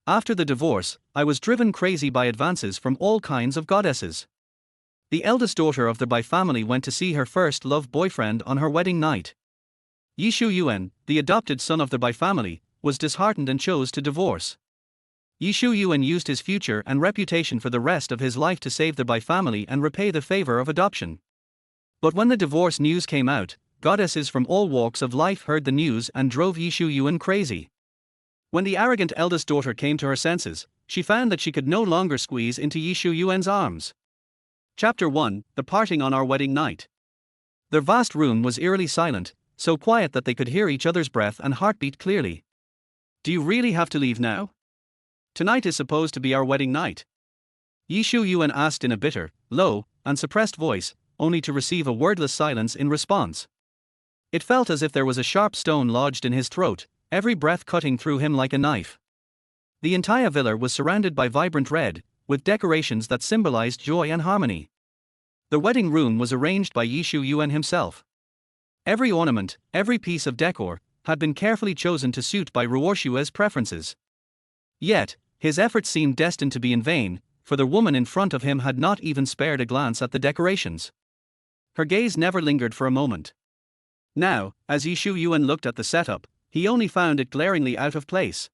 After the divorce, I was driven crazy by advances from all kinds of goddesses. The eldest daughter of the Bai family went to see her first love boyfriend on her wedding night. Ye Xiuyuan, the adopted son of the Bai family, was disheartened and chose to divorce. Ye Xiuyuan used his future and reputation for the rest of his life to save the Bai family and repay the favor of adoption. But when the divorce news came out, goddesses from all walks of life heard the news and drove Ye Xiuyuan crazy. When the arrogant eldest daughter came to her senses, she found that she could no longer squeeze into Ye Xiuyuan's arms. Chapter 1: The Parting on Our Wedding Night. Their vast room was eerily silent, so quiet that they could hear each other's breath and heartbeat clearly. "Do you really have to leave now? Tonight is supposed to be our wedding night." Ye Xiuyuan asked in a bitter, low, and suppressed voice, only to receive a wordless silence in response. It felt as if there was a sharp stone lodged in his throat, every breath cutting through him like a knife. The entire villa was surrounded by vibrant red, with decorations that symbolized joy and harmony. The wedding room was arranged by Ye Xiuyuan himself. Every ornament, every piece of decor, had been carefully chosen to suit Bai Ruoshua's preferences. Yet, his efforts seemed destined to be in vain, for the woman in front of him had not even spared a glance at the decorations. Her gaze never lingered for a moment. Now, as Ye Xiuyuan looked at the setup, he only found it glaringly out of place.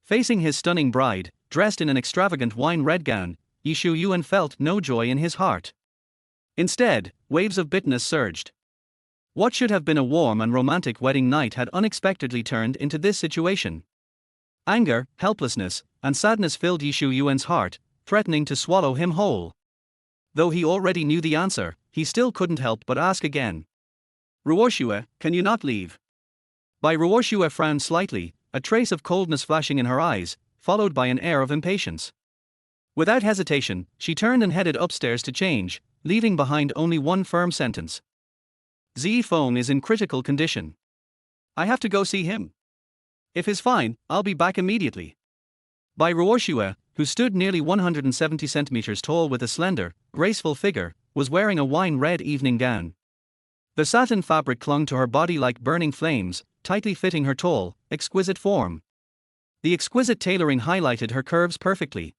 Facing his stunning bride, dressed in an extravagant wine-red gown, Ye Xiuyuan felt no joy in his heart. Instead, waves of bitterness surged. What should have been a warm and romantic wedding night had unexpectedly turned into this situation. Anger, helplessness, and sadness filled Ye Xiuyuan's heart, threatening to swallow him whole. Though he already knew the answer, he still couldn't help but ask again. "Ruoshua, can you not leave?" Bai Ruoshua frowned slightly, a trace of coldness flashing in her eyes, followed by an air of impatience. Without hesitation, she turned and headed upstairs to change, leaving behind only one firm sentence. "Zi Feng is in critical condition. I have to go see him. If he's fine, I'll be back immediately." Bai Ruoshua, who stood nearly 170 centimeters tall with a slender, graceful figure, was wearing a wine-red evening gown. The satin fabric clung to her body like burning flames, tightly fitting her tall, exquisite form. The exquisite tailoring highlighted her curves perfectly.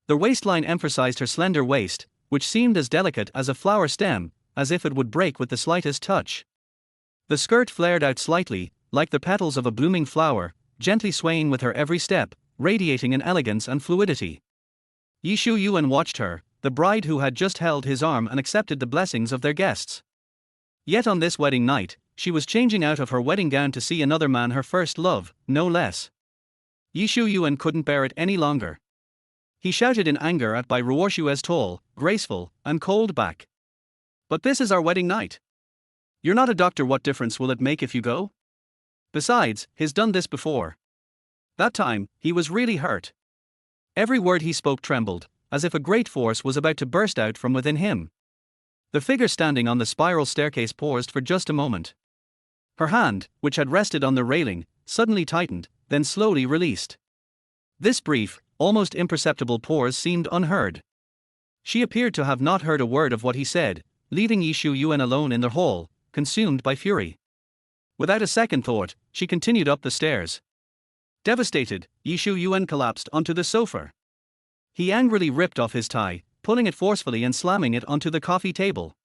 The waistline emphasized her slender waist, which seemed as delicate as a flower stem, as if it would break with the slightest touch. The skirt flared out slightly, like the petals of a blooming flower, gently swaying with her every step, radiating an elegance and fluidity. Ye Xiuyuan watched her, the bride who had just held his arm and accepted the blessings of their guests. Yet on this wedding night, she was changing out of her wedding gown to see another man, her first love, no less. Ye Xiuyuan couldn't bear it any longer. He shouted in anger at Bai Ruoshua's tall, graceful, and cold back. "But this is our wedding night. You're not a doctor, what difference will it make if you go? Besides, he's done this before. That time, he was really hurt." Every word he spoke trembled, as if a great force was about to burst out from within him. The figure standing on the spiral staircase paused for just a moment. Her hand, which had rested on the railing, suddenly tightened, then slowly released. This brief, almost imperceptible pause seemed unheard. She appeared to have not heard a word of what he said, leaving Ye Xiuyuan alone in the hall, consumed by fury. Without a second thought, she continued up the stairs. Devastated, Ye Xiuyuan collapsed onto the sofa. He angrily ripped off his tie, pulling it forcefully and slamming it onto the coffee table.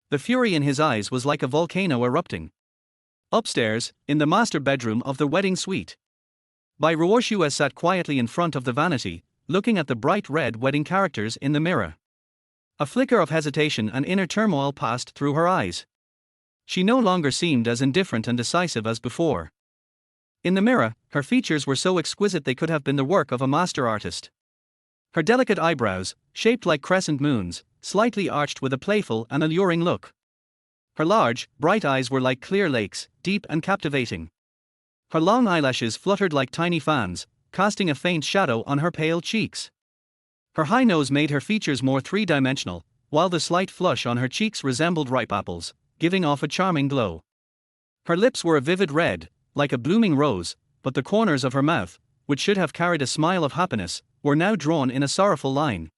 The fury in his eyes was like a volcano erupting. Upstairs, in the master bedroom of the wedding suite, Bai Ruoshua sat quietly in front of the vanity, looking at the bright red wedding characters in the mirror. A flicker of hesitation and inner turmoil passed through her eyes. She no longer seemed as indifferent and decisive as before. In the mirror, her features were so exquisite they could have been the work of a master artist. Her delicate eyebrows, shaped like crescent moons, slightly arched with a playful and alluring look. Her large, bright eyes were like clear lakes, deep and captivating. Her long eyelashes fluttered like tiny fans, casting a faint shadow on her pale cheeks. Her high nose made her features more three-dimensional, while the slight flush on her cheeks resembled ripe apples, giving off a charming glow. Her lips were a vivid red, like a blooming rose, but the corners of her mouth, which should have carried a smile of happiness, were now drawn in a sorrowful line.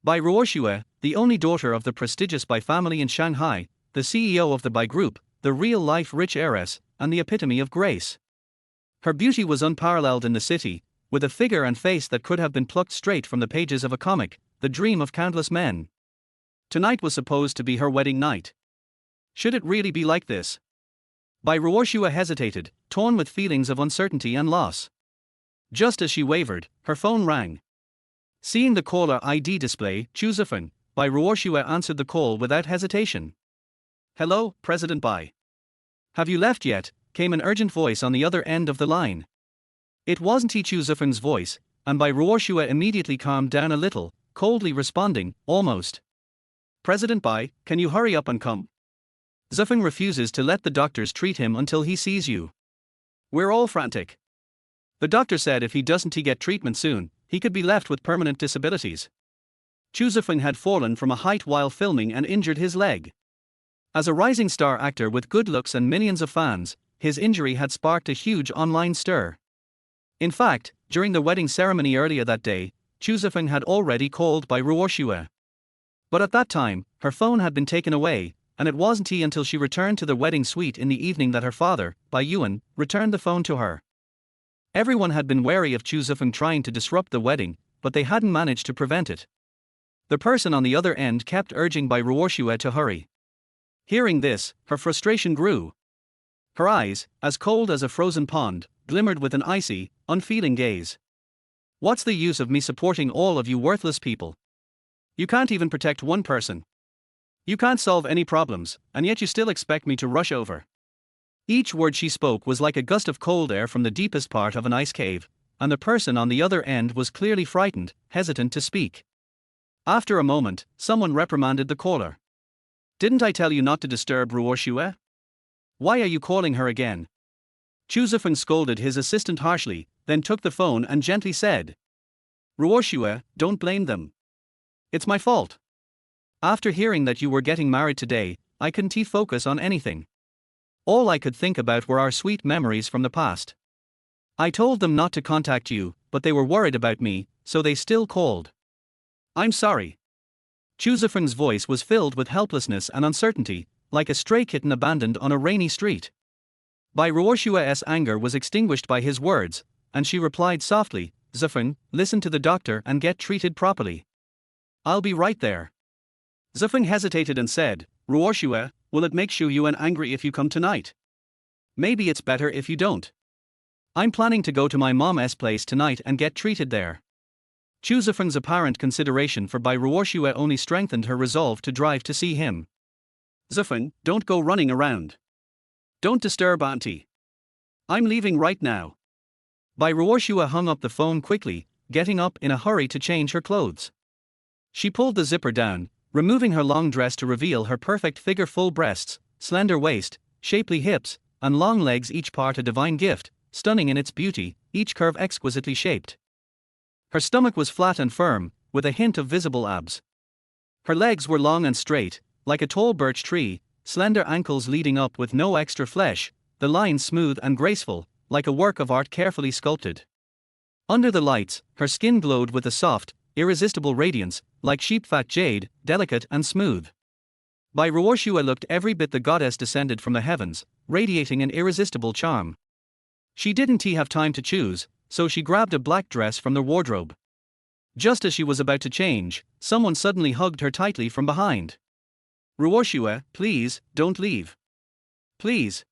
Bai Ruoshua, the only daughter of the prestigious Bai family in Shanghai, the CEO of the Bai Group, the real-life rich heiress, and the epitome of grace. Her beauty was unparalleled in the city, with a figure and face that could have been plucked straight from the pages of a comic, the dream of countless men. Tonight was supposed to be her wedding night. Should it really be like this? Bai Ruoshua hesitated, torn with feelings of uncertainty and loss. Just as she wavered, her phone rang. Seeing the caller ID display, Chu Zifeng, Bai Ruoshua answered the call without hesitation. "Hello, President Bai. Have you left yet?" came an urgent voice on the other end of the line. It wasn't Chu Zifeng's voice, and Bai Ruoshua immediately calmed down a little, coldly responding, "Almost. President Bai, can you hurry up and come? Zifeng refuses to let the doctors treat him until he sees you. We're all frantic. The doctor said if he doesn't get treatment soon, he could be left with permanent disabilities." Chu Zifeng had fallen from a height while filming and injured his leg. As a rising star actor with good looks and millions of fans, his injury had sparked a huge online stir. In fact, during the wedding ceremony earlier that day, Chu Zifeng had already called Bai Ruoshua. But at that time, her phone had been taken away, and it wasn't until she returned to the wedding suite in the evening that her father, Bai Yuan, returned the phone to her. Everyone had been wary of Chu Zifeng trying to disrupt the wedding, but they hadn't managed to prevent it. The person on the other end kept urging Bai Ruoshua to hurry. Hearing this, her frustration grew. Her eyes, as cold as a frozen pond, glimmered with an icy, unfeeling gaze. "What's the use of me supporting all of you worthless people? You can't even protect one person. You can't solve any problems, and yet you still expect me to rush over." Each word she spoke was like a gust of cold air from the deepest part of an ice cave, and the person on the other end was clearly frightened, hesitant to speak. After a moment, someone reprimanded the caller. "Didn't I tell you not to disturb Ruoshua? Why are you calling her again?" Chu Zifeng scolded his assistant harshly, then took the phone and gently said, "Ruoshua, don't blame them. It's my fault. After hearing that you were getting married today, I couldn't focus on anything. All I could think about were our sweet memories from the past. I told them not to contact you, but they were worried about me, so they still called. I'm sorry." Chu Zifeng's voice was filled with helplessness and uncertainty, like a stray kitten abandoned on a rainy street. Bai Ruoshua's anger was extinguished by his words, and she replied softly, "Zifeng, listen to the doctor and get treated properly. I'll be right there." Zifeng hesitated and said, "Ruoshua, will it make Xiuyuan angry if you come tonight? Maybe it's better if you don't. I'm planning to go to my mom's place tonight and get treated there." Chu Zifeng's apparent consideration for Bai Ruoshua only strengthened her resolve to drive to see him. "Zifeng, don't go running around. Don't disturb Auntie. I'm leaving right now." Bai Ruoshua hung up the phone quickly, getting up in a hurry to change her clothes. She pulled the zipper down, removing her long dress to reveal her perfect figure, full breasts, slender waist, shapely hips, and long legs, each part a divine gift, stunning in its beauty, each curve exquisitely shaped. Her stomach was flat and firm, with a hint of visible abs. Her legs were long and straight, like a tall birch tree, slender ankles leading up with no extra flesh, the lines smooth and graceful, like a work of art carefully sculpted. Under the lights, her skin glowed with a soft, irresistible radiance, like sheep-fat jade, delicate and smooth. Bai Ruoshua looked every bit the goddess descended from the heavens, radiating an irresistible charm. She didn't have time to choose, so she grabbed a black dress from the wardrobe. Just as she was about to change, someone suddenly hugged her tightly from behind. "Ruoshua, please, don't leave. Please."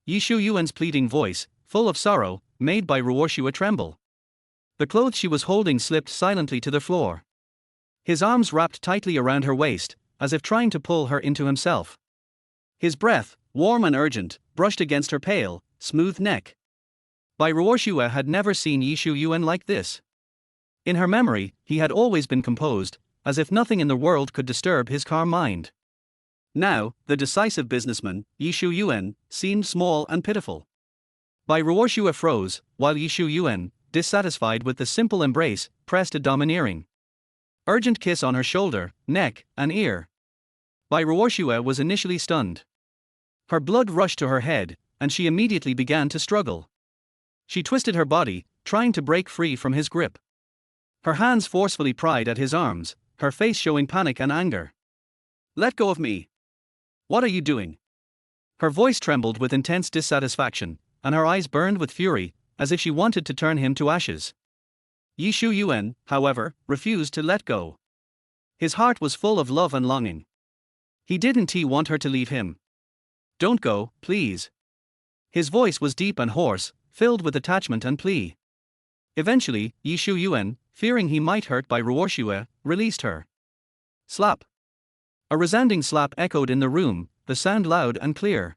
Ye Xiuyuan's pleading voice, full of sorrow, made Bai Ruoshua tremble. The clothes she was holding slipped silently to the floor. His arms wrapped tightly around her waist, as if trying to pull her into himself. His breath, warm and urgent, brushed against her pale, smooth neck. Bai Ruoshua had never seen Ye Xiuyuan like this. In her memory, he had always been composed, as if nothing in the world could disturb his calm mind. Now, the decisive businessman, Ye Xiuyuan, seemed small and pitiful. Bai Ruoshua froze, while Ye Xiuyuan, dissatisfied with the simple embrace, pressed a domineering, urgent kiss on her shoulder, neck, and ear. Bai Ruoshua was initially stunned. Her blood rushed to her head, and she immediately began to struggle. She twisted her body, trying to break free from his grip. Her hands forcefully pried at his arms, her face showing panic and anger. "Let go of me. What are you doing?" Her voice trembled with intense dissatisfaction, and her eyes burned with fury, as if she wanted to turn him to ashes. Ye Xiuyuan, however, refused to let go. His heart was full of love and longing. He didn't want her to leave him. "Don't go, please." His voice was deep and hoarse, filled with attachment and plea. Eventually, Ye Xiuyuan, fearing he might hurt Bai Ruoxue, released her. Slap. A resounding slap echoed in the room, the sound loud and clear.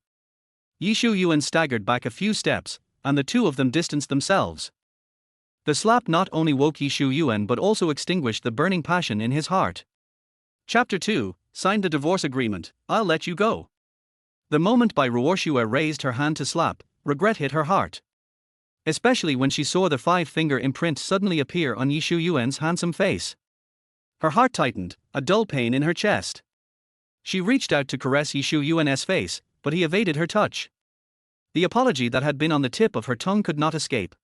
Ye Xiuyuan staggered back a few steps, and the two of them distanced themselves. The slap not only woke Ye Xiuyuan but also extinguished the burning passion in his heart. Chapter 2, Signed the divorce agreement, I'll let you go. The moment Bai Ruoxue raised her hand to slap, regret hit her heart. Especially when she saw the 5-finger imprint suddenly appear on Ye Xiuyuan's handsome face. Her heart tightened, a dull pain in her chest. She reached out to caress Ye Xiuyuan's face, but he evaded her touch. The apology that had been on the tip of her tongue could not escape.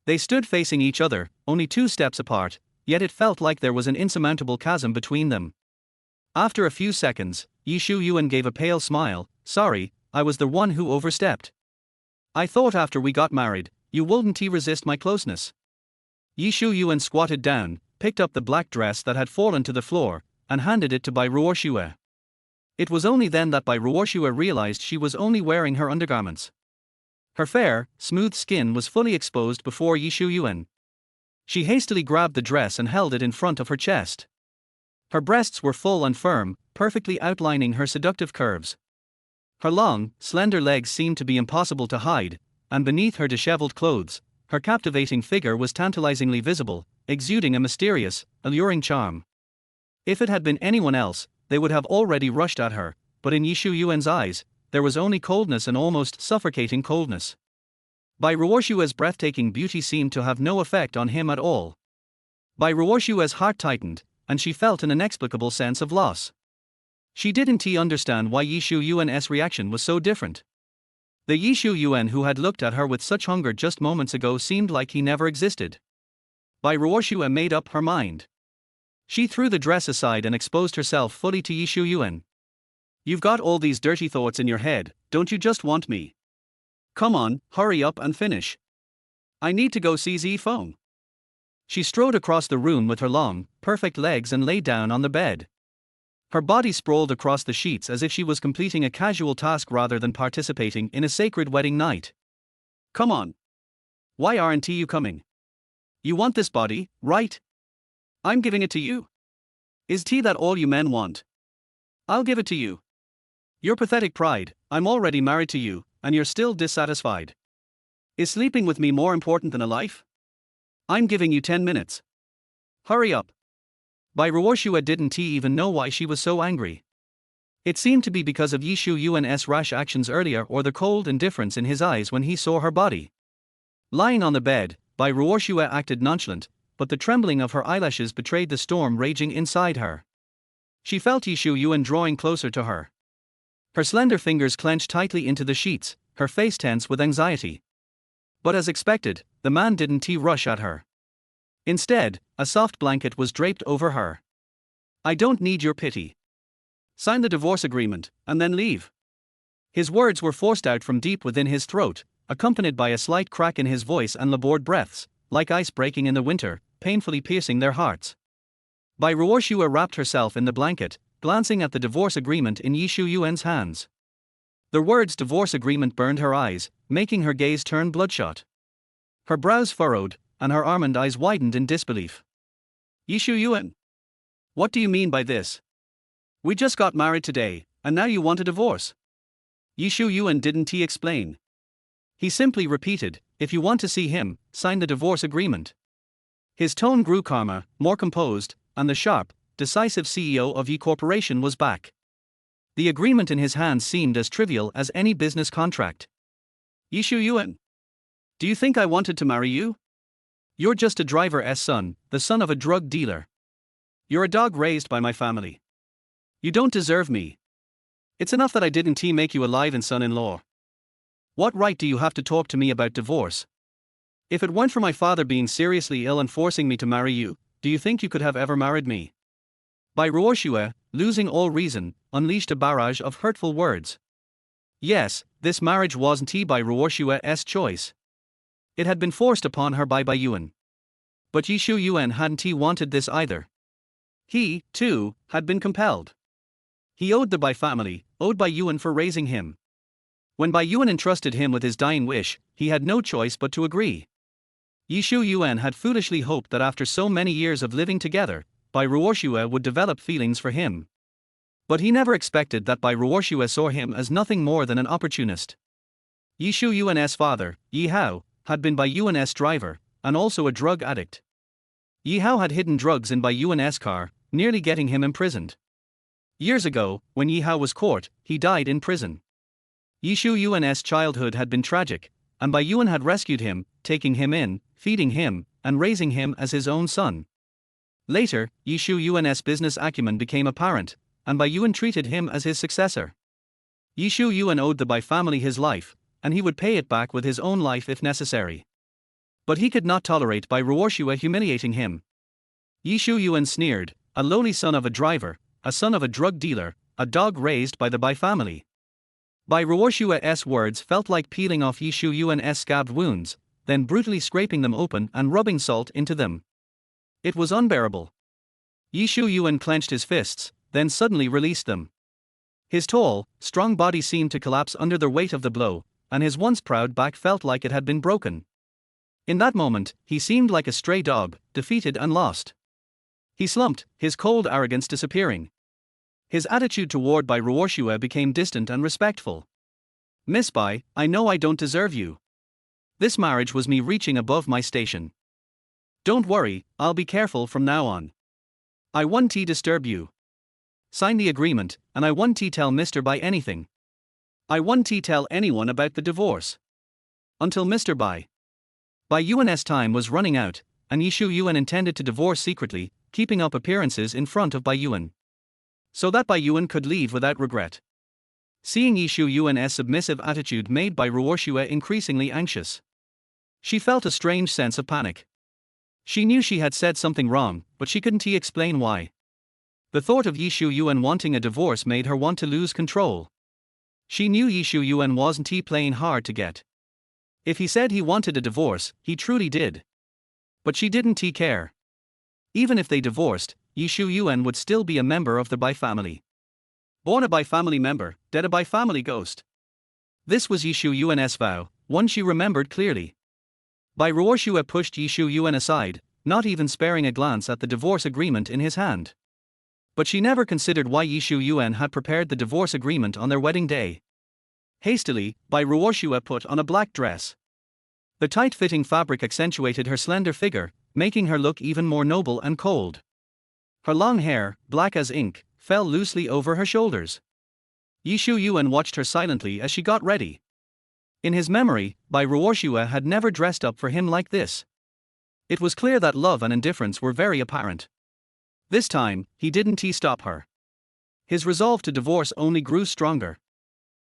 They stood facing each other, only 2 steps apart, yet it felt like there was an insurmountable chasm between them. After a few seconds, Ye Xiuyuan gave a pale smile. "Sorry, I was the one who overstepped. I thought after we got married, you wouldn't resist my closeness." Ye Xiuyuan squatted down, picked up the black dress that had fallen to the floor, and handed it to Bai Ruoxue. It was only then that Bai Ruoxue realized she was only wearing her undergarments. Her fair, smooth skin was fully exposed before Ye Xiuyuan. She hastily grabbed the dress and held it in front of her chest. Her breasts were full and firm, perfectly outlining her seductive curves. Her long, slender legs seemed to be impossible to hide, and beneath her disheveled clothes, her captivating figure was tantalizingly visible, exuding a mysterious, alluring charm. If it had been anyone else, they would have already rushed at her, but in Ye Xiuyuan's eyes, there was only coldness and almost suffocating coldness. Bai Ruoxue's breathtaking beauty seemed to have no effect on him at all. Bai Ruoxue's heart tightened, and she felt an inexplicable sense of loss. She didn't understand why Ye Xiuyuan's reaction was so different. The Ye Xiuyuan who had looked at her with such hunger just moments ago seemed like he never existed. Bai Ruoxue made up her mind. She threw the dress aside and exposed herself fully to Ye Xiuyuan. "You've got all these dirty thoughts in your head, don't you just want me? Come on, hurry up and finish. I need to go see Zi Feng." She strode across the room with her long, perfect legs and lay down on the bed. Her body sprawled across the sheets as if she was completing a casual task rather than participating in a sacred wedding night. "Come on. Why aren't you coming? You want this body, right? I'm giving it to you. Is that all you men want? I'll give it to you. Your pathetic pride, I'm already married to you, and you're still dissatisfied. Is sleeping with me more important than a life? I'm giving you 10 minutes. Hurry up." Bai Ruoxue didn't even know why she was so angry. It seemed to be because of Ye Xiuyuan's rash actions earlier or the cold indifference in his eyes when he saw her body. Lying on the bed, Bai Ruoxue acted nonchalant, but the trembling of her eyelashes betrayed the storm raging inside her. She felt Ye Xiuyuan drawing closer to her. Her slender fingers clenched tightly into the sheets, her face tense with anxiety. But as expected, the man didn't rush at her. Instead, a soft blanket was draped over her. "I don't need your pity. Sign the divorce agreement, and then leave." His words were forced out from deep within his throat, accompanied by a slight crack in his voice and labored breaths, like ice breaking in the winter, painfully piercing their hearts. Bai Ruoxue wrapped herself in the blanket, glancing at the divorce agreement in Ye Xiuyuan's hands. The words divorce agreement burned her eyes, making her gaze turn bloodshot. Her brows furrowed, and her almond eyes widened in disbelief. "Ye Xiuyuan, what do you mean by this? We just got married today, and now you want a divorce?" Ye Xiuyuan didn't explain. He simply repeated, "If you want to see him, sign the divorce agreement." His tone grew calmer, more composed, and the sharp, decisive CEO of Ye Corporation was back. The agreement in his hands seemed as trivial as any business contract. "Ye Xiuyuan, do you think I wanted to marry you? You're just a driver's son, the son of a drug dealer. You're a dog raised by my family. You don't deserve me. It's enough that I didn't make you a live-in son-in-law. What right do you have to talk to me about divorce? If it weren't for my father being seriously ill and forcing me to marry you, do you think you could have ever married me?" Bai Ruoxue, losing all reason, unleashed a barrage of hurtful words. Yes, this marriage wasn't Bai Ruoxue's choice. It had been forced upon her by Bai Yuan. But Ye Xiuyuan hadn't wanted this either. He, too, had been compelled. He owed the Bai family, owed Bai Yuan for raising him. When Bai Yuan entrusted him with his dying wish, he had no choice but to agree. Ye Xiuyuan had foolishly hoped that after so many years of living together, Bai Ruoxue would develop feelings for him. But he never expected that Bai Ruoxue saw him as nothing more than an opportunist. Ye Xiuyuan's father, Ye Hao, had been Bai Yuan's driver, and also a drug addict. Ye Hao had hidden drugs in Bai Yuan's car, nearly getting him imprisoned. Years ago, when Ye Hao was caught, he died in prison. Ye Xiuyuan's childhood had been tragic, and Bai Yuan had rescued him, taking him in, feeding him, and raising him as his own son. Later, Ye Xiuyuan's business acumen became apparent, and Bai Yuan treated him as his successor. Ye Xiuyuan owed the Bai family his life, and he would pay it back with his own life if necessary. But he could not tolerate Bai Ruoxue humiliating him. Ye Xiuyuan sneered, a lowly son of a driver, a son of a drug dealer, a dog raised by the Bai family. Bai Ruoxue's words felt like peeling off Ye Xiuyuan's scabbed wounds, then brutally scraping them open and rubbing salt into them. It was unbearable. Ye Xiuyuan clenched his fists, then suddenly released them. His tall, strong body seemed to collapse under the weight of the blow, and his once proud back felt like it had been broken. In that moment, he seemed like a stray dog, defeated and lost. He slumped, his cold arrogance disappearing. His attitude toward Bai Ruoxue became distant and respectful. "Miss Bai, I know I don't deserve you. This marriage was me reaching above my station. Don't worry, I'll be careful from now on. I won't disturb you. Sign the agreement, and I won't tell Mr. Bai anything. I won't tell anyone about the divorce. Until Mr. Bai Yuan's time was running out, and Ye Xiuyuan intended to divorce secretly, keeping up appearances in front of Bai Yuan, so that Bai Yuan could leave without regret. Seeing Ye Xiuyuan's submissive attitude made Bai Ruoxue increasingly anxious. She felt a strange sense of panic. She knew she had said something wrong, but she couldn't explain why. The thought of Ye Xiuyuan wanting a divorce made her want to lose control. She knew Ye Xiuyuan wasn't playing hard to get. If he said he wanted a divorce, he truly did. But she didn't care. Even if they divorced, Ye Xiuyuan would still be a member of the Bai family. Born a Bai family member, dead a Bai family ghost. This was Ye Xiuyuan's vow, one she remembered clearly. Bai Ruoxue pushed Ye Xiuyuan aside, not even sparing a glance at the divorce agreement in his hand. But she never considered why Ye Xiuyuan had prepared the divorce agreement on their wedding day. Hastily, Bai Ruoxue put on a black dress. The tight-fitting fabric accentuated her slender figure, making her look even more noble and cold. Her long hair, black as ink, fell loosely over her shoulders. Ye Xiuyuan watched her silently as she got ready. In his memory, Bai Ruoxue had never dressed up for him like this. It was clear that love and indifference were very apparent. This time, he didn't stop her. His resolve to divorce only grew stronger.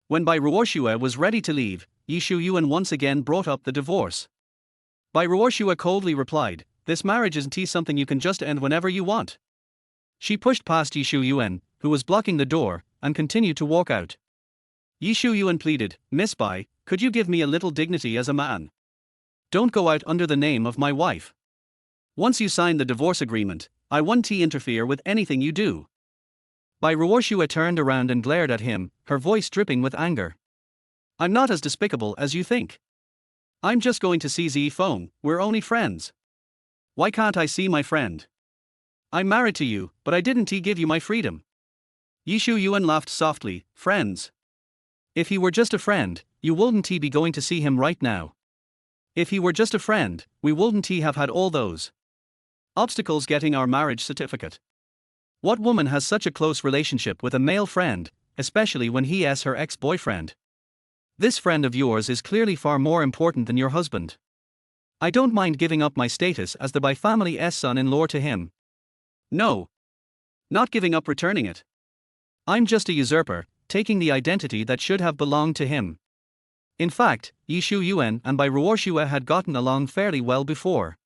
When Bai Ruoxue was ready to leave, Ye Xiuyuan once again brought up the divorce. Bai Ruoxue coldly replied, "This marriage isn't something you can just end whenever you want." She pushed past Ye Xiuyuan, who was blocking the door, and continued to walk out. Ye Xiuyuan pleaded, "Miss Bai, could you give me a little dignity as a man? Don't go out under the name of my wife. Once you sign the divorce agreement, I won't interfere with anything you do." Bai Ruoxue turned around and glared at him, her voice dripping with anger. "I'm not as despicable as you think. I'm just going to see Zi Feng, we're only friends. Why can't I see my friend? I'm married to you, but I didn't give you my freedom." Ye Xiuyuan laughed softly, "Friends? If he were just a friend, you wouldn't be going to see him right now. If he were just a friend, we wouldn't have had all those obstacles getting our marriage certificate. What woman has such a close relationship with a male friend, especially when he is her ex-boyfriend? This friend of yours is clearly far more important than your husband. I don't mind giving up my status as the Bai family's son-in-law to him. No. Not giving up returning it. I'm just a usurper, taking the identity that should have belonged to him." In fact, Ye Xiuyuan and Bai Ruoxue had gotten along fairly well before.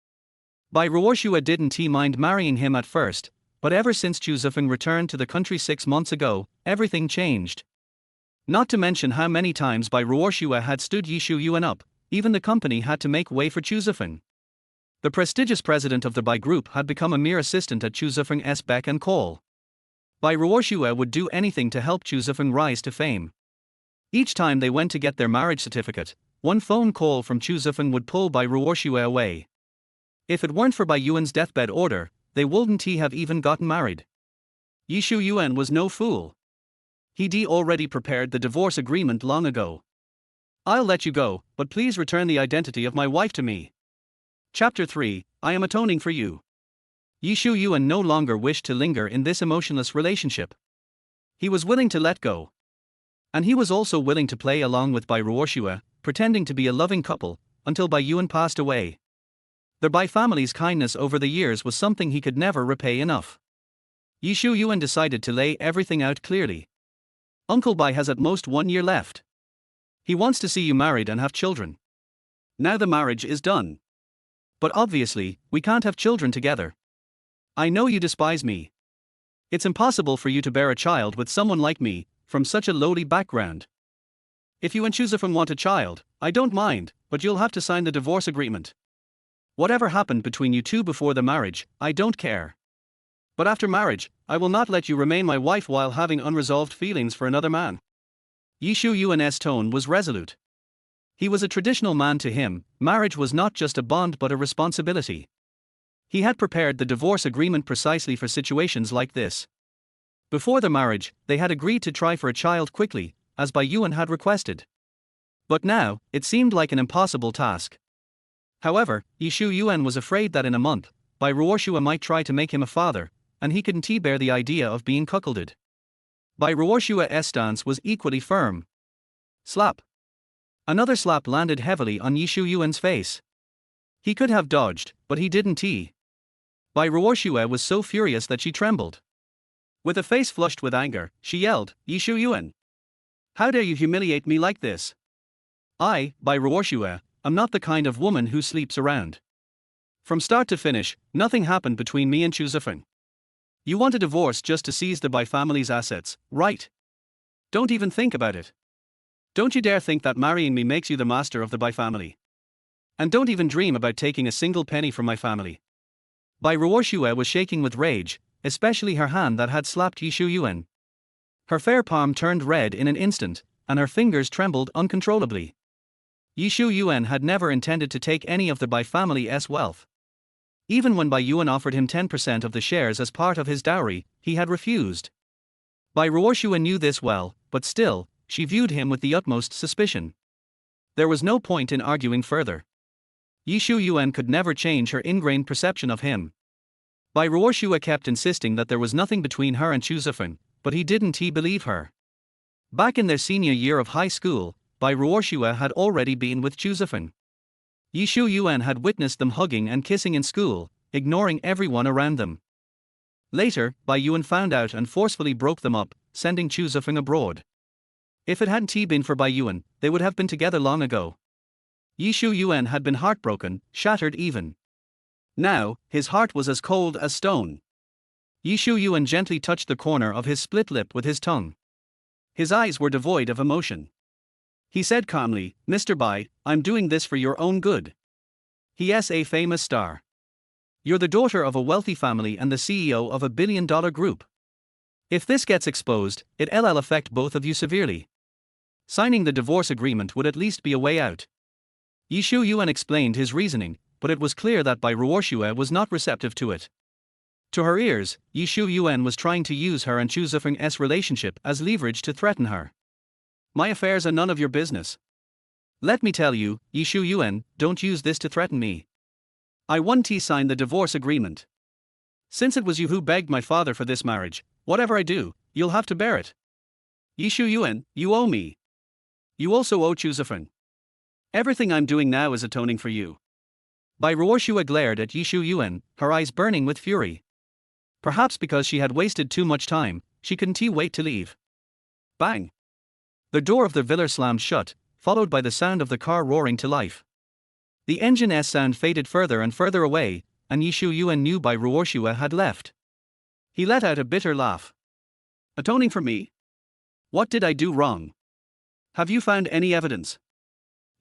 Bai Ruoxue didn't mind marrying him at first, but ever since Chu Zifeng returned to the country 6 months ago, everything changed. Not to mention how many times Bai Ruoxue had stood Ye Xiuyuan up, even the company had to make way for Chu Zifeng. The prestigious president of the Bai Group had become a mere assistant at Chu Zifeng's beck and call. Bai Ruoxue would do anything to help Chu Zifeng rise to fame. Each time they went to get their marriage certificate, one phone call from Chu Zifeng would pull Bai Ruoxue away. If it weren't for Bai Yuan's deathbed order, they wouldn't have even gotten married. Ye Xiuyuan was no fool. He'd already prepared the divorce agreement long ago. "I'll let you go, but please return the identity of my wife to me." Chapter 3, I am atoning for you. Ye Xiuyuan no longer wished to linger in this emotionless relationship. He was willing to let go. And he was also willing to play along with Bai Ruoxue, pretending to be a loving couple, until Bai Yuan passed away. The Bai family's kindness over the years was something he could never repay enough. Ye Xiuyuan decided to lay everything out clearly. "Uncle Bai has at most 1 year left. He wants to see you married and have children. Now the marriage is done. But obviously, we can't have children together. I know you despise me. It's impossible for you to bear a child with someone like me, from such a lowly background. If you and Chu Zifeng want a child, I don't mind, but you'll have to sign the divorce agreement. Whatever happened between you two before the marriage, I don't care. But after marriage, I will not let you remain my wife while having unresolved feelings for another man." Ye Xiuyuan's tone was resolute. He was a traditional man. To him, marriage was not just a bond but a responsibility. He had prepared the divorce agreement precisely for situations like this. Before the marriage, they had agreed to try for a child quickly, as Bai Yuan had requested. But now, it seemed like an impossible task. However, Ye Xiuyuan was afraid that in a month, Bai Ruoxue might try to make him a father, and he couldn't bear the idea of being cuckolded. Bai Ruoxue's stance was equally firm. Slap. Another slap landed heavily on Ye Xiuyuan's face. He could have dodged, but he didn't. Bai Ruoxue was so furious that she trembled. With a face flushed with anger, she yelled, "Ye Xiuyuan! How dare you humiliate me like this? I, Bai Ruoxue, am not the kind of woman who sleeps around. From start to finish, nothing happened between me and Chu Zifeng. You want a divorce just to seize the Bai family's assets, right? Don't even think about it. Don't you dare think that marrying me makes you the master of the Bai family. And don't even dream about taking a single penny from my family." Bai Ruoxue was shaking with rage, especially her hand that had slapped Ye Xiuyuan. Her fair palm turned red in an instant, and her fingers trembled uncontrollably. Ye Xiuyuan had never intended to take any of the Bai family's wealth. Even when Bai Yuan offered him 10% of the shares as part of his dowry, he had refused. Bai Ruoxue knew this well, but still, she viewed him with the utmost suspicion. There was no point in arguing further. Ye Xiuyuan could never change her ingrained perception of him. Bai Ruoxue kept insisting that there was nothing between her and Chu Zifeng, but he didn't believe her. Back in their senior year of high school, Bai Ruoxue had already been with Chu Zifeng. Ye Xiuyuan had witnessed them hugging and kissing in school, ignoring everyone around them. Later, Bai Yuan found out and forcefully broke them up, sending Chu Zifeng abroad. If it hadn't been for Bai Yuan, they would have been together long ago. Ye Xiuyuan had been heartbroken, shattered even. Now, his heart was as cold as stone. Ye Xiuyuan gently touched the corner of his split lip with his tongue. His eyes were devoid of emotion. He said calmly, "Mr. Bai, I'm doing this for your own good. He's a famous star. You're the daughter of a wealthy family and the CEO of a billion-dollar group. If this gets exposed, it'll affect both of you severely. Signing the divorce agreement would at least be a way out." Ye Xiuyuan explained his reasoning, but it was clear that Bai Ruoxue was not receptive to it. To her ears, Ye Xiuyuan was trying to use her and Chu Zifeng's relationship as leverage to threaten her. "My affairs are none of your business. Let me tell you, Ye Xiuyuan, don't use this to threaten me. I won't sign the divorce agreement. Since it was you who begged my father for this marriage, whatever I do, you'll have to bear it. Ye Xiuyuan, you owe me. You also owe Chu Zifeng. Everything I'm doing now is atoning for you." Bai Ruoxue glared at Ye Xiuyuan, her eyes burning with fury. Perhaps because she had wasted too much time, she couldn't wait to leave. Bang! The door of the villa slammed shut, followed by the sound of the car roaring to life. The engine's sound faded further and further away, and Ye Xiuyuan knew Bai Ruoxue had left. He let out a bitter laugh. "Atoning for me? What did I do wrong? Have you found any evidence?"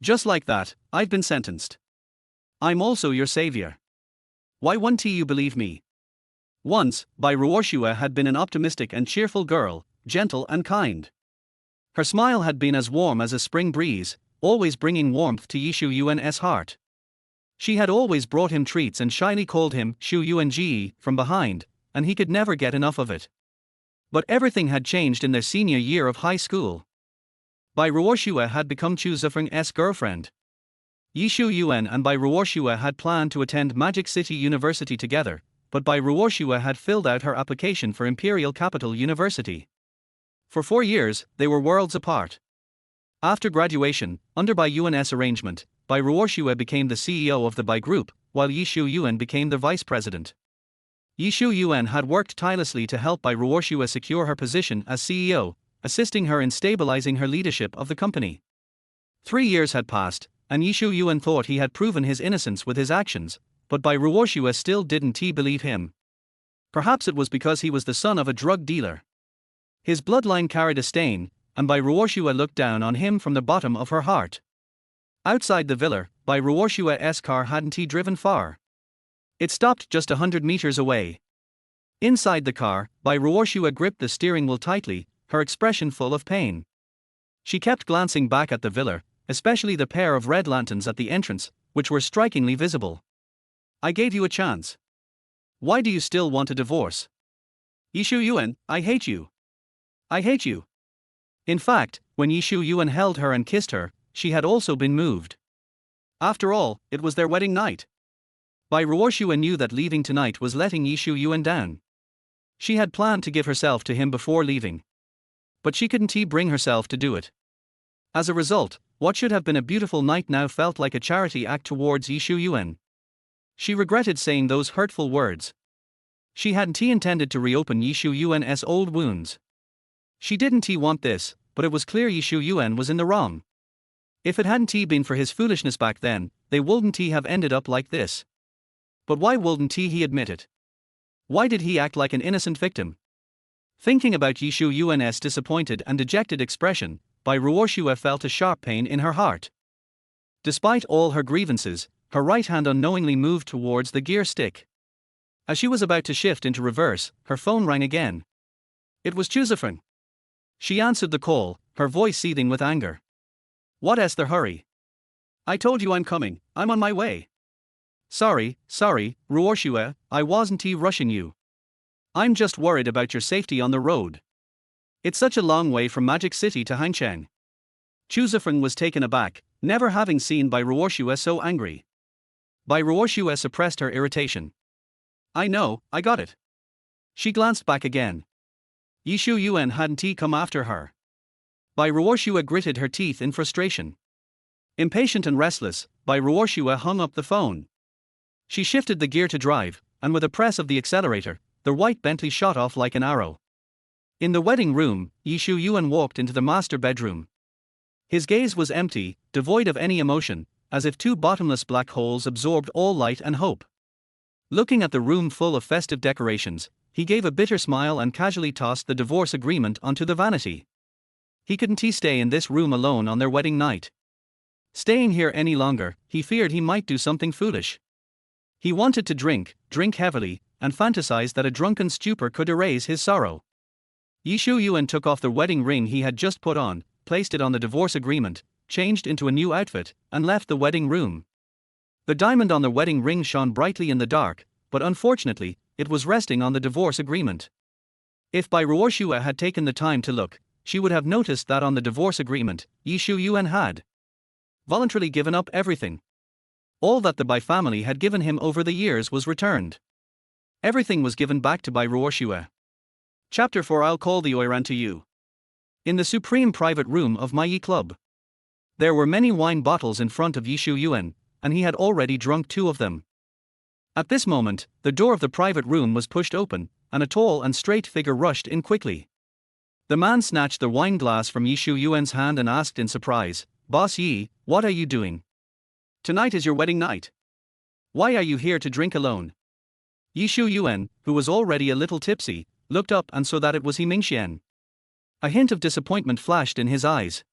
Just like that, I've been sentenced. I'm also your savior. Why won't you believe me? Once, Bai Ruoshua had been an optimistic and cheerful girl, gentle and kind. Her smile had been as warm as a spring breeze, always bringing warmth to Ye Xiuyuan's heart. She had always brought him treats and shyly called him Xiuyuan from behind, and he could never get enough of it. But everything had changed in their senior year of high school. Bai Ruoshua had become Chu Zifeng's girlfriend. Ye Xiuyuan and Bai Ruoshua had planned to attend Magic City University together, but Bai Ruoshua had filled out her application for Imperial Capital University. For 4 years, they were worlds apart. After graduation, under Bai Yuan's arrangement, Bai Ruoshua became the CEO of the Bai Group, while Ye Xiuyuan became the vice president. Ye Xiuyuan had worked tirelessly to help Bai Ruoshua secure her position as CEO, assisting her in stabilizing her leadership of the company. 3 years had passed, and Ye Xiuyuan thought he had proven his innocence with his actions, but Bai Ruoshua still didn't believe him. Perhaps it was because he was the son of a drug dealer. His bloodline carried a stain, and Bai Ruoshua looked down on him from the bottom of her heart. Outside the villa, Bai Ruoshua's car hadn't driven far. It stopped just 100 meters away. Inside the car, Bai Ruoshua gripped the steering wheel tightly, her expression full of pain. She kept glancing back at the villa, especially the pair of red lanterns at the entrance, which were strikingly visible. I gave you a chance. Why do you still want a divorce? Ye Xiuyuan, I hate you. I hate you. In fact, when Ye Xiuyuan held her and kissed her, she had also been moved. After all, it was their wedding night. Bai Ruoshua knew that leaving tonight was letting Ye Xiuyuan down. She had planned to give herself to him before leaving. But she couldn't bring herself to do it. As a result, what should have been a beautiful night now felt like a charity act towards Ye Xiuyuan. She regretted saying those hurtful words. She hadn't intended to reopen Ye Xiuyuan's old wounds. She didn't want this, but it was clear Ye Xiuyuan was in the wrong. If it hadn't been for his foolishness back then, they wouldn't have ended up like this. But why wouldn't he admit it? Why did he act like an innocent victim? Thinking about Ye Xiuyuan's disappointed and dejected expression, Bai Ruoshua felt a sharp pain in her heart. Despite all her grievances, her right hand unknowingly moved towards the gear stick. As she was about to shift into reverse, her phone rang again. It was Chu Zifeng. She answered the call, her voice seething with anger. What's the hurry? I told you I'm coming, I'm on my way. Sorry, Ruoshua, I wasn't rushing you. I'm just worried about your safety on the road. It's such a long way from Magic City to Hangchang. Chu Zifeng was taken aback, never having seen Bai Ruoshua so angry. Bai Ruoshua suppressed her irritation. I know, I got it. She glanced back again. Ye Xiuyuan hadn't come after her. Bai Ruoshua gritted her teeth in frustration. Impatient and restless, Bai Ruoshua hung up the phone. She shifted the gear to drive, and with a press of the accelerator, the white Bentley shot off like an arrow. In the wedding room, Ye Xiuyuan walked into the master bedroom. His gaze was empty, devoid of any emotion, as if 2 bottomless black holes absorbed all light and hope. Looking at the room full of festive decorations, he gave a bitter smile and casually tossed the divorce agreement onto the vanity. He couldn't stay in this room alone on their wedding night. Staying here any longer, he feared he might do something foolish. He wanted to drink heavily, and fantasized that a drunken stupor could erase his sorrow. Ye Xiuyuan took off the wedding ring he had just put on, placed it on the divorce agreement, changed into a new outfit, and left the wedding room. The diamond on the wedding ring shone brightly in the dark, but unfortunately, it was resting on the divorce agreement. If Bai Ruoshua had taken the time to look, she would have noticed that on the divorce agreement, Ye Xiuyuan had voluntarily given up everything. All that the Bai family had given him over the years was returned. Everything was given back to Bai Ruoshua. Chapter 4. I'll call the Oiran to you. In the supreme private room of my Yi Club. There were many wine bottles in front of Ye Xiuyuan, and he had already drunk 2 of them. At this moment, the door of the private room was pushed open, and a tall and straight figure rushed in quickly. The man snatched the wine glass from Ye Xiuyuan's hand and asked in surprise, Boss Yi, what are you doing? Tonight is your wedding night. Why are you here to drink alone? Ye Xiuyuan, who was already a little tipsy, looked up and saw that it was He Mingxian. A hint of disappointment flashed in his eyes.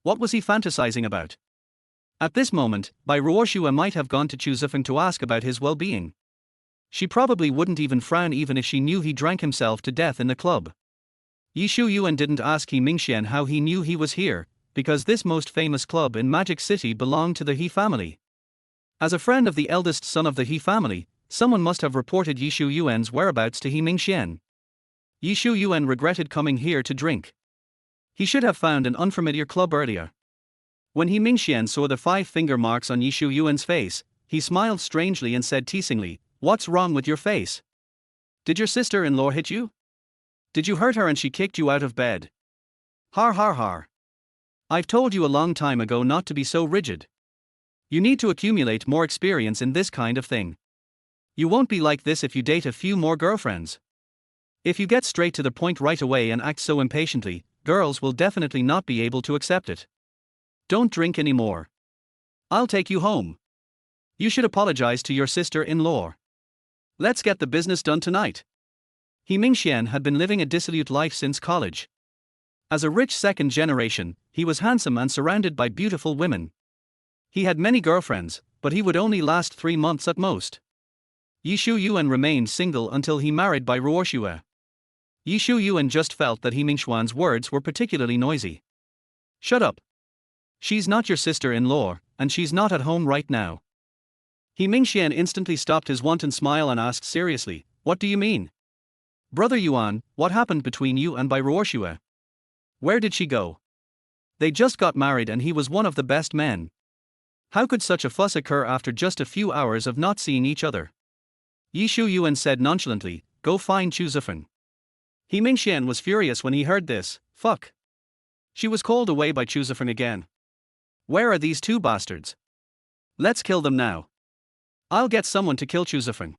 What was he fantasizing about? At this moment, Bai Ruoshua might have gone to Chu Zifeng to ask about his well-being. She probably wouldn't even frown even if she knew he drank himself to death in the club. Ye Xiuyuan didn't ask He Mingxian how he knew he was here, because this most famous club in Magic City belonged to the He family. As a friend of the eldest son of the He family, someone must have reported Ye Xiuyuan's whereabouts to He Mingxian. Ye Xiuyuan regretted coming here to drink. He should have found an unfamiliar club earlier. When He Mingxian saw the 5-finger marks on Ye Xiuyuan's face, he smiled strangely and said teasingly, "What's wrong with your face? Did your sister-in-law hit you? Did you hurt her and she kicked you out of bed? Har har har. I've told you a long time ago not to be so rigid. You need to accumulate more experience in this kind of thing. You won't be like this if you date a few more girlfriends. If you get straight to the point right away and act so impatiently, girls will definitely not be able to accept it. Don't drink anymore. I'll take you home. You should apologize to your sister-in-law. Let's get the business done tonight." He Mingxian had been living a dissolute life since college. As a rich second generation, he was handsome and surrounded by beautiful women. He had many girlfriends, but he would only last 3 months at most. Ye Xiuyuan remained single until he married Bai Ruoshua. Ye Xiuyuan just felt that He Mingxian's words were particularly noisy. "Shut up. She's not your sister-in-law, and she's not at home right now." He Mingxian instantly stopped his wanton smile and asked seriously, "What do you mean? Brother Yuan, what happened between you and Bai Ruoshua? Where did she go? They just got married and he was one of the best men. How could such a fuss occur after just a few hours of not seeing each other?" Ye Xiuyuan said nonchalantly, "Go find Chu Zifeng." He Mingxian was furious when he heard this. Fuck. She was called away by Chu Zifeng again. Where are these two bastards? Let's kill them now. I'll get someone to kill Chu Zifeng.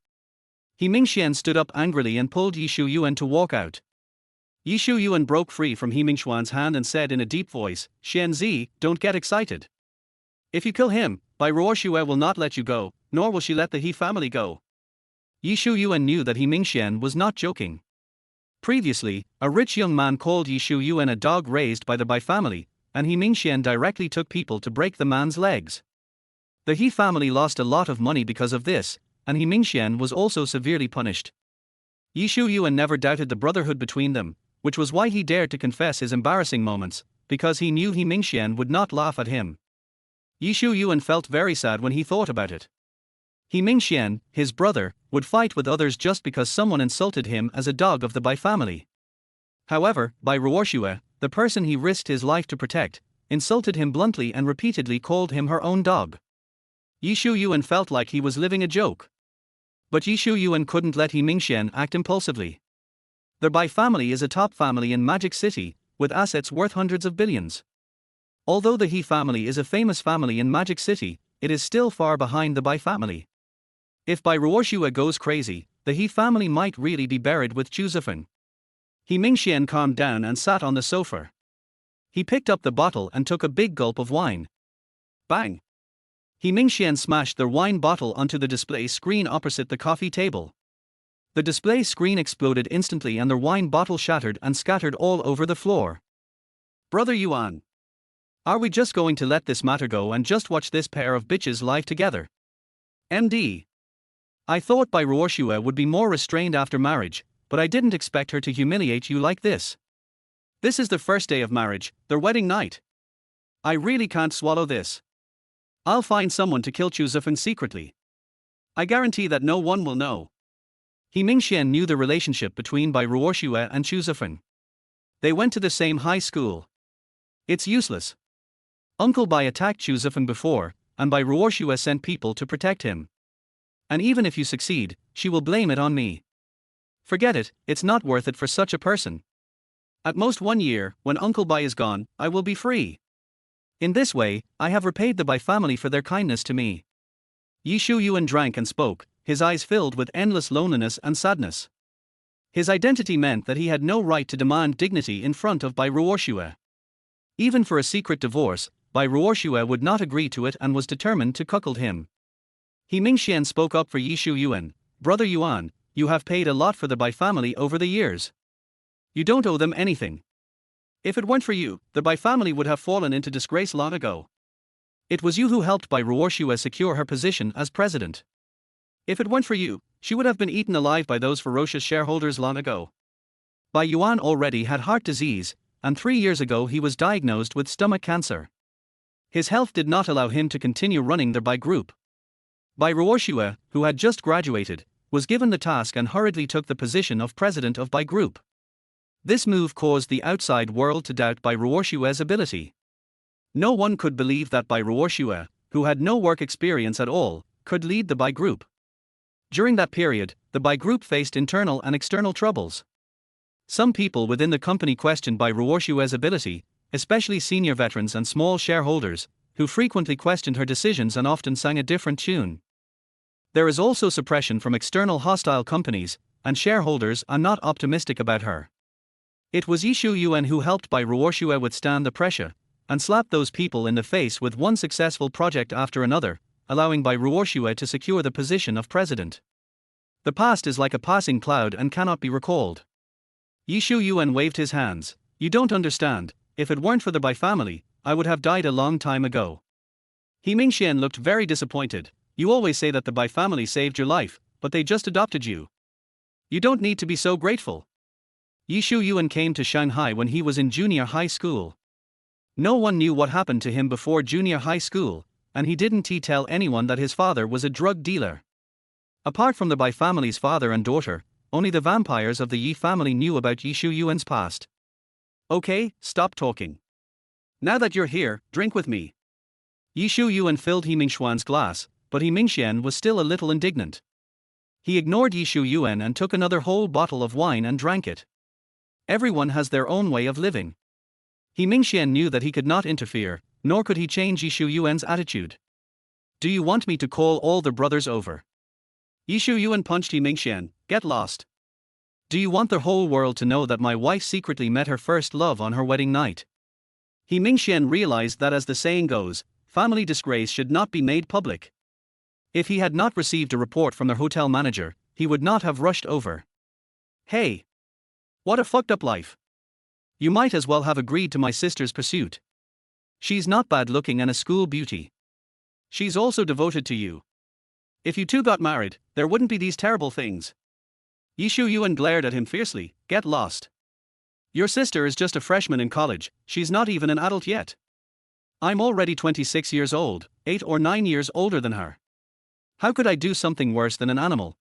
He Mingxian stood up angrily and pulled Ye Xiuyuan to walk out. Ye Xiuyuan broke free from He Mingxian's hand and said in a deep voice, "Xian Zi, don't get excited. If you kill him, Bai Ruoshua will not let you go, nor will she let the He family go." Ye Xiuyuan knew that He Mingxian was not joking. Previously, a rich young man called Ye Xiuyuan a dog raised by the Bai family, and He Mingxian directly took people to break the man's legs. The He family lost a lot of money because of this, and He Mingxian was also severely punished. Ye Xiuyuan never doubted the brotherhood between them, which was why he dared to confess his embarrassing moments, because he knew He Mingxian would not laugh at him. Ye Xiuyuan felt very sad when he thought about it. He Mingxian, his brother, would fight with others just because someone insulted him as a dog of the Bai family. However, Bai Ruoshua, the person he risked his life to protect, insulted him bluntly and repeatedly called him her own dog. Ye Xiuyuan felt like he was living a joke. But Ye Xiuyuan couldn't let He Mingxian act impulsively. The Bai family is a top family in Magic City, with assets worth hundreds of billions. Although the He family is a famous family in Magic City, it is still far behind the Bai family. If Bai Ruoshua goes crazy, the He family might really be buried with Chu Zifeng. He Mingxian calmed down and sat on the sofa. He picked up the bottle and took a big gulp of wine. Bang! He Mingxian smashed the wine bottle onto the display screen opposite the coffee table. The display screen exploded instantly and the wine bottle shattered and scattered all over the floor. Brother Yuan. Are we just going to let this matter go and just watch this pair of bitches live together? MD. I thought Bai Ruoshua would be more restrained after marriage, but I didn't expect her to humiliate you like this. This is the first day of marriage, their wedding night. I really can't swallow this. I'll find someone to kill Chu Zifeng secretly. I guarantee that no one will know. He Mingxian knew the relationship between Bai Ruoshua and Chu Zifeng. They went to the same high school. It's useless. Uncle Bai attacked Chu Zifeng before, and Bai Ruoshua sent people to protect him. And even if you succeed, she will blame it on me. Forget it, it's not worth it for such a person. At most 1 year, when Uncle Bai is gone, I will be free. In this way, I have repaid the Bai family for their kindness to me. Ye Xiuyuan drank and spoke, his eyes filled with endless loneliness and sadness. His identity meant that he had no right to demand dignity in front of Bai Ruoshua. Even for a secret divorce, Bai Ruoshua would not agree to it and was determined to cuckold him. He Mingxian spoke up for Ye Xiuyuan. Brother Yuan, you have paid a lot for the Bai family over the years. You don't owe them anything. If it weren't for you, the Bai family would have fallen into disgrace long ago. It was you who helped Bai Ruoxue secure her position as president. If it weren't for you, she would have been eaten alive by those ferocious shareholders long ago. Bai Yuan already had heart disease, and 3 years ago he was diagnosed with stomach cancer. His health did not allow him to continue running the Bai Group. Bai Ruoxue, who had just graduated, was given the task and hurriedly took the position of president of Bai Group. This move caused the outside world to doubt Bai Ruoxue's ability. No one could believe that Bai Ruoxue, who had no work experience at all, could lead the Bai Group. During that period, the Bai Group faced internal and external troubles. Some people within the company questioned Bai Ruoxue's ability, especially senior veterans and small shareholders, who frequently questioned her decisions and often sang a different tune. There is also suppression from external hostile companies, and shareholders are not optimistic about her. It was Ye Xiuyuan who helped Bai Ruoxue withstand the pressure, and slapped those people in the face with one successful project after another, allowing Bai Ruoxue to secure the position of president. The past is like a passing cloud and cannot be recalled. Ye Xiuyuan waved his hands. You don't understand, if it weren't for the Bai family, I would have died a long time ago. He Mingxian looked very disappointed. You always say that the Bai family saved your life, but they just adopted you. You don't need to be so grateful. Ye Xiuyuan came to Shanghai when he was in junior high school. No one knew what happened to him before junior high school, and he didn't tell anyone that his father was a drug dealer. Apart from the Bai family's father and daughter, only the vampires of the Yi family knew about Ye Xiuyuan's past. Okay, stop talking. Now that you're here, drink with me. Ye Xiuyuan filled He Mingxuan's glass, but He Mingxian was still a little indignant. He ignored Ye Xiuyuan and took another whole bottle of wine and drank it. Everyone has their own way of living. He Mingxian knew that he could not interfere, nor could he change Ye Xiuyuan's attitude. Do you want me to call all the brothers over? Ye Xiuyuan punched He Mingxian. Get lost. Do you want the whole world to know that my wife secretly met her first love on her wedding night? He Mingxian realized that, as the saying goes, family disgrace should not be made public. If he had not received a report from the hotel manager, he would not have rushed over. Hey! What a fucked up life. You might as well have agreed to my sister's pursuit. She's not bad looking and a school beauty. She's also devoted to you. If you two got married, there wouldn't be these terrible things. Ye Xiuyuan glared at him fiercely. Get lost. Your sister is just a freshman in college, she's not even an adult yet. I'm already 26 years old, 8 or 9 years older than her. How could I do something worse than an animal?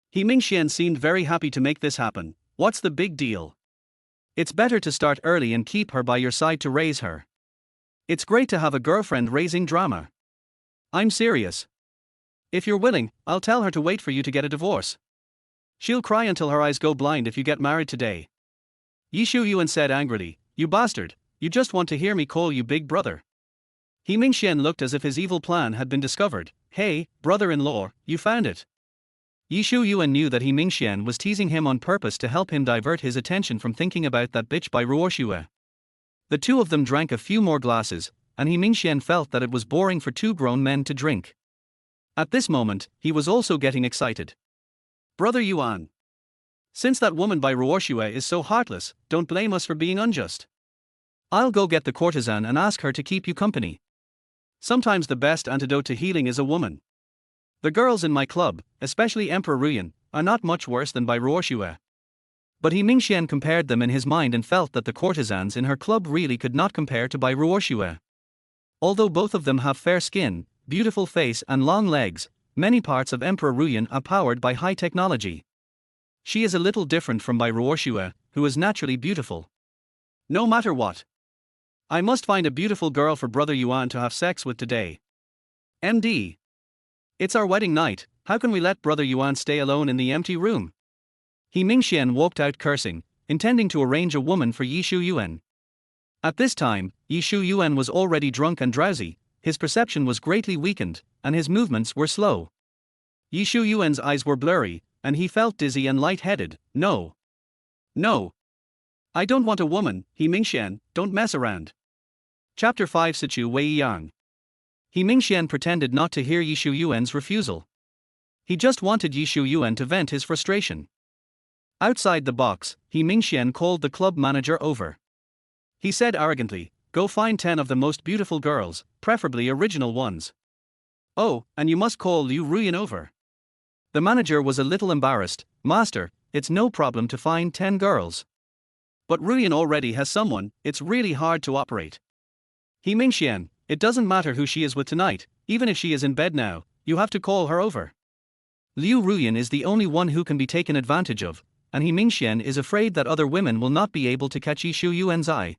He Mingxian seemed very happy to make this happen. What's the big deal? It's better to start early and keep her by your side to raise her. It's great to have a girlfriend raising drama. I'm serious. If you're willing, I'll tell her to wait for you to get a divorce. She'll cry until her eyes go blind if you get married today. Ye Xiuyuan said angrily, You bastard, you just want to hear me call you big brother. He Mingxian looked as if his evil plan had been discovered. Hey, brother-in-law, you found it. Ye Xiuyuan knew that He Mingxian was teasing him on purpose to help him divert his attention from thinking about that bitch Bai Ruoxue. The two of them drank a few more glasses, and He Mingxian felt that it was boring for two grown men to drink. At this moment, he was also getting excited. Brother Yuan. Since that woman Bai Ruoxue is so heartless, don't blame us for being unjust. I'll go get the courtesan and ask her to keep you company. Sometimes the best antidote to healing is a woman. The girls in my club, especially Emperor Ruyan, are not much worse than Bai Ruoxue. But He Mingxian compared them in his mind and felt that the courtesans in her club really could not compare to Bai Ruoxue. Although both of them have fair skin, beautiful face and long legs, many parts of Emperor Ruyan are powered by high technology. She is a little different from Bai Ruoxue, who is naturally beautiful. No matter what. I must find a beautiful girl for Brother Yuan to have sex with today. MD. It's our wedding night, how can we let Brother Yuan stay alone in the empty room? He Mingxian walked out cursing, intending to arrange a woman for Ye Xiuyuan. At this time, Ye Xiuyuan was already drunk and drowsy, his perception was greatly weakened, and his movements were slow. Ye Xiuyuan's eyes were blurry, and he felt dizzy and light-headed. No. No. I don't want a woman, He Mingxian, don't mess around. Chapter 5 Sichu Wei Yang. He Mingxian pretended not to hear Ye Xiuyuan's refusal. He just wanted Ye Xiuyuan to vent his frustration. Outside the box, He Mingxian called the club manager over. He said arrogantly, Go find 10 of the most beautiful girls, preferably original ones. Oh, and you must call Ye Xiuyuan over. The manager was a little embarrassed. Master, it's no problem to find 10 girls. But Xiuyuan already has someone, it's really hard to operate. Ye Xiuyuan, it doesn't matter who she is with tonight, even if she is in bed now, you have to call her over. Liu Ruyan is the only one who can be taken advantage of, and Ye Xiuyuan is afraid that other women will not be able to catch Ye Xiuyuan's eye.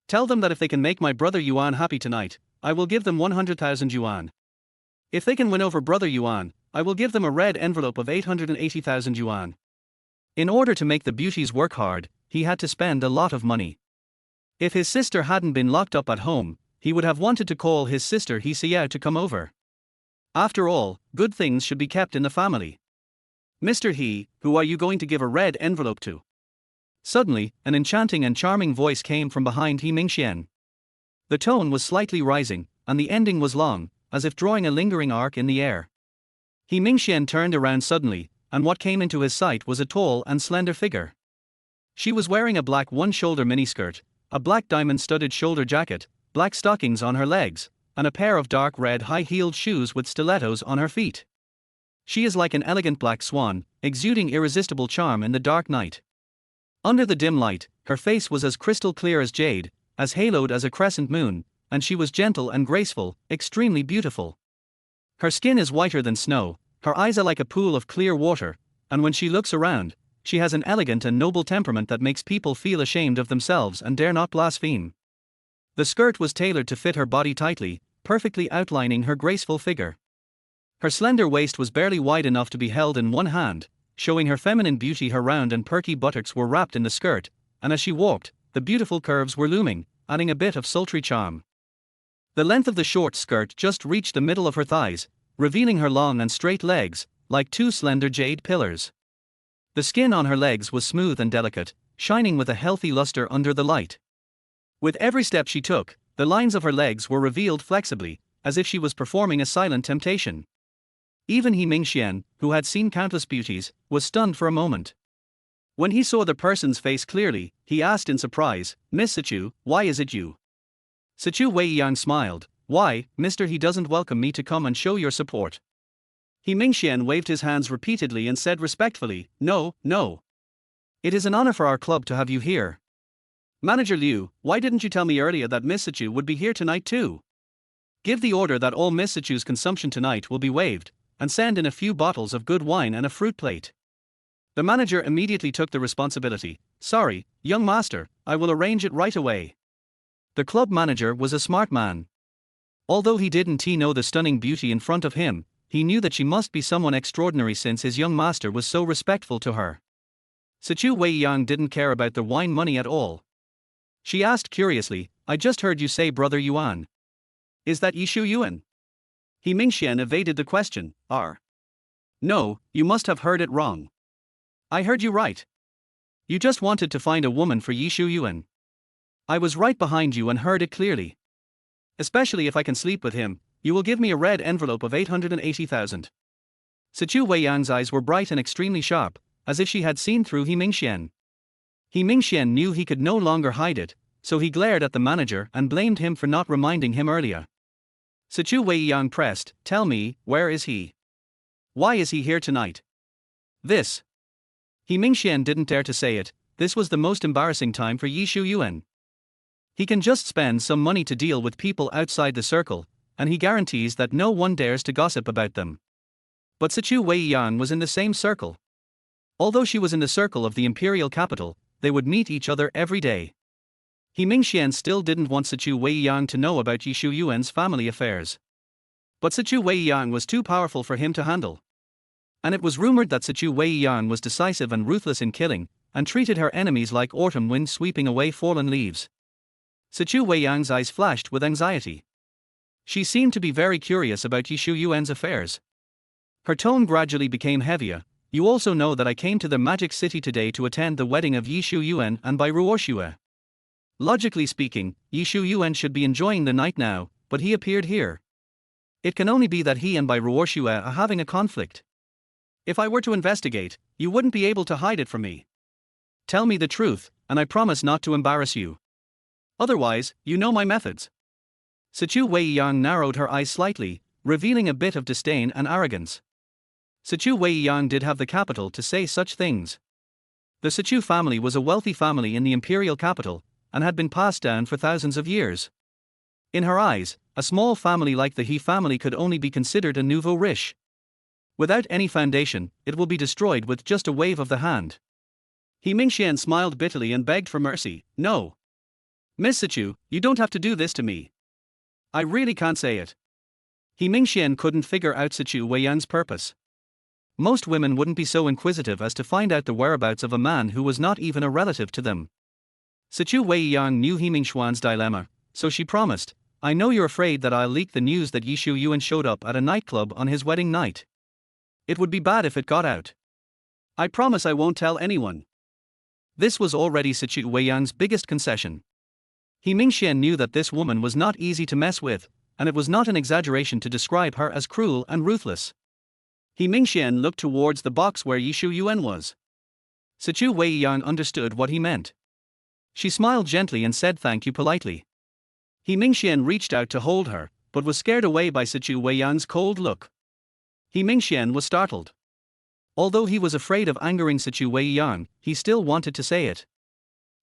Tell them that if they can make my brother Yuan happy tonight, I will give them 100,000 yuan. If they can win over brother Yuan, I will give them a red envelope of 880,000 yuan. In order to make the beauties work hard, he had to spend a lot of money. If his sister hadn't been locked up at home, he would have wanted to call his sister Ye Xiuyuan to come over. After all, good things should be kept in the family. Mr. He, who are you going to give a red envelope to? Suddenly, an enchanting and charming voice came from behind Ye Xiuyuan. The tone was slightly rising, and the ending was long, as if drawing a lingering arc in the air. Ye Xiuyuan turned around suddenly, and what came into his sight was a tall and slender figure. She was wearing a black one-shoulder miniskirt, a black diamond-studded shoulder jacket, black stockings on her legs, and a pair of dark red high-heeled shoes with stilettos on her feet. She is like an elegant black swan, exuding irresistible charm in the dark night. Under the dim light, her face was as crystal clear as jade, as haloed as a crescent moon, and she was gentle and graceful, extremely beautiful. Her skin is whiter than snow, her eyes are like a pool of clear water, and when she looks around, she has an elegant and noble temperament that makes people feel ashamed of themselves and dare not blaspheme. The skirt was tailored to fit her body tightly, perfectly outlining her graceful figure. Her slender waist was barely wide enough to be held in one hand, showing her feminine beauty. Her round and perky buttocks were wrapped in the skirt, and as she walked, the beautiful curves were looming, adding a bit of sultry charm. The length of the short skirt just reached the middle of her thighs, revealing her long and straight legs, like two slender jade pillars. The skin on her legs was smooth and delicate, shining with a healthy luster under the light. With every step she took, the lines of her legs were revealed flexibly, as if she was performing a silent temptation. Even Ye Xiuyuan, who had seen countless beauties, was stunned for a moment. When he saw the person's face clearly, he asked in surprise, "Miss Sichu, why is it you?" Sichu Weiyang smiled. "Why, Mr. He doesn't welcome me to come and show your support." Ye Xiuyuan waved his hands repeatedly and said respectfully, "No, no. It is an honor for our club to have you here. Manager Liu, why didn't you tell me earlier that Miss Sichu would be here tonight too? Give the order that all Miss Sichu's consumption tonight will be waived, and send in a few bottles of good wine and a fruit plate." The manager immediately took the responsibility. "Sorry, young master, I will arrange it right away." The club manager was a smart man. Although he didn't know the stunning beauty in front of him, he knew that she must be someone extraordinary since his young master was so respectful to her. Sichu Weiyang didn't care about the wine money at all. She asked curiously, "I just heard you say brother Yuan. Is that Ye Xiuyuan?" Ye Xiuyuan evaded the question. No, you must have heard it wrong. I heard you right. You just wanted to find a woman for Ye Xiuyuan. I was right behind you and heard it clearly. Especially if I can sleep with him, you will give me a red envelope of 880,000. Sichu Weiyang's eyes were bright and extremely sharp, as if she had seen through Ye Xiuyuan. Ye Xiuyuan knew he could no longer hide it, so he glared at the manager and blamed him for not reminding him earlier. Sichu Weiyang pressed, "Tell me, where is he? Why is he here tonight?" This. Ye Xiuyuan didn't dare to say it. This was the most embarrassing time for Ye Xiuyuan. He can just spend some money to deal with people outside the circle, and he guarantees that no one dares to gossip about them. But Sichu Weiyang was in the same circle. Although she was in the circle of the imperial capital, they would meet each other every day. Ye Xiuyuan still didn't want Sichu Weiyang to know about Ye Xiuyuan's family affairs. But Sichu Weiyang was too powerful for him to handle. And it was rumored that Sichu Weiyang was decisive and ruthless in killing, and treated her enemies like autumn wind sweeping away fallen leaves. Sichu Weiyang's eyes flashed with anxiety. She seemed to be very curious about Ye Xiuyuan's affairs. Her tone gradually became heavier. "You also know that I came to the Magic City today to attend the wedding of Ye Xiuyuan and Bai Ruoxue. Logically speaking, Ye Xiuyuan should be enjoying the night now, but he appeared here. It can only be that he and Bai Ruoxue are having a conflict. If I were to investigate, you wouldn't be able to hide it from me. Tell me the truth, and I promise not to embarrass you." Otherwise, you know my methods. Sichu Weiyang narrowed her eyes slightly, revealing a bit of disdain and arrogance. Sichu Weiyang did have the capital to say such things. The Sichu family was a wealthy family in the imperial capital, and had been passed down for thousands of years. In her eyes, a small family like the He family could only be considered a nouveau riche. Without any foundation, it will be destroyed with just a wave of the hand. He Mingxian smiled bitterly and begged for mercy. No. Miss Sichu, you don't have to do this to me. I really can't say it. He Mingxian couldn't figure out Sichu Weiyang's purpose. Most women wouldn't be so inquisitive as to find out the whereabouts of a man who was not even a relative to them. Sichu Weiyang knew He Mingxuan's dilemma, so she promised, I know you're afraid that I'll leak the news that Ye Xiuyuan showed up at a nightclub on his wedding night. It would be bad if it got out. I promise I won't tell anyone. This was already Sichu Weiyang's biggest concession. He Mingxian knew that this woman was not easy to mess with, and it was not an exaggeration to describe her as cruel and ruthless. He Mingxian looked towards the box where Ye Xiuyuan was. Sichu Weiyang understood what he meant. She smiled gently and said thank you politely. He Mingxian reached out to hold her, but was scared away by Sichu Weiyang's cold look. He Mingxian was startled. Although he was afraid of angering Sichu Weiyang, he still wanted to say it.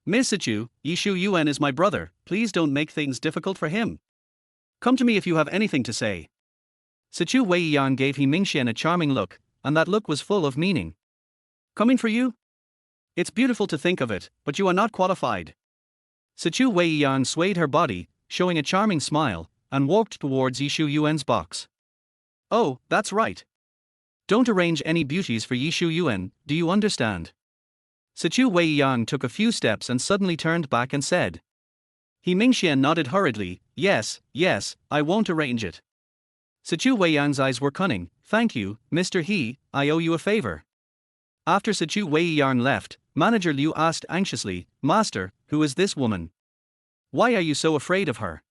Miss Sichu, Ye Xiuyuan is my brother, please don't make things difficult for him. Come to me if you have anything to say. Sichu Weiyang gave He Mingxian a charming look, and that look was full of meaning. Coming for you? It's beautiful to think of it, but you are not qualified. Sichu Weiyang swayed her body, showing a charming smile, and walked towards Ye Xiuyuan's box. Oh, that's right. Don't arrange any beauties for Ye Xiuyuan, do you understand? Sichu Weiyang took a few steps and suddenly turned back and said. He Mingxian nodded hurriedly, yes, I won't arrange it. Sichu Weiyang's eyes were cunning, thank you, Mr. He, I owe you a favor. After Sichu Weiyang left, Manager Liu asked anxiously, Master, who is this woman? Why are you so afraid of her?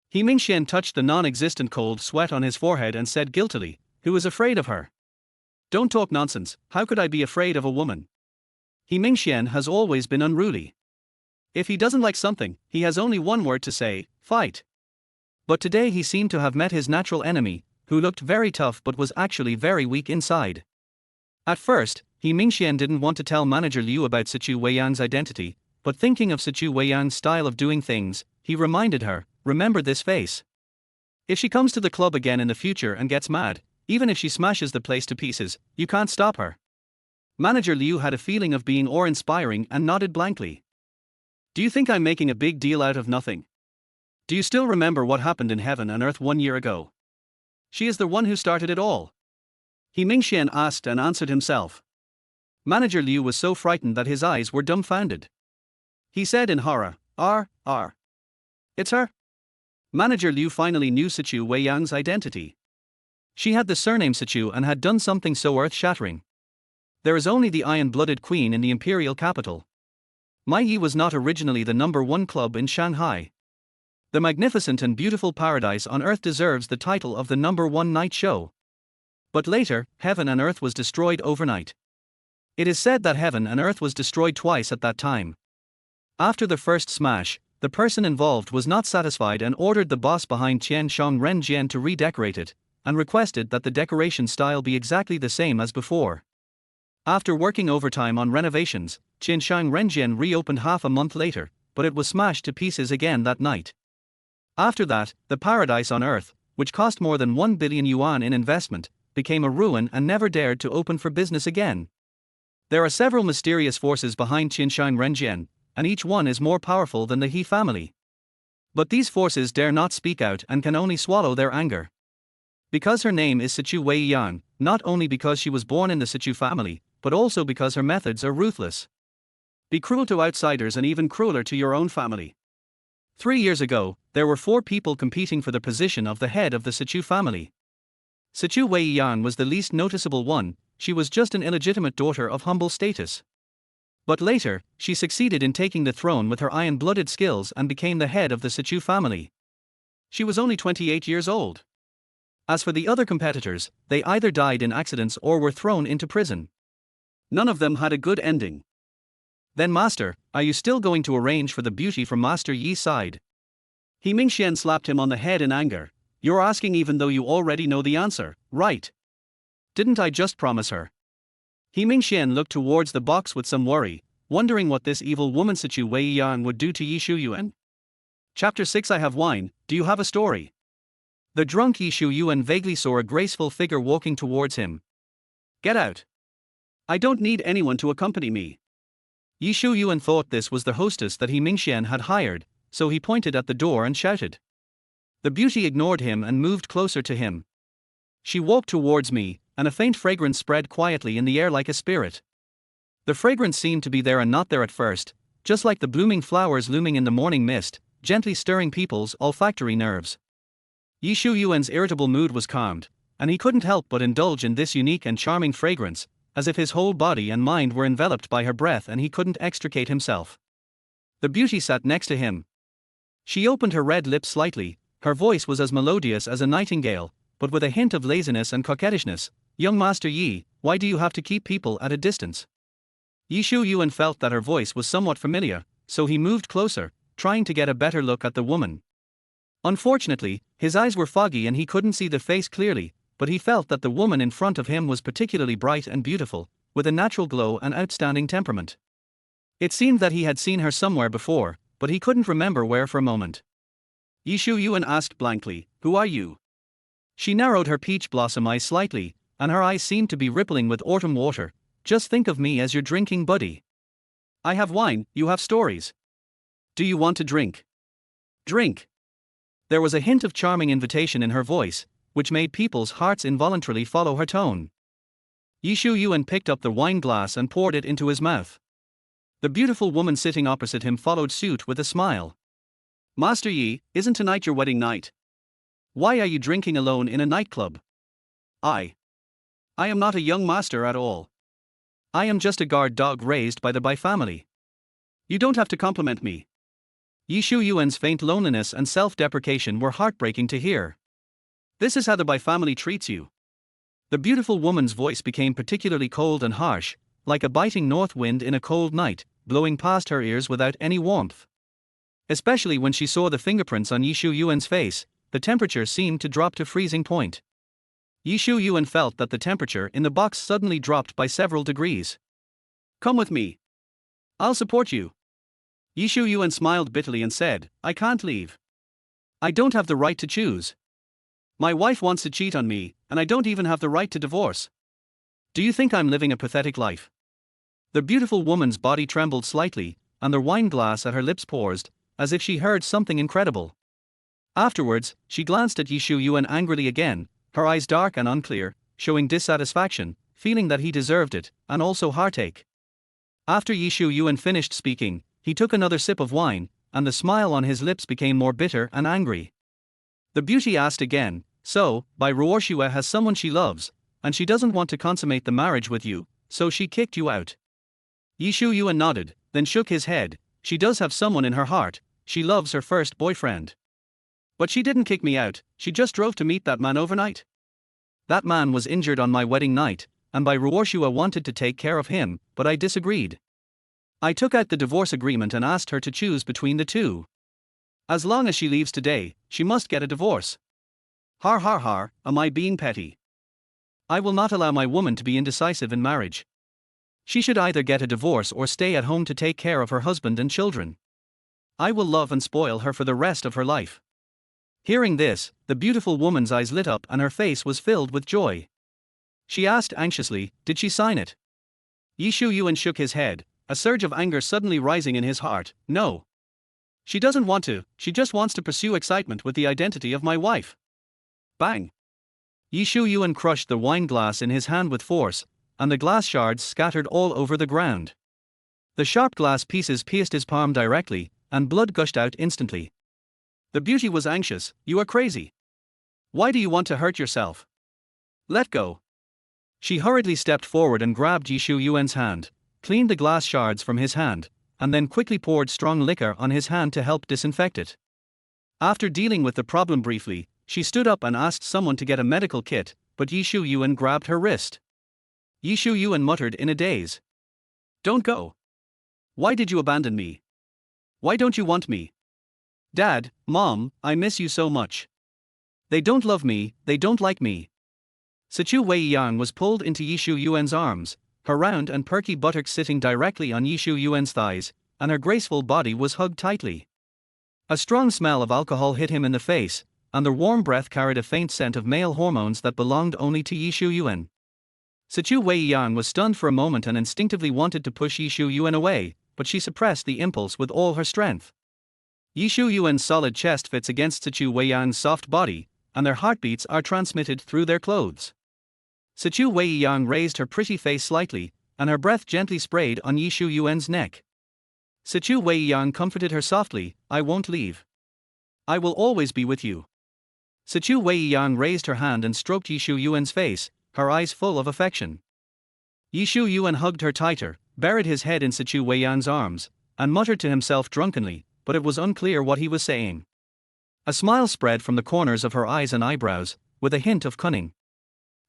He Mingxian touched the non-existent cold sweat on his forehead and said guiltily, who is afraid of her? Don't talk nonsense, how could I be afraid of a woman? He Mingxian has always been unruly. If he doesn't like something, he has only one word to say, fight. But today he seemed to have met his natural enemy, who looked very tough but was actually very weak inside. At first, He Mingxian didn't want to tell Manager Liu about Sichu Weiyang's identity, but thinking of Sichu Weiyang's style of doing things, he reminded her, remember this face. If she comes to the club again in the future and gets mad, even if she smashes the place to pieces, you can't stop her. Manager Liu had a feeling of being awe-inspiring and nodded blankly. Do you think I'm making a big deal out of nothing? Do you still remember what happened in heaven and earth 1 year ago? She is the one who started it all. He Mingxian asked and answered himself. Manager Liu was so frightened that his eyes were dumbfounded. He said in horror, It's her? Manager Liu finally knew Sichu Weiyang's identity. She had the surname Sichu and had done something so earth-shattering. There is only the iron-blooded queen in the imperial capital. Yi was not originally the #1 club in Shanghai. The magnificent and beautiful paradise on earth deserves the title of the #1 night show. But later, heaven and earth was destroyed overnight. It is said that heaven and earth was destroyed twice at that time. After the first smash, the person involved was not satisfied and ordered the boss behind Qianshang Renjian to redecorate it, and requested that the decoration style be exactly the same as before. After working overtime on renovations, Qianshang Renjian reopened half a month later, but it was smashed to pieces again that night. After that, the paradise on earth, which cost more than 1 billion yuan in investment, became a ruin and never dared to open for business again. There are several mysterious forces behind Qianshang Renjian, and each one is more powerful than the He family. But these forces dare not speak out and can only swallow their anger. Because her name is Sichu Weiyang, not only because she was born in the Sichu family, but also because her methods are ruthless. Be cruel to outsiders and even crueler to your own family. 3 years ago, there were 4 people competing for the position of the head of the Sichu family. Sichu Weiyang was the least noticeable one, she was just an illegitimate daughter of humble status. But later, she succeeded in taking the throne with her iron-blooded skills and became the head of the Sichu family. She was only 28 years old. As for the other competitors, they either died in accidents or were thrown into prison. None of them had a good ending. Then master, are you still going to arrange for the beauty from Master Yi's side? He Mingxian slapped him on the head in anger. You're asking even though you already know the answer, right? Didn't I just promise her? He Mingxian looked towards the box with some worry, wondering what this evil woman Ye Xiuyuan would do to Ye Xiuyuan. Chapter 6 I have wine, do you have a story? The drunk Ye Xiuyuan vaguely saw a graceful figure walking towards him. Get out. I don't need anyone to accompany me. Ye Xiuyuan thought this was the hostess that He Mingxian had hired, so he pointed at the door and shouted. The beauty ignored him and moved closer to him. She walked towards me, and a faint fragrance spread quietly in the air like a spirit. The fragrance seemed to be there and not there at first, just like the blooming flowers looming in the morning mist, gently stirring people's olfactory nerves. Ye Xiuyuan's irritable mood was calmed, and he couldn't help but indulge in this unique and charming fragrance, as if his whole body and mind were enveloped by her breath and he couldn't extricate himself. The beauty sat next to him. She opened her red lips slightly, her voice was as melodious as a nightingale, but with a hint of laziness and coquettishness. Young Master Yi, why do you have to keep people at a distance? Ye Xiuyuan felt that her voice was somewhat familiar, so he moved closer, trying to get a better look at the woman. Unfortunately, his eyes were foggy and he couldn't see the face clearly, but he felt that the woman in front of him was particularly bright and beautiful, with a natural glow and outstanding temperament. It seemed that he had seen her somewhere before, but he couldn't remember where for a moment. Ye Xiuyuan asked blankly, who are you? She narrowed her peach blossom eyes slightly, and her eyes seemed to be rippling with autumn water. Just think of me as your drinking buddy. I have wine, you have stories. Do you want to drink? Drink. There was a hint of charming invitation in her voice, which made people's hearts involuntarily follow her tone. Ye Xiuyuan picked up the wine glass and poured it into his mouth. The beautiful woman sitting opposite him followed suit with a smile. Master Yi, isn't tonight your wedding night? Why are you drinking alone in a nightclub? I am not a young master at all. I am just a guard dog raised by the Bai family. You don't have to compliment me. Ye Xiuyuan's faint loneliness and self-deprecation were heartbreaking to hear. This is how the Bai family treats you. The beautiful woman's voice became particularly cold and harsh, like a biting north wind in a cold night, blowing past her ears without any warmth. Especially when she saw the fingerprints on Ye Xiuyuan's face, the temperature seemed to drop to freezing point. Ye Xiuyuan felt that the temperature in the box suddenly dropped by several degrees. Come with me. I'll support you. Ye Xiuyuan smiled bitterly and said, I can't leave. I don't have the right to choose. My wife wants to cheat on me, and I don't even have the right to divorce. Do you think I'm living a pathetic life? The beautiful woman's body trembled slightly, and the wine glass at her lips paused, as if she heard something incredible. Afterwards, she glanced at Ye Xiuyuan angrily again, her eyes dark and unclear, showing dissatisfaction, feeling that he deserved it, and also heartache. After Ye Xiuyuan finished speaking, he took another sip of wine, and the smile on his lips became more bitter and angry. The beauty asked again, so, Bai Ruoshua has someone she loves, and she doesn't want to consummate the marriage with you, so she kicked you out. Ye Xiuyuan nodded, then shook his head. She does have someone in her heart, she loves her first boyfriend. But she didn't kick me out, she just drove to meet that man overnight. That man was injured on my wedding night, and Bai Ruoshua wanted to take care of him, but I disagreed. I took out the divorce agreement and asked her to choose between the two. As long as she leaves today, she must get a divorce. Har har har, am I being petty? I will not allow my woman to be indecisive in marriage. She should either get a divorce or stay at home to take care of her husband and children. I will love and spoil her for the rest of her life. Hearing this, the beautiful woman's eyes lit up and her face was filled with joy. She asked anxiously, did she sign it? Ye Xiuyuan shook his head, a surge of anger suddenly rising in his heart. No. She doesn't want to, she just wants to pursue excitement with the identity of my wife. Bang! Ye Xiuyuan crushed the wine glass in his hand with force, and the glass shards scattered all over the ground. The sharp glass pieces pierced his palm directly, and blood gushed out instantly. The beauty was anxious. You are crazy. Why do you want to hurt yourself? Let go. She hurriedly stepped forward and grabbed Ye Xiuyuan's hand, cleaned the glass shards from his hand, and then quickly poured strong liquor on his hand to help disinfect it. After dealing with the problem briefly, she stood up and asked someone to get a medical kit, but Ye Xiuyuan grabbed her wrist. Ye Xiuyuan muttered in a daze. Don't go. Why did you abandon me? Why don't you want me? Dad, Mom, I miss you so much. They don't love me, they don't like me. Sichu Weiyang was pulled into Ye Xiuyuan's arms, her round and perky buttocks sitting directly on Ye Xiuyuan's thighs, and her graceful body was hugged tightly. A strong smell of alcohol hit him in the face, and their warm breath carried a faint scent of male hormones that belonged only to Ye Xiuyuan. Sichu Weiyang was stunned for a moment and instinctively wanted to push Ye Xiuyuan away, but she suppressed the impulse with all her strength. Ye Xiuyuan's solid chest fits against Sichu Weiyang's soft body, and their heartbeats are transmitted through their clothes. Sichu Weiyang raised her pretty face slightly, and her breath gently sprayed on Ye Xiuyuan's neck. Sichu Weiyang comforted her softly, I won't leave. I will always be with you. Sichu Weiyang raised her hand and stroked Ye Xiuyuan's face, her eyes full of affection. Ye Xiuyuan hugged her tighter, buried his head in Sichu Weiyang's arms, and muttered to himself drunkenly, but it was unclear what he was saying. A smile spread from the corners of her eyes and eyebrows, with a hint of cunning.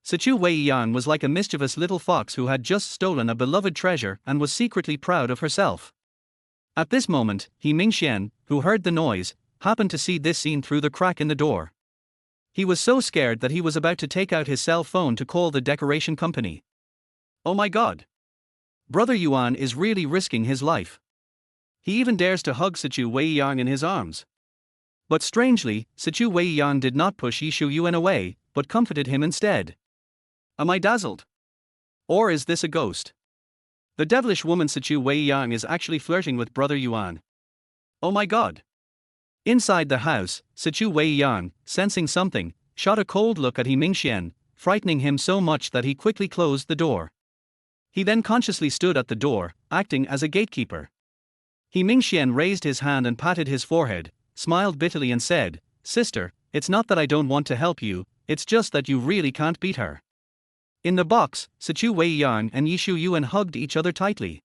Sichu Weiyang was like a mischievous little fox who had just stolen a beloved treasure and was secretly proud of herself. At this moment, He Mingxian, who heard the noise, happened to see this scene through the crack in the door. He was so scared that he was about to take out his cell phone to call the decoration company. Oh my God! Brother Yuan is really risking his life. He even dares to hug Sichu Weiyang in his arms. But strangely, Sichu Weiyang did not push Ye Xiuyuan away, but comforted him instead. Am I dazzled? Or is this a ghost? The devilish woman Sichu Weiyang is actually flirting with Brother Yuan. Oh my God! Inside the house, Sichu Weiyang, sensing something, shot a cold look at He Mingxian, frightening him so much that he quickly closed the door. He then consciously stood at the door, acting as a gatekeeper. He Mingxian raised his hand and patted his forehead, smiled bitterly and said, Sister, it's not that I don't want to help you, it's just that you really can't beat her. In the box, Sichu Weiyang and Ye Xiuyuan hugged each other tightly.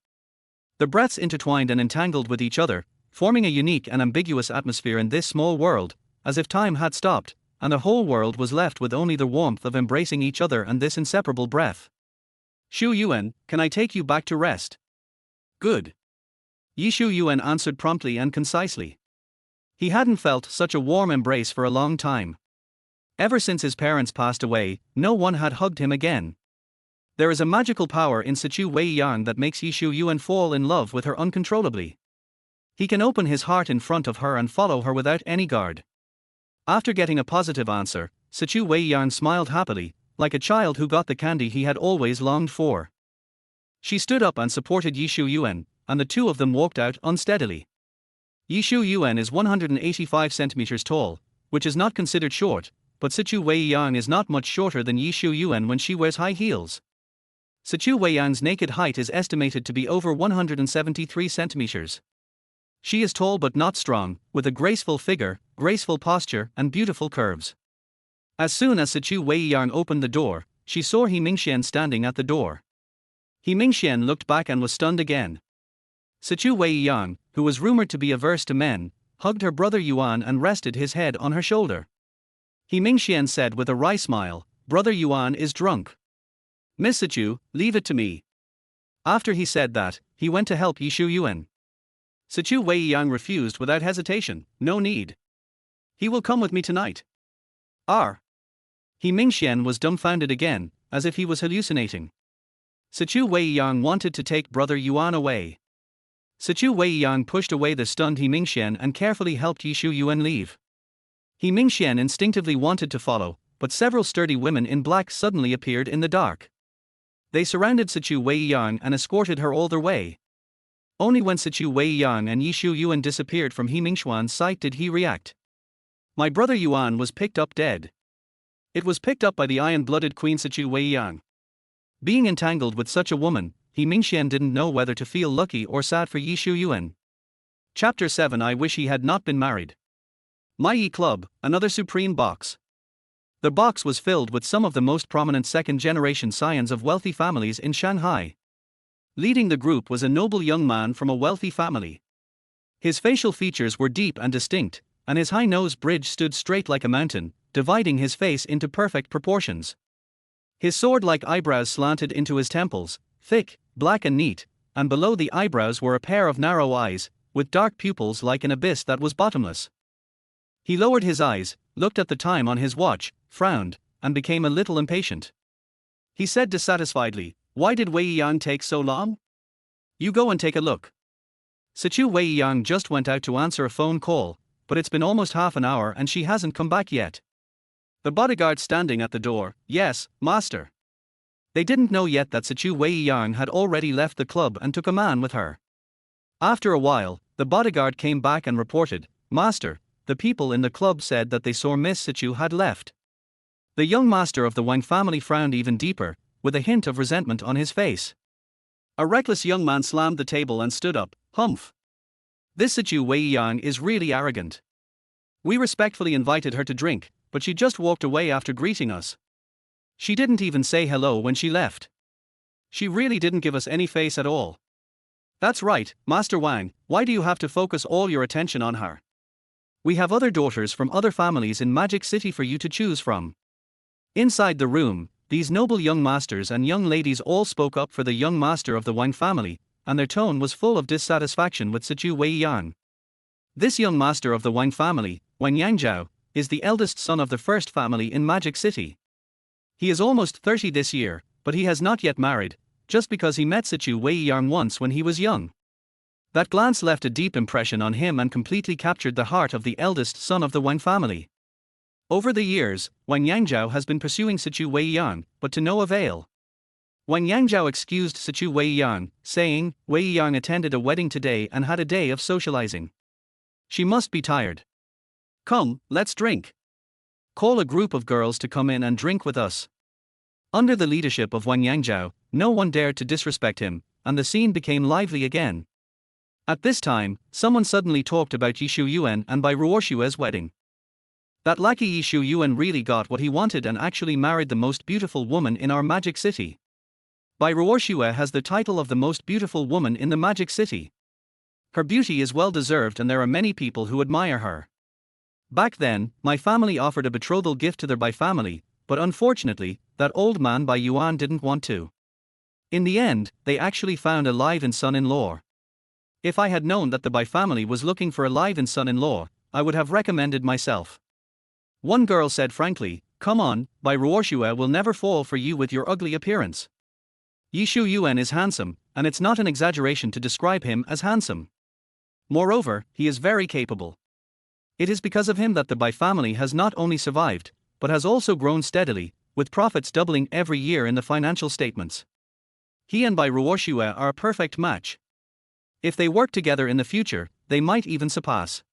The breaths intertwined and entangled with each other, forming a unique and ambiguous atmosphere in this small world, as if time had stopped, and the whole world was left with only the warmth of embracing each other and this inseparable breath. Xiuyuan, can I take you back to rest? Good. Ye Xiuyuan answered promptly and concisely. He hadn't felt such a warm embrace for a long time. Ever since his parents passed away, no one had hugged him again. There is a magical power in Sichu Weiyang that makes Ye Xiuyuan fall in love with her uncontrollably. He can open his heart in front of her and follow her without any guard. After getting a positive answer, Sichu Weiyang smiled happily, like a child who got the candy he had always longed for. She stood up and supported Ye Xiuyuan, and the two of them walked out unsteadily. Ye Xiuyuan is 185 centimeters tall, which is not considered short, but Sichu Weiyang is not much shorter than Ye Xiuyuan when she wears high heels. Sichu Weiyang's naked height is estimated to be over 173 centimeters. She is tall but not strong, with a graceful figure, graceful posture, and beautiful curves. As soon as Sichu Weiyang opened the door, she saw He Mingxian standing at the door. He Mingxian looked back and was stunned again. Sichu Weiyang, who was rumored to be averse to men, hugged her brother Yuan and rested his head on her shoulder. He Mingxian said with a wry smile, Brother Yuan is drunk. Miss Sichu, leave it to me. After he said that, he went to help Ye Xiuyuan. Sichu Weiyang refused without hesitation, no need. He will come with me tonight. He Mingxian was dumbfounded again, as if he was hallucinating. Sichu Weiyang wanted to take Brother Yuan away. Sichu Weiyang pushed away the stunned He Mingxian and carefully helped Ye Xiuyuan leave. He Mingxian instinctively wanted to follow, but several sturdy women in black suddenly appeared in the dark. They surrounded Sichu Weiyang and escorted her all their way. Only when Sichu Weiyang and Ye Xiuyuan disappeared from He Mingxian's sight did he react. My brother Yuan was picked up dead. It was picked up by the iron-blooded Queen Sichu Weiyang. Being entangled with such a woman, He Mingxian didn't know whether to feel lucky or sad for Ye Xiuyuan. Chapter 7 I Wish He Had Not Been Married. My Yi Club, another supreme box. The box was filled with some of the most prominent second-generation scions of wealthy families in Shanghai. Leading the group was a noble young man from a wealthy family. His facial features were deep and distinct, and his high nose bridge stood straight like a mountain, dividing his face into perfect proportions. His sword-like eyebrows slanted into his temples, thick, black and neat, and below the eyebrows were a pair of narrow eyes, with dark pupils like an abyss that was bottomless. He lowered his eyes, looked at the time on his watch, frowned, and became a little impatient. He said dissatisfiedly, "Why did Wei Yang take so long? You go and take a look." Sichu Wei Yang just went out to answer a phone call, but it's been almost half an hour and she hasn't come back yet. The bodyguard standing at the door, "Yes, master." They didn't know yet that Sichu Wei Yang had already left the club and took a man with her. After a while, the bodyguard came back and reported, "Master, the people in the club said that they saw Miss Sichu had left." The young master of the Wang family frowned even deeper, with a hint of resentment on his face. A reckless young man slammed the table and stood up. "Humph! This Sichu Wei Yang is really arrogant. We respectfully invited her to drink, but she just walked away after greeting us. She didn't even say hello when she left. She really didn't give us any face at all." "That's right, Master Wang, why do you have to focus all your attention on her? We have other daughters from other families in Magic City for you to choose from." Inside the room, these noble young masters and young ladies all spoke up for the young master of the Wang family, and their tone was full of dissatisfaction with Sichu Wei Yang. This young master of the Wang family, Wang Yangzhao, is the eldest son of the first family in Magic City. He is almost 30 this year, but he has not yet married, just because he met Sichu Wei Yang once when he was young. That glance left a deep impression on him and completely captured the heart of the eldest son of the Wang family. Over the years, Wang Yangzhao has been pursuing Sichu Wei Yang, but to no avail. Wang Yangzhao excused Sichu Wei Yang, saying, "Wei Yang attended a wedding today and had a day of socializing. She must be tired. Come, let's drink. Call a group of girls to come in and drink with us." Under the leadership of Wang Yangzhao, no one dared to disrespect him, and the scene became lively again. At this time, someone suddenly talked about Ye Xiuyuan and Bai Ruoshua's wedding. That lackey Ye Xiuyuan really got what he wanted and actually married the most beautiful woman in our Magic City. Bai Ruoshua has the title of the most beautiful woman in the Magic City. Her beauty is well deserved and there are many people who admire her. Back then, my family offered a betrothal gift to their Bai family, but unfortunately, that old man Bai Yuan didn't want to. In the end, they actually found a live-in son-in-law. If I had known that the Bai family was looking for a live-in son-in-law, I would have recommended myself. One girl said frankly, "Come on, Bai Ruoshua will never fall for you with your ugly appearance. Ye Xiuyuan is handsome, and it's not an exaggeration to describe him as handsome. Moreover, he is very capable. It is because of him that the Bai family has not only survived, but has also grown steadily, with profits doubling every year in the financial statements. He and Bai Ruoshua are a perfect match. If they work together in the future, they might even surpass."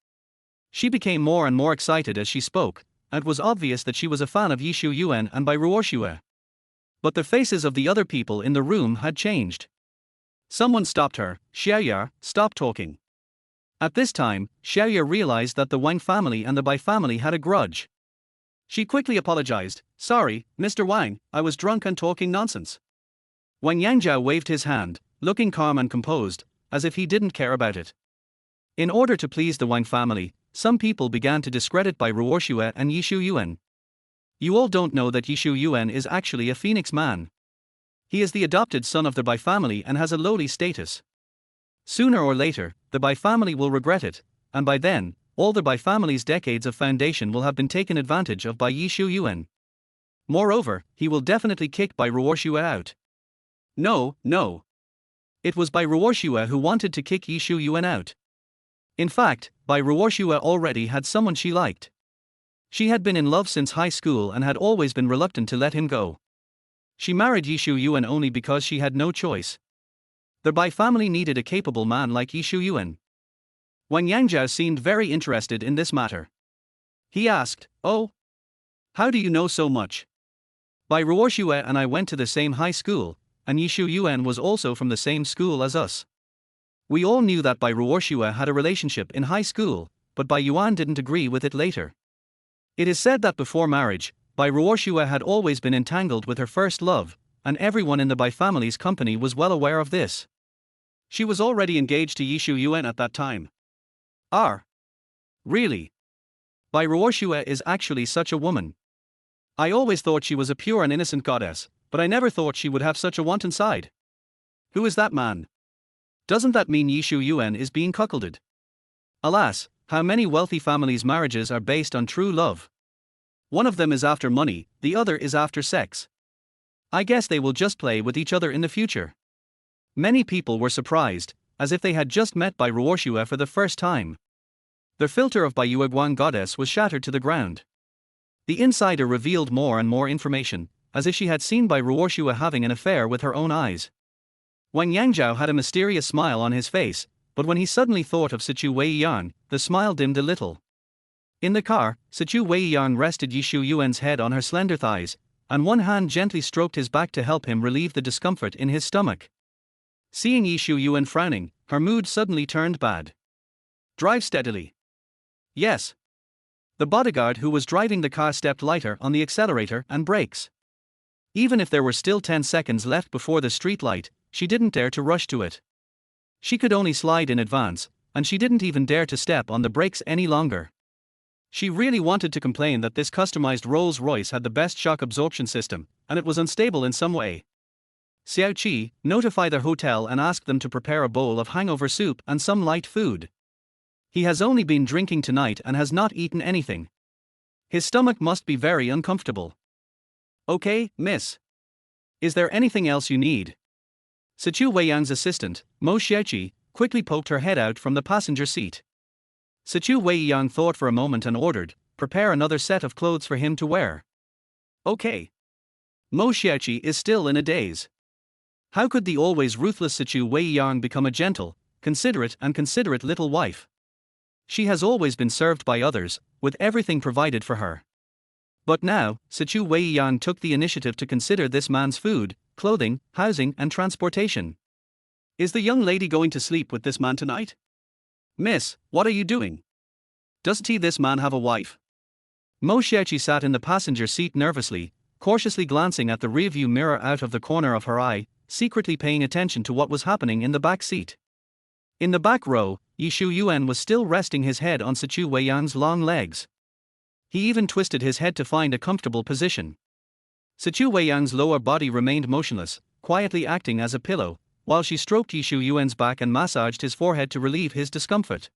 She became more and more excited as she spoke, and it was obvious that she was a fan of Ye Xiuyuan and Bai Ruoshua. But the faces of the other people in the room had changed. Someone stopped her. "Xiaoya, stop talking." At this time, Xiaoya realized that the Wang family and the Bai family had a grudge. She quickly apologized. "Sorry, Mr. Wang, I was drunk and talking nonsense." Wang Yangzhao waved his hand, looking calm and composed, as if he didn't care about it. In order to please the Wang family, some people began to discredit Bai Ruoshua and Ye Xiuyuan. You all don't know that Ye Xiuyuan is actually a Phoenix man. He is the adopted son of the Bai family and has a lowly status. Sooner or later, the Bai family will regret it, and by then, all the Bai family's decades of foundation will have been taken advantage of by Ye Xiuyuan. Moreover, he will definitely kick Bai Ruoshua out. No. It was Bai Ruoshua who wanted to kick Ye Xiuyuan out. In fact, Bai Ruoshua already had someone she liked. She had been in love since high school and had always been reluctant to let him go. She married Ye Xiuyuan only because she had no choice. The Bai family needed a capable man like Ye Xiuyuan. Wang Yangzhao seemed very interested in this matter. He asked, "Oh? How do you know so much?" "Bai Ruoshua and I went to the same high school, and Ye Xiuyuan was also from the same school as us. We all knew that Bai Ruoshua had a relationship in high school, but Bai Yuan didn't agree with it later. It is said that before marriage, Bai Ruoshua had always been entangled with her first love, and everyone in the Bai family's company was well aware of this. She was already engaged to Ye Xiuyuan at that time." Really? Bai Ruoshua is actually such a woman. I always thought she was a pure and innocent goddess, but I never thought she would have such a wanton side. Who is that man? Doesn't that mean Ye Xiuyuan is being cuckolded? Alas, how many wealthy families' marriages are based on true love? One of them is after money, the other is after sex. I guess they will just play with each other in the future. Many people were surprised, as if they had just met Bai Ruoxue for the first time. Their filter of Bai Yueguan goddess was shattered to the ground. The insider revealed more and more information, as if she had seen Bai Ruoxue having an affair with her own eyes. Wang Yangzhao had a mysterious smile on his face, but when he suddenly thought of Sichu Weiyang, the smile dimmed a little. In the car, Sichu Weiyang rested Ye Xiuyuan's head on her slender thighs, and one hand gently stroked his back to help him relieve the discomfort in his stomach. Seeing Ye Xiuyuan frowning, her mood suddenly turned bad. Drive steadily. Yes. The bodyguard who was driving the car stepped lighter on the accelerator and brakes. Even if there were still 10 seconds left before the street light, she didn't dare to rush to it. She could only slide in advance, and she didn't even dare to step on the brakes any longer. She really wanted to complain that this customized Rolls-Royce had the best shock absorption system, and it was unstable in some way. Xiao Qi, notify the hotel and ask them to prepare a bowl of hangover soup and some light food. He has only been drinking tonight and has not eaten anything. His stomach must be very uncomfortable. Okay, miss. Is there anything else you need? Sichu Weiyang's assistant, Mo Xiaoqi, quickly poked her head out from the passenger seat. Sichu Weiyang thought for a moment and ordered, prepare another set of clothes for him to wear. Okay. Mo Xiaoqi is still in a daze. How could the always ruthless Sichu Weiyang become a gentle, considerate little wife? She has always been served by others, with everything provided for her. But now, Sichu Weiyang took the initiative to consider this man's food, clothing, housing and transportation. Is the young lady going to sleep with this man tonight? Miss, what are you doing? Doesn't this man have a wife? Mo Xiaoqi sat in the passenger seat nervously, cautiously glancing at the rearview mirror out of the corner of her eye, secretly paying attention to what was happening in the back seat. In the back row, Ye Xiuyuan was still resting his head on Sichu Weiyang's long legs. He even twisted his head to find a comfortable position. Sichu Weiyang's lower body remained motionless, quietly acting as a pillow, while she stroked Ye Xiuyuan's back and massaged his forehead to relieve his discomfort.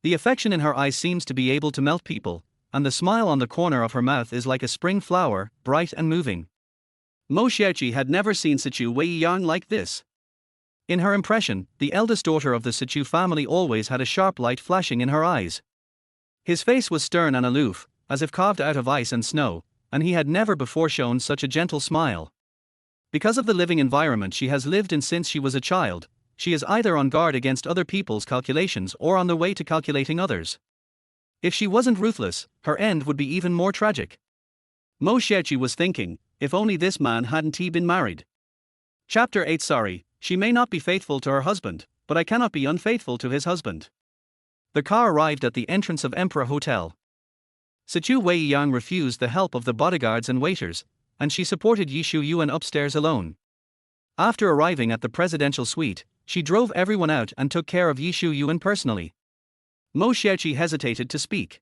The affection in her eyes seems to be able to melt people, and the smile on the corner of her mouth is like a spring flower, bright and moving. Mo Xiaoqi had never seen Sichu Weiyang like this. In her impression, the eldest daughter of the Sichu family always had a sharp light flashing in her eyes. His face was stern and aloof, as if carved out of ice and snow, and he had never before shown such a gentle smile. Because of the living environment she has lived in since she was a child, she is either on guard against other people's calculations or on the way to calculating others. If she wasn't ruthless, her end would be even more tragic. Mo Xiaoqi was thinking, if only this man hadn't been married. Chapter 8. Sorry, she may not be faithful to her husband, but I cannot be unfaithful to his husband. The car arrived at the entrance of Emperor Hotel. Sichu Weiyang refused the help of the bodyguards and waiters, and she supported Ye Xiuyuan upstairs alone. After arriving at the presidential suite, she drove everyone out and took care of Ye Xiuyuan personally. Mo Xiaoqi hesitated to speak.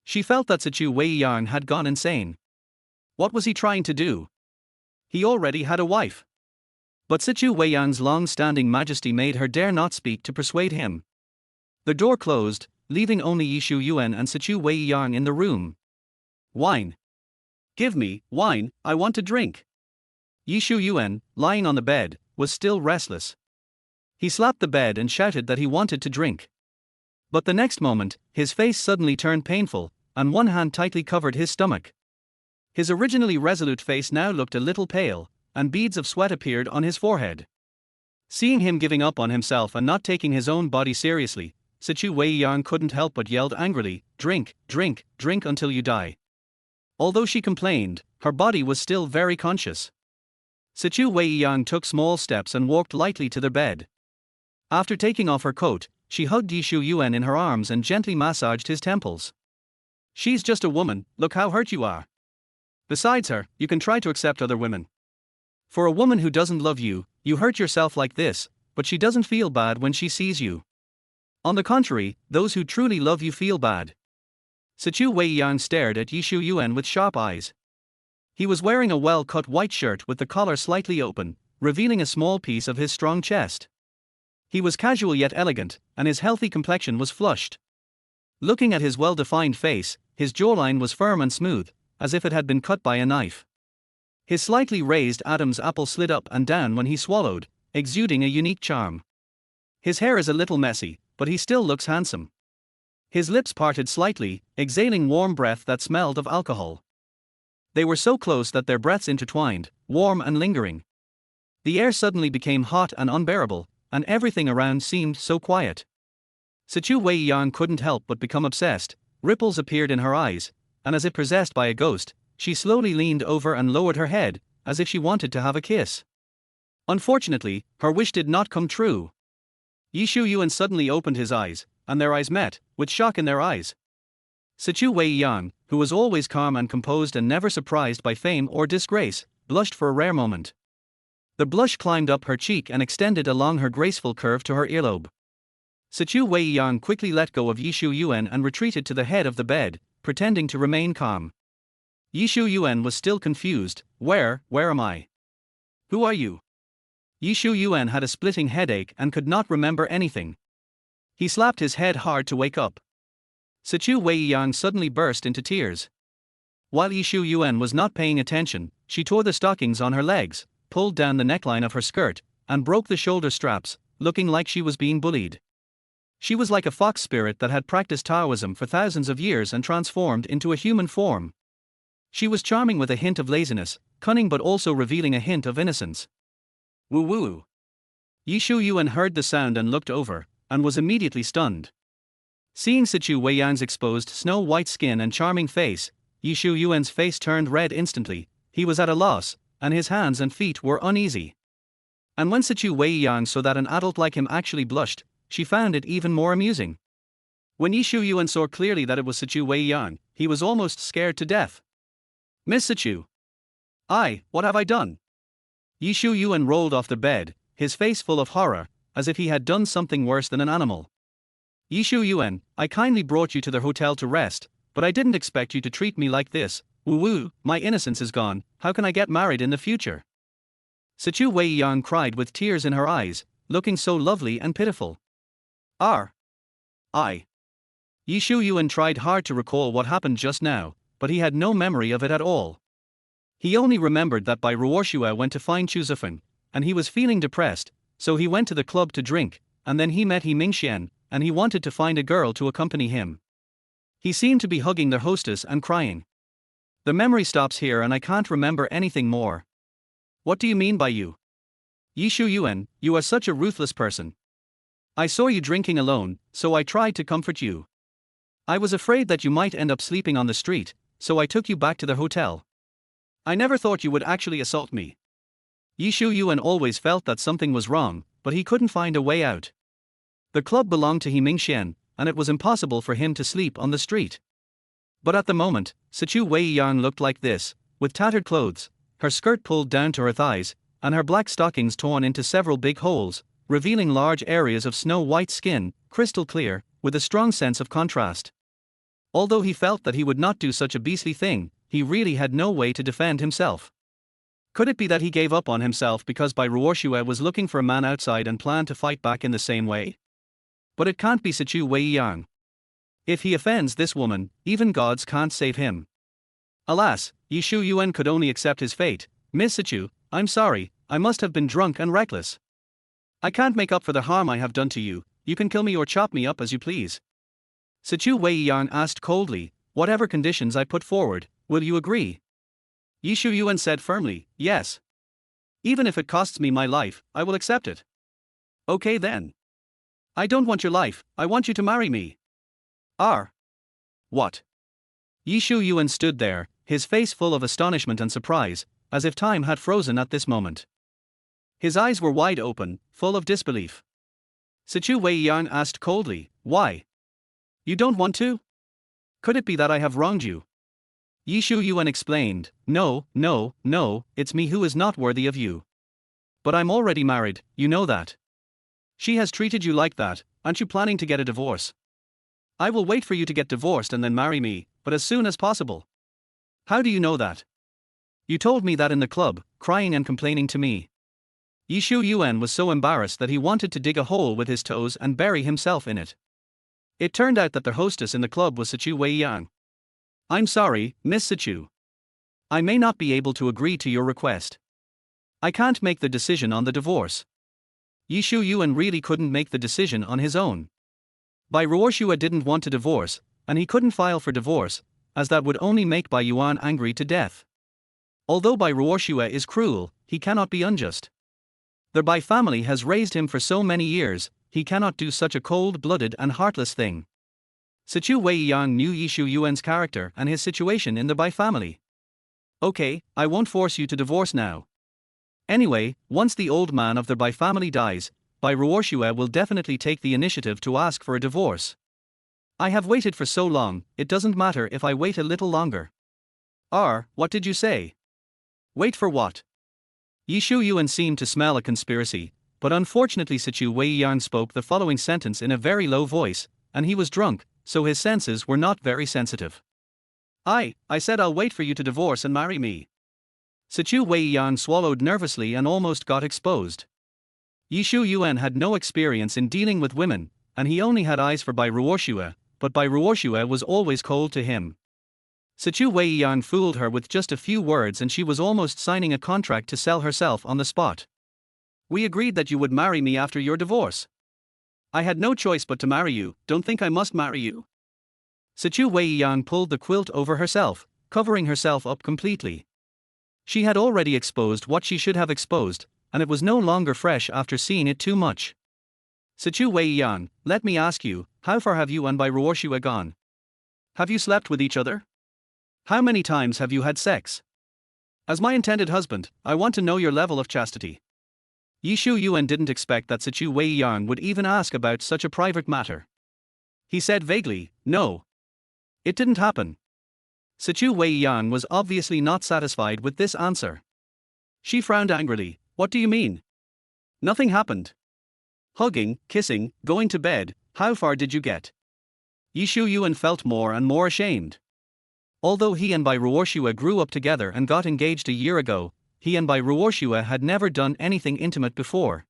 She felt that Sichu Weiyang had gone insane. What was he trying to do? He already had a wife. But Sichu Weiyang's long-standing majesty made her dare not speak to persuade him. The door closed, leaving only Ye Xiuyuan and Sichu Weiyang in the room. Wine. Give me wine, I want to drink. Ye Xiuyuan, lying on the bed, was still restless. He slapped the bed and shouted that he wanted to drink. But the next moment, his face suddenly turned painful, and one hand tightly covered his stomach. His originally resolute face now looked a little pale, and beads of sweat appeared on his forehead. Seeing him giving up on himself and not taking his own body seriously, Sichu Weiyang couldn't help but yelled angrily, drink, drink, drink until you die. Although she complained, her body was still very conscious. Sichu Weiyang took small steps and walked lightly to their bed. After taking off her coat, she hugged Ye Xiuyuan in her arms and gently massaged his temples. She's just a woman, look how hurt you are. Besides her, you can try to accept other women. For a woman who doesn't love you, you hurt yourself like this, but she doesn't feel bad when she sees you. On the contrary, those who truly love you feel bad. Sichu Weiyang stared at Ye Xiuyuan with sharp eyes. He was wearing a well-cut white shirt with the collar slightly open, revealing a small piece of his strong chest. He was casual yet elegant, and his healthy complexion was flushed. Looking at his well-defined face, his jawline was firm and smooth, as if it had been cut by a knife. His slightly raised Adam's apple slid up and down when he swallowed, exuding a unique charm. His hair is a little messy, but he still looks handsome. His lips parted slightly, exhaling warm breath that smelled of alcohol. They were so close that their breaths intertwined, warm and lingering. The air suddenly became hot and unbearable, and everything around seemed so quiet. Ye Xiuyuan couldn't help but become obsessed. Ripples appeared in her eyes, and as if possessed by a ghost, she slowly leaned over and lowered her head, as if she wanted to have a kiss. Unfortunately, her wish did not come true. Ye Xiuyuan suddenly opened his eyes, and their eyes met, with shock in their eyes. Ye Xiuyuan, who was always calm and composed and never surprised by fame or disgrace, blushed for a rare moment. The blush climbed up her cheek and extended along her graceful curve to her earlobe. Ye Xiuyuan quickly let go of Ye Xiuyuan and retreated to the head of the bed, pretending to remain calm. Ye Xiuyuan was still confused. Where am I? Who are you? Ye Xiuyuan had a splitting headache and could not remember anything. He slapped his head hard to wake up. Ye Xiuyuan suddenly burst into tears. While Ye Xiuyuan was not paying attention, she tore the stockings on her legs, pulled down the neckline of her skirt, and broke the shoulder straps, looking like she was being bullied. She was like a fox spirit that had practiced Taoism for thousands of years and transformed into a human form. She was charming with a hint of laziness, cunning but also revealing a hint of innocence. Woo woo. Ye Xiuyuan heard the sound and looked over, and was immediately stunned. Seeing Ye Xiuyuan's exposed snow-white skin and charming face, Ye Xiuyuan's face turned red instantly. He was at a loss, and his hands and feet were uneasy. And when Ye Xiuyuan saw that an adult like him actually blushed, she found it even more amusing. When Ye Xiuyuan saw clearly that it was Ye Xiuyuan, he was almost scared to death. Miss Sichu. What have I done? Ye Xiuyuan rolled off the bed, his face full of horror, as if he had done something worse than an animal. Ye Xiuyuan, I kindly brought you to the hotel to rest, but I didn't expect you to treat me like this. Woo, my innocence is gone. How can I get married in the future? Ye Xiuyuan cried with tears in her eyes, looking so lovely and pitiful. Ye Xiuyuan tried hard to recall what happened just now, but he had no memory of it at all. He only remembered that Bai Ruoshua went to find Chu Zifeng, and he was feeling depressed, so he went to the club to drink, and then he met He Mingxian, and he wanted to find a girl to accompany him. He seemed to be hugging their hostess and crying. The memory stops here and I can't remember anything more. What do you mean by you? Ye Xiuyuan, you are such a ruthless person. I saw you drinking alone, so I tried to comfort you. I was afraid that you might end up sleeping on the street, so I took you back to the hotel. I never thought you would actually assault me. Ye Xiuyuan always felt that something was wrong, but he couldn't find a way out. The club belonged to He Mingxian, and it was impossible for him to sleep on the street. But at the moment, Ye Xiuyuan looked like this, with tattered clothes, her skirt pulled down to her thighs, and her black stockings torn into several big holes, revealing large areas of snow-white skin, crystal clear, with a strong sense of contrast. Although he felt that he would not do such a beastly thing, he really had no way to defend himself. Could it be that he gave up on himself because Bai Ruoshua was looking for a man outside and planned to fight back in the same way? But it can't be Ye Xiuyuan. If he offends this woman, even gods can't save him. Alas, Ye Xiuyuan could only accept his fate. Miss Sichu, I'm sorry, I must have been drunk and reckless. I can't make up for the harm I have done to you. You can kill me or chop me up as you please. Ye Xiuyuan asked coldly, whatever conditions I put forward, will you agree? Ye Xiuyuan said firmly, yes. Even if it costs me my life, I will accept it. Okay then. I don't want your life, I want you to marry me. What? Ye Xiuyuan stood there, his face full of astonishment and surprise, as if time had frozen at this moment. His eyes were wide open, full of disbelief. Ye Xiuyuan asked coldly, why? You don't want to? Could it be that I have wronged you? Ye Xiuyuan explained, no, it's me who is not worthy of you. But I'm already married, you know that. She has treated you like that, aren't you planning to get a divorce? I will wait for you to get divorced and then marry me, but as soon as possible. How do you know that? You told me that in the club, crying and complaining to me. Ye Xiuyuan was so embarrassed that he wanted to dig a hole with his toes and bury himself in it. It turned out that the hostess in the club was Sichu Weiyang. I'm sorry, Miss Sichu. I may not be able to agree to your request. I can't make the decision on the divorce. Ye Xiuyuan really couldn't make the decision on his own. Bai Ruoxue didn't want to divorce, and he couldn't file for divorce, as that would only make Bai Yuan angry to death. Although Bai Ruoxue is cruel, he cannot be unjust. The Bai family has raised him for so many years, he cannot do such a cold-blooded and heartless thing. Sichu Weiyang knew Ye Xiuyuan's character and his situation in the Bai family. Okay, I won't force you to divorce now. Anyway, once the old man of the Bai family dies, Bai Ruoxue will definitely take the initiative to ask for a divorce. I have waited for so long, it doesn't matter if I wait a little longer. What did you say? Wait for what? Ye Xiuyuan seemed to smell a conspiracy, but unfortunately Sichu Weiyang spoke the following sentence in a very low voice, and he was drunk, so his senses were not very sensitive. I said I'll wait for you to divorce and marry me. Sichu Weiyang swallowed nervously and almost got exposed. Ye Xiuyuan had no experience in dealing with women, and he only had eyes for Bai Ruoxue, but Bai Ruoxue was always cold to him. Sichu Weiyang fooled her with just a few words and she was almost signing a contract to sell herself on the spot. We agreed that you would marry me after your divorce. I had no choice but to marry you, don't think I must marry you. Sichu Weiyang pulled the quilt over herself, covering herself up completely. She had already exposed what she should have exposed, and it was no longer fresh after seeing it too much. Sichu Weiyang, let me ask you, how far have you and Bai Ruoxue gone? Have you slept with each other? How many times have you had sex? As my intended husband, I want to know your level of chastity. Ye Xiuyuan didn't expect that Sichu Weiyang would even ask about such a private matter. He said vaguely, no. It didn't happen. Sichu Weiyang was obviously not satisfied with this answer. She frowned angrily. What do you mean? Nothing happened. Hugging, kissing, going to bed, how far did you get? Ye Xiuyuan felt more and more ashamed. Although he and Bai Ruoxue grew up together and got engaged a year ago, he and Bai Ruoxue had never done anything intimate before.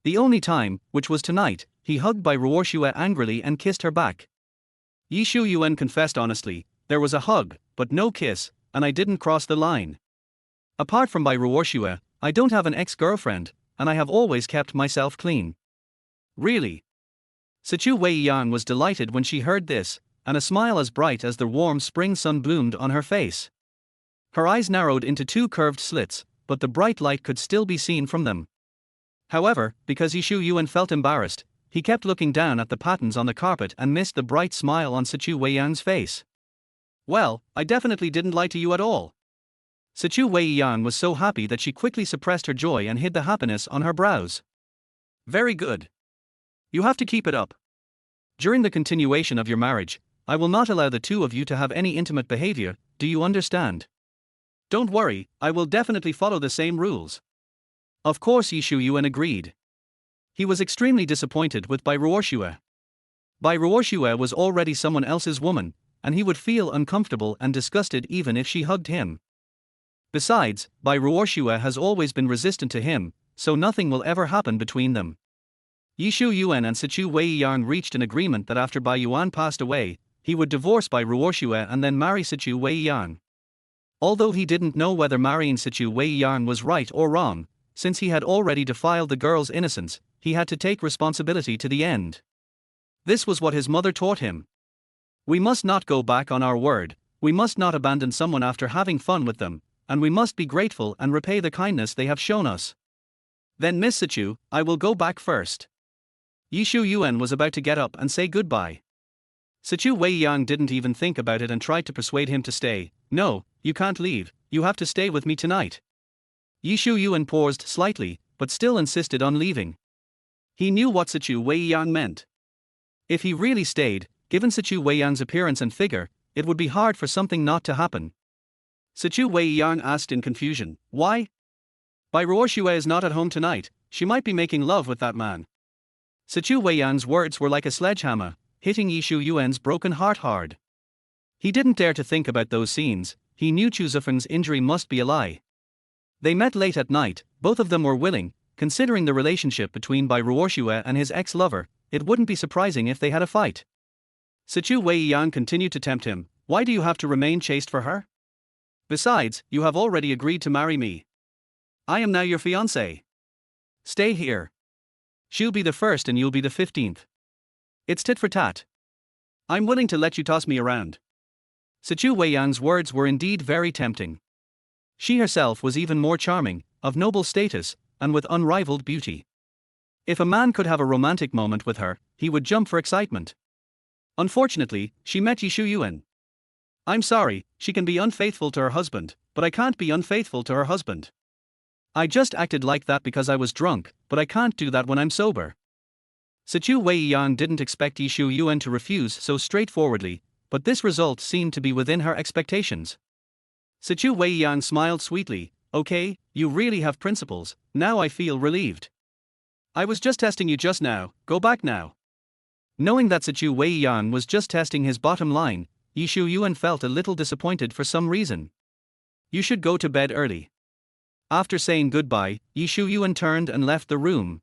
The only time, which was tonight, he hugged Bai Ruoxue angrily and kissed her back. Ye Xiuyuan confessed honestly, there was a hug, but no kiss, and I didn't cross the line. Apart from Bai Ruoxue, I don't have an ex-girlfriend, and I have always kept myself clean. Really? Sichu Weiyang was delighted when she heard this, and a smile as bright as the warm spring sun bloomed on her face. Her eyes narrowed into two curved slits, but the bright light could still be seen from them. However, because Ye Xiuyuan felt embarrassed, he kept looking down at the patterns on the carpet and missed the bright smile on Sichu Weiyang's face. Well, I definitely didn't lie to you at all. Sichu Weiyang was so happy that she quickly suppressed her joy and hid the happiness on her brows. Very good. You have to keep it up. During the continuation of your marriage, I will not allow the two of you to have any intimate behavior, do you understand? Don't worry, I will definitely follow the same rules. Of course Ye Xiuyuan agreed. He was extremely disappointed with Bai Ruoxue. Bai Ruoxue was already someone else's woman, and he would feel uncomfortable and disgusted even if she hugged him. Besides, Bai Ruoxue has always been resistant to him, so nothing will ever happen between them. Ye Xiuyuan and Sichu Weiyang reached an agreement that after Bai Yuan passed away, he would divorce Bai Ruoxue and then marry Sichu Weiyang. Although he didn't know whether marrying Sichu Weiyang was right or wrong, since he had already defiled the girl's innocence, he had to take responsibility to the end. This was what his mother taught him. We must not go back on our word, we must not abandon someone after having fun with them, and we must be grateful and repay the kindness they have shown us. Then Miss Sichu, I will go back first. Ye Xiuyuan was about to get up and say goodbye. Sichu Weiyang didn't even think about it and tried to persuade him to stay. No, you can't leave, you have to stay with me tonight. Ye Xiuyuan paused slightly, but still insisted on leaving. He knew what Sichu Weiyang meant. If he really stayed, given Sichu Weiyang's appearance and figure, it would be hard for something not to happen. Sichu Weiyang asked in confusion, why? Bai Ruoxue is not at home tonight, she might be making love with that man. Sichu Weiyang's words were like a sledgehammer, hitting Ye Xiuyuan's broken heart hard. He didn't dare to think about those scenes, he knew Chu Zifeng's injury must be a lie. They met late at night, both of them were willing, considering the relationship between Bai Ruoxue and his ex-lover, it wouldn't be surprising if they had a fight. Sichu Weiyan continued to tempt him. Why do you have to remain chaste for her? Besides, you have already agreed to marry me. I am now your fiancé. Stay here. She'll be the first and you'll be the 15th. It's tit for tat. I'm willing to let you toss me around. Sichu Weiyan's words were indeed very tempting. She herself was even more charming, of noble status, and with unrivaled beauty. If a man could have a romantic moment with her, he would jump for excitement. Unfortunately, she met Ye Xiuyuan. I'm sorry, she can be unfaithful to her husband, but I can't be unfaithful to her husband. I just acted like that because I was drunk, but I can't do that when I'm sober. Sichu Weiyan didn't expect Ye Xiuyuan to refuse so straightforwardly, but this result seemed to be within her expectations. Sichu Weiyan smiled sweetly. Okay, you really have principles, now I feel relieved. I was just testing you just now, go back now. Knowing that Sichu Weiyan was just testing his bottom line, Ye Xiuyuan felt a little disappointed for some reason. You should go to bed early. After saying goodbye, Ye Xiuyuan turned and left the room.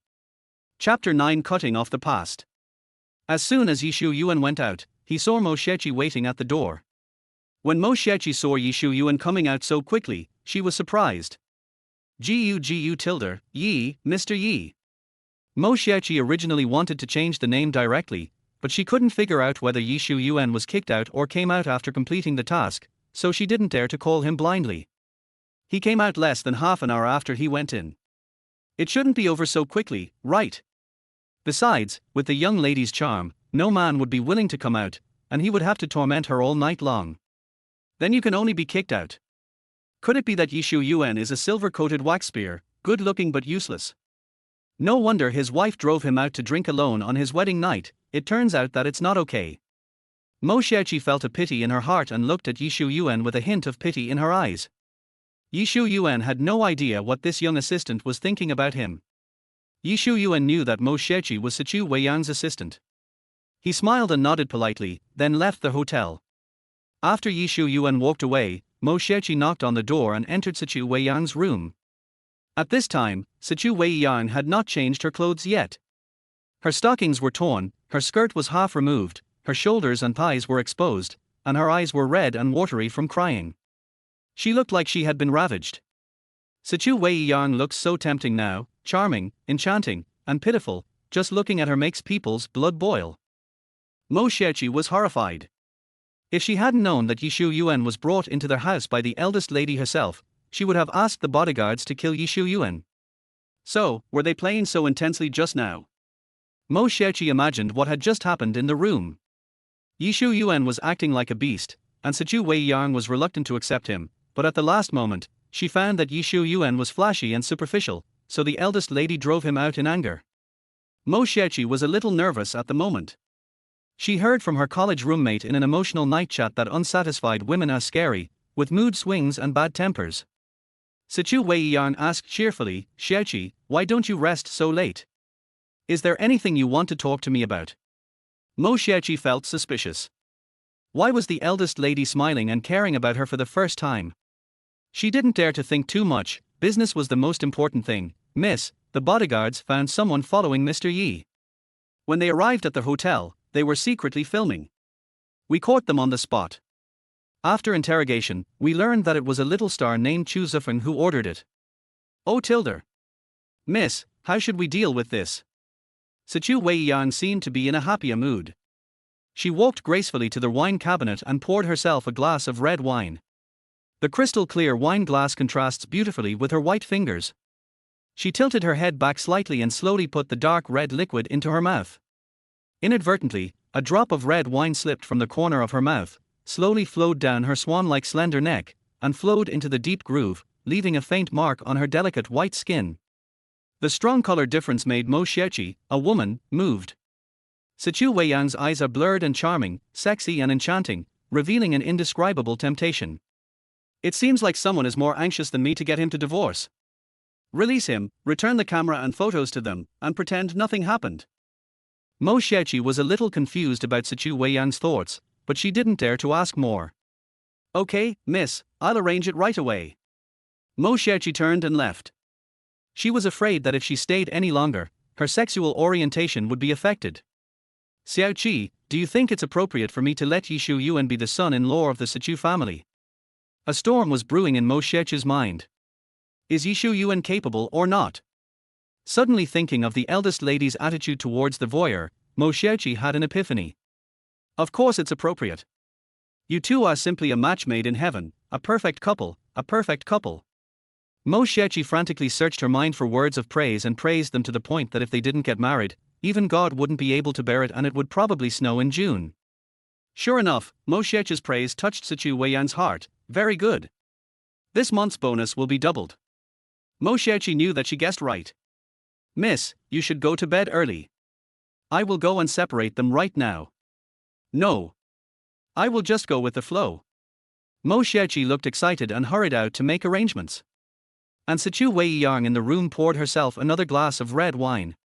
Chapter 9: Cutting off the past. As soon as Ye Xiuyuan went out, he saw Mo Xiaoqi waiting at the door. When Mo Xiaoqi saw Ye Xiuyuan coming out so quickly, she was surprised. Gu tilde, Yi, Mr. Yi. Mo Xiaoqi originally wanted to change the name directly, but she couldn't figure out whether Ye Xiuyuan was kicked out or came out after completing the task, so she didn't dare to call him blindly. He came out less than half an hour after he went in. It shouldn't be over so quickly, right? Besides, with the young lady's charm, no man would be willing to come out, and he would have to torment her all night long. Then you can only be kicked out. Could it be that Ye Xiuyuan is a silver-coated wax spear, good-looking but useless? No wonder his wife drove him out to drink alone on his wedding night. It turns out that it's not okay. Mo Xiaoqi felt a pity in her heart and looked at Ye Xiuyuan with a hint of pity in her eyes. Ye Xiuyuan had no idea what this young assistant was thinking about him. Ye Xiuyuan knew that Mo Xiaoqi was Sichu Weiyan's assistant. He smiled and nodded politely, then left the hotel. After Ye Xiuyuan walked away, Mo Xiaoqi knocked on the door and entered Sichu Weiyan's room. At this time, Sichu Weiyan had not changed her clothes yet. Her stockings were torn, her skirt was half removed, her shoulders and thighs were exposed, and her eyes were red and watery from crying. She looked like she had been ravaged. Sichu Weiyan looks so tempting now, charming, enchanting, and pitiful, just looking at her makes people's blood boil. Mo Xiaoqi was horrified. If she hadn't known that Ye Xiuyuan was brought into their house by the eldest lady herself, she would have asked the bodyguards to kill Ye Xiuyuan. So, were they playing so intensely just now? Mo Xiaoqi imagined what had just happened in the room. Ye Xiuyuan was acting like a beast, and Sichu Weiyan was reluctant to accept him, but at the last moment, she found that Ye Xiuyuan was flashy and superficial, so the eldest lady drove him out in anger. Mo Xiaoqi was a little nervous at the moment. She heard from her college roommate in an emotional night chat that unsatisfied women are scary, with mood swings and bad tempers. Sichu Weiyan asked cheerfully, Xiaoqi, why don't you rest so late? Is there anything you want to talk to me about? Mo Xiaoqi felt suspicious. Why was the eldest lady smiling and caring about her for the first time? She didn't dare to think too much. Business was the most important thing. Miss, the bodyguards found someone following Mr. Yi. When they arrived at the hotel, they were secretly filming. We caught them on the spot. After interrogation, we learned that it was a little star named Chu Zifeng who ordered it. Oh tilde. Miss, how should we deal with this? Sichu Weiyan seemed to be in a happier mood. She walked gracefully to the wine cabinet and poured herself a glass of red wine. The crystal-clear wine glass contrasts beautifully with her white fingers. She tilted her head back slightly and slowly put the dark red liquid into her mouth. Inadvertently, a drop of red wine slipped from the corner of her mouth, slowly flowed down her swan-like slender neck, and flowed into the deep groove, leaving a faint mark on her delicate white skin. The strong color difference made Mo Xiaoqi, a woman, moved. Sichu Weiyan's eyes are blurred and charming, sexy and enchanting, revealing an indescribable temptation. It seems like someone is more anxious than me to get him to divorce. Release him, return the camera and photos to them, and pretend nothing happened. Mo Xiaoqi was a little confused about Sichu Weiyan's thoughts, but she didn't dare to ask more. Okay, miss, I'll arrange it right away. Mo Xiaoqi turned and left. She was afraid that if she stayed any longer, her sexual orientation would be affected. Xiaoqi, do you think it's appropriate for me to let Ye Xiuyuan be the son-in-law of the Sichu family? A storm was brewing in Mo Xiaoqi's mind. Is Ye Xiuyuan capable or not? Suddenly thinking of the eldest lady's attitude towards the voyeur, Mo Xiaoqi had an epiphany. Of course it's appropriate. You two are simply a match made in heaven, a perfect couple, a perfect couple. Mo Xiaoqi frantically searched her mind for words of praise and praised them to the point that if they didn't get married, even God wouldn't be able to bear it and it would probably snow in June. Sure enough, Mo Xiaoqi's praise touched Sichu Weiyan's heart. Very good. This month's bonus will be doubled. Mo Xiaoqi knew that she guessed right. Miss, you should go to bed early. I will go and separate them right now. No. I will just go with the flow. Mo Xiaoqi looked excited and hurried out to make arrangements. And Sichu Weiyang in the room poured herself another glass of red wine.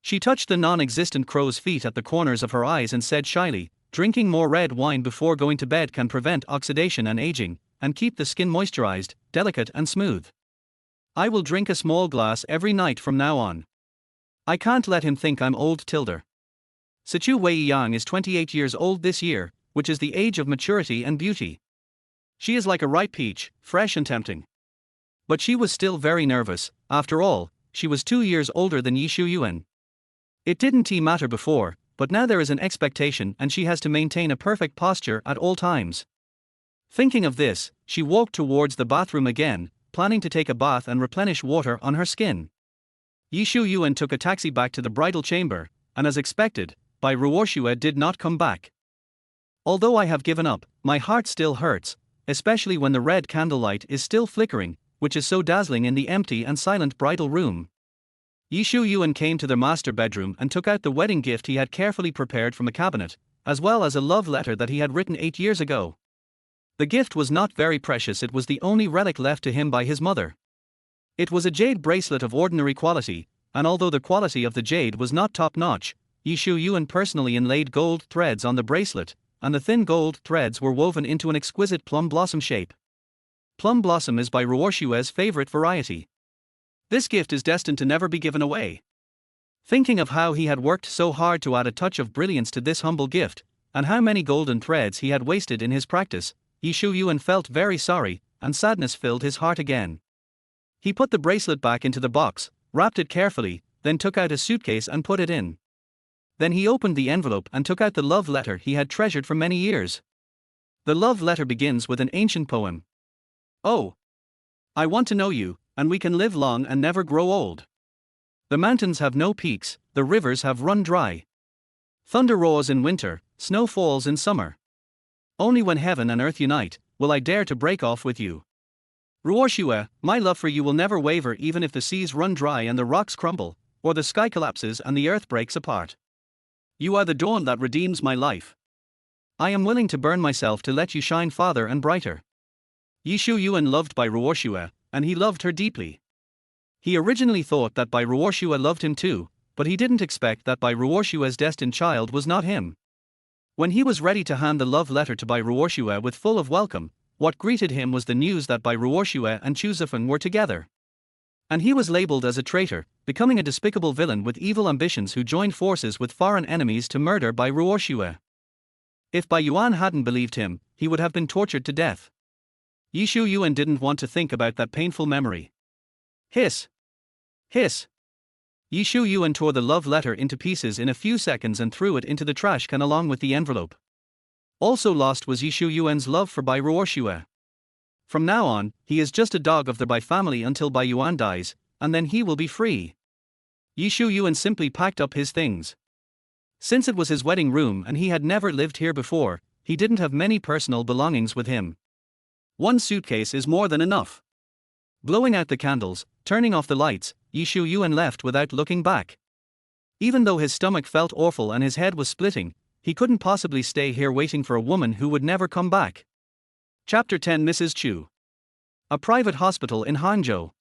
She touched the non-existent crow's feet at the corners of her eyes and said shyly, drinking more red wine before going to bed can prevent oxidation and aging, and keep the skin moisturized, delicate and smooth. I will drink a small glass every night from now on. I can't let him think I'm old Tilder. Sichu Weiyang is 28 years old this year, which is the age of maturity and beauty. She is like a ripe peach, fresh and tempting. But she was still very nervous. After all, she was 2 years older than Ye Xiuyuan. It didn't matter before, but now there is an expectation and she has to maintain a perfect posture at all times. Thinking of this, she walked towards the bathroom again, planning to take a bath and replenish water on her skin. Ye Xiuyuan took a taxi back to the bridal chamber, and as expected, Bai Ruoxue did not come back. Although I have given up, my heart still hurts, especially when the red candlelight is still flickering, which is so dazzling in the empty and silent bridal room. Ye Xiuyuan came to their master bedroom and took out the wedding gift he had carefully prepared from a cabinet, as well as a love letter that he had written 8 years ago. The gift was not very precious, it was the only relic left to him by his mother. It was a jade bracelet of ordinary quality, and although the quality of the jade was not top-notch, Ye Xiuyuan personally inlaid gold threads on the bracelet, and the thin gold threads were woven into an exquisite plum blossom shape. Plum blossom is Bai Ruoxue's favorite variety. This gift is destined to never be given away. Thinking of how he had worked so hard to add a touch of brilliance to this humble gift, and how many golden threads he had wasted in his practice, Ye Xiuyuan felt very sorry, and sadness filled his heart again. He put the bracelet back into the box, wrapped it carefully, then took out a suitcase and put it in. Then he opened the envelope and took out the love letter he had treasured for many years. The love letter begins with an ancient poem. Oh! I want to know you, and we can live long and never grow old. The mountains have no peaks, the rivers have run dry. Thunder roars in winter, snow falls in summer. Only when heaven and earth unite, will I dare to break off with you. Ruoxue, my love for you will never waver even if the seas run dry and the rocks crumble, or the sky collapses and the earth breaks apart. You are the dawn that redeems my life. I am willing to burn myself to let you shine farther and brighter. Ye Xiuyuan loved Bai Ruoxue, and he loved her deeply. He originally thought that Bai Ruoxue loved him too, but he didn't expect that Bai Ruoxue's destined child was not him. When he was ready to hand the love letter to Bai Ruoxue with full of welcome, what greeted him was the news that Bai Ruoxue and Chu Zifeng were together. And he was labeled as a traitor, becoming a despicable villain with evil ambitions who joined forces with foreign enemies to murder Bai Ruoxue. If Bai Yuan hadn't believed him, he would have been tortured to death. Ye Xiuyuan didn't want to think about that painful memory. Hiss! Hiss! Ye Xiuyuan tore the love letter into pieces in a few seconds and threw it into the trash can along with the envelope. Also lost was Ye Xiuyuan's love for Bai Ruoxue. From now on, he is just a dog of the Bai family until Bai Yuan dies, and then he will be free. Ye Xiuyuan simply packed up his things. Since it was his wedding room and he had never lived here before, he didn't have many personal belongings with him. One suitcase is more than enough. Blowing out the candles, turning off the lights, Ye Xiuyuan left without looking back. Even though his stomach felt awful and his head was splitting, he couldn't possibly stay here waiting for a woman who would never come back. Chapter 10 Mrs. Chu. A private hospital in Hangzhou.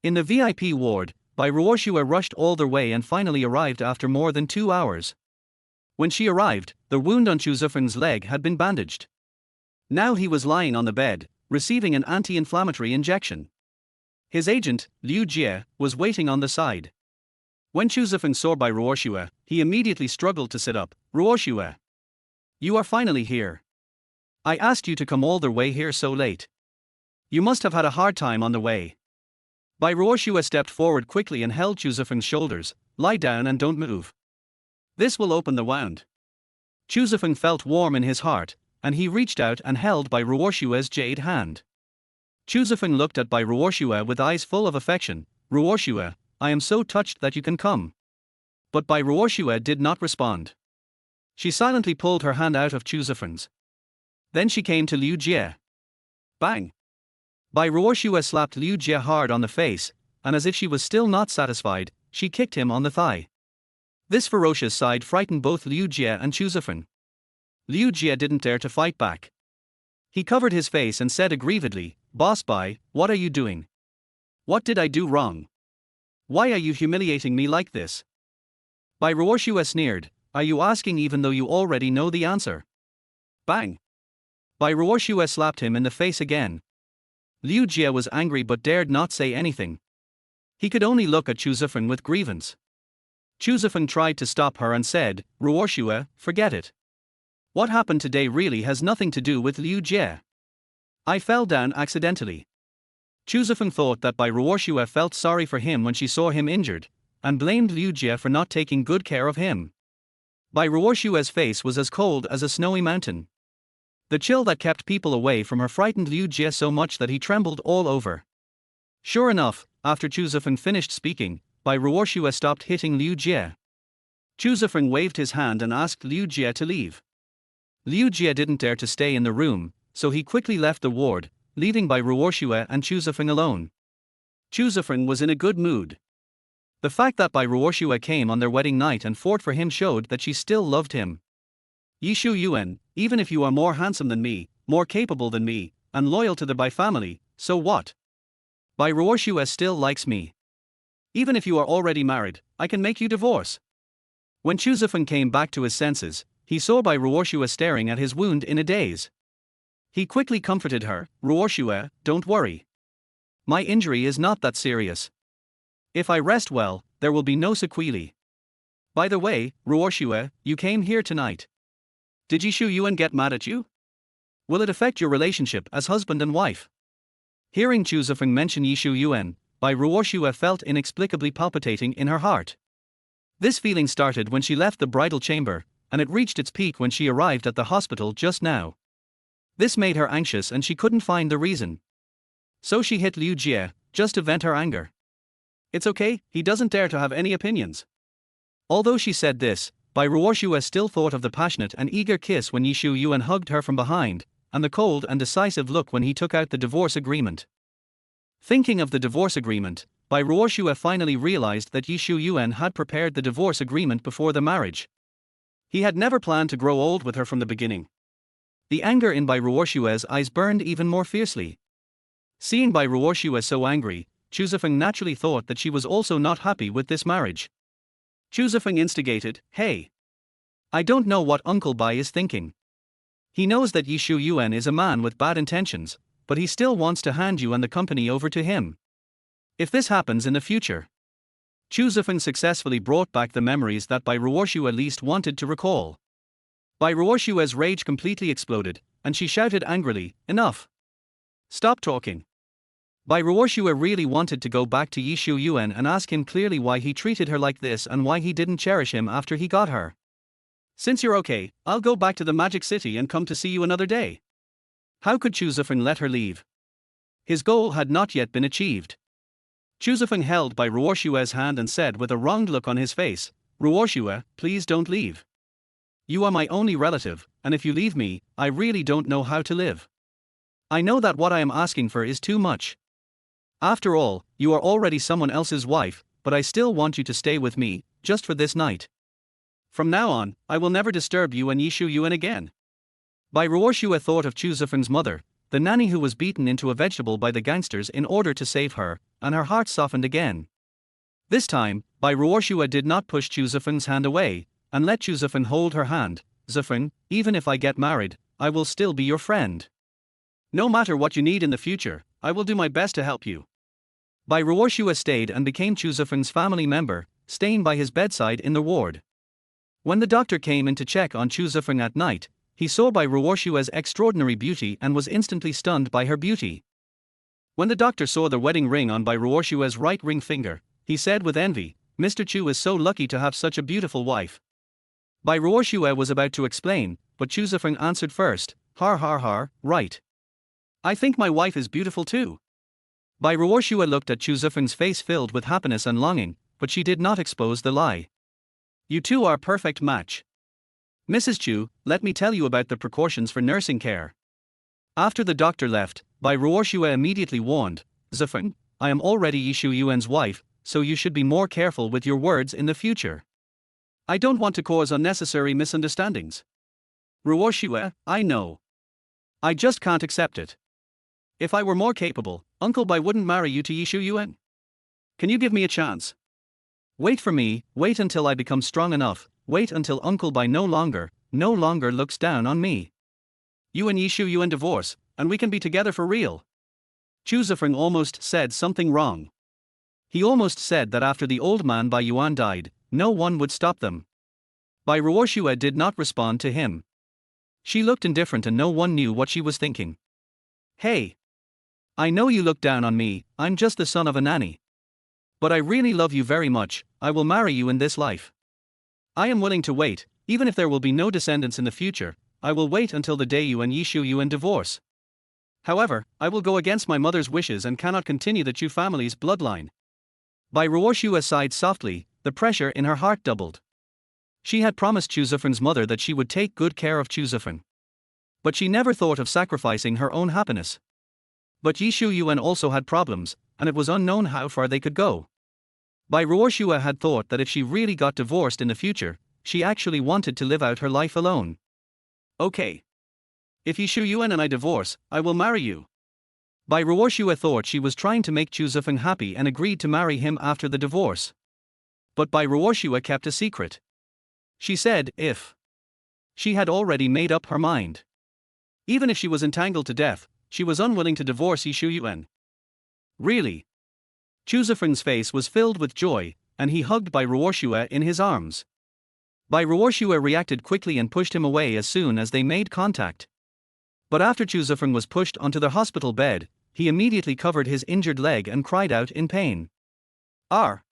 In the VIP ward, Bai Ruoxue rushed all the way and finally arrived after more than 2 hours. When she arrived, the wound on Chu Zifeng's leg had been bandaged. Now he was lying on the bed, receiving an anti-inflammatory injection. His agent, Liu Jie, was waiting on the side. When Chu Zifeng saw Bai Ruoxue, he immediately struggled to sit up. Ruoxue, you are finally here. I asked you to come all the way here so late. You must have had a hard time on the way. Bai Ruoxue stepped forward quickly and held Chu Zifeng's shoulders. Lie down and don't move. This will open the wound. Chu Zifeng felt warm in his heart, and he reached out and held Bai Ruoxue's jade hand. Chu Zifeng looked at Bai Ruoxue with eyes full of affection. Ruoxue, I am so touched that you can come. But Bai Ruoxue did not respond. She silently pulled her hand out of Chu Zifeng's. Then she came to Liu Jie. Bang! Bai Ruoxue slapped Liu Jie hard on the face, and as if she was still not satisfied, she kicked him on the thigh. This ferocious side frightened both Liu Jie and Chu Zifeng. Liu Jie didn't dare to fight back. He covered his face and said aggrievedly, Boss Bai, what are you doing? What did I do wrong? Why are you humiliating me like this? Bai Ruoxue sneered, are you asking even though you already know the answer? Bang! Bai Ruoxue slapped him in the face again. Liu Jie was angry but dared not say anything. He could only look at Chu Zifeng with grievance. Chu Zifeng tried to stop her and said, Ruoxue, forget it. What happened today really has nothing to do with Liu Jie. I fell down accidentally. Chu Zifeng thought that Bai Ruoxue felt sorry for him when she saw him injured, and blamed Liu Jie for not taking good care of him. Bai Ruoxue's face was as cold as a snowy mountain. The chill that kept people away from her frightened Liu Jie so much that he trembled all over. Sure enough, after Chu Zifeng finished speaking, Bai Ruoxue stopped hitting Liu Jie. Chu Zifeng waved his hand and asked Liu Jie to leave. Liu Jie didn't dare to stay in the room, so he quickly left the ward, leaving Bai Ruoxue and Chu Zifeng alone. Chu Zifeng was in a good mood. The fact that Bai Ruoxue came on their wedding night and fought for him showed that she still loved him. Ye Xiuyuan, even if you are more handsome than me, more capable than me, and loyal to the Bai family, so what? Bai Ruoxue still likes me. Even if you are already married, I can make you divorce. When Chu Zifeng came back to his senses, he saw Bai Ruoxue staring at his wound in a daze. He quickly comforted her, Ruoxue, don't worry. My injury is not that serious. If I rest well, there will be no sequelae. By the way, Ruoxue, you came here tonight. Did Ye Xiuyuan get mad at you? Will it affect your relationship as husband and wife? Hearing Chu Zifeng mention Ye Xiuyuan, Bai Ruoxue felt inexplicably palpitating in her heart. This feeling started when she left the bridal chamber, and it reached its peak when she arrived at the hospital just now. This made her anxious and she couldn't find the reason. So she hit Liu Jie, just to vent her anger. It's okay, he doesn't dare to have any opinions. Although she said this, Bai Ruoxue still thought of the passionate and eager kiss when Ye Xiuyuan hugged her from behind, and the cold and decisive look when he took out the divorce agreement. Thinking of the divorce agreement, Bai Ruoxue finally realized that Ye Xiuyuan had prepared the divorce agreement before the marriage. He had never planned to grow old with her from the beginning. The anger in Bai Ruoxue's eyes burned even more fiercely. Seeing Bai Ruoxue so angry, Chu Zifeng naturally thought that she was also not happy with this marriage. Chu Zifeng instigated, hey! I don't know what Uncle Bai is thinking. He knows that Ye Xiuyuan is a man with bad intentions, but he still wants to hand you and the company over to him. If this happens in the future. Chu Zifeng successfully brought back the memories that Bai Ruoxue least wanted to recall. Bai Ruoxue's rage completely exploded, and she shouted angrily, enough! Stop talking! Bai Ruoxue really wanted to go back to Ye Xiuyuan and ask him clearly why he treated her like this and why he didn't cherish him after he got her. Since you're okay, I'll go back to the Magic City and come to see you another day. How could Chu Zifeng let her leave? His goal had not yet been achieved. Chu Zifeng held Bai Ruoxue's hand and said with a wronged look on his face, Ruoxue, please don't leave. You are my only relative, and if you leave me, I really don't know how to live. I know that what I am asking for is too much. After all, you are already someone else's wife, but I still want you to stay with me, just for this night. From now on, I will never disturb you and Ye Xiuyuan again. Bai Ruoxue thought of Chu Zifeng's mother, the nanny who was beaten into a vegetable by the gangsters in order to save her, and her heart softened again. This time, Bai Ruoxue did not push Chu Zifeng's hand away, and let Chu Zifeng hold her hand. Zifeng, even if I get married, I will still be your friend. No matter what you need in the future, I will do my best to help you. Bai Ruoshua stayed and became Chu Zifeng's family member, staying by his bedside in the ward. When the doctor came in to check on Chu Zifeng at night, he saw Bai Ruoshua's extraordinary beauty and was instantly stunned by her beauty. When the doctor saw the wedding ring on Bai Ruoshua's right ring finger, he said with envy, "Mr. Chu is so lucky to have such a beautiful wife." Bai Ruoshua was about to explain, but Chu Zifeng answered first, "Har har har, right. I think my wife is beautiful too." Bai Ruoshua looked at Chu Zifeng's face filled with happiness and longing, but she did not expose the lie. "You two are a perfect match. Mrs. Chu, let me tell you about the precautions for nursing care." After the doctor left, Bai Ruoshua immediately warned, "Zifeng, I am already Ye Xiuyuan's wife, so you should be more careful with your words in the future. I don't want to cause unnecessary misunderstandings." "Ruoshua, I know. I just can't accept it. If I were more capable, Uncle Bai wouldn't marry you to Ye Xiuyuan. Can you give me a chance? Wait for me, wait until I become strong enough, wait until Uncle Bai no longer looks down on me. You and Ye Xiuyuan divorce, and we can be together for real." Chu Zifeng almost said something wrong. He almost said that after the old man Bai Yuan died, no one would stop them. Bai Ruoshua did not respond to him. She looked indifferent and no one knew what she was thinking. "Hey! I know you look down on me, I'm just the son of a nanny. But I really love you very much, I will marry you in this life. I am willing to wait, even if there will be no descendants in the future, I will wait until the day you and Ye Xiuyuan divorce. However, I will go against my mother's wishes and cannot continue the Chu family's bloodline." Bai Ruoshua sighed softly, the pressure in her heart doubled. She had promised Chu Zifeng's mother that she would take good care of Chu Zifeng. But she never thought of sacrificing her own happiness. But Ye Xiuyuan also had problems, and it was unknown how far they could go. Bai Ruoshua had thought that if she really got divorced in the future, she actually wanted to live out her life alone. "Okay. If Ye Xiuyuan and I divorce, I will marry you." Bai Ruoshua thought she was trying to make Chu Zifeng happy and agreed to marry him after the divorce. But Bai Ruoshua kept a secret. She said if. She had already made up her mind. Even if she was entangled to death, she was unwilling to divorce Ye Xiuyuan. "Really?" Chu Zifeng's face was filled with joy, and he hugged Bai Ruoshua in his arms. Bai Ruoshua reacted quickly and pushed him away as soon as they made contact. But after Chu Zifeng was pushed onto the hospital bed, he immediately covered his injured leg and cried out in pain. "Ar!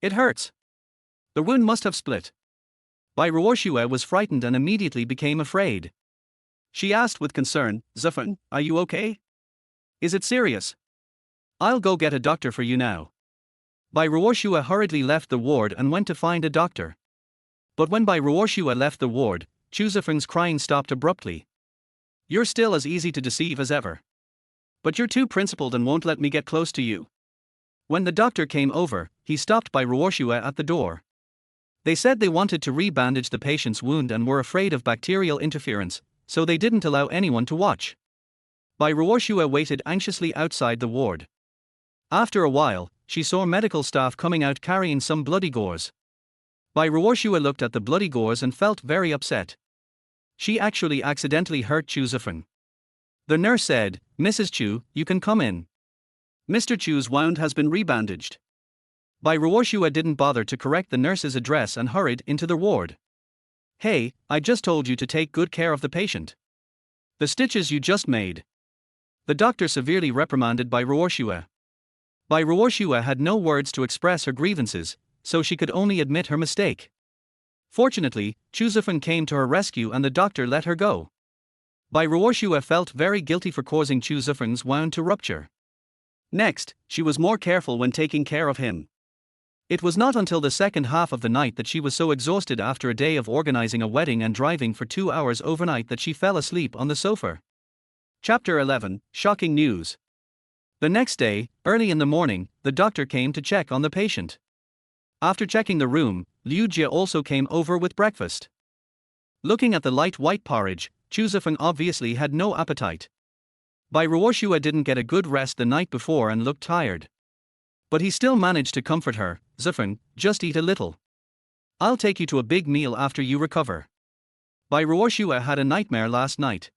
It hurts. The wound must have split." Bai Ruoshua was frightened and immediately became afraid. She asked with concern, "Zifeng, are you okay? Is it serious? I'll go get a doctor for you now." Bai Ruoshua hurriedly left the ward and went to find a doctor. But when Bai Ruoshua left the ward, Chu Zifeng's crying stopped abruptly. "You're still as easy to deceive as ever. But you're too principled and won't let me get close to you." When the doctor came over, he stopped Bai Ruoshua at the door. They said they wanted to re-bandage the patient's wound and were afraid of bacterial interference, so they didn't allow anyone to watch. Bai Ruoshua waited anxiously outside the ward. After a while, she saw medical staff coming out carrying some bloody gauze. Bai Ruoshua looked at the bloody gauze and felt very upset. She actually accidentally hurt Chu Zifeng. The nurse said, "Mrs. Chu, you can come in. Mr. Chu's wound has been rebandaged." Bai Ruoshua didn't bother to correct the nurse's address and hurried into the ward. "Hey, I just told you to take good care of the patient. The stitches you just made." The doctor severely reprimanded Bai Ruoshua. Bai Ruoshua had no words to express her grievances, so she could only admit her mistake. Fortunately, Chu Zifeng came to her rescue and the doctor let her go. Bai Ruoshua felt very guilty for causing Chu Zifeng's wound to rupture. Next, she was more careful when taking care of him. It was not until the second half of the night that she was so exhausted after a day of organizing a wedding and driving for 2 hours overnight that she fell asleep on the sofa. Chapter 11, Shocking News. The next day, early in the morning, the doctor came to check on the patient. After checking the room, Liu Jie also came over with breakfast. Looking at the light white porridge, Chu Zifeng obviously had no appetite. Bai Ruoshua didn't get a good rest the night before and looked tired. But he still managed to comfort her. "Zifeng, just eat a little. I'll take you to a big meal after you recover." Bai Ruoshua had a nightmare last night.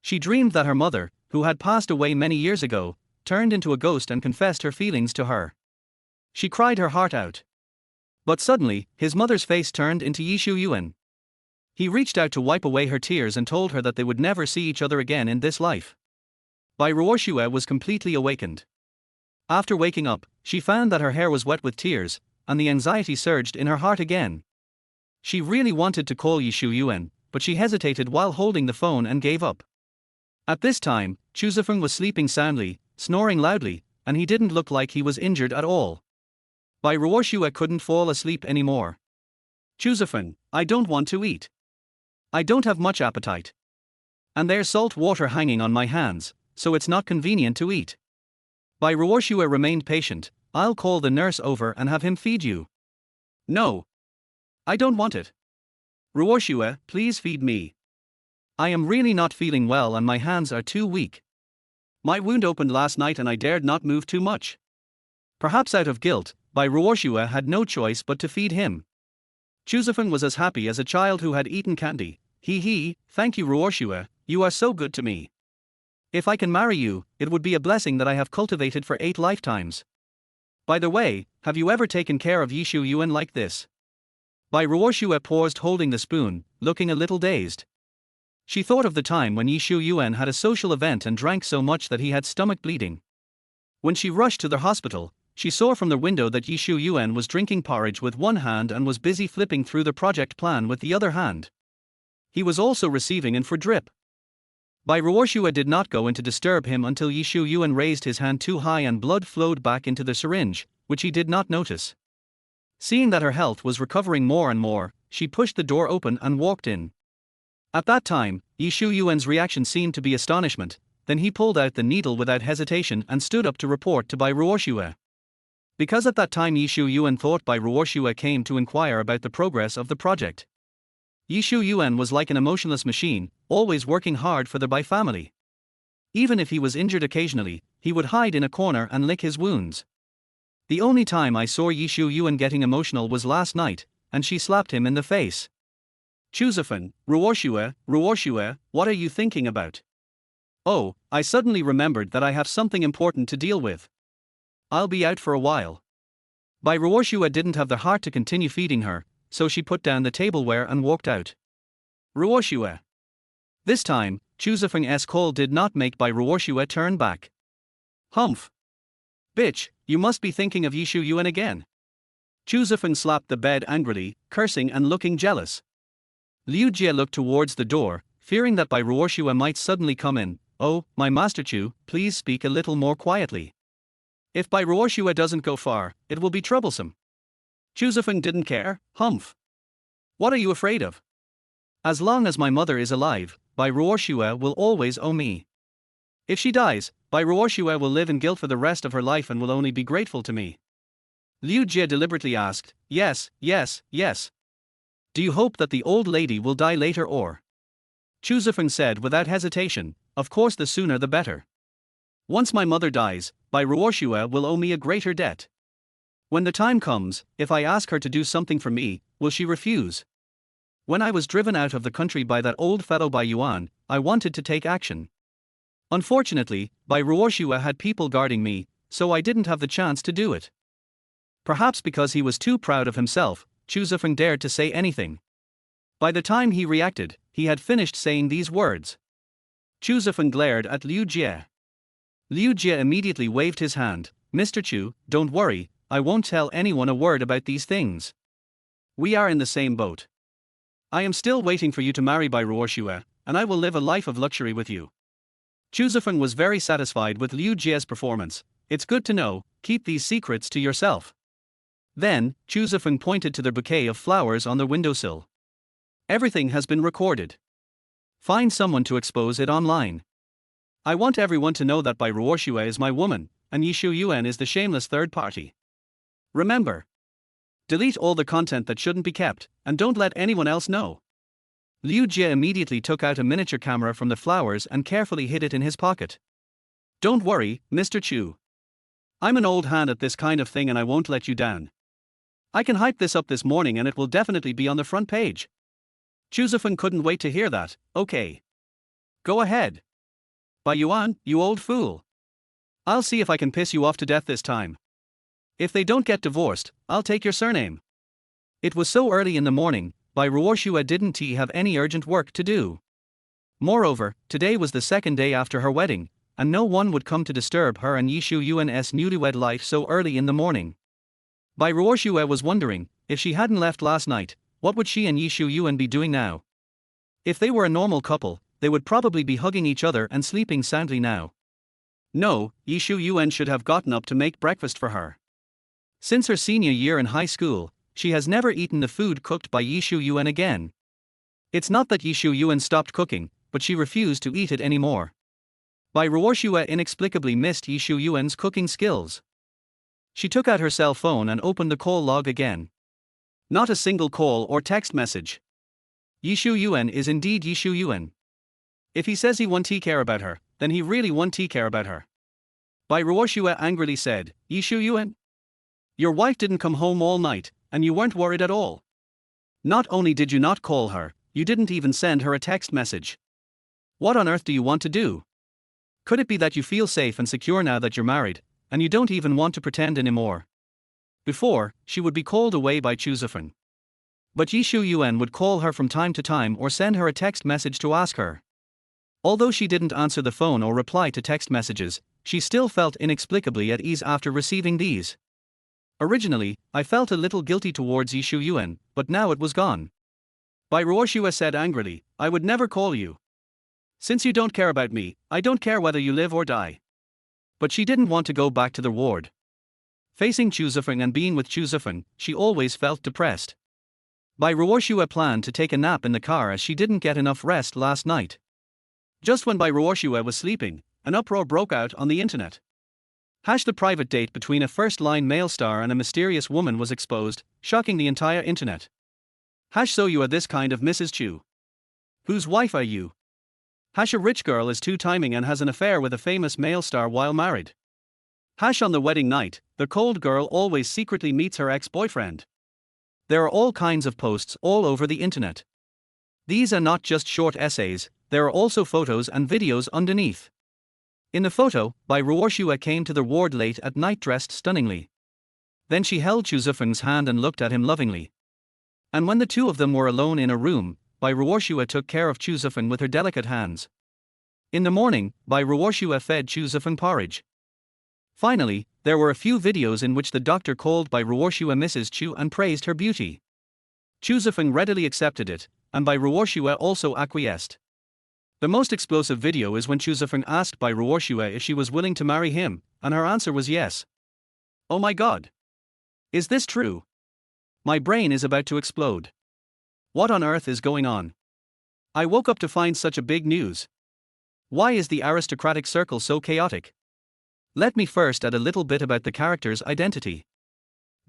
She dreamed that her mother, who had passed away many years ago, turned into a ghost and confessed her feelings to her. She cried her heart out. But suddenly, his mother's face turned into Ye Xiuyuan. He reached out to wipe away her tears and told her that they would never see each other again in this life. Bai Ruoxue was completely awakened. After waking up, she found that her hair was wet with tears, and the anxiety surged in her heart again. She really wanted to call Ye Xiuyuan, but she hesitated while holding the phone and gave up. At this time, Chu Zifeng was sleeping soundly, snoring loudly, and he didn't look like he was injured at all. Bai Ruoxue couldn't fall asleep anymore. Chu Zifeng, I don't want to eat. I don't have much appetite. And there's salt water hanging on my hands, so it's not convenient to eat. Bai Ruoxue remained patient. I'll call the nurse over and have him feed you. No. I don't want it. Ruoxue, please feed me. I am really not feeling well and my hands are too weak. My wound opened last night and I dared not move too much. Perhaps out of guilt, Bai Ruoxue had no choice but to feed him. Chu Zifeng was as happy as a child who had eaten candy. Thank you Ruoxue, you are so good to me. If I can marry you, it would be a blessing that I have cultivated for 8 lifetimes. By the way, have you ever taken care of Ye Xiuyuan like this? Bai Ruoxue paused holding the spoon, looking a little dazed. She thought of the time when Ye Xiuyuan had a social event and drank so much that he had stomach bleeding. When she rushed to the hospital, she saw from the window that Ye Xiuyuan was drinking porridge with one hand and was busy flipping through the project plan with the other hand. He was also receiving in for drip. Bai Ruoxue did not go in to disturb him until Ye Xiuyuan raised his hand too high and blood flowed back into the syringe, which he did not notice. Seeing that her health was recovering more and more, she pushed the door open and walked in. At that time, Ye Xiuyuan's reaction seemed to be astonishment. Then he pulled out the needle without hesitation and stood up to report to Bai Ruoxue. Because at that time Ye Xiuyuan thought Bai Ruoxue came to inquire about the progress of the project. Ye Xiuyuan was like an emotionless machine, always working hard for the Bai family. Even if he was injured occasionally, he would hide in a corner and lick his wounds. The only time I saw Ye Xiuyuan getting emotional was last night, and she slapped him in the face. Chu Zifeng, Ruoxue, what are you thinking about? Oh, I suddenly remembered that I have something important to deal with. I'll be out for a while. Bai Ruoxue didn't have the heart to continue feeding her, so she put down the tableware and walked out. Ruoxue. This time, Chu Zifeng's call did not make Bai Ruoxue turn back. Humph. Bitch, you must be thinking of Ye Xiuyuan again. Chu Zifeng slapped the bed angrily, cursing and looking jealous. Liu Jie looked towards the door, fearing that Bai Ruoxue might suddenly come in. Oh, my master Chu, please speak a little more quietly. If Bai Ruoxue doesn't go far, it will be troublesome. Chu Zifeng didn't care. Humph. What are you afraid of? As long as my mother is alive, Bai Ruoxue will always owe me. If she dies, Bai Ruoxue will live in guilt for the rest of her life and will only be grateful to me. Liu Jie deliberately asked, Yes. Do you hope that the old lady will die later or? Chu Zifeng said without hesitation, of course the sooner the better. Once my mother dies, Bai Ruoxue will owe me a greater debt. When the time comes, if I ask her to do something for me, will she refuse? When I was driven out of the country by that old fellow Bai Yuan, I wanted to take action. Unfortunately, Bai Ruoxue had people guarding me, so I didn't have the chance to do it. Perhaps because he was too proud of himself, Chu Zifeng dared to say anything. By the time he reacted, he had finished saying these words. Chu Zifeng glared at Liu Jie. Liu Jie immediately waved his hand. Mr. Chu, don't worry, I won't tell anyone a word about these things. We are in the same boat. I am still waiting for you to marry Bai Ruoxue, and I will live a life of luxury with you. Chu Zifeng was very satisfied with Liu Jie's performance. It's good to know, keep these secrets to yourself. Then, Chu Zifeng pointed to the bouquet of flowers on the windowsill. Everything has been recorded. Find someone to expose it online. I want everyone to know that Bai Ruoxue is my woman, and Ye Xiuyuan is the shameless third party. Remember. Delete all the content that shouldn't be kept, and don't let anyone else know. Liu Jie immediately took out a miniature camera from the flowers and carefully hid it in his pocket. Don't worry, Mr. Chu. I'm an old hand at this kind of thing and I won't let you down. I can hype this up this morning and it will definitely be on the front page. Chu Zifeng couldn't wait to hear that. Okay. Go ahead. Bai Yuan, you old fool. I'll see if I can piss you off to death this time. If they don't get divorced, I'll take your surname. It was so early in the morning, Bai Ruoshua didn't have any urgent work to do. Moreover, today was the second day after her wedding, and no one would come to disturb her and Ye Xiuyuan's newlywed life so early in the morning. Bai Ruoshua was wondering, if she hadn't left last night, what would she and Ye Xiuyuan be doing now? If they were a normal couple, they would probably be hugging each other and sleeping soundly now. No, Ye Xiuyuan should have gotten up to make breakfast for her. Since her senior year in high school, she has never eaten the food cooked by Ye Xiuyuan again. It's not that Ye Xiuyuan stopped cooking, but she refused to eat it anymore. Bai Ruoshua inexplicably missed Ye Xiuyuan's cooking skills. She took out her cell phone and opened the call log again. Not a single call or text message. Ye Xiuyuan is indeed Ye Xiuyuan. If he says he won't care about her, then he really won't care about her. Bai Ruoshua angrily said, Ye Xiuyuan? Your wife didn't come home all night, and you weren't worried at all. Not only did you not call her, you didn't even send her a text message. What on earth do you want to do? Could it be that you feel safe and secure now that you're married, and you don't even want to pretend anymore? Before, she would be called away by Chu Zifeng. But Ye Xiuyuan would call her from time to time or send her a text message to ask her. Although she didn't answer the phone or reply to text messages, she still felt inexplicably at ease after receiving these. Originally, I felt a little guilty towards Ye Xiuyuan, but now it was gone. Bai Ruoshua said angrily, I would never call you. Since you don't care about me, I don't care whether you live or die. But she didn't want to go back to the ward. Facing Chu Zifeng and being with Chu Zifeng, she always felt depressed. Bai Ruoshua planned to take a nap in the car as she didn't get enough rest last night. Just when Bai Ruoshua was sleeping, an uproar broke out on the internet. The private date between a first-line male star and a mysterious woman was exposed, shocking the entire internet. So you are this kind of Mrs. Chu. Whose wife are you? A rich girl is two-timing and has an affair with a famous male star while married. On the wedding night, the cold girl always secretly meets her ex-boyfriend. There are all kinds of posts all over the internet. These are not just short essays, there are also photos and videos underneath. In the photo, Bai Ruoshua came to the ward late at night dressed stunningly. Then she held Chu Zifeng's hand and looked at him lovingly. And when the two of them were alone in a room, Bai Ruoshua took care of Chu Zifeng with her delicate hands. In the morning, Bai Ruoshua fed Chu Zifeng porridge. Finally, there were a few videos in which the doctor called Bai Ruoshua Mrs. Chu and praised her beauty. Chu Zifeng readily accepted it, and Bai Ruoshua also acquiesced. The most explosive video is when Chu Zifeng asked Bai Ruoshua if she was willing to marry him, and her answer was yes. Oh my god! Is this true? My brain is about to explode. What on earth is going on? I woke up to find such a big news. Why is the aristocratic circle so chaotic? Let me first add a little bit about the character's identity.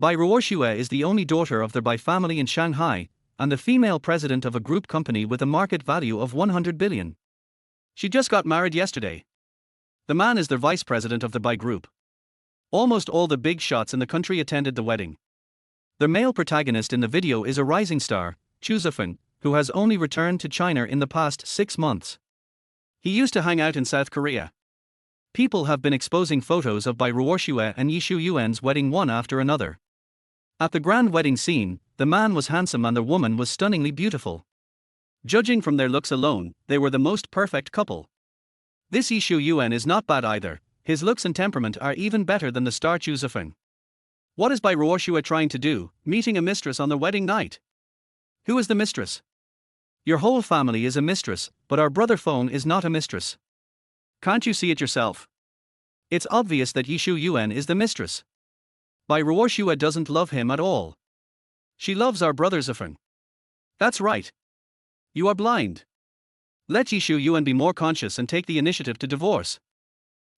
Bai Ruoshua is the only daughter of the Bai family in Shanghai, and the female president of a group company with a market value of 100 billion. She just got married yesterday. The man is the vice president of the Bai group. Almost all the big shots in the country attended the wedding. The male protagonist in the video is a rising star, Chu Zifeng, who has only returned to China in the past 6 months. He used to hang out in South Korea. People have been exposing photos of Bai Ruoshua and Ye Xiuyuan's wedding one after another. At the grand wedding scene, the man was handsome and the woman was stunningly beautiful. Judging from their looks alone, they were the most perfect couple. This Ye Xiuyuan is not bad either, his looks and temperament are even better than the star Chu Zifeng. What is Bai Ruoshua trying to do, meeting a mistress on the wedding night? Who is the mistress? Your whole family is a mistress, but our brother Feng is not a mistress. Can't you see it yourself? It's obvious that Ye Xiuyuan is the mistress. Bai Ruoshua doesn't love him at all. She loves our brother Zifeng. That's right. You are blind. Let Ye Xiuyuan be more conscious and take the initiative to divorce.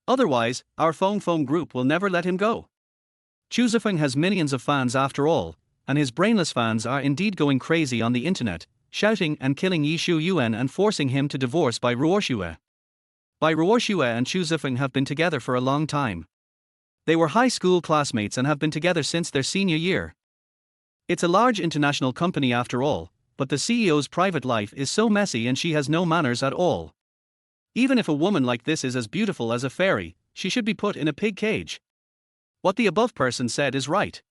Otherwise, our Feng group will never let him go. Chu Zifeng has millions of fans after all, and his brainless fans are indeed going crazy on the internet, shouting and killing Ye Xiuyuan and forcing him to divorce Bai Ruoshua. Bai Ruoshua and Chu Zifeng have been together for a long time. They were high school classmates and have been together since their senior year. It's a large international company after all, but the CEO's private life is so messy and she has no manners at all. Even if a woman like this is as beautiful as a fairy, she should be put in a pig cage. What the above person said is right.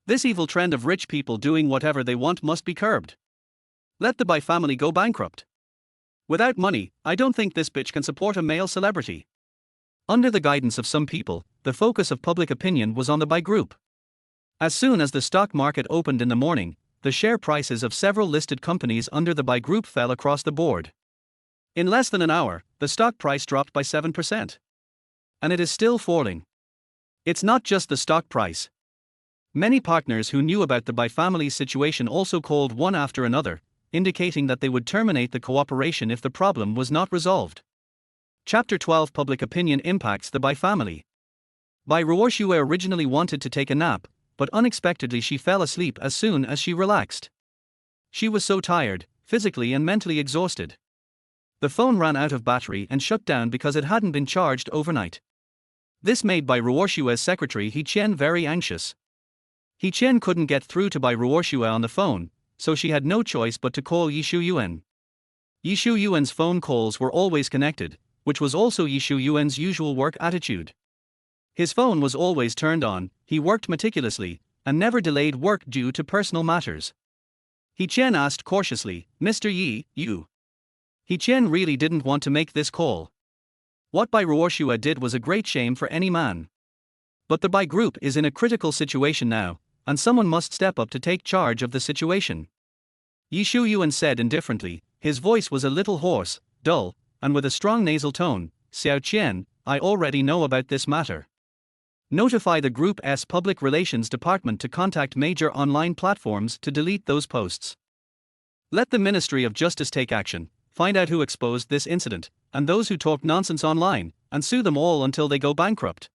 This evil trend of rich people doing whatever they want must be curbed. Let the Bai family go bankrupt. Without money, I don't think this bitch can support a male celebrity. Under the guidance of some people, the focus of public opinion was on the Bai group. As soon as the stock market opened in the morning, the share prices of several listed companies under the Bai group fell across the board. In less than an hour, the stock price dropped by 7%. And it is still falling. It's not just the stock price. Many partners who knew about the Bai family's situation also called one after another, indicating that they would terminate the cooperation if the problem was not resolved. Chapter 12 Public Opinion Impacts the Bai Family. Bai Ruoxue originally wanted to take a nap, but unexpectedly she fell asleep as soon as she relaxed. She was so tired, physically and mentally exhausted. The phone ran out of battery and shut down because it hadn't been charged overnight. This made Bai Ruoxue's secretary He Qian very anxious. He Qian couldn't get through to Bai Ruoxue on the phone, so she had no choice but to call Ye Xiuyuan. Ye Xiuyuan's phone calls were always connected, which was also Ye Xiuyuan's usual work attitude. His phone was always turned on, he worked meticulously, and never delayed work due to personal matters. He Qian asked cautiously, "Mr. Yi, you?" He Qian really didn't want to make this call. What Bai Ruoxue did was a great shame for any man. But the Bai group is in a critical situation now, and someone must step up to take charge of the situation. Ye Xiuyuan said indifferently, his voice was a little hoarse, dull, and with a strong nasal tone, "Xiao Qian, I already know about this matter. Notify the group's public relations department to contact major online platforms to delete those posts. Let the Ministry of Justice take action, find out who exposed this incident, and those who talked nonsense online, and sue them all until they go bankrupt.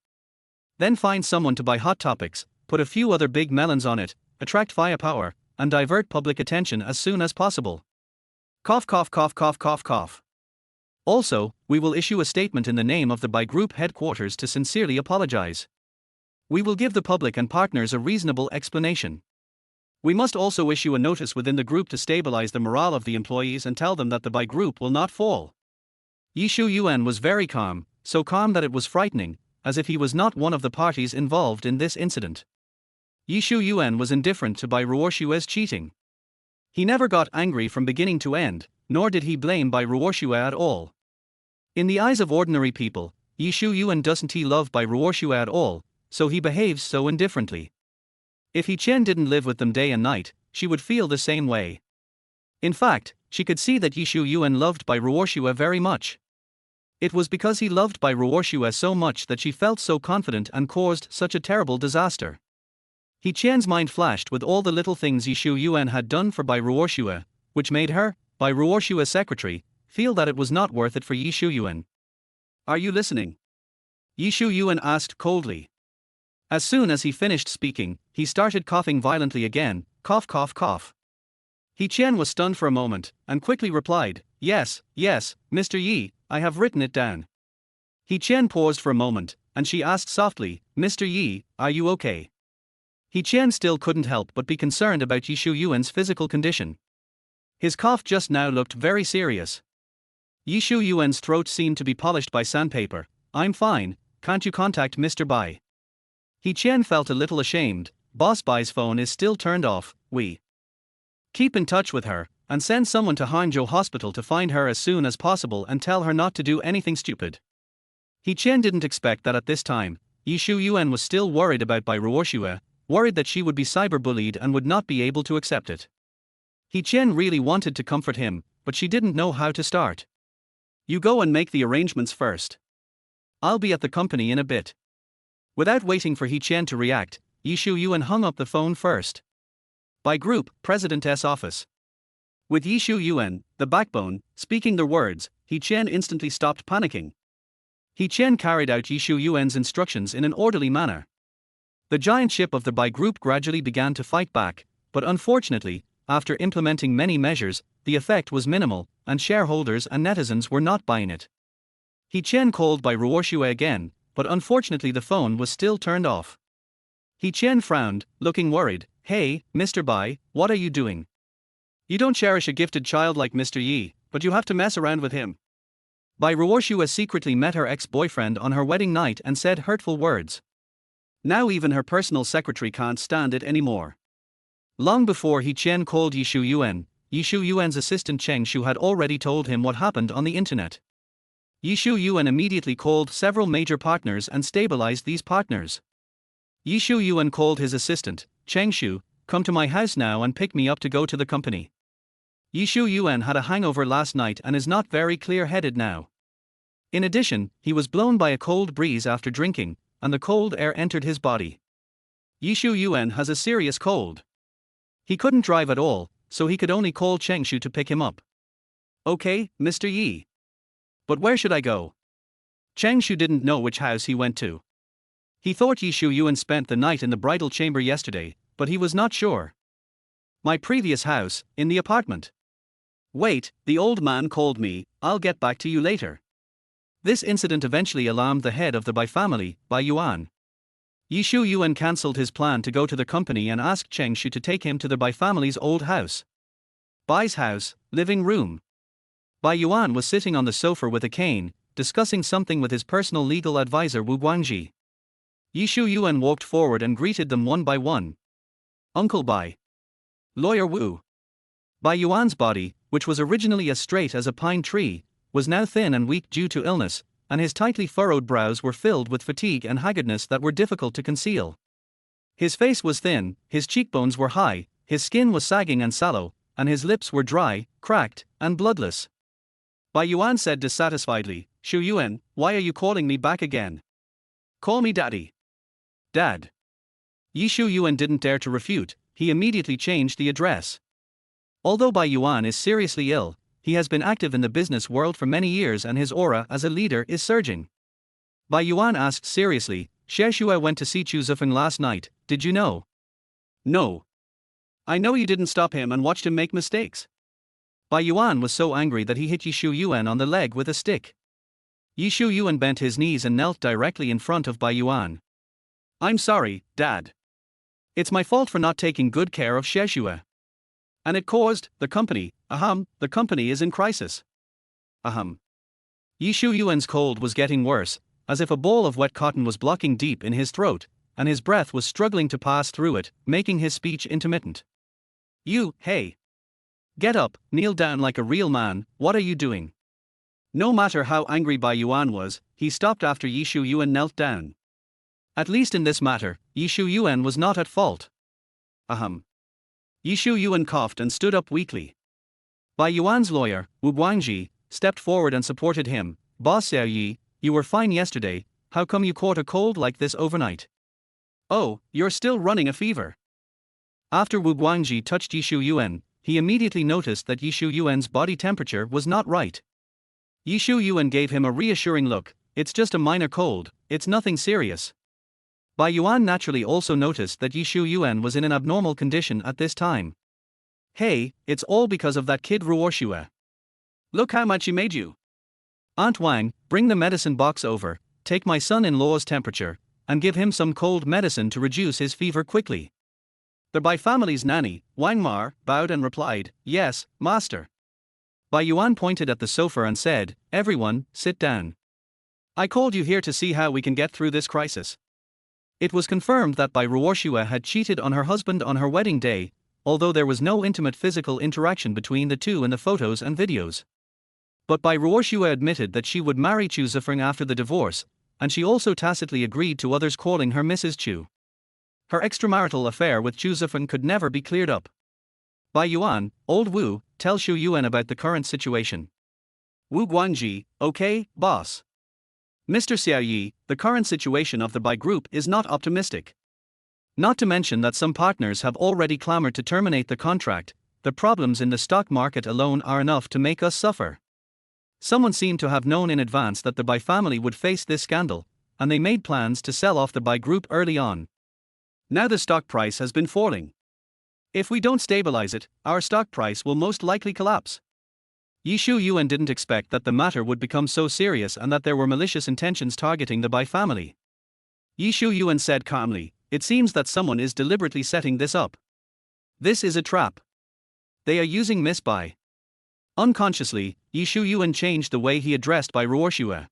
Then find someone to buy Hot Topics, put a few other big melons on it, attract firepower, and divert public attention as soon as possible. Cough cough cough cough cough cough. Also, we will issue a statement in the name of the Bai Group headquarters to sincerely apologize. We will give the public and partners a reasonable explanation. We must also issue a notice within the group to stabilize the morale of the employees and tell them that the Bai Group will not fall." Ye Xiuyuan was very calm, so calm that it was frightening, as if he was not one of the parties involved in this incident. Ye Xiuyuan was indifferent to Bai Ruoxue's cheating. He never got angry from beginning to end, nor did he blame Bai Ruoxue at all. In the eyes of ordinary people, Ye Xiuyuan doesn't love Bai Ruoxue at all, so he behaves so indifferently. If He Qian didn't live with them day and night, she would feel the same way. In fact, she could see that Ye Xiuyuan loved Bai Ruoxue very much. It was because he loved Bai Ruoxue so much that she felt so confident and caused such a terrible disaster. He Qian's mind flashed with all the little things Ye Xiuyuan had done for Bai Ruoxue, which made her, Bai Ruoxue's secretary, feel that it was not worth it for Ye Xiuyuan. "Are you listening?" Ye Xiuyuan asked coldly. As soon as he finished speaking, he started coughing violently again, cough cough cough. He Qian was stunned for a moment, and quickly replied, "Yes, yes, Mr. Yi, I have written it down." He Qian paused for a moment, and she asked softly, "Mr. Yi, are you okay?" He Qian still couldn't help but be concerned about Ye Xiuyuan's physical condition. His cough just now looked very serious. Ye Xiuyuan's throat seemed to be polished by sandpaper. "I'm fine, can't you contact Mr. Bai?" He Qian felt a little ashamed. Boss Bai's phone is still turned off. We keep in touch with her, and send someone to Hangzhou Hospital to find her as soon as possible and tell her not to do anything stupid. He Qian didn't expect that at this time, Ye Xiuyuan was still worried about Bai Ruoxue, worried that she would be cyberbullied and would not be able to accept it. He Qian really wanted to comfort him, but she didn't know how to start. "You go and make the arrangements first. I'll be at the company in a bit." Without waiting for He Qian to react, Ye Xiuyuan hung up the phone first. Bai Group, President's office. With Ye Xiuyuan, the backbone, speaking the words, He Qian instantly stopped panicking. He Qian carried out Ye Xiuyuan's instructions in an orderly manner. The giant ship of the Bai Group gradually began to fight back, but unfortunately, after implementing many measures, the effect was minimal, and shareholders and netizens were not buying it. He Qian called Bai Ruoxue again, but unfortunately the phone was still turned off. He Qian frowned, looking worried. "Hey, Mr. Bai, what are you doing? You don't cherish a gifted child like Mr. Yi, but you have to mess around with him." Bai Ruoshua secretly met her ex-boyfriend on her wedding night and said hurtful words. Now even her personal secretary can't stand it anymore. Long before He Qian called Ye Xiuyuan's assistant Cheng Shu had already told him what happened on the internet. Ye Xiuyuan immediately called several major partners and stabilized these partners. Ye Xiuyuan called his assistant, Cheng Shu, "Come to my house now and pick me up to go to the company." Ye Xiuyuan had a hangover last night and is not very clear-headed now. In addition, he was blown by a cold breeze after drinking, and the cold air entered his body. Ye Xiuyuan has a serious cold. He couldn't drive at all, so he could only call Cheng Shu to pick him up. "Okay, Mr. Yi. But where should I go?" Cheng Shu didn't know which house he went to. He thought Ye Xiuyuan spent the night in the bridal chamber yesterday, but he was not sure. "My previous house, in the apartment." "Wait, the old man called me, I'll get back to you later." This incident eventually alarmed the head of the Bai family, Bai Yuan. Ye Xiuyuan cancelled his plan to go to the company and asked Cheng Shu to take him to the Bai family's old house. Bai's house, living room. Bai Yuan was sitting on the sofa with a cane, discussing something with his personal legal advisor Wu Guangji. Ye Xiuyuan walked forward and greeted them one by one. "Uncle Bai." "Lawyer Wu." Bai Yuan's body, which was originally as straight as a pine tree, was now thin and weak due to illness, and his tightly furrowed brows were filled with fatigue and haggardness that were difficult to conceal. His face was thin, his cheekbones were high, his skin was sagging and sallow, and his lips were dry, cracked, and bloodless. Bai Yuan said dissatisfiedly, "Xiuyuan, why are you calling me back again? Call me Daddy." "Dad." Ye Xiuyuan didn't dare to refute, he immediately changed the address. Although Bai Yuan is seriously ill, he has been active in the business world for many years and his aura as a leader is surging. Bai Yuan asked seriously, "Xieshua went to see Chu Zifeng last night, did you know?" "No. I know you didn't stop him and watched him make mistakes." Bai Yuan was so angry that he hit Ye Xiuyuan on the leg with a stick. Ye Xiuyuan bent his knees and knelt directly in front of Bai Yuan. "I'm sorry, Dad. It's my fault for not taking good care of Xieshua. And it caused the company, the company is in crisis. Ye Xiuyuan's cold was getting worse, as if a ball of wet cotton was blocking deep in his throat, and his breath was struggling to pass through it, making his speech intermittent. Hey. Get up, kneel down like a real man, what are you doing?" No matter how angry Bai Yuan was, he stopped after Ye Xiuyuan knelt down. At least in this matter, Ye Xiuyuan was not at fault. Ye Xiuyuan coughed and stood up weakly. Bai Yuan's lawyer, Wu Guangji, stepped forward and supported him. "Boss Xiao Yi, you were fine yesterday, how come you caught a cold like this overnight?" "Oh, you're still running a fever." After Wu Guangji touched Ye Xiuyuan, he immediately noticed that Ye Xiuyuan's body temperature was not right. Ye Xiuyuan gave him a reassuring look, "It's just a minor cold, it's nothing serious." Bai Yuan naturally also noticed that Ye Xiuyuan was in an abnormal condition at this time. "Hey, it's all because of that kid Ruoshua. Look how much he made you." "Aunt Wang, bring the medicine box over, take my son-in-law's temperature, and give him some cold medicine to reduce his fever quickly." The Bai family's nanny, Wang Mar, bowed and replied, "Yes, master." Bai Yuan pointed at the sofa and said, "Everyone, sit down. I called you here to see how we can get through this crisis." It was confirmed that Bai Ruoshua had cheated on her husband on her wedding day, although there was no intimate physical interaction between the two in the photos and videos. But Bai Ruoshua admitted that she would marry Chu Zifeng after the divorce, and she also tacitly agreed to others calling her Mrs. Chu. Her extramarital affair with Chu Zifeng could never be cleared up. "Bai Yuan, old Wu, tell Xiuyuan about the current situation." Wu Guangji, "Okay, boss." "Mr. Xiao Yi, the current situation of the Bai Group is not optimistic. Not to mention that some partners have already clamored to terminate the contract, the problems in the stock market alone are enough to make us suffer. Someone seemed to have known in advance that the Bai family would face this scandal, and they made plans to sell off the Bai Group early on. Now the stock price has been falling. If we don't stabilize it, our stock price will most likely collapse." Ye Xiuyuan didn't expect that the matter would become so serious and that there were malicious intentions targeting the Bai family. Ye Xiuyuan said calmly, "It seems that someone is deliberately setting this up. This is a trap. They are using Miss Bai. Unconsciously, Ye Xiuyuan changed the way he addressed Bai Ruoxue.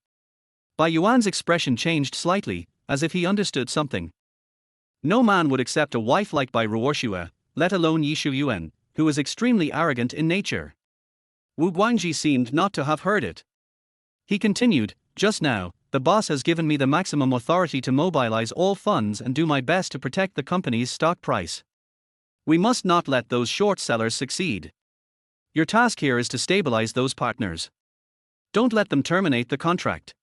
Bai Yuan's expression changed slightly, as if he understood something. No man would accept a wife like Bai Ruoxue, let alone Ye Xiuyuan, who was extremely arrogant in nature. Wu Guangji seemed not to have heard it. He continued, "Just now, the boss has given me the maximum authority to mobilize all funds and do my best to protect the company's stock price. We must not let those short sellers succeed. Your task here is to stabilize those partners. Don't let them terminate the contract.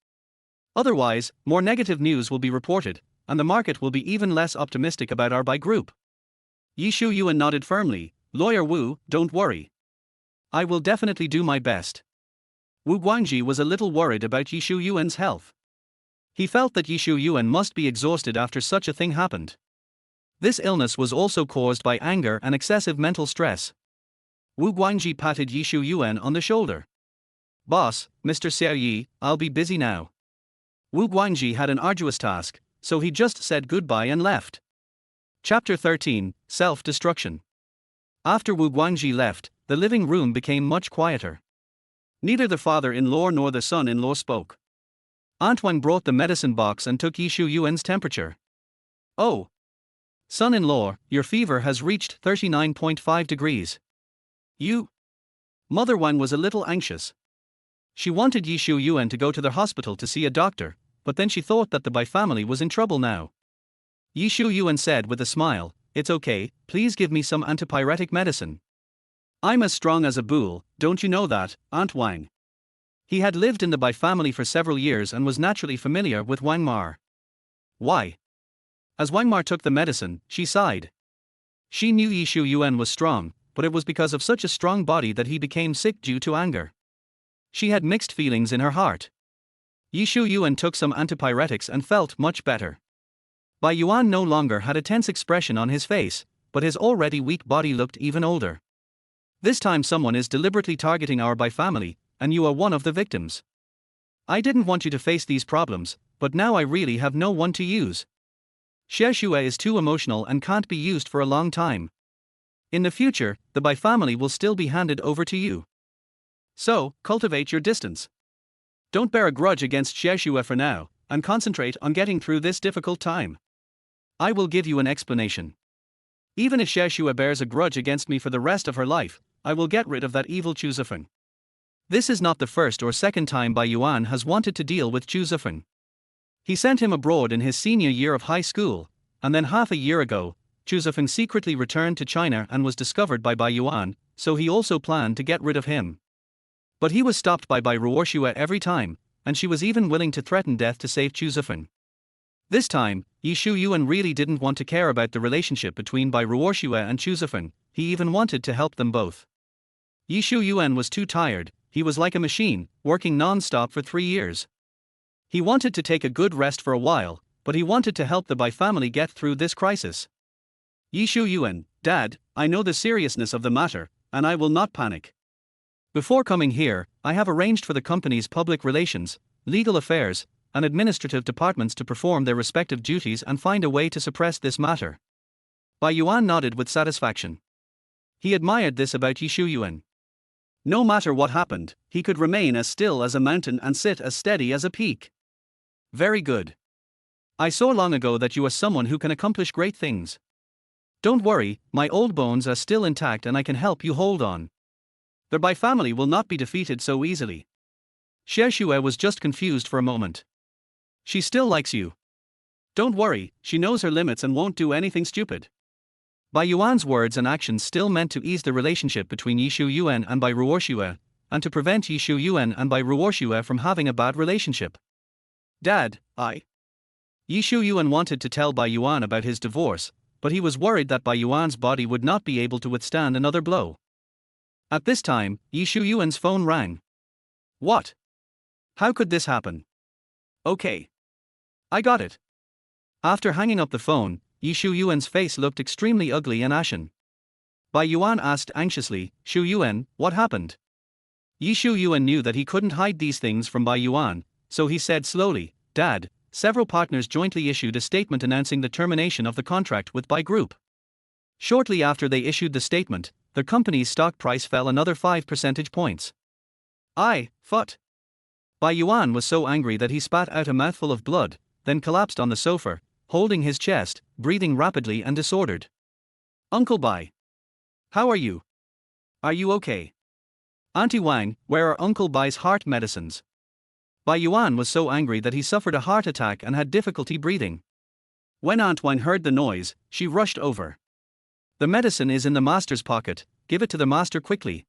Otherwise, more negative news will be reported, and the market will be even less optimistic about our Bai Group." Ye Xiuyuan nodded firmly. "Lawyer Wu, don't worry. I will definitely do my best." Wu Guangji was a little worried about Ye Xiuyuan's health. He felt that Ye Xiuyuan must be exhausted after such a thing happened. This illness was also caused by anger and excessive mental stress. Wu Guangji patted Ye Xiuyuan on the shoulder. "Boss, Mr. Xiaoyi, I'll be busy now." Wu Guangji had an arduous task, so he just said goodbye and left. Chapter 13, Self-Destruction. After Wu Guangji left, the living room became much quieter. Neither the father-in-law nor the son-in-law spoke. Aunt Wang brought the medicine box and took Ye Xiuyuan's temperature. "Oh, son-in-law, your fever has reached 39.5 degrees. You?" Mother Wang was a little anxious. She wanted Ye Xiuyuan to go to the hospital to see a doctor, but then she thought that the Bai family was in trouble now. Ye Xiuyuan said with a smile, "It's okay, please give me some antipyretic medicine. I'm as strong as a bull, don't you know that, Aunt Wang?" He had lived in the Bai family for several years and was naturally familiar with Wang Mar. "Why?" As Wang Mar took the medicine, she sighed. She knew Ye Xiuyuan was strong, but it was because of such a strong body that he became sick due to anger. She had mixed feelings in her heart. Ye Xiuyuan took some antipyretics and felt much better. Bai Yuan no longer had a tense expression on his face, but his already weak body looked even older. "This time someone is deliberately targeting our Bai family, and you are one of the victims. I didn't want you to face these problems, but now I really have no one to use. Xiexue is too emotional and can't be used for a long time. In the future, the Bai family will still be handed over to you. So, cultivate your distance. Don't bear a grudge against Xiexue for now, and concentrate on getting through this difficult time. I will give you an explanation. Even if Xiexue bears a grudge against me for the rest of her life, I will get rid of that evil Chu Zifeng. This is not the first or second time Bai Yuan has wanted to deal with Chu Zifeng. He sent him abroad in his senior year of high school, and then half a year ago, Chu Zifeng secretly returned to China and was discovered by Bai Yuan, so he also planned to get rid of him. But he was stopped by Bai Ruoxue every time, and she was even willing to threaten death to save Chu Zifeng. This time, Ye Xiuyuan really didn't want to care about the relationship between Bai Ruoxue and Chu Zifeng, he even wanted to help them both. Ye Xiuyuan was too tired, he was like a machine, working non-stop for 3 years. He wanted to take a good rest for a while, but he wanted to help the Bai family get through this crisis. "Ye Xiuyuan, Dad, I know the seriousness of the matter, and I will not panic. Before coming here, I have arranged for the company's public relations, legal affairs, and administrative departments to perform their respective duties and find a way to suppress this matter." Bai Yuan nodded with satisfaction. He admired this about Ye Xiuyuan. No matter what happened, he could remain as still as a mountain and sit as steady as a peak. "Very good. I saw long ago that you are someone who can accomplish great things. Don't worry, my old bones are still intact and I can help you hold on. The Bai family will not be defeated so easily." Xiexue was just confused for a moment. "She still likes you. Don't worry, she knows her limits and won't do anything stupid." Bai Yuan's words and actions still meant to ease the relationship between Ye Xiuyuan and Bai Ruoxue, and to prevent Ye Xiuyuan and Bai Ruoxue from having a bad relationship. "Dad, Ye Xiuyuan wanted to tell Bai Yuan about his divorce, but he was worried that Bai Yuan's body would not be able to withstand another blow. At this time, Ye Xiuyuan's phone rang. "What? How could this happen?" "Okay. I got it." After hanging up the phone, Ye Xiuyuan's face looked extremely ugly and ashen. Bai Yuan asked anxiously, "Xiuyuan, what happened?" Ye Xiuyuan knew that he couldn't hide these things from Bai Yuan, so he said slowly, "Dad, several partners jointly issued a statement announcing the termination of the contract with Bai Group. Shortly after they issued the statement, the company's stock price fell another 5 percentage points. I, fut. Bai Yuan was so angry that he spat out a mouthful of blood, then collapsed on the sofa, holding his chest, breathing rapidly and disordered. Uncle Bai. How are you? Are you okay? Auntie Wang, where are Uncle Bai's heart medicines? Bai Yuan was so angry that he suffered a heart attack and had difficulty breathing. When Aunt Wang heard the noise, she rushed over. The medicine is in the master's pocket, give it to the master quickly.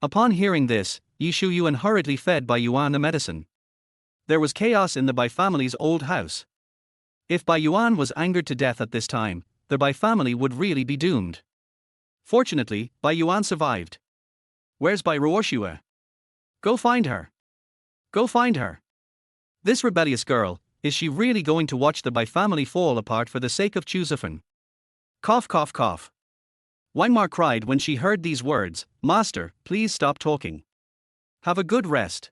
Upon hearing this, Ye Xiuyuan hurriedly fed Bai Yuan the medicine. There was chaos in the Bai family's old house. If Bai Yuan was angered to death at this time, the Bai family would really be doomed. Fortunately, Bai Yuan survived. Where's Bai Ruoxue? Go find her. Go find her. This rebellious girl, is she really going to watch the Bai family fall apart for the sake of Chu Zifeng? Cough cough cough. Wang Ma cried when she heard these words, Master, please stop talking. Have a good rest.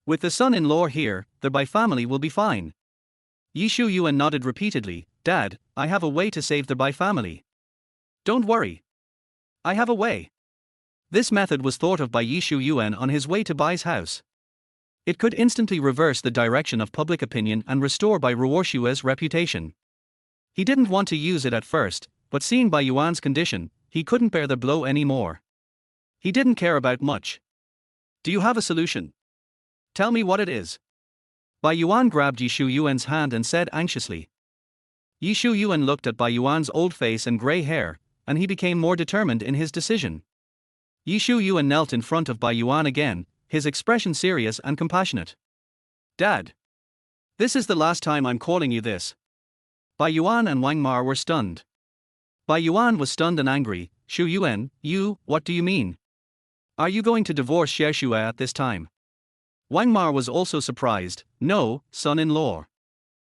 With the son-in-law here, the Bai family will be fine. Ye Xiuyuan nodded repeatedly, Dad, I have a way to save the Bai family. Don't worry. I have a way. This method was thought of by Ye Xiuyuan on his way to Bai's house. It could instantly reverse the direction of public opinion and restore Bai Ruoxue's reputation. He didn't want to use it at first, but seeing Bai Yuan's condition, he couldn't bear the blow anymore. He didn't care about much. Do you have a solution? Tell me what it is. Bai Yuan grabbed Ye Xiuyuan's hand and said anxiously. Ye Xiuyuan looked at Bai Yuan's old face and grey hair, and he became more determined in his decision. Ye Xiuyuan knelt in front of Bai Yuan again, his expression serious and compassionate. Dad. This is the last time I'm calling you this. Bai Yuan and Wang Ma were stunned. Bai Yuan was stunned and angry. Xiuyuan, what do you mean? Are you going to divorce Ye Xiuyuan at this time? Wang Ma was also surprised. No, son-in-law.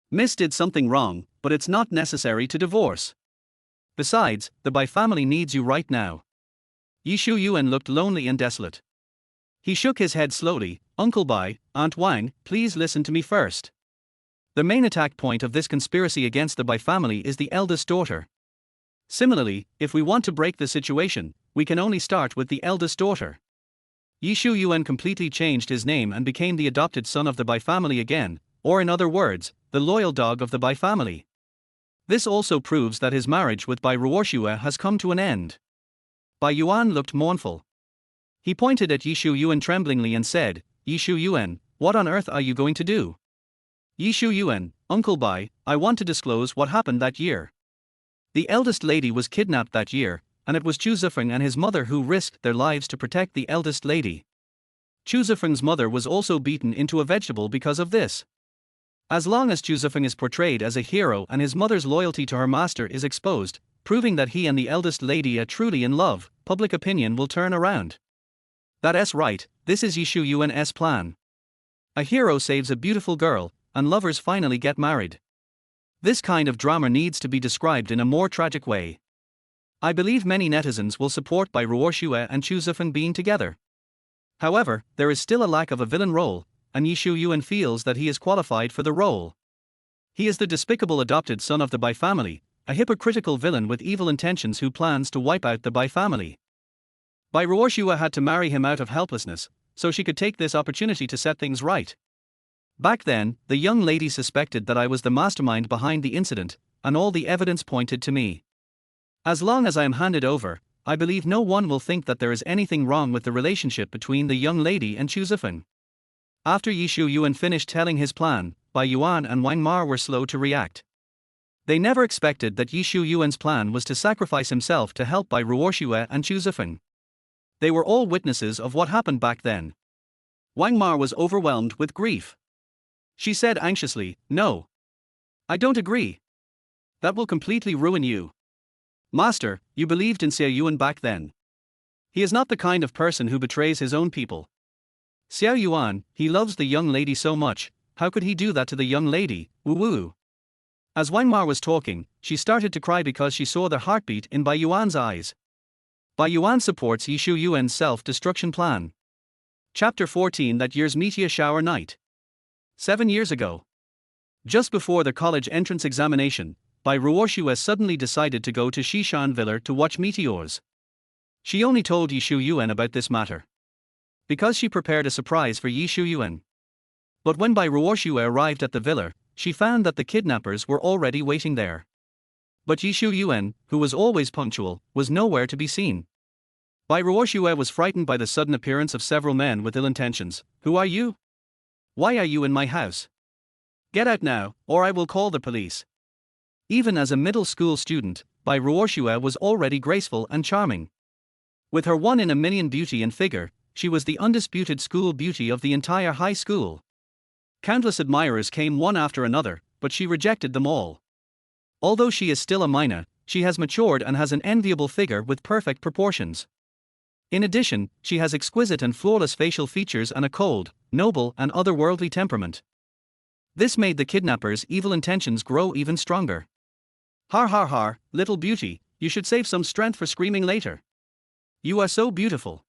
Miss did something wrong, but it's not necessary to divorce. Besides, the Bai family needs you right now. Ye Xiuyuan looked lonely and desolate. He shook his head slowly. Uncle Bai, Aunt Wang, please listen to me first. The main attack point of this conspiracy against the Bai family is the eldest daughter. Similarly, if we want to break the situation, we can only start with the eldest daughter. Ye Xiuyuan completely changed his name and became the adopted son of the Bai family again, or in other words, the loyal dog of the Bai family. This also proves that his marriage with Bai Ruoxue has come to an end. Bai Yuan looked mournful. He pointed at Ye Xiuyuan tremblingly and said, Ye Xiuyuan, what on earth are you going to do? Ye Xiuyuan, Uncle Bai, I want to disclose what happened that year. The eldest lady was kidnapped that year, and it was Chu Zifeng and his mother who risked their lives to protect the eldest lady. Chu Zifeng's mother was also beaten into a vegetable because of this. As long as Chu Zifeng is portrayed as a hero and his mother's loyalty to her master is exposed, proving that he and the eldest lady are truly in love, public opinion will turn around. That's right, this is Ye Xiuyuan's plan. A hero saves a beautiful girl, and lovers finally get married. This kind of drama needs to be described in a more tragic way. I believe many netizens will support Bai Ruoxue and Chu Zifeng being together. However, there is still a lack of a villain role, and Ye Xiuyuan feels that he is qualified for the role. He is the despicable adopted son of the Bai family, a hypocritical villain with evil intentions who plans to wipe out the Bai family. Bai Ruoxue had to marry him out of helplessness, so she could take this opportunity to set things right. Back then, the young lady suspected that I was the mastermind behind the incident, and all the evidence pointed to me. As long as I am handed over, I believe no one will think that there is anything wrong with the relationship between the young lady and Chu Zifeng. After Ye Xiuyuan finished telling his plan, Bai Yuan and Wang Ma were slow to react. They never expected that Ye Xiuyuan's plan was to sacrifice himself to help Bai Ruoxue and Chu Zifeng. They were all witnesses of what happened back then. Wang Ma was overwhelmed with grief. She said anxiously, No. I don't agree. That will completely ruin you. Master, you believed in Xiuyuan back then. He is not the kind of person who betrays his own people. Xiuyuan, he loves the young lady so much, how could he do that to the young lady, woo-woo? As Wang Ma was talking, she started to cry because she saw the heartbeat in Bai Yuan's eyes. Bai Yuan supports Ye Xiuyuan's self-destruction plan. Chapter 14 That year's meteor shower night. 7 years ago. Just before the college entrance examination, Bai Ruoxue suddenly decided to go to Xishan Villa to watch meteors. She only told Ye Xiuyuan about this matter because she prepared a surprise for Ye Xiuyuan. But when Bai Ruoxue arrived at the villa, she found that the kidnappers were already waiting there. But Ye Xiuyuan, who was always punctual, was nowhere to be seen. Bai Ruoxue was frightened by the sudden appearance of several men with ill intentions. "Who are you? Why are you in my house? Get out now, or I will call the police." Even as a middle school student, Bai Ruoxue was already graceful and charming. With her one-in-a-million beauty and figure, she was the undisputed school beauty of the entire high school. Countless admirers came one after another, but she rejected them all. Although she is still a minor, she has matured and has an enviable figure with perfect proportions. In addition, she has exquisite and flawless facial features and a cold, noble and otherworldly temperament. This made the kidnappers' evil intentions grow even stronger. "Har har har, little beauty, you should save some strength for screaming later. You are so beautiful.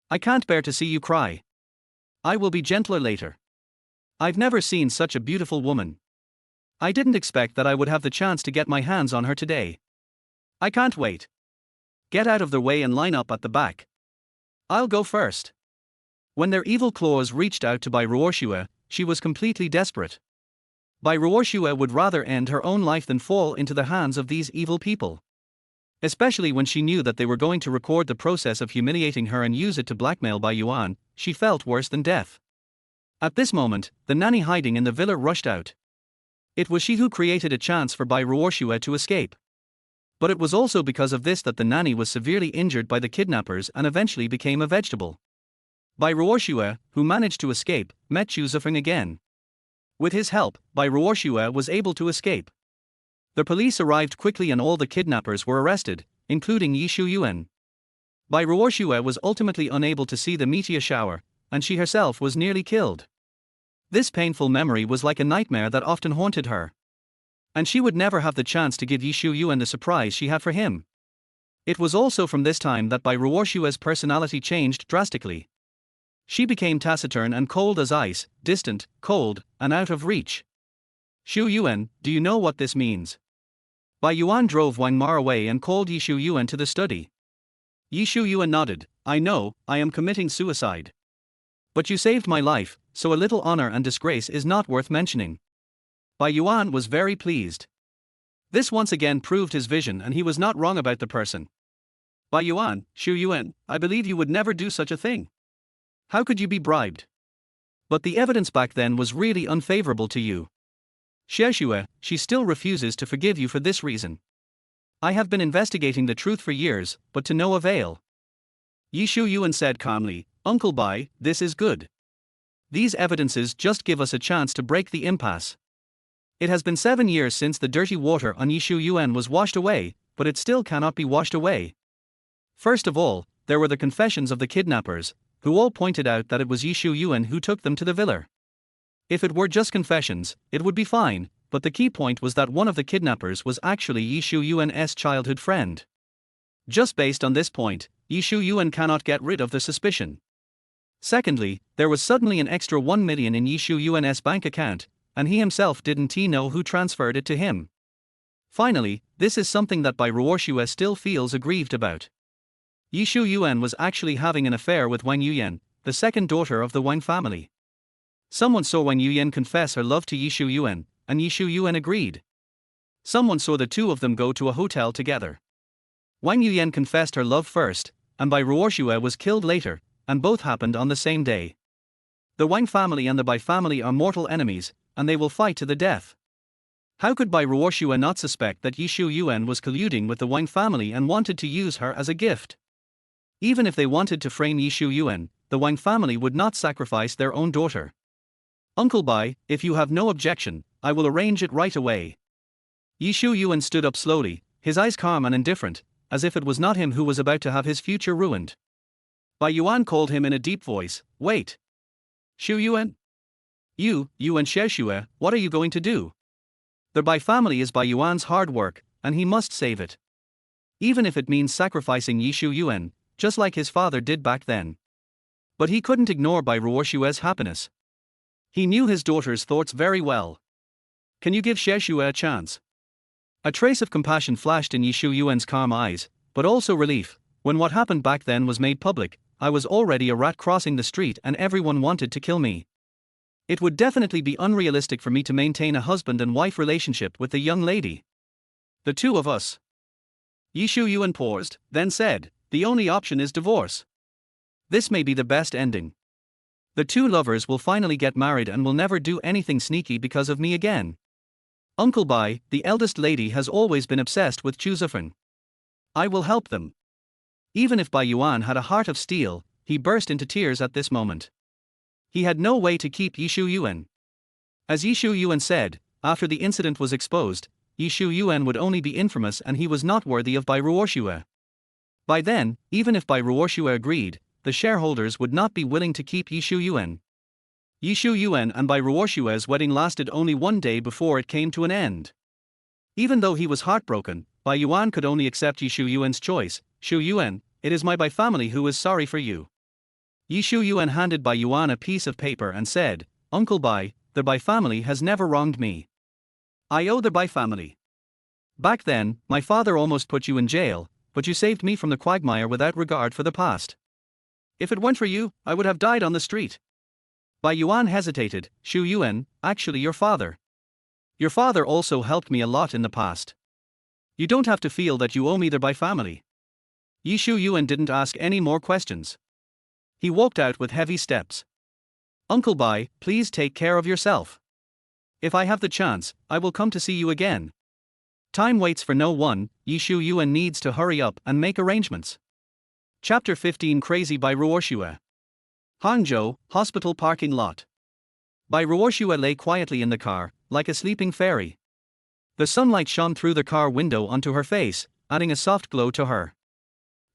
I can't bear to see you cry. I will be gentler later. I've never seen such a beautiful woman. I didn't expect that I would have the chance to get my hands on her today. I can't wait. Get out of the way and line up at the back. I'll go first." When their evil claws reached out to Bai Ruoxue, she was completely desperate. Bai Ruoxue would rather end her own life than fall into the hands of these evil people. Especially when she knew that they were going to record the process of humiliating her and use it to blackmail Bai Yuan, she felt worse than death. At this moment, the nanny hiding in the villa rushed out. It was she who created a chance for Bai Ruoxue to escape. But it was also because of this that the nanny was severely injured by the kidnappers and eventually became a vegetable. Bai Ruoxue, who managed to escape, met Xu Zifeng again. With his help, Bai Ruoxue was able to escape. The police arrived quickly and all the kidnappers were arrested, including Ye Xiuyuan. Bai Ruoxue was ultimately unable to see the meteor shower, and she herself was nearly killed. This painful memory was like a nightmare that often haunted her. And she would never have the chance to give Ye Xiuyuan the surprise she had for him. It was also from this time that Bai Ruoxue's personality changed drastically. She became taciturn and cold as ice, distant, cold, and out of reach. "Xiuyuan, do you know what this means?" Bai Yuan drove Wang Ma away and called Ye Xiuyuan to the study. Ye Xiuyuan nodded. "I know, I am committing suicide. But you saved my life, so a little honor and disgrace is not worth mentioning." Bai Yuan was very pleased. This once again proved his vision and he was not wrong about the person. "Bai Yuan, Xiuyuan, I believe you would never do such a thing. How could you be bribed? But the evidence back then was really unfavorable to you. Xiexue, she still refuses to forgive you for this reason. I have been investigating the truth for years, but to no avail." Ye Xiuyuan said calmly, "Uncle Bai, this is good. These evidences just give us a chance to break the impasse. It has been 7 years since the dirty water on Ye Xiuyuan was washed away, but it still cannot be washed away. First of all, there were the confessions of the kidnappers, who all pointed out that it was Ye Xiuyuan who took them to the villa. If it were just confessions, it would be fine, but the key point was that one of the kidnappers was actually Ye Xiuyuan's childhood friend. Just based on this point, Ye Xiuyuan cannot get rid of the suspicion. Secondly, there was suddenly an extra 1 million in Ye Xiuyuan's bank account, and he himself didn't know who transferred it to him. Finally, this is something that Bai Ruoxue still feels aggrieved about. Ye Xiuyuan was actually having an affair with Wang Yuyan, the second daughter of the Wang family. Someone saw Wang Yuyan confess her love to Ye Xiuyuan, and Ye Xiuyuan agreed. Someone saw the two of them go to a hotel together. Wang Yuyan confessed her love first, and Bai Ruoxue was killed later, and both happened on the same day. The Wang family and the Bai family are mortal enemies, and they will fight to the death. How could Bai Ruoxue not suspect that Ye Xiuyuan was colluding with the Wang family and wanted to use her as a gift? Even if they wanted to frame Ye Xiuyuan, the Wang family would not sacrifice their own daughter. "Uncle Bai, if you have no objection, I will arrange it right away." Ye Xiuyuan stood up slowly, his eyes calm and indifferent, as if it was not him who was about to have his future ruined. Bai Yuan called him in a deep voice, "Wait. Xiuyuan? You and Xiexue, what are you going to do? The Bai family is Bai Yuan's hard work, and he must save it. Even if it means sacrificing Ye Xiuyuan, just like his father did back then." But he couldn't ignore Bai Ruoxue's happiness. He knew his daughter's thoughts very well. "Can you give Xiexue a chance?" A trace of compassion flashed in Ye Xiuyuan's calm eyes, but also relief, When what happened back then was made public, I was already a rat crossing the street and everyone wanted to kill me. It would definitely be unrealistic for me to maintain a husband and wife relationship with the young lady. The two of us. Ye Xiuyuan paused, then said, the only option is divorce. This may be the best ending. The two lovers will finally get married and will never do anything sneaky because of me again. Uncle Bai, the eldest lady, has always been obsessed with Xiuzhifeng. I will help them. Even if Bai Yuan had a heart of steel, he burst into tears at this moment. He had no way to keep Ye Xiuyuan. As Ye Xiuyuan said, after the incident was exposed, Ye Xiuyuan would only be infamous and he was not worthy of Bai Ruoxue. By then, even if Bai Ruoxue agreed, the shareholders would not be willing to keep Ye Xiuyuan. Ye Xiuyuan and Bai Ruoxue's wedding lasted only one day before it came to an end. Even though he was heartbroken, Bai Yuan could only accept Ye Xiuyuan's choice. Xiuyuan, it is my Bai family who is sorry for you. Ye Xiuyuan handed Bai Yuan a piece of paper and said, Uncle Bai, the Bai family has never wronged me. I owe the Bai family. Back then, my father almost put you in jail, but you saved me from the quagmire without regard for the past. If it weren't for you, I would have died on the street. Bai Yuan hesitated. Xiuyuan, actually your father. Your father also helped me a lot in the past. You don't have to feel that you owe me the Bai family. Ye Xiuyuan didn't ask any more questions. He walked out with heavy steps. Uncle Bai, please take care of yourself. If I have the chance, I will come to see you again. Time waits for no one. Ye Xiuyuan needs to hurry up and make arrangements. Chapter 15 Crazy Bai Ruoxue. Hangzhou, hospital parking lot. Bai Ruoxue lay quietly in the car, like a sleeping fairy. The sunlight shone through the car window onto her face, adding a soft glow to her.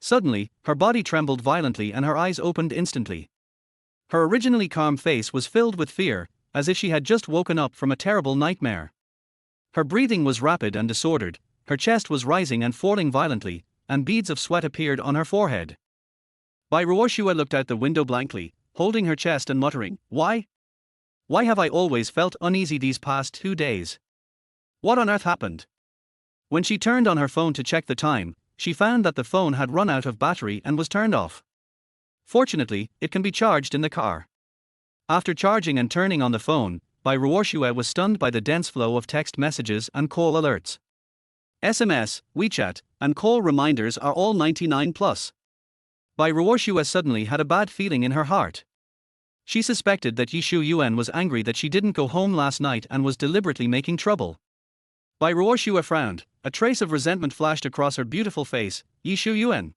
Suddenly, her body trembled violently and her eyes opened instantly. Her originally calm face was filled with fear, as if she had just woken up from a terrible nightmare. Her breathing was rapid and disordered, her chest was rising and falling violently, and beads of sweat appeared on her forehead. Bai Ruoxue looked out the window blankly, holding her chest and muttering, Why? Why have I always felt uneasy these past 2 days? What on earth happened? When she turned on her phone to check the time, she found that the phone had run out of battery and was turned off. Fortunately, it can be charged in the car. After charging and turning on the phone, Bai Ruoxue was stunned by the dense flow of text messages and call alerts. SMS, WeChat, and call reminders are all 99 plus. Bai Ruoxue suddenly had a bad feeling in her heart. She suspected that Ye Xiuyuan was angry that she didn't go home last night and was deliberately making trouble. Bai Ruoxue frowned, a trace of resentment flashed across her beautiful face. Ye Xiuyuan,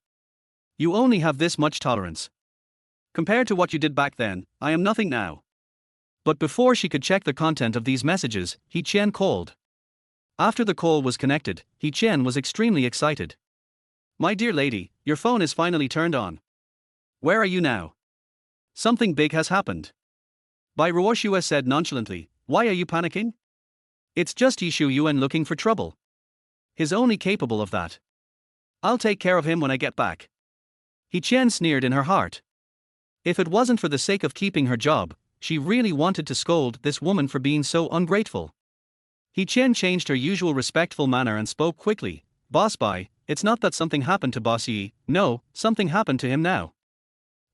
you only have this much tolerance. Compared to what you did back then, I am nothing now. But before she could check the content of these messages, He Qian called. After the call was connected, He Qian was extremely excited. My dear lady, your phone is finally turned on. Where are you now? Something big has happened. Bai Ruoxue said nonchalantly, Why are you panicking? It's just Ye Xiuyuan looking for trouble. He's only capable of that. I'll take care of him when I get back. He Qian sneered in her heart. If it wasn't for the sake of keeping her job, she really wanted to scold this woman for being so ungrateful. He Qian changed her usual respectful manner and spoke quickly. Boss Bai, it's not that something happened to Boss Yi, no, something happened to him now.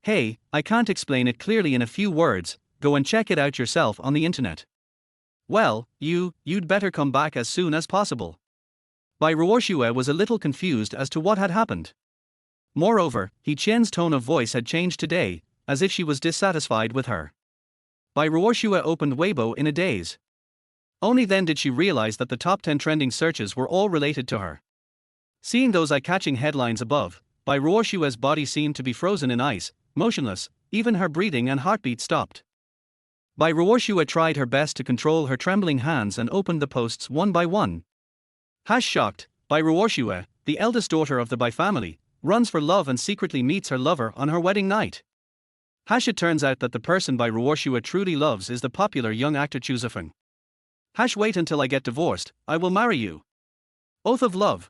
Hey, I can't explain it clearly in a few words, go and check it out yourself on the internet. Well, you'd better come back as soon as possible. Bai Ruoxue was a little confused as to what had happened. Moreover, He Qian's tone of voice had changed today, as if she was dissatisfied with her. Bai Ruoxue opened Weibo in a daze. Only then did she realize that the top 10 trending searches were all related to her. Seeing those eye-catching headlines above, Bai Ruoxue's body seemed to be frozen in ice, motionless, even her breathing and heartbeat stopped. Bai Ruoxue tried her best to control her trembling hands and opened the posts one by one. Shocked, Bai Ruoxue, the eldest daughter of the Bai family, runs for love and secretly meets her lover on her wedding night. It turns out that the person Bai Ruoxue truly loves is the popular young actor Xiuzhifeng. Wait until I get divorced, I will marry you. Oath of love.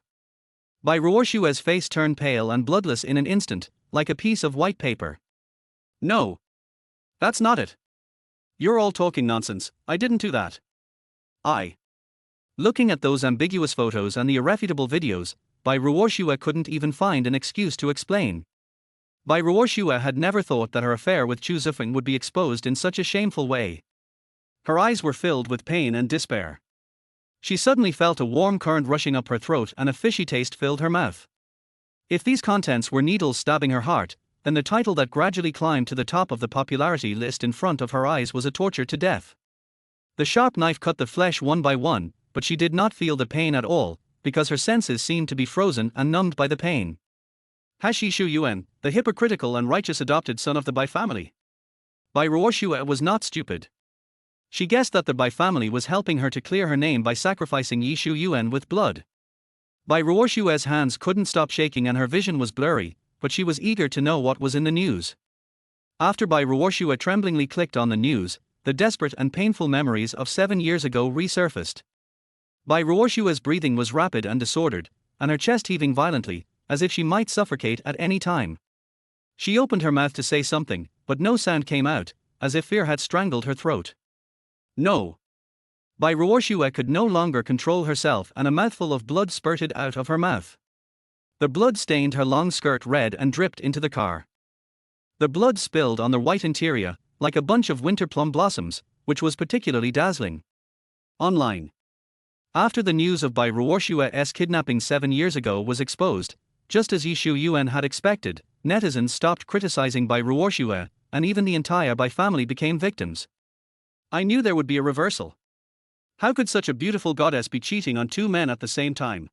Bai Ruoxue's face turned pale and bloodless in an instant, like a piece of white paper. No. That's not it. You're all talking nonsense, I didn't do that. Looking at those ambiguous photos and the irrefutable videos, Bai Ruoxue couldn't even find an excuse to explain. Bai Ruoxue had never thought that her affair with Chu Zifeng would be exposed in such a shameful way. Her eyes were filled with pain and despair. She suddenly felt a warm current rushing up her throat and a fishy taste filled her mouth. If these contents were needles stabbing her heart, then the title that gradually climbed to the top of the popularity list in front of her eyes was a torture to death. The sharp knife cut the flesh one by one, but she did not feel the pain at all, because her senses seemed to be frozen and numbed by the pain. Ye Xiuyuan, the hypocritical and righteous adopted son of the Bai family. Bai Ruoxue was not stupid. She guessed that the Bai family was helping her to clear her name by sacrificing Ye Xiuyuan with blood. Bai Ruoxue's hands couldn't stop shaking and her vision was blurry, but she was eager to know what was in the news. After Bai Ruoxue tremblingly clicked on the news, the desperate and painful memories of 7 years ago resurfaced. Bai Ruoxue's breathing was rapid and disordered, and her chest heaving violently, as if she might suffocate at any time. She opened her mouth to say something, but no sound came out, as if fear had strangled her throat. No. Bai Ruoxue could no longer control herself and a mouthful of blood spurted out of her mouth. The blood stained her long skirt red and dripped into the car. The blood spilled on the white interior, like a bunch of winter plum blossoms, which was particularly dazzling. Online. After the news of Bai Ruoxue's kidnapping 7 years ago was exposed, just as Ye Xiuyuan had expected, netizens stopped criticizing Bai Ruoxue, and even the entire Bai family became victims. I knew there would be a reversal. How could such a beautiful goddess be cheating on 2 men at the same time?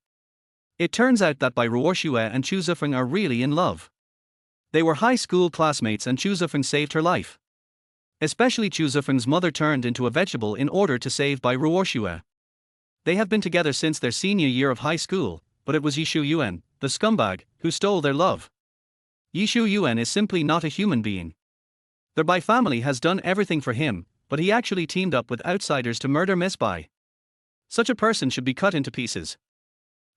It turns out that Bai Ruoxue and Chu Zifeng are really in love. They were high school classmates and Chu Zifeng saved her life. Especially Chu Zifeng's mother turned into a vegetable in order to save Bai Ruoxue. They have been together since their senior year of high school, but it was Ye Xiuyuan, the scumbag, who stole their love. Ye Xiuyuan is simply not a human being. The Bai family has done everything for him, but he actually teamed up with outsiders to murder Miss Bai. Such a person should be cut into pieces.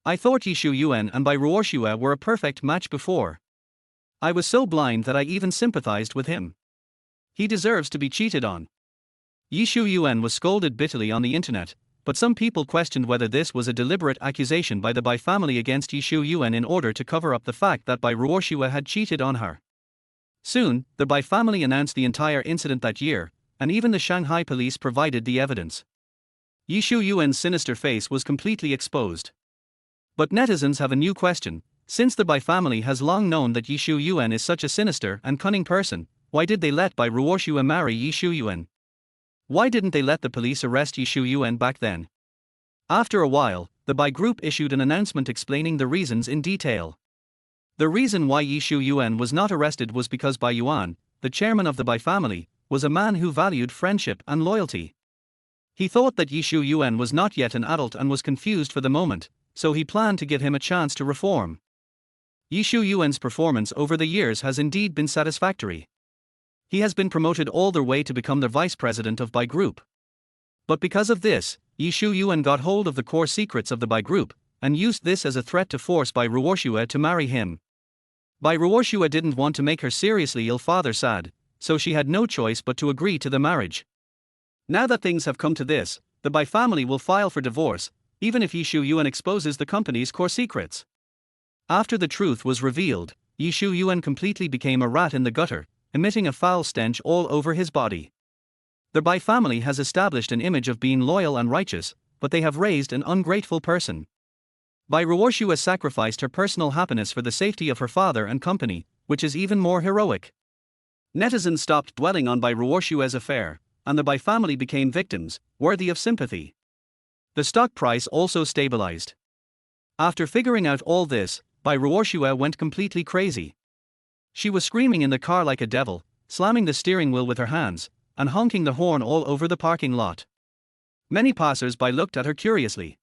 I thought Ye Xiuyuan and Bai Ruoxue were a perfect match before. I was so blind that I even sympathized with him. He deserves to be cheated on. Ye Xiuyuan was scolded bitterly on the internet, but some people questioned whether this was a deliberate accusation by the Bai family against Ye Xiuyuan in order to cover up the fact that Bai Ruoxue had cheated on her. Soon, the Bai family announced the entire incident that year, and even the Shanghai police provided the evidence. Ye Xiuyuan's sinister face was completely exposed. But netizens have a new question: since the Bai family has long known that Ye Xiuyuan is such a sinister and cunning person, why did they let Bai Ruoxue marry Ye Xiuyuan? Why didn't they let the police arrest Ye Xiuyuan back then? After a while, the Bai group issued an announcement explaining the reasons in detail. The reason why Ye Xiuyuan was not arrested was because Bai Yuan, the chairman of the Bai family, was a man who valued friendship and loyalty. He thought that Ye Xiuyuan was not yet an adult and was confused for the moment, so he planned to give him a chance to reform. Ye Xiuyuan's performance over the years has indeed been satisfactory. He has been promoted all the way to become the vice president of Bai Group. But because of this, Ye Xiuyuan got hold of the core secrets of the Bai Group, and used this as a threat to force Bai Ruoxue to marry him. Bai Ruoxue didn't want to make her seriously ill father sad, so she had no choice but to agree to the marriage. Now that things have come to this, the Bai family will file for divorce, even if Ye Xiuyuan exposes the company's core secrets. After the truth was revealed, Ye Xiuyuan completely became a rat in the gutter, emitting a foul stench all over his body. The Bai family has established an image of being loyal and righteous, but they have raised an ungrateful person. Bai Ruoxue sacrificed her personal happiness for the safety of her father and company, which is even more heroic. Netizens stopped dwelling on Bai Ruoxue's affair, and the Bai family became victims, worthy of sympathy. The stock price also stabilized. After figuring out all this, Bai Ruoxue went completely crazy. She was screaming in the car like a devil, slamming the steering wheel with her hands, and honking the horn all over the parking lot. Many passers-by looked at her curiously.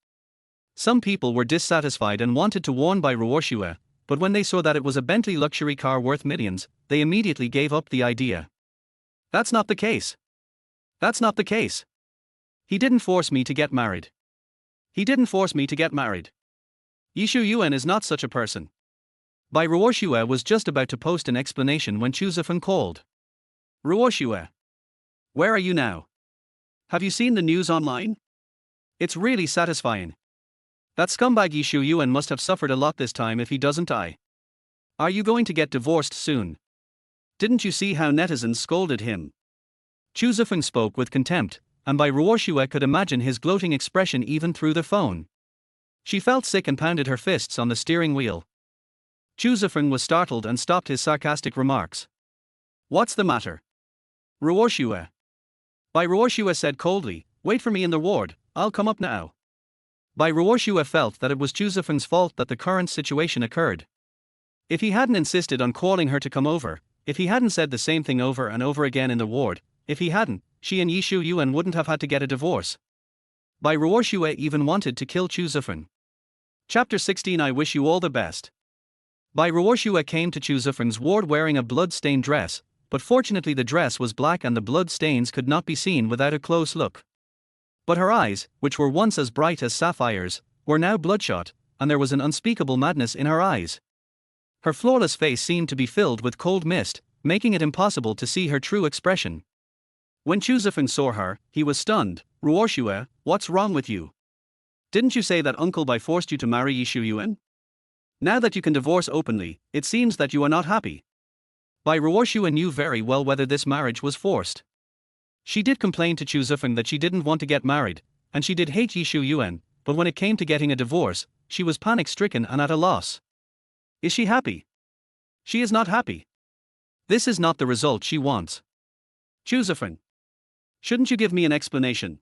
Some people were dissatisfied and wanted to warn Bai Ruoxue, but when they saw that it was a Bentley luxury car worth millions, they immediately gave up the idea. That's not the case. That's not the case. He didn't force me to get married. He didn't force me to get married. Ye Xiuyuan is not such a person. Bai Ruoxue was just about to post an explanation when Chu Zifeng called. Ruoxue. Where are you now? Have you seen the news online? It's really satisfying. That scumbag Ye Xiuyuan must have suffered a lot this time if he doesn't die. Are you going to get divorced soon? Didn't you see how netizens scolded him? Chu Zifeng spoke with contempt, and Bai Ruoxue could imagine his gloating expression even through the phone. She felt sick and pounded her fists on the steering wheel. Chu Zifeng was startled and stopped his sarcastic remarks. What's the matter? Ruoxue. Bai Ruoxue said coldly, wait for me in the ward, I'll come up now. Bai Ruoxue felt that it was Chu Zifeng's fault that the current situation occurred. If he hadn't insisted on calling her to come over, if he hadn't said the same thing over and over again in the ward, if he hadn't, she and Ye Xiuyuan wouldn't have had to get a divorce. Bai Ruoxue even wanted to kill Chu Zifeng. Chapter 16 I wish you all the best. Bai Ruoxue came to Chu Zifeng's ward wearing a blood-stained dress, but fortunately the dress was black and the blood stains could not be seen without a close look. But her eyes, which were once as bright as sapphires, were now bloodshot, and there was an unspeakable madness in her eyes. Her flawless face seemed to be filled with cold mist, making it impossible to see her true expression. When Chu Zifeng saw her, he was stunned. Ruoxue, what's wrong with you? Didn't you say that Uncle Bai forced you to marry Ye Xiuyuan? Now that you can divorce openly, it seems that you are not happy. Bai Ruoxue knew very well whether this marriage was forced. She did complain to Chu Zifeng that she didn't want to get married, and she did hate Ye Xiuyuan, but when it came to getting a divorce, she was panic-stricken and at a loss. Is she happy? She is not happy. This is not the result she wants. Chu Zifeng. Shouldn't you give me an explanation?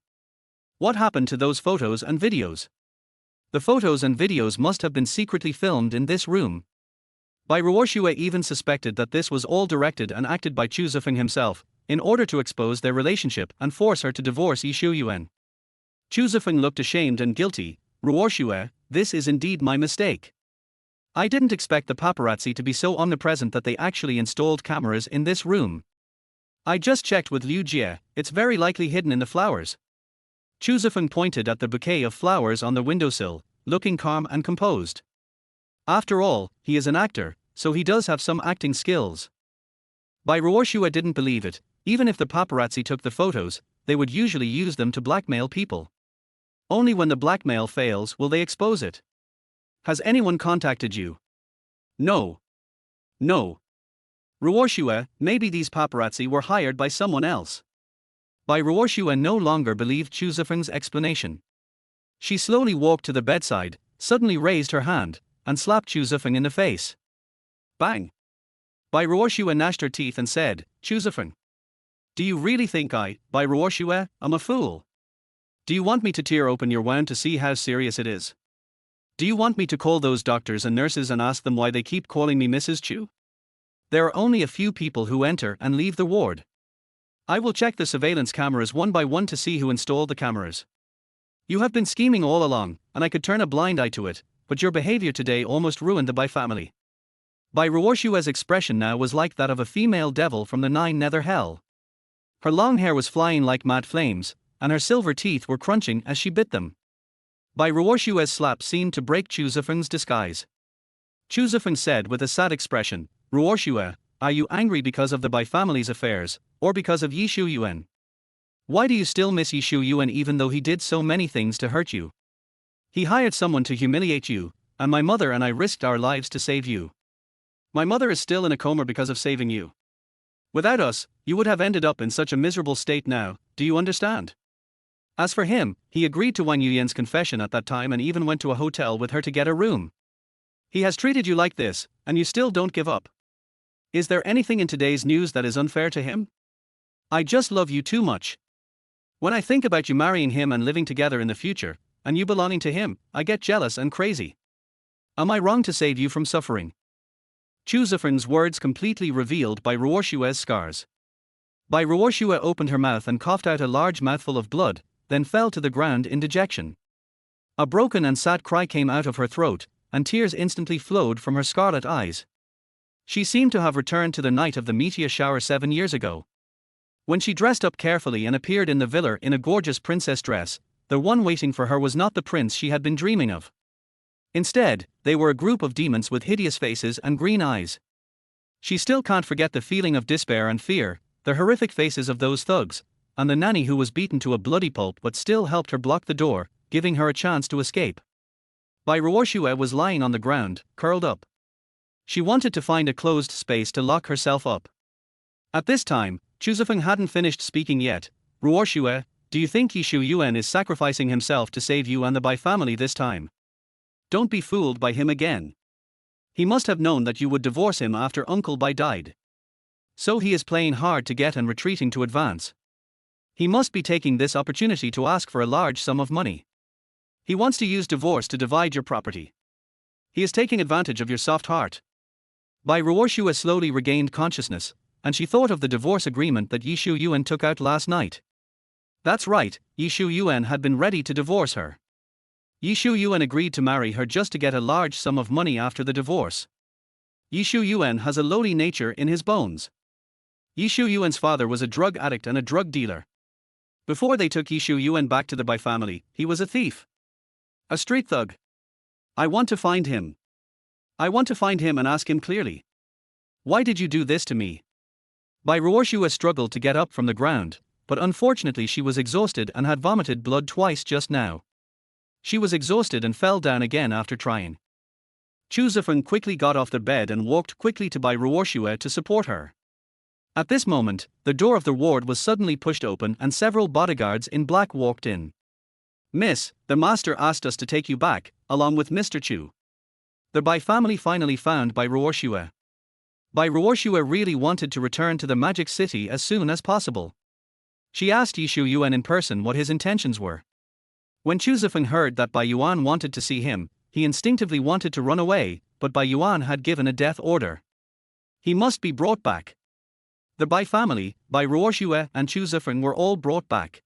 What happened to those photos and videos? The photos and videos must have been secretly filmed in this room. Bai Ruoxue even suspected that this was all directed and acted by Chu Zifeng himself, in order to expose their relationship and force her to divorce Ye Xiuyuan. Chu Zifeng looked ashamed and guilty. Ruoxue, this is indeed my mistake. I didn't expect the paparazzi to be so omnipresent that they actually installed cameras in this room. I just checked with Liu Jie, it's very likely hidden in the flowers. Chu Zifeng pointed at the bouquet of flowers on the windowsill, looking calm and composed. After all, he is an actor, so he does have some acting skills. Bai Ruoxue didn't believe it. Even if the paparazzi took the photos, they would usually use them to blackmail people. Only when the blackmail fails will they expose it. Has anyone contacted you? No. No. Ruoxue, maybe these paparazzi were hired by someone else. Bai Ruoxue no longer believed Chu Zifeng's explanation. She slowly walked to the bedside, suddenly raised her hand, and slapped Chu Zifeng in the face. Bang! Bai Ruoxue gnashed her teeth and said, Chu Zifeng. Do you really think Bai Ruoxue, I'm a fool? Do you want me to tear open your wound to see how serious it is? Do you want me to call those doctors and nurses and ask them why they keep calling me Mrs. Chu? There are only a few people who enter and leave the ward. I will check the surveillance cameras one by one to see who installed the cameras. You have been scheming all along, and I could turn a blind eye to it, but your behavior today almost ruined the Bai family. Bai Ruoxue's expression now was like that of a female devil from the nine nether hell. Her long hair was flying like mad flames, and her silver teeth were crunching as she bit them. Bai Ruoxue's slap seemed to break Chu Zifeng's disguise. Chu Zifeng said with a sad expression, Ruoxue, are you angry because of the Bai family's affairs, or because of Ye Xiuyuan? Why do you still miss Ye Xiuyuan even though he did so many things to hurt you? He hired someone to humiliate you, and my mother and I risked our lives to save you. My mother is still in a coma because of saving you. Without us, you would have ended up in such a miserable state now, do you understand? As for him, he agreed to Wang Yuyan's confession at that time and even went to a hotel with her to get a room. He has treated you like this, and you still don't give up. Is there anything in today's news that is unfair to him? I just love you too much. When I think about you marrying him and living together in the future, and you belonging to him, I get jealous and crazy. Am I wrong to save you from suffering? Chu Zifeng's words completely revealed Bai Ruoxue's scars. Bai Ruoxue opened her mouth and coughed out a large mouthful of blood, then fell to the ground in dejection. A broken and sad cry came out of her throat, and tears instantly flowed from her scarlet eyes. She seemed to have returned to the night of the meteor shower 7 years ago. When she dressed up carefully and appeared in the villa in a gorgeous princess dress, the one waiting for her was not the prince she had been dreaming of. Instead, they were a group of demons with hideous faces and green eyes. She still can't forget the feeling of despair and fear, the horrific faces of those thugs, and the nanny who was beaten to a bloody pulp but still helped her block the door, giving her a chance to escape. Bai Ruoxue was lying on the ground, curled up. She wanted to find a closed space to lock herself up. At this time, Chu Zifeng hadn't finished speaking yet. Ruoxue, do you think Ye Xiuyuan is sacrificing himself to save you and the Bai family this time? Don't be fooled by him again. He must have known that you would divorce him after Uncle Bai died. So he is playing hard to get and retreating to advance. He must be taking this opportunity to ask for a large sum of money. He wants to use divorce to divide your property. He is taking advantage of your soft heart. Bai Ruoxue slowly regained consciousness, and she thought of the divorce agreement that Ye Xiuyuan took out last night. That's right, Ye Xiuyuan had been ready to divorce her. Ye Xiuyuan agreed to marry her just to get a large sum of money after the divorce. Ye Xiuyuan has a lowly nature in his bones. Ye Xiuyuan's father was a drug addict and a drug dealer. Before they took Ye Xiuyuan back to the Bai family, he was a thief. A street thug. I want to find him. I want to find him and ask him clearly. Why did you do this to me? Bai Ruoxue struggled to get up from the ground, but unfortunately she was exhausted and had vomited blood twice just now. She was exhausted and fell down again after trying. Chu Zifeng quickly got off the bed and walked quickly to Bai Ruoxue to support her. At this moment, the door of the ward was suddenly pushed open and several bodyguards in black walked in. Miss, the master asked us to take you back, along with Mr. Chu. The Bai family finally found Bai Ruoxue. Bai Ruoxue really wanted to return to the Magic City as soon as possible. She asked Ye Xiuyuan in person what his intentions were. When Chu Zifeng heard that Bai Yuan wanted to see him, he instinctively wanted to run away, but Bai Yuan had given a death order. He must be brought back. The Bai family, Bai Ruoxue and Chu Zifeng were all brought back.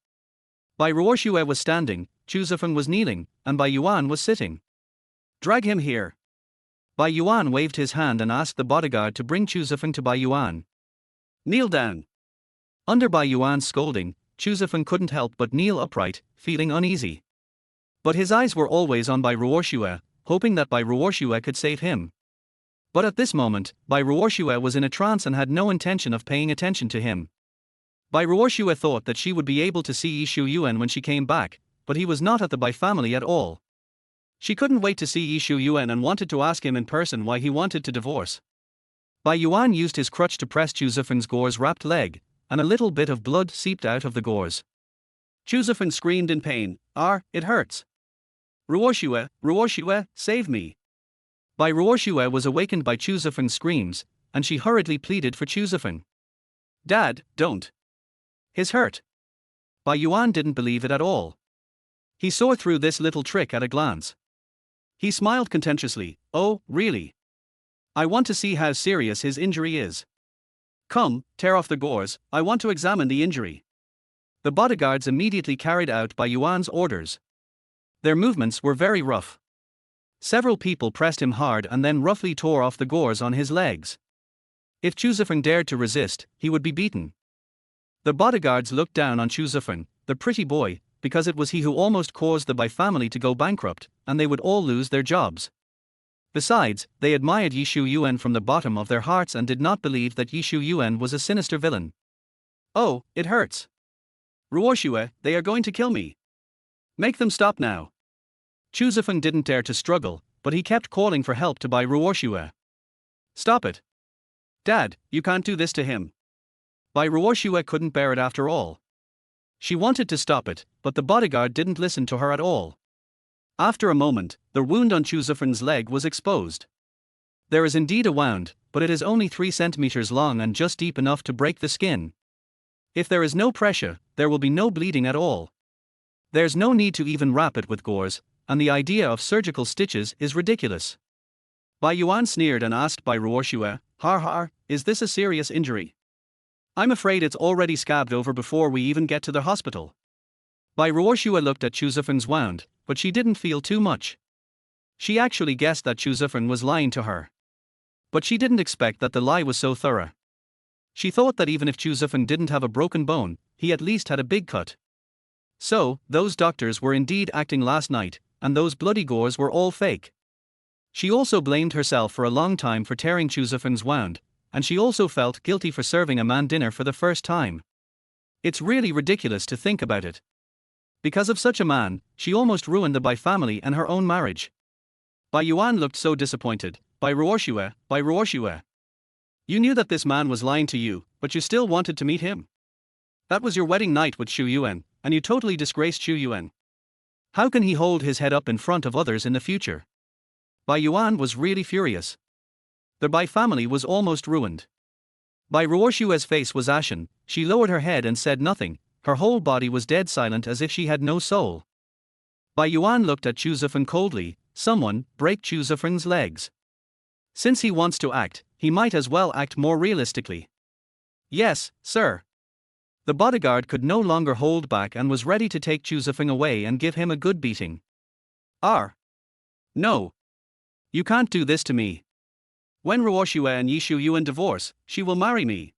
Bai Ruoxue was standing, Chu Zifeng was kneeling, and Bai Yuan was sitting. Drag him here. Bai Yuan waved his hand and asked the bodyguard to bring Chu Zifeng to Bai Yuan. Kneel down. Under Bai Yuan's scolding, Chu Zifeng couldn't help but kneel upright, feeling uneasy. But his eyes were always on Bai Ruoxue, hoping that Bai Ruoxue could save him. But at this moment, Bai Ruoxue was in a trance and had no intention of paying attention to him. Bai Ruoxue thought that she would be able to see Ye Xiuyuan when she came back, but he was not at the Bai family at all. She couldn't wait to see Ye Xiuyuan and wanted to ask him in person why he wanted to divorce. Bai Yuan used his crutch to press Chu Zifeng's gauze-wrapped leg, and a little bit of blood seeped out of the gauze. Chu Zifeng screamed in pain, it hurts. Ruoxue, Ruoxue, save me. Bai Ruoxue was awakened by Chu Zifeng's screams, and she hurriedly pleaded for Chu Zifeng. Dad, don't. His hurt. Bai Yuan didn't believe it at all. He saw through this little trick at a glance. He smiled contemptuously, oh, really? I want to see how serious his injury is. Come, tear off the gauze, I want to examine the injury. The bodyguards immediately carried out Bai Yuan's orders. Their movements were very rough. Several people pressed him hard and then roughly tore off the gauze on his legs. If Chu Zifeng dared to resist, he would be beaten. The bodyguards looked down on Chu Zifeng, the pretty boy, because it was he who almost caused the Bai family to go bankrupt, and they would all lose their jobs. Besides, they admired Ye Xiuyuan from the bottom of their hearts and did not believe that Ye Xiuyuan was a sinister villain. Oh, it hurts. Ruoxue, they are going to kill me. Make them stop now. Chu Zifeng didn't dare to struggle, but he kept calling for help to Bai Ruoxue. Stop it. Dad, you can't do this to him. Bai Ruoxue couldn't bear it after all. She wanted to stop it, but the bodyguard didn't listen to her at all. After a moment, the wound on Chu Zifeng's leg was exposed. There is indeed a wound, but it is only 3 centimeters long and just deep enough to break the skin. If there is no pressure, there will be no bleeding at all. There's no need to even wrap it with gauze, and the idea of surgical stitches is ridiculous. Bai Yuan sneered and asked Bai Ruoxue, har, is this a serious injury? I'm afraid it's already scabbed over before we even get to the hospital. Bai Ruoxue looked at Chu Zifeng's wound, but she didn't feel too much. She actually guessed that Chu Zifeng was lying to her. But she didn't expect that the lie was so thorough. She thought that even if Chu Zifeng didn't have a broken bone, he at least had a big cut. So, those doctors were indeed acting last night, and those bloody gauze were all fake. She also blamed herself for a long time for tearing Chu Zifeng's wound, and she also felt guilty for serving a man dinner for the first time. It's really ridiculous to think about it. Because of such a man, she almost ruined the Bai family and her own marriage. Bai Yuan looked so disappointed. Bai Ruoxue. You knew that this man was lying to you, but you still wanted to meet him. That was your wedding night with Xiuyuan, and you totally disgraced Xiuyuan. How can he hold his head up in front of others in the future? Bai Yuan was really furious. The Bai family was almost ruined. Bai Ruoxue's face was ashen, she lowered her head and said nothing, her whole body was dead silent as if she had no soul. Bai Yuan looked at Chu Zifeng coldly. Someone, break Chu Zifeng's legs. Since he wants to act, he might as well act more realistically. Yes, sir. The bodyguard could no longer hold back and was ready to take Chu Zifeng away and give him a good beating. No. You can't do this to me. When Ruoxue and Ye Xiuyuan divorce, she will marry me.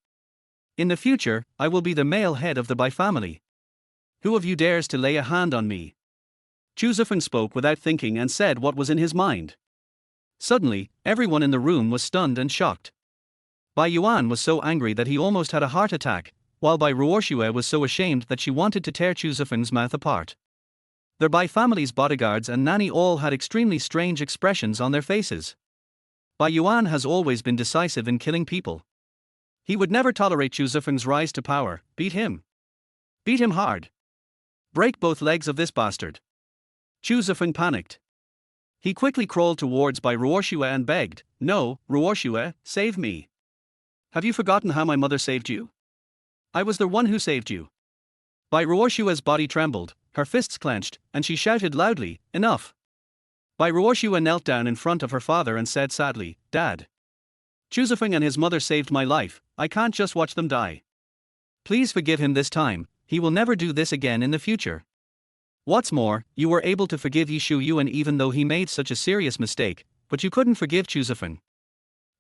In the future, I will be the male head of the Bai family. Who of you dares to lay a hand on me? Chu Zifeng spoke without thinking and said what was in his mind. Suddenly, everyone in the room was stunned and shocked. Bai Yuan was so angry that he almost had a heart attack, while Bai Ruoxue was so ashamed that she wanted to tear Chu Zifeng's mouth apart. The Bai family's bodyguards and nanny all had extremely strange expressions on their faces. Bai Yuan has always been decisive in killing people. He would never tolerate Chu Zifeng's rise to power. Beat him. Beat him hard. Break both legs of this bastard. Chu Zifeng panicked. He quickly crawled towards Bai Ruoxue and begged, "No, Ruoxue, save me. Have you forgotten how my mother saved you? I was the one who saved you." Bai Ruoxue's body trembled, her fists clenched, and she shouted loudly, "Enough!" Bai Ruoxue knelt down in front of her father and said sadly, "Dad. Chu Zifeng and his mother saved my life, I can't just watch them die. Please forgive him this time, he will never do this again in the future. What's more, you were able to forgive Ye Xiuyuan even though he made such a serious mistake, but you couldn't forgive Chu Zifeng."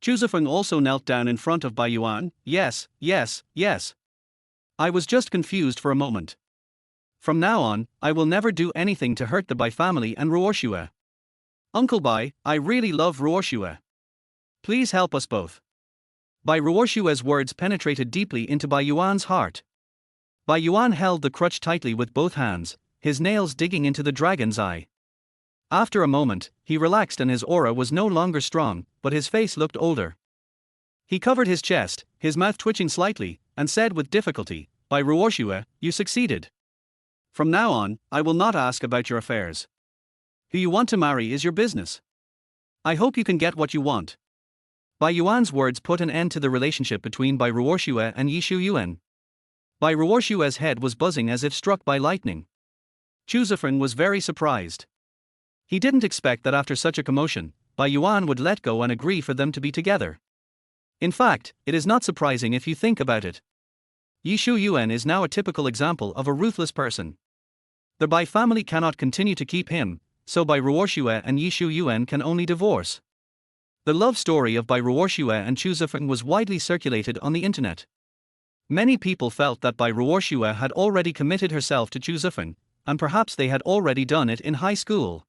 Chu Zifeng also knelt down in front of Bai Yuan. Yes. I was just confused for a moment. From now on, I will never do anything to hurt the Bai family and Ruoxue. Uncle Bai, I really love Ruoxue. Please help us both. Bai Ruoxue's words penetrated deeply into Bai Yuan's heart. Bai Yuan held the crutch tightly with both hands, his nails digging into the dragon's eye. After a moment, he relaxed and his aura was no longer strong, but his face looked older. He covered his chest, his mouth twitching slightly, and said with difficulty, "Bai Ruoxue, you succeeded. From now on, I will not ask about your affairs. Who you want to marry is your business. I hope you can get what you want." Bai Yuan's words put an end to the relationship between Bai Ruoxue and Ye Xiuyuan. Bai Ruoxue's head was buzzing as if struck by lightning. Chu Zifeng was very surprised. He didn't expect that after such a commotion, Bai Yuan would let go and agree for them to be together. In fact, it is not surprising if you think about it. Ye Xiuyuan is now a typical example of a ruthless person. The Bai family cannot continue to keep him, so Bai Ruoxue and Ye Xiuyuan can only divorce. The love story of Bai Ruoxue and Chu Zifeng was widely circulated on the internet. Many people felt that Bai Ruoxue had already committed herself to Chu Zifeng, and perhaps they had already done it in high school.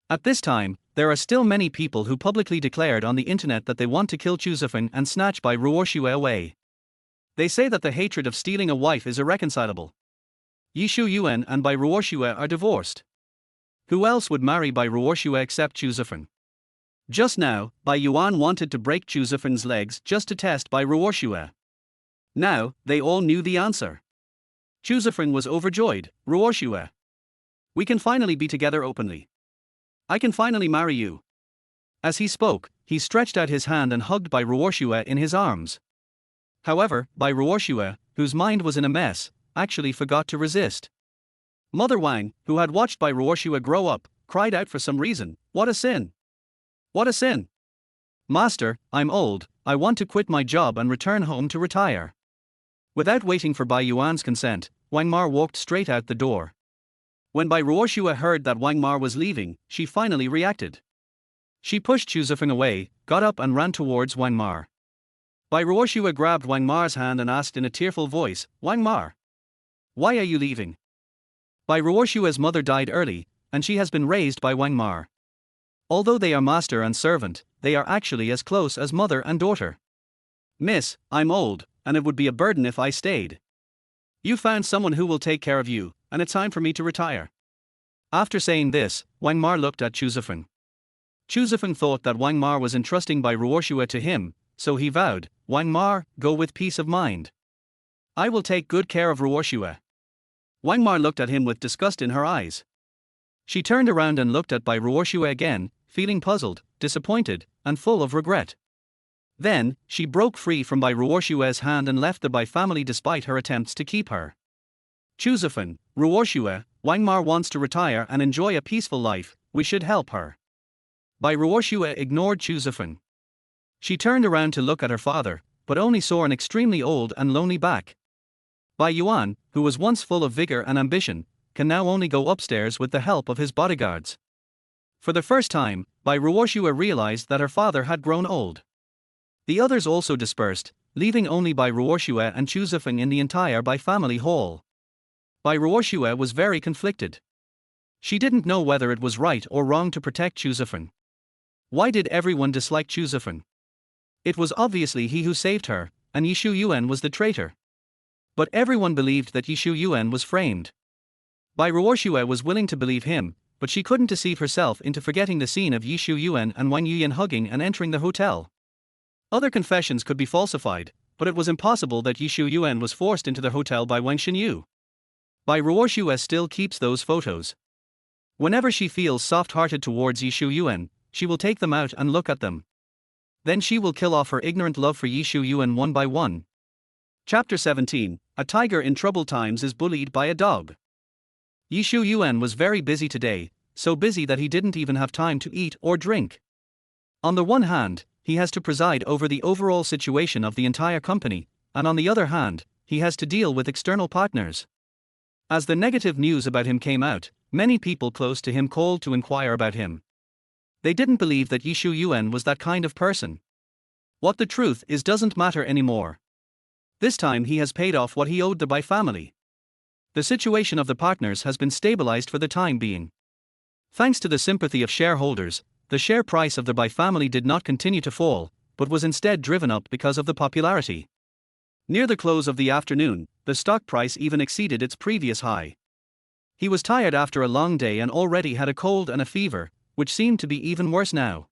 At this time, there are still many people who publicly declared on the internet that they want to kill Chu Zifeng and snatch Bai Ruoxue away. They say that the hatred of stealing a wife is irreconcilable. Ye Xiuyuan and Bai Ruoxue are divorced. Who else would marry Bai Ruoxue except Chu Zifeng? Just now, Bai Yuan wanted to break Chu Zifeng's legs just to test Bai Ruoxue. Now, they all knew the answer. Chu Zifeng was overjoyed. "Ruoxue. We can finally be together openly. I can finally marry you." As he spoke, he stretched out his hand and hugged Bai Ruoxue in his arms. However, Bai Ruoxue, whose mind was in a mess, actually forgot to resist. Mother Wang, who had watched Bai Ruoxue grow up, cried out for some reason, "What a sin! What a sin! Master, I'm old, I want to quit my job and return home to retire." Without waiting for Bai Yuan's consent, Wang Mar walked straight out the door. When Bai Ruoxue heard that Wang Mar was leaving, she finally reacted. She pushed Chu Zifeng away, got up and ran towards Wang Mar. Bai Ruoxue grabbed Wang Mar's hand and asked in a tearful voice, "Wang Mar, why are you leaving?" Bai Ruoxue's mother died early, and she has been raised by Wang Mar. Although they are master and servant, they are actually as close as mother and daughter. "Miss, I'm old, and it would be a burden if I stayed. You found someone who will take care of you, and it's time for me to retire." After saying this, Wang Mar looked at Chu Zifeng. Chu Zifeng thought that Wang Ma was entrusting Bai Ruoxue to him, so he vowed, "Wang Ma, go with peace of mind. I will take good care of Ruoxue." Wang Ma looked at him with disgust in her eyes. She turned around and looked at Bai Ruoxue again, feeling puzzled, disappointed, and full of regret. Then, she broke free from Bai Ruoxue's hand and left the Bai family despite her attempts to keep her. Chu Zifeng, Ruoxue, Wang Ma wants to retire and enjoy a peaceful life, we should help her. Bai Ruoxue ignored Chu Zifeng. She turned around to look at her father, but only saw an extremely old and lonely back. Bai Yuan, who was once full of vigor and ambition, can now only go upstairs with the help of his bodyguards. For the first time, Bai Ruoxue realized that her father had grown old. The others also dispersed, leaving only Bai Ruoxue and Chu Zifeng in the entire Bai family hall. Bai Ruoxue was very conflicted. She didn't know whether it was right or wrong to protect Chu Zifeng. Why did everyone dislike Chu Zifeng? It was obviously he who saved her, and Ye Xiuyuan was the traitor. But everyone believed that Ye Xiuyuan was framed. Bai Ruoxue was willing to believe him, but she couldn't deceive herself into forgetting the scene of Ye Xiuyuan and Wang Yuyan hugging and entering the hotel. Other confessions could be falsified, but it was impossible that Ye Xiuyuan was forced into the hotel by Wang Xinyu. Bai Ruoxue still keeps those photos. Whenever she feels soft-hearted towards Ye Xiuyuan, she will take them out and look at them. Then she will kill off her ignorant love for Ye Xiuyuan one by one. Chapter 17, A Tiger in Troubled Times is Bullied by a Dog. Ye Xiuyuan was very busy today, so busy that he didn't even have time to eat or drink. On the one hand, he has to preside over the overall situation of the entire company, and on the other hand, he has to deal with external partners. As the negative news about him came out, many people close to him called to inquire about him. They didn't believe that Ye Xiuyuan was that kind of person. What the truth is doesn't matter anymore. This time he has paid off what he owed the Bai family. The situation of the partners has been stabilized for the time being. Thanks to the sympathy of shareholders, the share price of the Bai family did not continue to fall, but was instead driven up because of the popularity. Near the close of the afternoon, the stock price even exceeded its previous high. He was tired after a long day and already had a cold and a fever, which seemed to be even worse now.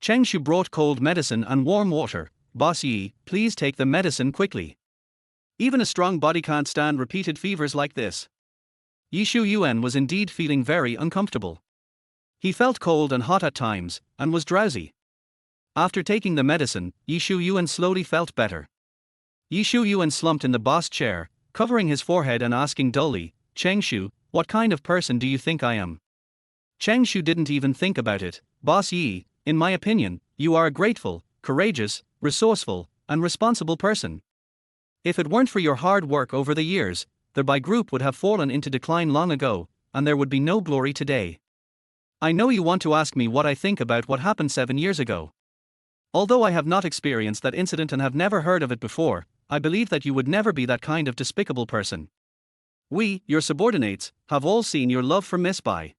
Cheng Shu brought cold medicine and warm water. "Boss Yi, please take the medicine quickly. Even a strong body can't stand repeated fevers like this." Ye Xiuyuan was indeed feeling very uncomfortable. He felt cold and hot at times, and was drowsy. After taking the medicine, Ye Xiuyuan slowly felt better. Ye Xiuyuan slumped in the boss chair, covering his forehead and asking dully, "Cheng Shu, what kind of person do you think I am?" Cheng Shu didn't even think about it. "Boss Yi, in my opinion, you are a grateful, courageous, resourceful, and responsible person. If it weren't for your hard work over the years, the Bai Group would have fallen into decline long ago, and there would be no glory today. I know you want to ask me what I think about what happened 7 years ago. Although I have not experienced that incident and have never heard of it before, I believe that you would never be that kind of despicable person. We, your subordinates, have all seen your love for Miss Bai.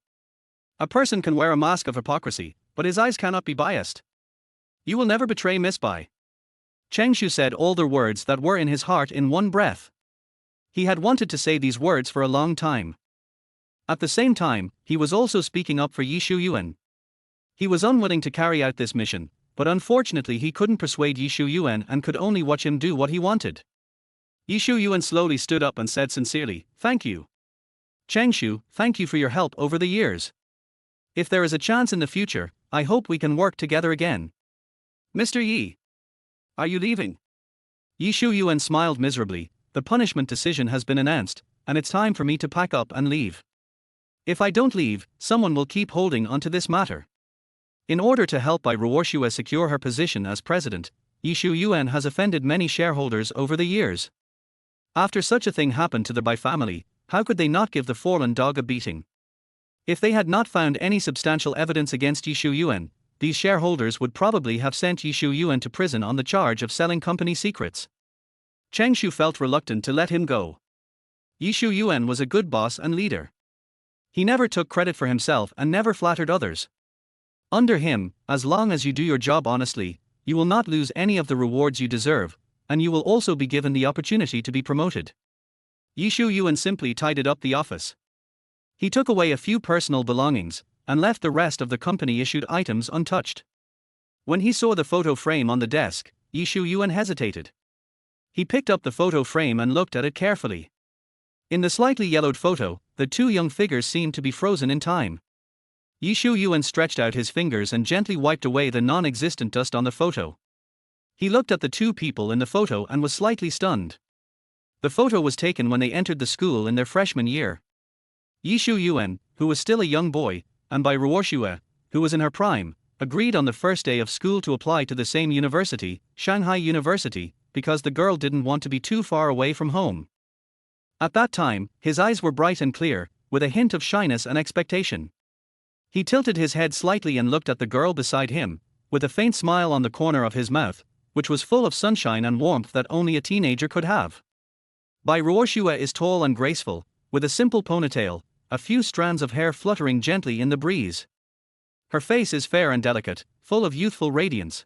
A person can wear a mask of hypocrisy, but his eyes cannot be biased. You will never betray Miss Bai." Cheng Shu said all the words that were in his heart in one breath. He had wanted to say these words for a long time. At the same time, he was also speaking up for Ye Xiuyuan. He was unwilling to carry out this mission, but unfortunately he couldn't persuade Ye Xiuyuan and could only watch him do what he wanted. Ye Xiuyuan slowly stood up and said sincerely, "Thank you. Cheng Shu, thank you for your help over the years. If there is a chance in the future, I hope we can work together again." "Mr. Yi, are you leaving?" Ye Xiuyuan smiled miserably. "The punishment decision has been announced, and it's time for me to pack up and leave. If I don't leave, someone will keep holding on to this matter." In order to help Bai Ruoxue secure her position as president, Ye Xiuyuan has offended many shareholders over the years. After such a thing happened to the Bai family, how could they not give the fallen dog a beating? If they had not found any substantial evidence against Ye Xiuyuan, these shareholders would probably have sent Ye Xiuyuan to prison on the charge of selling company secrets. Cheng Shu felt reluctant to let him go. Ye Xiuyuan was a good boss and leader. He never took credit for himself and never flattered others. Under him, as long as you do your job honestly, you will not lose any of the rewards you deserve, and you will also be given the opportunity to be promoted. Ye Xiuyuan simply tidied up the office. He took away a few personal belongings, and left the rest of the company-issued items untouched. When he saw the photo frame on the desk, Ye Xiuyuan hesitated. He picked up the photo frame and looked at it carefully. In the slightly yellowed photo, the two young figures seemed to be frozen in time. Ye Xiuyuan stretched out his fingers and gently wiped away the non-existent dust on the photo. He looked at the two people in the photo and was slightly stunned. The photo was taken when they entered the school in their freshman year. Ye Xiuyuan, who was still a young boy, and by Ruoxue, who was in her prime, agreed on the first day of school to apply to the same university, Shanghai University, because the girl didn't want to be too far away from home. At that time, his eyes were bright and clear, with a hint of shyness and expectation. He tilted his head slightly and looked at the girl beside him, with a faint smile on the corner of his mouth, which was full of sunshine and warmth that only a teenager could have. Bai Ruoxue is tall and graceful, with a simple ponytail, a few strands of hair fluttering gently in the breeze. Her face is fair and delicate, full of youthful radiance.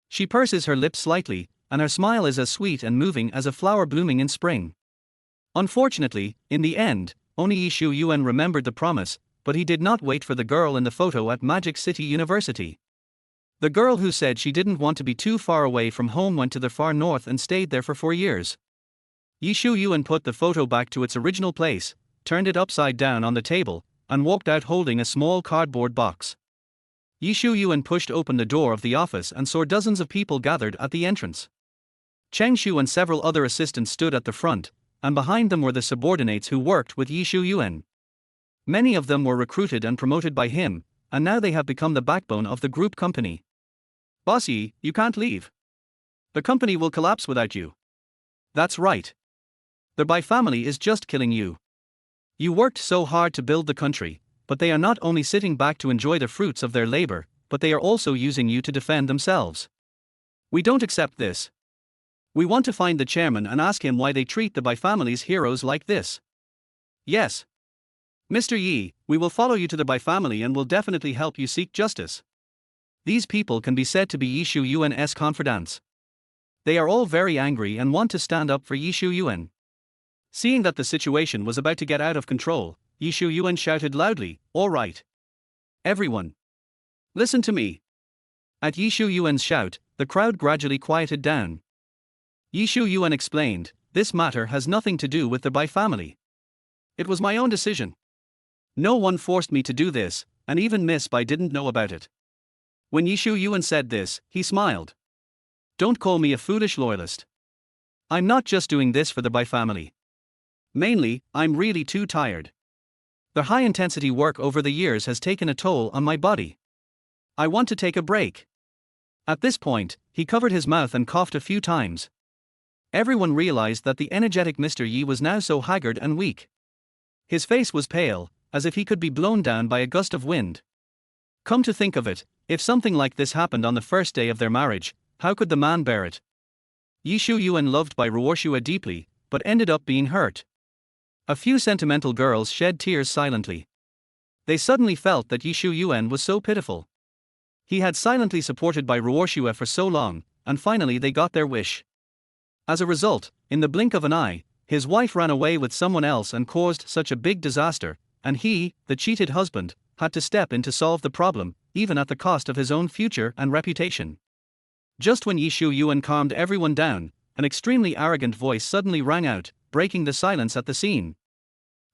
She purses her lips slightly, and her smile is as sweet and moving as a flower blooming in spring. Unfortunately, in the end, only Ye Xiuyuan remembered the promise, but he did not wait for the girl in the photo at Magic City University. The girl who said she didn't want to be too far away from home went to the far north and stayed there for 4 years. Ye Xiuyuan put the photo back to its original place, turned it upside down on the table, and walked out holding a small cardboard box. Ye Xiuyuan pushed open the door of the office and saw dozens of people gathered at the entrance. Cheng Shu and several other assistants stood at the front, and behind them were the subordinates who worked with Ye Xiuyuan. Many of them were recruited and promoted by him, and now they have become the backbone of the group company. Boss Yi, you can't leave. The company will collapse without you. That's right. The Bai family is just killing you. You worked so hard to build the country, but they are not only sitting back to enjoy the fruits of their labor, but they are also using you to defend themselves. We don't accept this. We want to find the chairman and ask him why they treat the Bai family's heroes like this. Yes. Mr. Yi, we will follow you to the Bai family and will definitely help you seek justice. These people can be said to be Ye Xiuyuan's confidants. They are all very angry and want to stand up for Ye Xiuyuan. Seeing that the situation was about to get out of control, Ye Xiuyuan shouted loudly, "All right. Everyone. Listen to me." At Ye Xiuyuan's shout, the crowd gradually quieted down. Ye Xiuyuan explained, "This matter has nothing to do with the Bai family. It was my own decision. No one forced me to do this, and even Miss Bai didn't know about it." When Ye Xiuyuan said this, he smiled. "Don't call me a foolish loyalist. I'm not just doing this for the Bai family. Mainly, I'm really too tired. The high-intensity work over the years has taken a toll on my body. I want to take a break." At this point, he covered his mouth and coughed a few times. Everyone realized that the energetic Mr. Yi was now so haggard and weak. His face was pale, as if he could be blown down by a gust of wind. Come to think of it, if something like this happened on the first day of their marriage, how could the man bear it? Ye Xiuyuan loved Bai Ruoxue deeply, but ended up being hurt. A few sentimental girls shed tears silently. They suddenly felt that Ye Xiuyuan was so pitiful. He had silently supported Bai Ruoxue for so long, and finally they got their wish. As a result, in the blink of an eye, his wife ran away with someone else and caused such a big disaster, and he, the cheated husband, had to step in to solve the problem, even at the cost of his own future and reputation. Just when Ye Xiuyuan calmed everyone down, an extremely arrogant voice suddenly rang out, breaking the silence at the scene.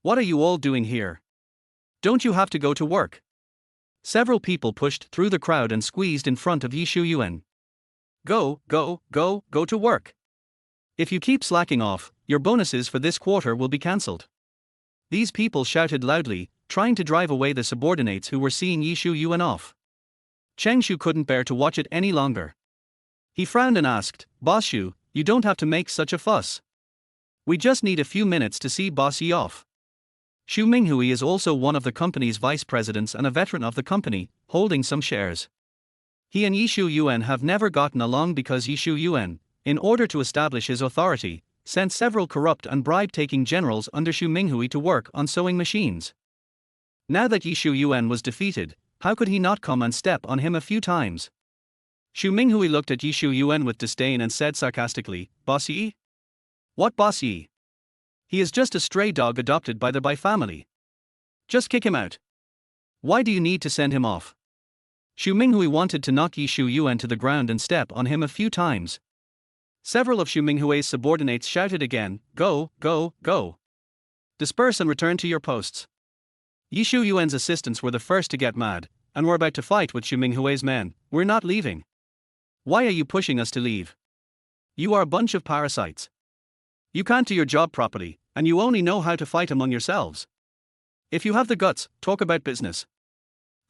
"What are you all doing here? Don't you have to go to work?" Several people pushed through the crowd and squeezed in front of Ye Xiuyuan. Go to work. If you keep slacking off, your bonuses for this quarter will be cancelled." These people shouted loudly, trying to drive away the subordinates who were seeing Ye Xiuyuan off. Cheng Shu couldn't bear to watch it any longer. He frowned and asked, "Boss Shu, you don't have to make such a fuss. We just need a few minutes to see Boss Yi off." Xu Minghui is also one of the company's vice presidents and a veteran of the company, holding some shares. He and Ye Xiuyuan have never gotten along because Ye Xiuyuan, in order to establish his authority, sent several corrupt and bribe-taking generals under Xu Minghui to work on sewing machines. Now that Ye Xiuyuan was defeated, how could he not come and step on him a few times? Xu Minghui looked at Ye Xiuyuan with disdain and said sarcastically, "Boss Yi? What Boss Yi? He is just a stray dog adopted by the Bai family. Just kick him out." Why do you need to send him off? Xu Minghui wanted to knock Ye Xiuyuan to the ground and step on him a few times. Several of Xu Minghui's subordinates shouted again, "Go, go, go! Disperse and return to your posts." Ye Xiuyuan's assistants were the first to get mad, and were about to fight with Xu Minghui's men. "We're not leaving. Why are you pushing us to leave? You are a bunch of parasites. You can't do your job properly, and you only know how to fight among yourselves. If you have the guts, talk about business.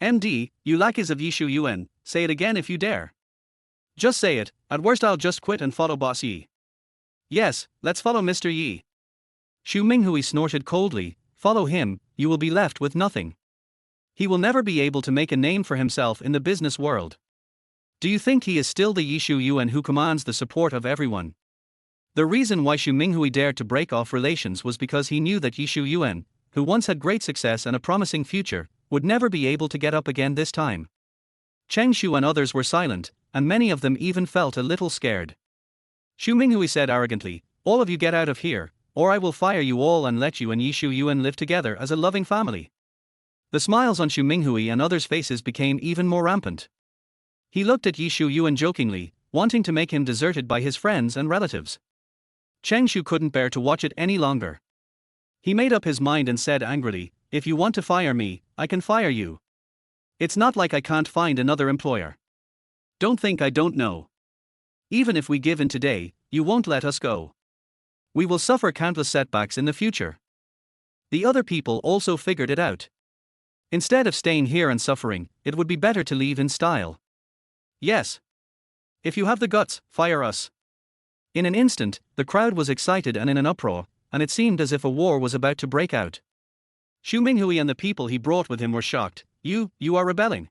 MD, you lackeys of Ye Xiuyuan, say it again if you dare. Just say it, at worst I'll just quit and follow Boss Yi." "Yes, let's follow Mr. Yi." Xu Minghui snorted coldly, "Follow him, you will be left with nothing. He will never be able to make a name for himself in the business world. Do you think he is still the Ye Xiuyuan who commands the support of everyone?" The reason why Xu Minghui dared to break off relations was because he knew that Ye Xiuyuan, who once had great success and a promising future, would never be able to get up again this time. Cheng Shu and others were silent, and many of them even felt a little scared. Xu Minghui said arrogantly, "All of you get out of here, or I will fire you all and let you and Ye Xiuyuan live together as a loving family." The smiles on Xu Minghui and others' faces became even more rampant. He looked at Ye Xiuyuan jokingly, wanting to make him deserted by his friends and relatives. Cheng Shu couldn't bear to watch it any longer. He made up his mind and said angrily, "If you want to fire me, I can fire you. It's not like I can't find another employer. Don't think I don't know. Even if we give in today, you won't let us go. We will suffer countless setbacks in the future." The other people also figured it out. Instead of staying here and suffering, it would be better to leave in style. "Yes. If you have the guts, fire us." In an instant, the crowd was excited and in an uproar, and it seemed as if a war was about to break out. Xu Minghui and the people he brought with him were shocked. You are rebelling.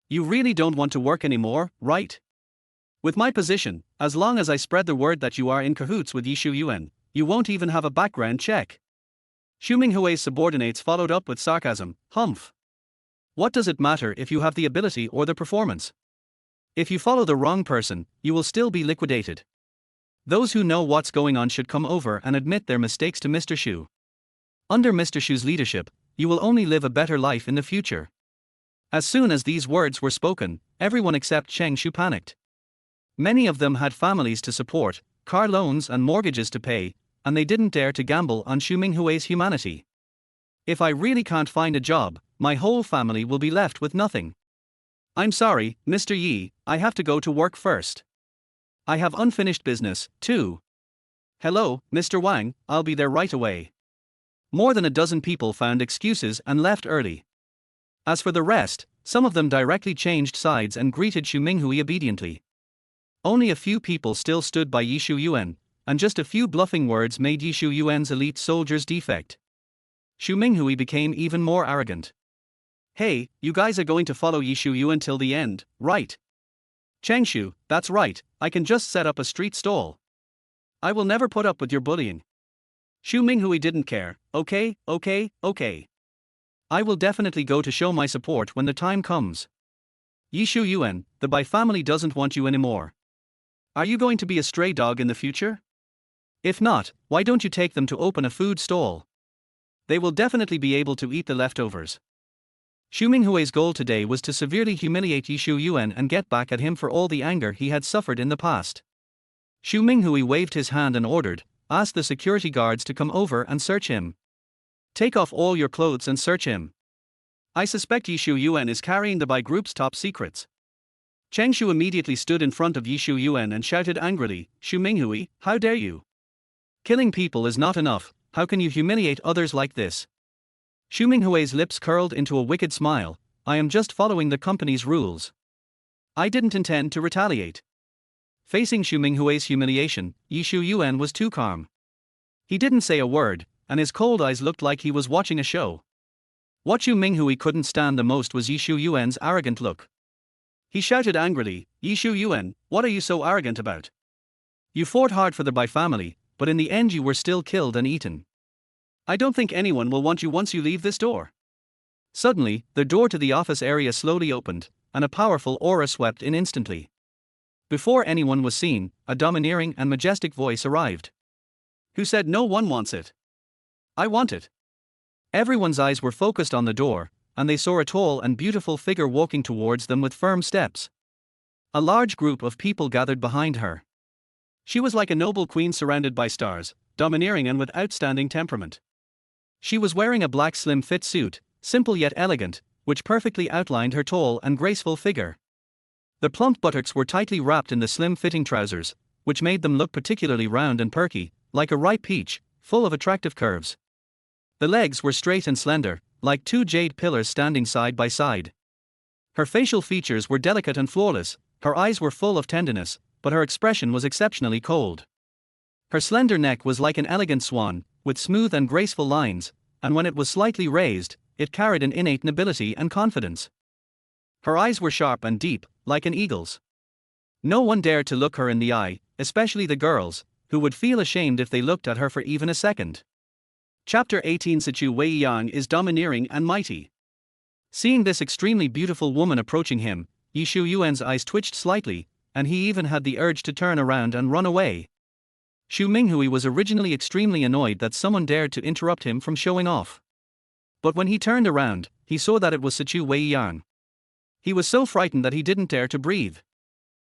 You really don't want to work anymore, right? With my position, as long as I spread the word that you are in cahoots with Ye Xiuyuan, you won't even have a background check." Xu Minghui's subordinates followed up with sarcasm, "Humph. What does it matter if you have the ability or the performance? If you follow the wrong person, you will still be liquidated. Those who know what's going on should come over and admit their mistakes to Mr. Xu. Under Mr. Xu's leadership, you will only live a better life in the future." As soon as these words were spoken, everyone except Cheng Shu panicked. Many of them had families to support, car loans and mortgages to pay, and they didn't dare to gamble on Xu Minghui's humanity. "If I really can't find a job, my whole family will be left with nothing. I'm sorry, Mr. Yi, I have to go to work first. I have unfinished business, too. Hello, Mr. Wang, I'll be there right away." More than a dozen people found excuses and left early. As for the rest, some of them directly changed sides and greeted Xu Minghui obediently. Only a few people still stood by Ye Xiuyuan, and just a few bluffing words made Ye Xiuyuan's elite soldiers defect. Xu Minghui became even more arrogant. "Hey, you guys are going to follow Ye Xiuyuan till the end, right? Cheng Shu, that's right, I can just set up a street stall. I will never put up with your bullying." Xu Minghui didn't care. Okay. I will definitely go to show my support when the time comes. Ye Xiuyuan, the Bai family doesn't want you anymore. Are you going to be a stray dog in the future? If not, why don't you take them to open a food stall? They will definitely be able to eat the leftovers. Xu Minghui's goal today was to severely humiliate Ye Xiuyuan and get back at him for all the anger he had suffered in the past. Xu Minghui waved his hand and ordered, "Ask the security guards to come over and search him. Take off all your clothes and search him. I suspect Ye Xiuyuan is carrying the Bai group's top secrets." Cheng Shu immediately stood in front of Ye Xiuyuan and shouted angrily, "Xu Minghui, how dare you? Killing people is not enough, how can you humiliate others like this?" Xu Minghui's lips curled into a wicked smile. "I am just following the company's rules. I didn't intend to retaliate." Facing Xu Minghui's humiliation, Ye Xiuyuan was too calm. He didn't say a word, and his cold eyes looked like he was watching a show. What Xu Minghui couldn't stand the most was Ye Xiuyuan's arrogant look. He shouted angrily, "Ye Xiuyuan, what are you so arrogant about? You fought hard for the Bai family, but in the end you were still killed and eaten. I don't think anyone will want you once you leave this door." Suddenly, the door to the office area slowly opened, and a powerful aura swept in instantly. Before anyone was seen, a domineering and majestic voice arrived. "Who said no one wants it? I want it." Everyone's eyes were focused on the door, and they saw a tall and beautiful figure walking towards them with firm steps. A large group of people gathered behind her. She was like a noble queen surrounded by stars, domineering and with outstanding temperament. She was wearing a black slim-fit suit, simple yet elegant, which perfectly outlined her tall and graceful figure. The plump buttocks were tightly wrapped in the slim-fitting trousers, which made them look particularly round and perky, like a ripe peach, full of attractive curves. The legs were straight and slender, like two jade pillars standing side by side. Her facial features were delicate and flawless, her eyes were full of tenderness, but her expression was exceptionally cold. Her slender neck was like an elegant swan, with smooth and graceful lines, and when it was slightly raised, it carried an innate nobility and confidence. Her eyes were sharp and deep, like an eagle's. No one dared to look her in the eye, especially the girls, who would feel ashamed if they looked at her for even a second. Chapter 18. Ye Xiuyuan is domineering and mighty. Seeing this extremely beautiful woman approaching him, Ye Xiuyuan's eyes twitched slightly, and he even had the urge to turn around and run away. Xu Minghui was originally extremely annoyed that someone dared to interrupt him from showing off. But when he turned around, he saw that it was Ye Xiuyuan. He was so frightened that he didn't dare to breathe.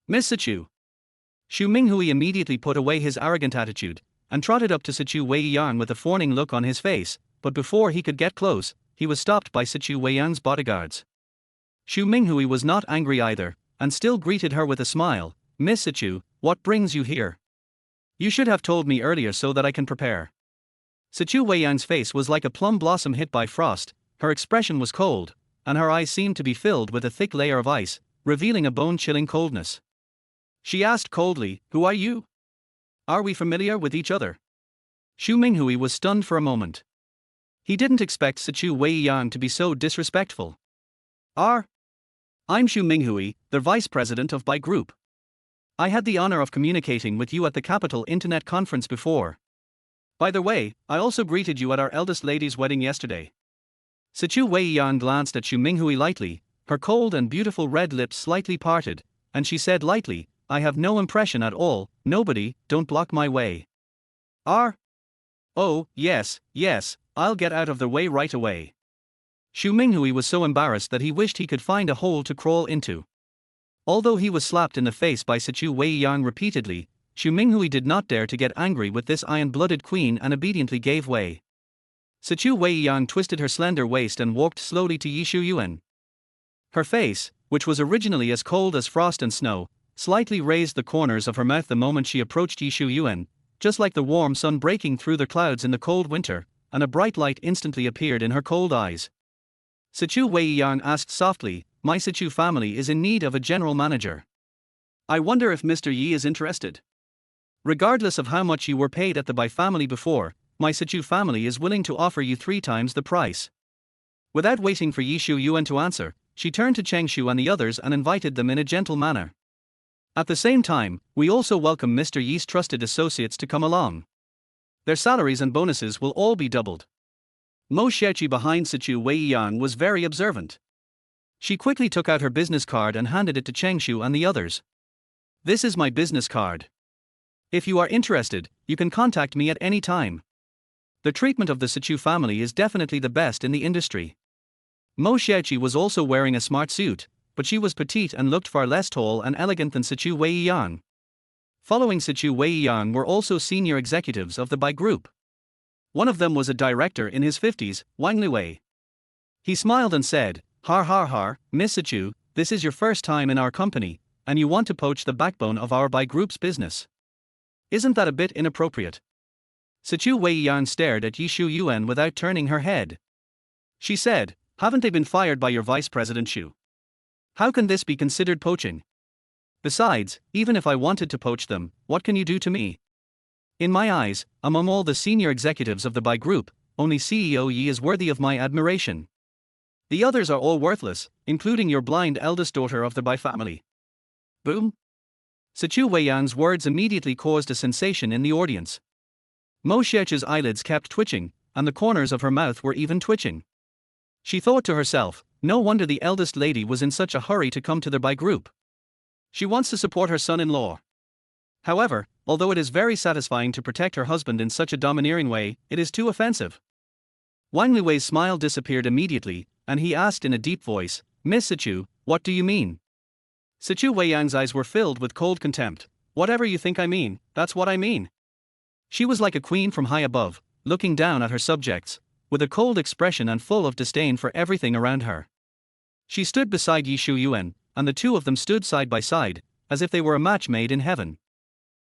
"Miss Xu." Xu Minghui immediately put away his arrogant attitude, and trotted up to Ye Xiuyuan with a fawning look on his face, but before he could get close, he was stopped by Ye Xiuyuan's bodyguards. Xu Minghui was not angry either, and still greeted her with a smile. "Miss Xu, what brings you here? You should have told me earlier so that I can prepare." Ye Xiuyuan's face was like a plum blossom hit by frost, her expression was cold, and her eyes seemed to be filled with a thick layer of ice, revealing a bone-chilling coldness. She asked coldly, "Who are you? Are we familiar with each other?" Xu Minghui was stunned for a moment. He didn't expect Ye Xiuyuan to be so disrespectful. I'm Xu Minghui, the vice president of Bai Group. I had the honor of communicating with you at the Capital Internet Conference before. By the way, I also greeted you at our eldest lady's wedding yesterday. Ye Xiuyuan glanced at Xu Minghui lightly, her cold and beautiful red lips slightly parted, and she said lightly, "I have no impression at all, nobody, don't block my way." Oh, yes, I'll get out of the way right away." Xu Minghui was so embarrassed that he wished he could find a hole to crawl into. Although he was slapped in the face by Ye Xiuyuan repeatedly, Xu Minghui did not dare to get angry with this iron-blooded queen and obediently gave way. Ye Xiuyuan twisted her slender waist and walked slowly to Ye Xiuyuan. Her face, which was originally as cold as frost and snow, slightly raised the corners of her mouth the moment she approached Ye Xiuyuan, just like the warm sun breaking through the clouds in the cold winter, and a bright light instantly appeared in her cold eyes. Ye Xiuyuan asked softly, "My Sichu family is in need of a general manager. I wonder if Mr. Yi is interested. Regardless of how much you were paid at the Bai family before, my Sichu family is willing to offer you 3 times the price." Without waiting for Ye Xiuyuan to answer, she turned to Cheng Shu and the others and invited them in a gentle manner. "At the same time, we also welcome Mr. Yi's trusted associates to come along. Their salaries and bonuses will all be doubled." Mo Xiaoqi behind Ye Xiuyuan was very observant. She quickly took out her business card and handed it to Cheng Shu and the others. "This is my business card. If you are interested, you can contact me at any time. The treatment of the Sichu family is definitely the best in the industry." Mo Xiaoqi was also wearing a smart suit, but she was petite and looked far less tall and elegant than Ye Xiuyuan. Following Ye Xiuyuan were also senior executives of the Bai Group. One of them was a director in his 50s, Wang Liwei. He smiled and said, Har, Miss Sichu, this is your first time in our company, and you want to poach the backbone of our Bai Group's business. Isn't that a bit inappropriate?" Ye Xiuyuan stared at Ye Xiuyuan without turning her head. She said, "Haven't they been fired by your vice president Xu? How can this be considered poaching? Besides, even if I wanted to poach them, what can you do to me? In my eyes, among all the senior executives of the Bai Group, only CEO Yi is worthy of my admiration. The others are all worthless, including your blind eldest daughter of the Bai family." Boom! Ye Xiuyuan's words immediately caused a sensation in the audience. Mo Xiaoqi's eyelids kept twitching, and the corners of her mouth were even twitching. She thought to herself, no wonder the eldest lady was in such a hurry to come to the Bai Group. She wants to support her son-in-law. However, although it is very satisfying to protect her husband in such a domineering way, it is too offensive. Wang Liwei's smile disappeared immediately, and he asked in a deep voice, "Miss Sichu, what do you mean?" Sichu Weiyang's eyes were filled with cold contempt. "Whatever you think I mean, that's what I mean." She was like a queen from high above, looking down at her subjects, with a cold expression and full of disdain for everything around her. She stood beside Ye Xiuyuan, and the two of them stood side by side, as if they were a match made in heaven.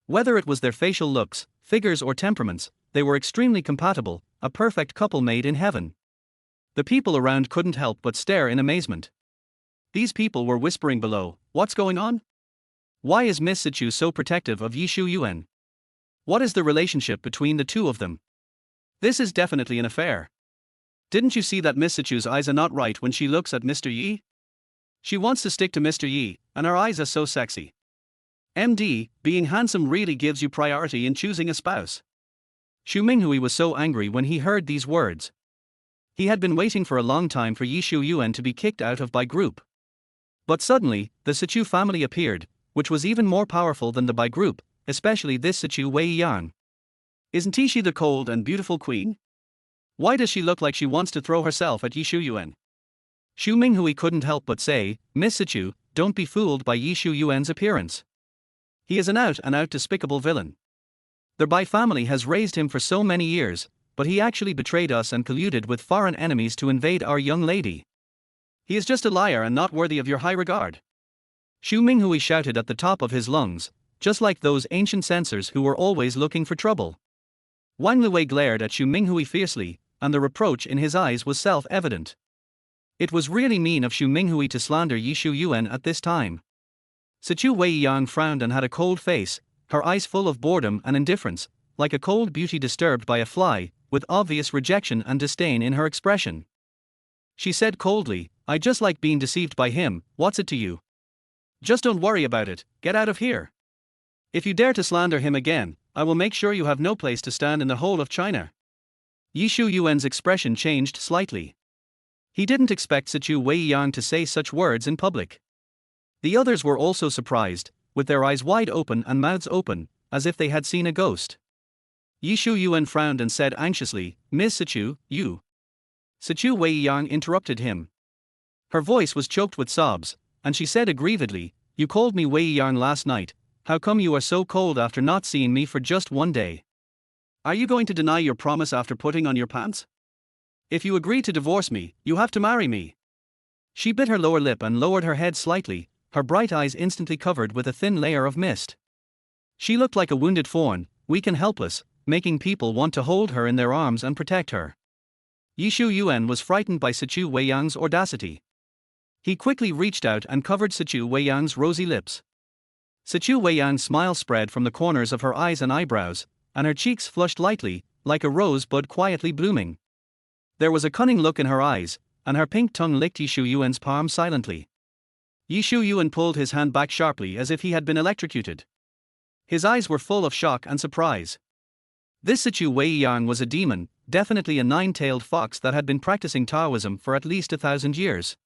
Whether it was their facial looks, figures or temperaments, they were extremely compatible, a perfect couple made in heaven. The people around couldn't help but stare in amazement. These people were whispering below, "What's going on? Why is Miss Sichu so protective of Ye Xiuyuan? What is the relationship between the two of them? This is definitely an affair. Didn't you see that Miss Sichu's eyes are not right when she looks at Mr. Yi? She wants to stick to Mr. Yi, and her eyes are so sexy. MD, being handsome really gives you priority in choosing a spouse." Xu Minghui was so angry when he heard these words. He had been waiting for a long time for Ye Xiuyuan to be kicked out of Bai group. But suddenly, the Sichu family appeared, which was even more powerful than the Bai group, especially this Sichu Weiyang. Isn't she the cold and beautiful queen? Why does she look like she wants to throw herself at Ye Xiuyuan? Xu Minghui couldn't help but say, "Miss Sichu, don't be fooled by Ye Xiuyuan's appearance. He is an out-and-out despicable villain. The Bai family has raised him for so many years, but he actually betrayed us and colluded with foreign enemies to invade our young lady. He is just a liar and not worthy of your high regard." Xu Minghui shouted at the top of his lungs, just like those ancient censors who were always looking for trouble. Wang Luwei glared at Xu Minghui fiercely, and the reproach in his eyes was self-evident. It was really mean of Xu Minghui to slander Ye Xiuyuan at this time. Sichu Weiyang frowned and had a cold face, her eyes full of boredom and indifference, like a cold beauty disturbed by a fly, with obvious rejection and disdain in her expression. She said coldly, "I just like being deceived by him, what's it to you? Just don't worry about it, get out of here. If you dare to slander him again, I will make sure you have no place to stand in the whole of China." Ye Xiuyuan's expression changed slightly. He didn't expect Sichu Weiyang to say such words in public. The others were also surprised, with their eyes wide open and mouths open, as if they had seen a ghost. Ye Xiuyuan frowned and said anxiously, "Miss Sichu, you." Sichu Weiyang interrupted him. Her voice was choked with sobs, and she said aggrievedly, "You called me Weiyang last night, how come you are so cold after not seeing me for just one day? Are you going to deny your promise after putting on your pants? If you agree to divorce me, you have to marry me." She bit her lower lip and lowered her head slightly, her bright eyes instantly covered with a thin layer of mist. She looked like a wounded fawn, weak and helpless, making people want to hold her in their arms and protect her. Ye Xiuyuan was frightened by Sichu Weiyang's audacity. He quickly reached out and covered Sichu Weiyang's rosy lips. Sichu Weiyang's smile spread from the corners of her eyes and eyebrows, and her cheeks flushed lightly, like a rosebud quietly blooming. There was a cunning look in her eyes, and her pink tongue licked Ye Xiuyuan's palm silently. Ye Xiuyuan pulled his hand back sharply as if he had been electrocuted. His eyes were full of shock and surprise. This Sichu Weiyang was a demon, definitely a nine-tailed fox that had been practicing Taoism for at least 1,000 years.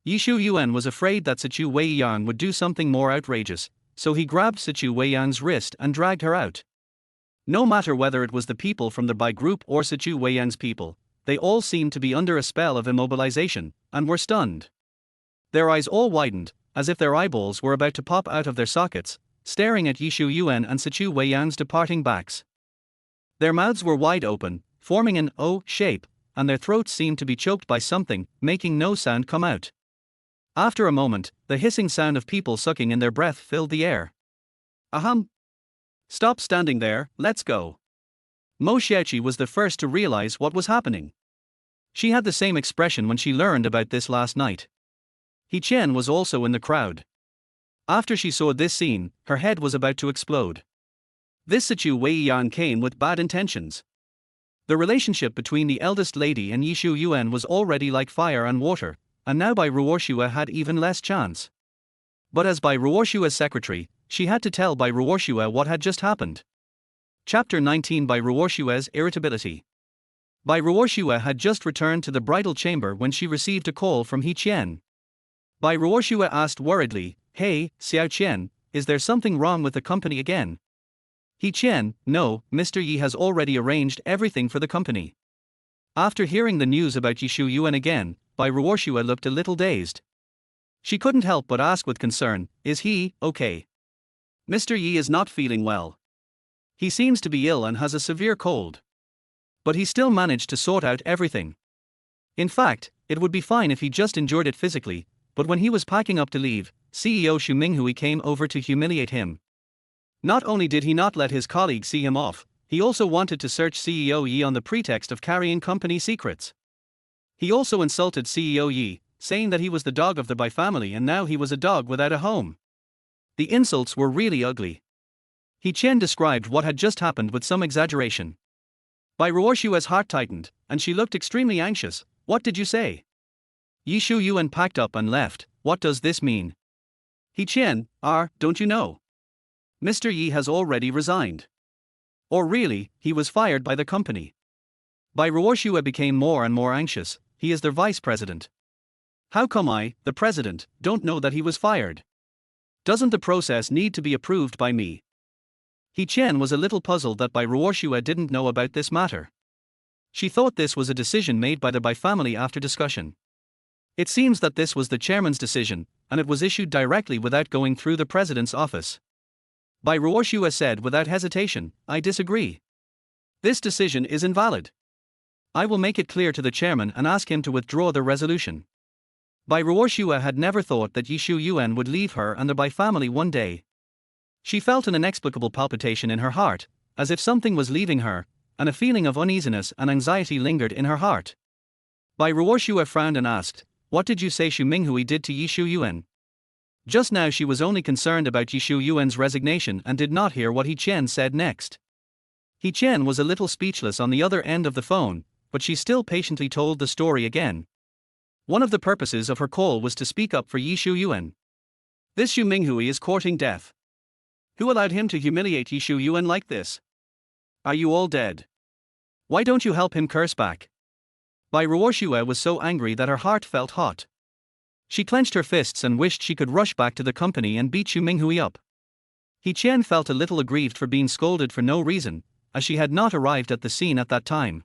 Ye Xiuyuan was afraid that Sichu Weiyang would do something more outrageous, so he grabbed Sichu Weiyang's wrist and dragged her out. No matter whether it was the people from the Bai group or Sichu Weiyang's people, they all seemed to be under a spell of immobilization, and were stunned. Their eyes all widened, as if their eyeballs were about to pop out of their sockets, staring at Ye Xiuyuan and Sichu Weiyang's departing backs. Their mouths were wide open, forming an O shape, and their throats seemed to be choked by something, making no sound come out. After a moment, the hissing sound of people sucking in their breath filled the air. "Ahem! Stop standing there, let's go." Mo Xiaoqi was the first to realize what was happening. She had the same expression when she learned about this last night. He Qian was also in the crowd. After she saw this scene, her head was about to explode. This Sichu Weiyang came with bad intentions. The relationship between the eldest lady and Ye Xiuyuan was already like fire and water, and now Bai Ruoxue had even less chance. But as Bai Ruoxue's secretary, she had to tell Bai Ruoxue what had just happened. Chapter 19 Bai Ruoxue's irritability. Bai Ruoxue had just returned to the bridal chamber when she received a call from He Qian. Bai Ruoxue asked worriedly, "Hey, Xiao Qian, is there something wrong with the company again?" He Qian, "No, Mr. Yi has already arranged everything for the company." After hearing the news about Ye Xiuyuan again, Bai Ruoshua looked a little dazed. She couldn't help but ask with concern, "Is he okay?" "Mr. Yi is not feeling well. He seems to be ill and has a severe cold." But he still managed to sort out everything. In fact, it would be fine if he just endured it physically, but when he was packing up to leave, CEO Xu Minghui came over to humiliate him. Not only did he not let his colleague see him off, he also wanted to search CEO Yi on the pretext of carrying company secrets. He also insulted CEO Yi, saying that he was the dog of the Bai family and now he was a dog without a home. The insults were really ugly. He Qian described what had just happened with some exaggeration. Bai Ruoshua's heart tightened, and she looked extremely anxious. "What did you say?" Ye Xiuyuan packed up and left. "What does this mean?" He Qian, don't you know? Mr. Yi has already resigned. Or really, he was fired by the company. Bai Ruoshua became more and more anxious. He is their vice president. How come I, the president, don't know that he was fired? Doesn't the process need to be approved by me? He Qian was a little puzzled that Bai Ruoshua didn't know about this matter. She thought this was a decision made by the Bai family after discussion. It seems that this was the chairman's decision, and it was issued directly without going through the president's office. Bai Ruoshua said without hesitation, "I disagree. This decision is invalid. I will make it clear to the chairman and ask him to withdraw the resolution." Bai Ruoshua had never thought that Ye Xiuyuan would leave her and the Bai family one day. She felt an inexplicable palpitation in her heart, as if something was leaving her, and a feeling of uneasiness and anxiety lingered in her heart. Bai Ruoshua frowned and asked, "What did you say Xu Minghui did to Ye Xiuyuan?" Just now she was only concerned about Ye Xiuyuan's resignation and did not hear what He Qian said next. He Qian was a little speechless on the other end of the phone, but she still patiently told the story again. One of the purposes of her call was to speak up for Ye Xiuyuan. This Xu Minghui is courting death. Who allowed him to humiliate Ye Xiuyuan like this? Are you all dead? Why don't you help him curse back? Bai Ruoshua was so angry that her heart felt hot. She clenched her fists and wished she could rush back to the company and beat Xu Minghui up. He Qian felt a little aggrieved for being scolded for no reason, as she had not arrived at the scene at that time.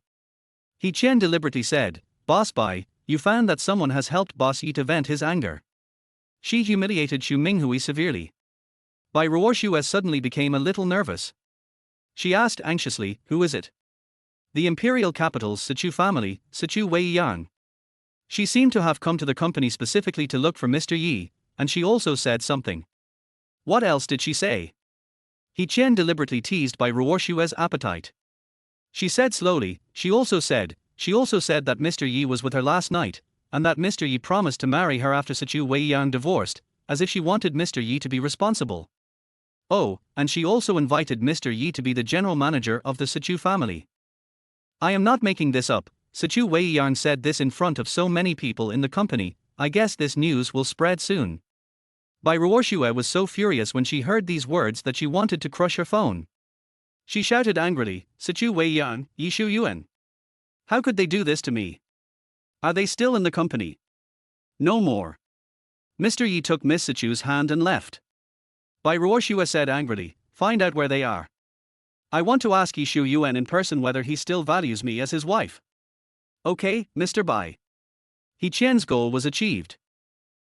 He Qian deliberately said, "Boss Bai, you found that someone has helped Boss Yi to vent his anger." She humiliated Xu Minghui severely. Bai Ruoshua suddenly became a little nervous. She asked anxiously, "Who is it?" "The imperial capital's Sichu family, Sichu Weiyang." She seemed to have come to the company specifically to look for Mr. Yi, and she also said something. What else did she say? He Qian deliberately teased Bai Ruoshua's appetite. She said slowly, she also said that Mr. Yi was with her last night, and that Mr. Yi promised to marry her after Sichu Weiyang divorced, as if she wanted Mr. Yi to be responsible. Oh, and she also invited Mr. Yi to be the general manager of the Sichu family. I am not making this up, Sichu Weiyang said this in front of so many people in the company. I guess this news will spread soon. Bai Ruoshua was so furious when she heard these words that she wanted to crush her phone. She shouted angrily, "Sichu Weiyang, Ye Xiuyuan. How could they do this to me? Are they still in the company?" "No more." Mr. Yi took Miss Sichu's hand and left. Bai Ruoshua said angrily, "Find out where they are. I want to ask Ye Xiuyuan in person whether he still values me as his wife." "Okay, Mr. Bai." He Qian's goal was achieved.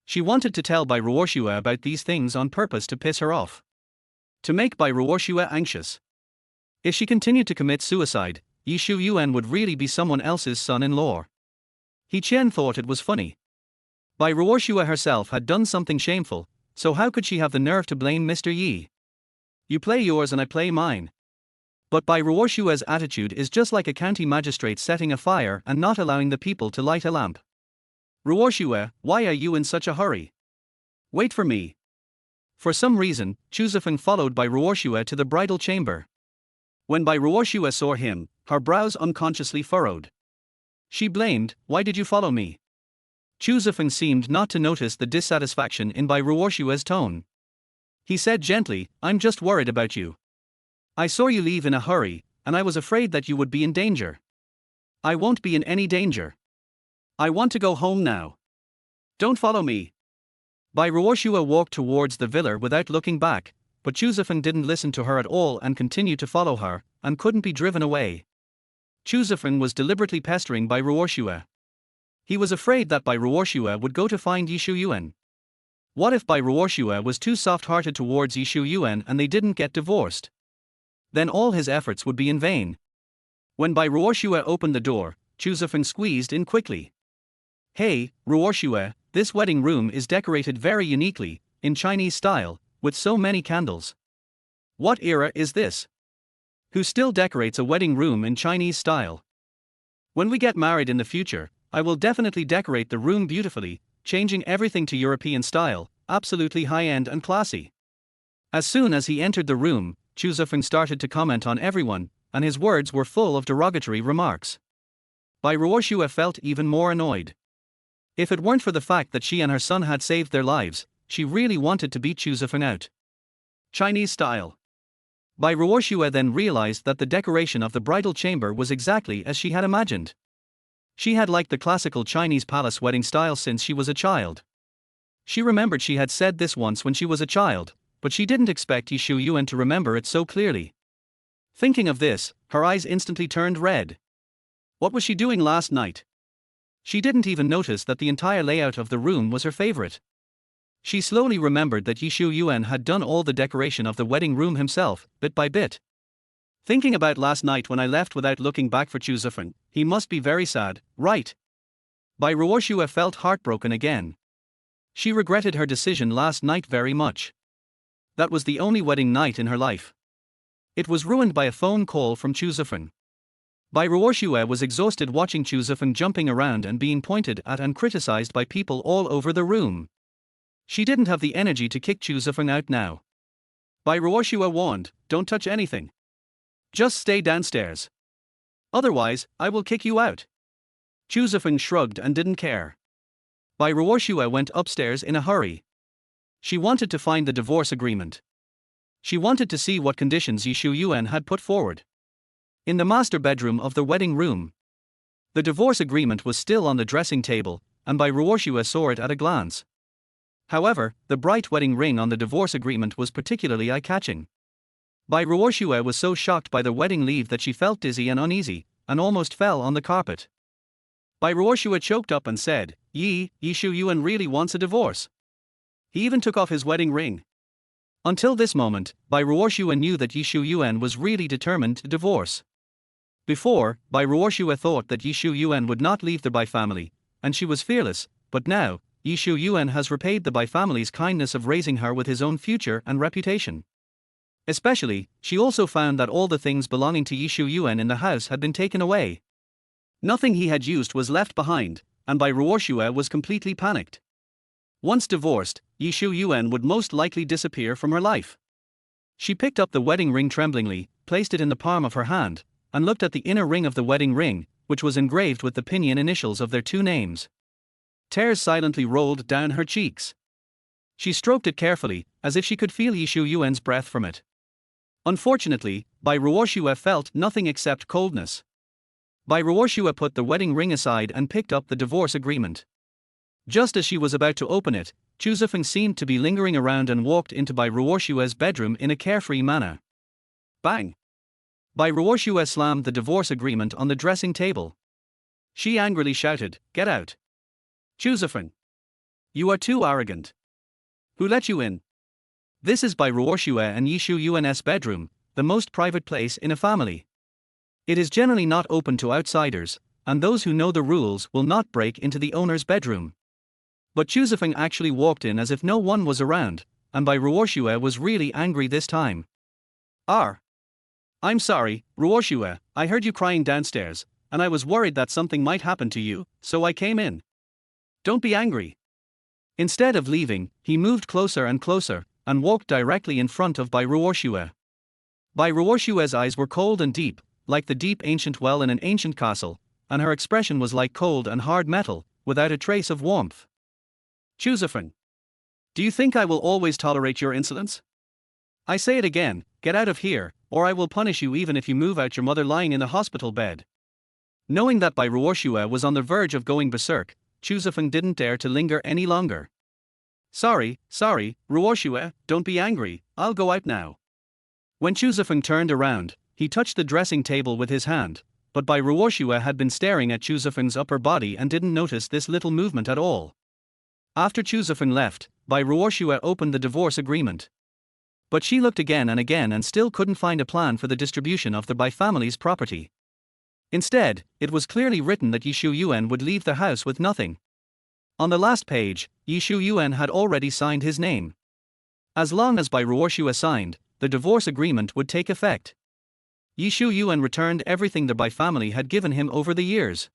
She wanted to tell Bai Ruoshua about these things on purpose to piss her off. To make Bai Ruoshua anxious. If she continued to commit suicide, Ye Xiuyuan would really be someone else's son-in-law. He Qian thought it was funny. Bai Ruoshua herself had done something shameful, so how could she have the nerve to blame Mr. Yi? You play yours and I play mine. But Bai Ruoshua's attitude is just like a county magistrate setting a fire and not allowing the people to light a lamp. "Ruoshua, why are you in such a hurry? Wait for me." For some reason, Chu Zifeng followed Bai Ruoshua to the bridal chamber. When Bai Ruoshua saw him, her brows unconsciously furrowed. She blamed, "Why did you follow me?" Chu Zifeng seemed not to notice the dissatisfaction in Bai Ruoshua's tone. He said gently, "I'm just worried about you. I saw you leave in a hurry, and I was afraid that you would be in danger." "I won't be in any danger. I want to go home now. Don't follow me." Bai Ruoshua walked towards the villa without looking back, but Chu Zifeng didn't listen to her at all and continued to follow her, and couldn't be driven away. Chu Zifeng was deliberately pestering Bai Ruoshua. He was afraid that Bai Ruoxue would go to find Ye Xiuyuan. What if Bai Ruoxue was too soft-hearted towards Ye Xiuyuan and they didn't get divorced? Then all his efforts would be in vain. When Bai Ruoxue opened the door, Chu Zifeng squeezed in quickly. Hey, Ruoxue, this wedding room is decorated very uniquely, in Chinese style, with so many candles. What era is this? Who still decorates a wedding room in Chinese style? When we get married in the future, I will definitely decorate the room beautifully, changing everything to European style, absolutely high-end and classy. As soon as he entered the room, Chu Zifeng started to comment on everyone, and his words were full of derogatory remarks. Bai Ruoxue felt even more annoyed. If it weren't for the fact that she and her son had saved their lives, she really wanted to beat Chu Zifeng out. Chinese style. Bai Ruoxue then realized that the decoration of the bridal chamber was exactly as she had imagined. She had liked the classical Chinese palace wedding style since she was a child. She remembered she had said this once when she was a child, but she didn't expect Ye Xiuyuan to remember it so clearly. Thinking of this, her eyes instantly turned red. What was she doing last night? She didn't even notice that the entire layout of the room was her favorite. She slowly remembered that Ye Xiuyuan had done all the decoration of the wedding room himself, bit by bit. Thinking about last night when I left without looking back for Chu Zifeng, he must be very sad, right? Bai Ruoxue felt heartbroken again. She regretted her decision last night very much. That was the only wedding night in her life. It was ruined by a phone call from Chu Zifeng. Bai Ruoxue was exhausted watching Chu Zifeng jumping around and being pointed at and criticized by people all over the room. She didn't have the energy to kick Chu Zifeng out now. Bai Ruoxue warned, "Don't touch anything. Just stay downstairs. Otherwise, I will kick you out." Chu Zifeng shrugged and didn't care. Bai Ruoxue went upstairs in a hurry. She wanted to find the divorce agreement. She wanted to see what conditions Ye Xiuyuan had put forward. In the master bedroom of the wedding room, the divorce agreement was still on the dressing table, and Bai Ruoxue saw it at a glance. However, the bright wedding ring on the divorce agreement was particularly eye-catching. Bai Ruoxue was so shocked by the wedding leave that she felt dizzy and uneasy, and almost fell on the carpet. Bai Ruoxue choked up and said, Ye Xiuyuan really wants a divorce. He even took off his wedding ring. Until this moment, Bai Ruoxue knew that Ye Xiuyuan was really determined to divorce. Before, Bai Ruoxue thought that Ye Xiuyuan would not leave the Bai family, and she was fearless, but now, Ye Xiuyuan has repaid the Bai family's kindness of raising her with his own future and reputation. Especially, she also found that all the things belonging to Ye Xiuyuan in the house had been taken away. Nothing he had used was left behind, and Bai Ruoxue was completely panicked. Once divorced, Ye Xiuyuan would most likely disappear from her life. She picked up the wedding ring tremblingly, placed it in the palm of her hand, and looked at the inner ring of the wedding ring, which was engraved with the pinyin initials of their two names. Tears silently rolled down her cheeks. She stroked it carefully, as if she could feel Ye Xiuyuan's breath from it. Unfortunately, Bai Ruoxue felt nothing except coldness. Bai Ruoxue put the wedding ring aside and picked up the divorce agreement. Just as she was about to open it, Chu Zifeng seemed to be lingering around and walked into Bai Ruoxue's bedroom in a carefree manner. Bang! Bai Ruoxue slammed the divorce agreement on the dressing table. She angrily shouted, "Get out! Chu Zifeng! You are too arrogant. Who let you in? This is Bai Ruoxue and Ye Xiuyuan's bedroom, the most private place in a family. It is generally not open to outsiders, and those who know the rules will not break into the owner's bedroom." But Chu Zifeng actually walked in as if no one was around, and Bai Ruoxue was really angry this time. I'm sorry, Ruoxue, I heard you crying downstairs, and I was worried that something might happen to you, so I came in. Don't be angry." Instead of leaving, he moved closer and closer, and walked directly in front of Bai Ruoxue. Bai Ruoxue's eyes were cold and deep, like the deep ancient well in an ancient castle, and her expression was like cold and hard metal, without a trace of warmth. "Chu Zifeng, do you think I will always tolerate your insolence? I say it again, get out of here, or I will punish you even if you move out your mother lying in the hospital bed." Knowing that Bai Ruoxue was on the verge of going berserk, Chu Zifeng didn't dare to linger any longer. Sorry, Ruoxue, don't be angry, I'll go out now." When Chu Zifeng turned around, he touched the dressing table with his hand, but Bai Ruoxue had been staring at Chu Zifeng's upper body and didn't notice this little movement at all. After Chu Zifeng left, Bai Ruoxue opened the divorce agreement. But she looked again and still couldn't find a plan for the distribution of the Bai family's property. Instead, it was clearly written that Ye Xiuyuan would leave the house with nothing. On the last page, Ye Xiuyuan had already signed his name. As long as Bai Ruoxue signed, the divorce agreement would take effect. Ye Xiuyuan returned everything the Bai family had given him over the years.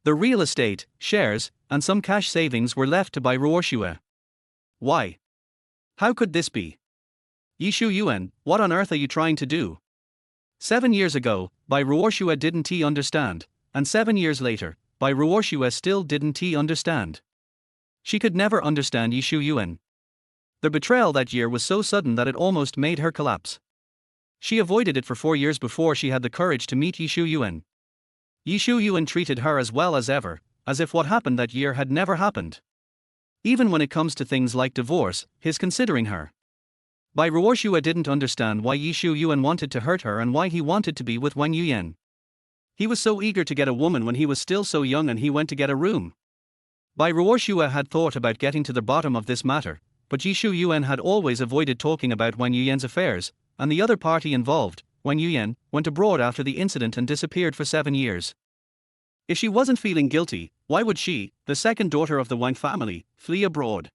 The real estate, shares, and some cash savings were left to Bai Ruoxue. Why? How could this be? Ye Xiuyuan, what on earth are you trying to do? 7 years ago, Bai Ruoxue didn't understand, and 7 years later, Bai Ruoxue still didn't understand. She could never understand Ye Xiuyuan. The betrayal that year was so sudden that it almost made her collapse. She avoided it for 4 years before she had the courage to meet Ye Xiuyuan. Ye Xiuyuan treated her as well as ever, as if what happened that year had never happened. Even when it comes to things like divorce, he's considering her. Bai Ruoxue didn't understand why Ye Xiuyuan wanted to hurt her and why he wanted to be with Wang Yuyan. He was so eager to get a woman when he was still so young and he went to get a room. Bai Ruoxue had thought about getting to the bottom of this matter, but Ye Xiuyuan had always avoided talking about Wang Yuyan's affairs, and the other party involved, Wang Yuyan, went abroad after the incident and disappeared for 7 years. If she wasn't feeling guilty, why would she, the second daughter of the Wang family, flee abroad?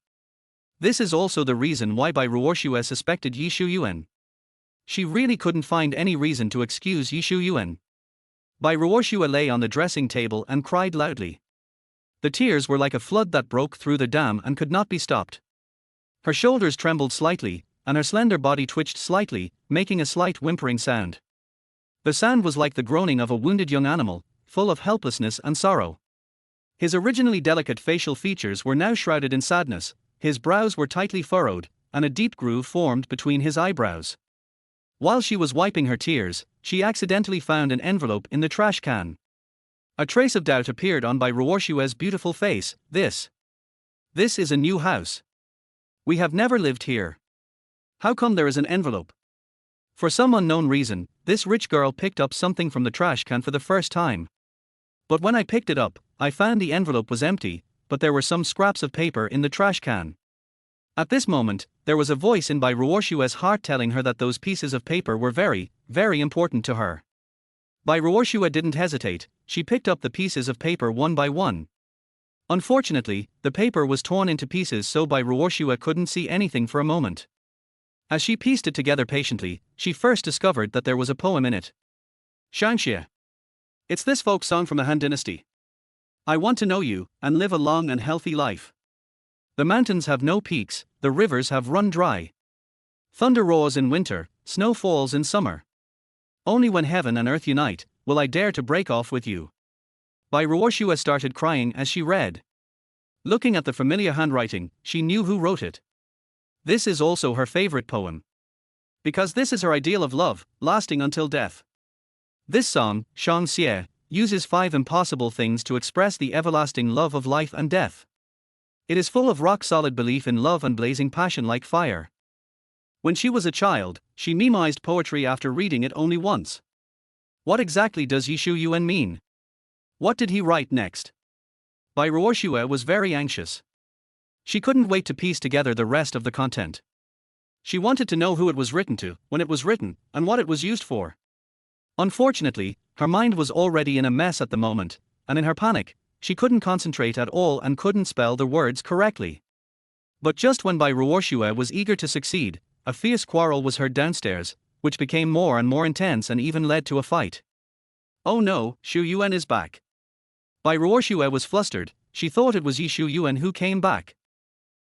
This is also the reason why Bai Ruoxue suspected Ye Xiuyuan. She really couldn't find any reason to excuse Ye Xiuyuan. Bai Ruoxue lay on the dressing table and cried loudly. The tears were like a flood that broke through the dam and could not be stopped. Her shoulders trembled slightly, and her slender body twitched slightly, making a slight whimpering sound. The sound was like the groaning of a wounded young animal, full of helplessness and sorrow. His originally delicate facial features were now shrouded in sadness, his brows were tightly furrowed, and a deep groove formed between his eyebrows. While she was wiping her tears, she accidentally found an envelope in the trash can. A trace of doubt appeared on Bai Ruoxue's beautiful face. This is a new house. We have never lived here. How come there is an envelope? For some unknown reason, this rich girl picked up something from the trash can for the first time. But when I picked it up, I found the envelope was empty, but there were some scraps of paper in the trash can. At this moment, there was a voice in Bai Ruoxue's heart telling her that those pieces of paper were very, very important to her. Bai Ruoxue didn't hesitate, she picked up the pieces of paper one by one. Unfortunately, the paper was torn into pieces so Bai Ruoxue couldn't see anything for a moment. As she pieced it together patiently, she first discovered that there was a poem in it. Shangxie. It's this folk song from the Han Dynasty. I want to know you, and live a long and healthy life. The mountains have no peaks, the rivers have run dry. Thunder roars in winter, snow falls in summer. Only when heaven and earth unite, will I dare to break off with you. Bai Ruoxue started crying as she read. Looking at the familiar handwriting, she knew who wrote it. This is also her favorite poem. Because this is her ideal of love, lasting until death. This song, Shangxie, uses 5 impossible things to express the everlasting love of life and death. It is full of rock-solid belief in love and blazing passion like fire. When she was a child, she memoized poetry after reading it only once. What exactly does Ye Xiuyuan mean? What did he write next? Bai Ruoxue was very anxious. She couldn't wait to piece together the rest of the content. She wanted to know who it was written to, when it was written, and what it was used for. Unfortunately, her mind was already in a mess at the moment, and in her panic, she couldn't concentrate at all and couldn't spell the words correctly. But just when Bai Ruoxue was eager to succeed, a fierce quarrel was heard downstairs, which became more and more intense and even led to a fight. Oh no, Xiuyuan is back. Bai Ruoxue was flustered, she thought it was Ye Xiuyuan who came back.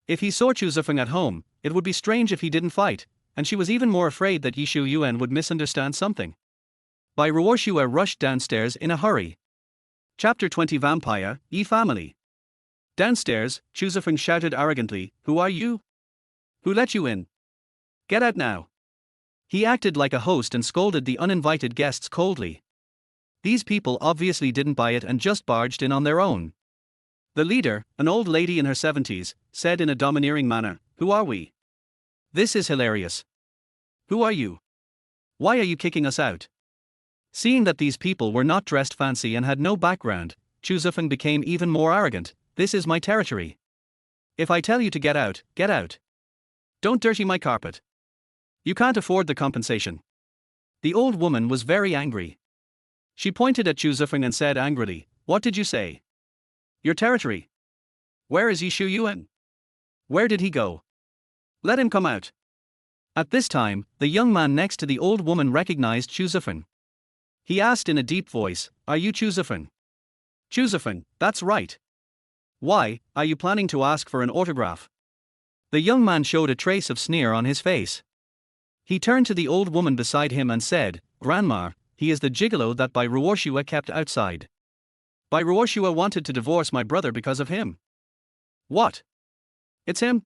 If he saw Chu Zifeng at home, it would be strange if he didn't fight, and she was even more afraid that Ye Xiuyuan would misunderstand something. Bai Ruoxue rushed downstairs in a hurry. Chapter 20 Vampire, Ye Family. Downstairs, Chu Zifeng shouted arrogantly, Who are you? Who let you in? Get out now. He acted like a host and scolded the uninvited guests coldly. These people obviously didn't buy it and just barged in on their own. The leader, an old lady in her 70s, said in a domineering manner, Who are we? This is hilarious. Who are you? Why are you kicking us out? Seeing that these people were not dressed fancy and had no background, Chu Zifeng became even more arrogant. This is my territory. If I tell you to get out, get out. Don't dirty my carpet. You can't afford the compensation. The old woman was very angry. She pointed at Chu Zifeng and said angrily, "What did you say? Your territory. Where is Ye Xiuyuan? Where did he go? Let him come out." At this time, the young man next to the old woman recognized Chu Zifeng. He asked in a deep voice, "Are you Chu Zifeng?" "Chu Zifeng, that's right. Why, are you planning to ask for an autograph?" The young man showed a trace of sneer on his face. He turned to the old woman beside him and said, "Grandma, he is the gigolo that Bai Ruoshua kept outside. Bai Ruoshua wanted to divorce my brother because of him." "What? It's him?"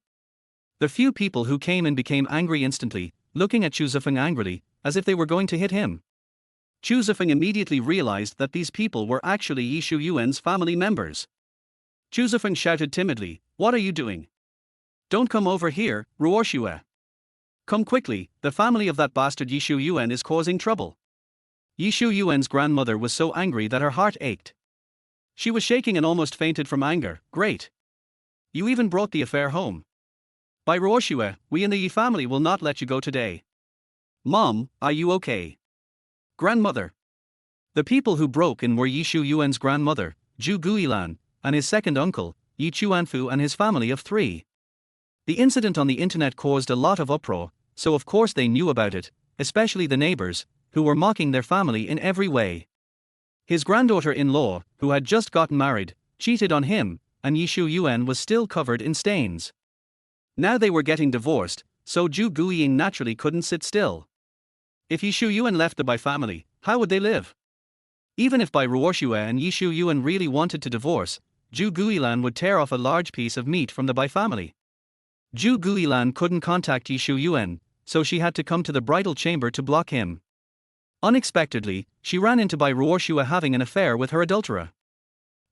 The few people who came in became angry instantly, looking at Chu Zifeng angrily, as if they were going to hit him. Chu Zifeng immediately realized that these people were actually Ye Xiuyuan's family members. Chu Zifeng shouted timidly, "What are you doing? Don't come over here, Ruoshua. Come quickly, the family of that bastard Ye Xiuyuan is causing trouble." Ye Xiuyuan's grandmother was so angry that her heart ached. She was shaking and almost fainted from anger. "Great. You even brought the affair home. By Ruoshua, we in the Yi family will not let you go today. Mom, are you okay? Grandmother." The people who broke in were Ye Xiuyuan's grandmother, Zhu Guilan, and his second uncle, Ye Chuanfu, and his family of 3. The incident on the internet caused a lot of uproar, so of course they knew about it, especially the neighbors, who were mocking their family in every way. His granddaughter-in-law, who had just gotten married, cheated on him, and Ye Xiuyuan was still covered in stains. Now they were getting divorced, so Zhu Guiying naturally couldn't sit still. If Ye Xiuyuan left the Bai family, how would they live? Even if Bai Ruoshua and Ye Xiuyuan really wanted to divorce, Zhu Guilan would tear off a large piece of meat from the Bai family. Zhu Guilan couldn't contact Ye Xiuyuan, so she had to come to the bridal chamber to block him. Unexpectedly, she ran into Bai Ruoshua having an affair with her adulterer.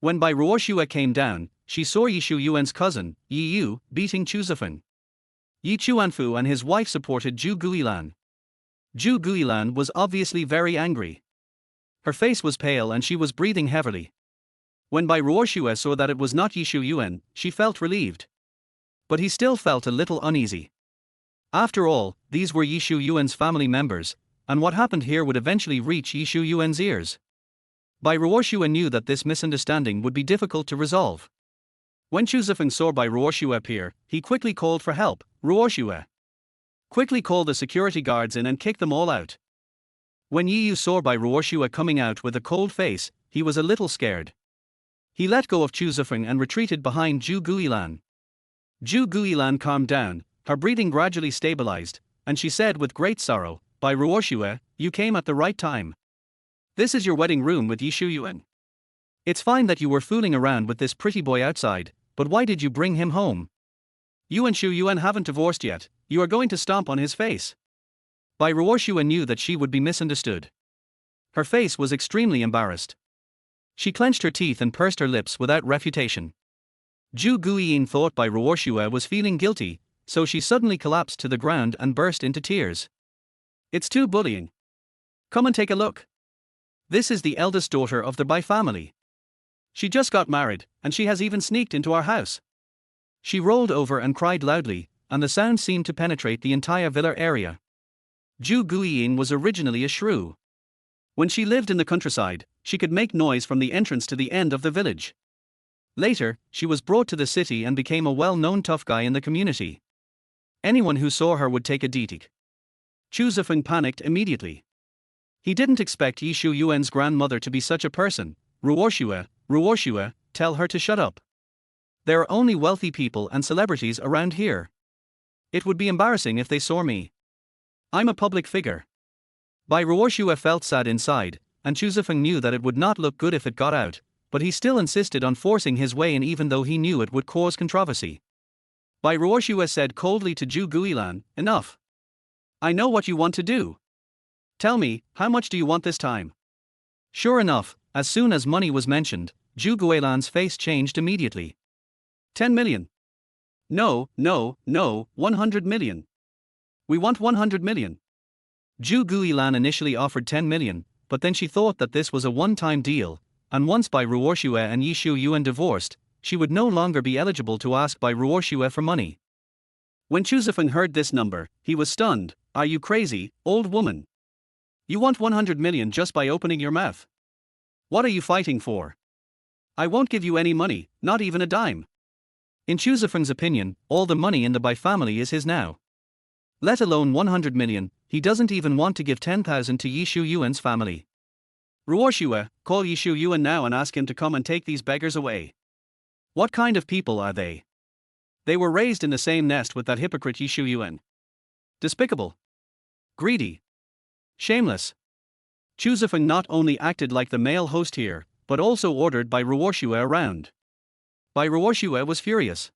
When Bai Ruoshua came down, she saw Ye Xiuyuan's cousin, Ye Yu, beating Chu Zifeng. Ye Chuanfu and his wife supported Zhu Guilan. Zhu Guilan was obviously very angry. Her face was pale and she was breathing heavily. When Bai Ruoshua saw that it was not Ye Xiuyuan, she felt relieved. But he still felt a little uneasy. After all, these were Ye Xiuyuan's family members, and what happened here would eventually reach Ye Xiuyuan's ears. Bai Ruoshua knew that this misunderstanding would be difficult to resolve. When Chu Zifeng saw Bai Ruoshua appear, he quickly called for help. "Ruoshua, quickly call the security guards in and kick them all out." When Ye Yu saw Bai Ruoshua coming out with a cold face, he was a little scared. He let go of Chu Zifeng and retreated behind Zhu Guilan. Zhu Guilan calmed down, her breathing gradually stabilized, and she said with great sorrow, "Bai Ruoshua, you came at the right time. This is your wedding room with Ye Xiuyuan. It's fine that you were fooling around with this pretty boy outside, but why did you bring him home? You and Xiuyuan haven't divorced yet, you are going to stomp on his face." Bai Ruoshua knew that she would be misunderstood. Her face was extremely embarrassed. She clenched her teeth and pursed her lips without refutation. Zhu Guiying thought Bai Ruoshua was feeling guilty, so she suddenly collapsed to the ground and burst into tears. "It's too bullying. Come and take a look. This is the eldest daughter of the Bai family. She just got married, and she has even sneaked into our house." She rolled over and cried loudly, and the sound seemed to penetrate the entire villa area. Zhu Guiying was originally a shrew. When she lived in the countryside, she could make noise from the entrance to the end of the village. Later, she was brought to the city and became a well-known tough guy in the community. Anyone who saw her would take a detic. Chu Zifeng panicked immediately. He didn't expect Ye Xiuyuan's grandmother to be such a person. Ruoshua, tell her to shut up. There are only wealthy people and celebrities around here. It would be embarrassing if they saw me. I'm a public figure." Bai Ruoshua felt sad inside, and Chu Zifeng knew that it would not look good if it got out, but he still insisted on forcing his way in even though he knew it would cause controversy. Bai Ruoshua said coldly to Zhu Guilan, "Enough. I know what you want to do. Tell me, how much do you want this time?" Sure enough, as soon as money was mentioned, Zhu Guilan's face changed immediately. 10 million. No, 100 million. We want 100 million. Zhu Guilan initially offered 10 million, but then she thought that this was a one-time deal, and once Bai Ruoxue and Ye Xiuyuan divorced, she would no longer be eligible to ask Bai Ruoxue for money. When Chu Zifeng heard this number, he was stunned. Are you crazy, old woman? You want 100 million just by opening your mouth? What are you fighting for? I won't give you any money, not even a dime. In Chu Zifeng's opinion, all the money in the Bai family is his now. Let alone 100 million, he doesn't even want to give 10,000 to Ye Xiuyuan's family. Ruoxue, call Ye Xiuyuan now and ask him to come and take these beggars away. What kind of people are they? They were raised in the same nest with that hypocrite Ye Xiuyuan. Despicable. Greedy. Shameless. Chu Zifeng not only acted like the male host here, but also ordered Bai Ruoxue around. Bai Ruoxue was furious.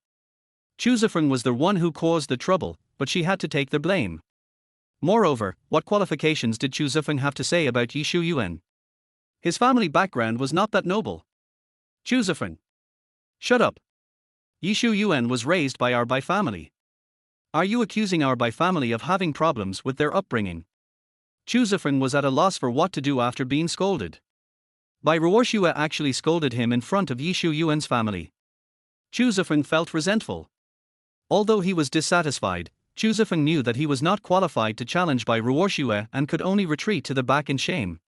Chu Zifeng was the one who caused the trouble, but she had to take the blame. Moreover, what qualifications did Chu Zifeng have to say about Ye Xiuyuan? His family background was not that noble. Chu Zifeng. Shut up. Ye Xiuyuan was raised by our Bai family. Are you accusing our Bai family of having problems with their upbringing? Chu Zifeng was at a loss for what to do after being scolded. Bai Ruoxue actually scolded him in front of Ye Xiuyuan's family. Chu Zifeng felt resentful. Although he was dissatisfied, Chu Zifeng knew that he was not qualified to challenge Bai Ruoxue and could only retreat to the back in shame.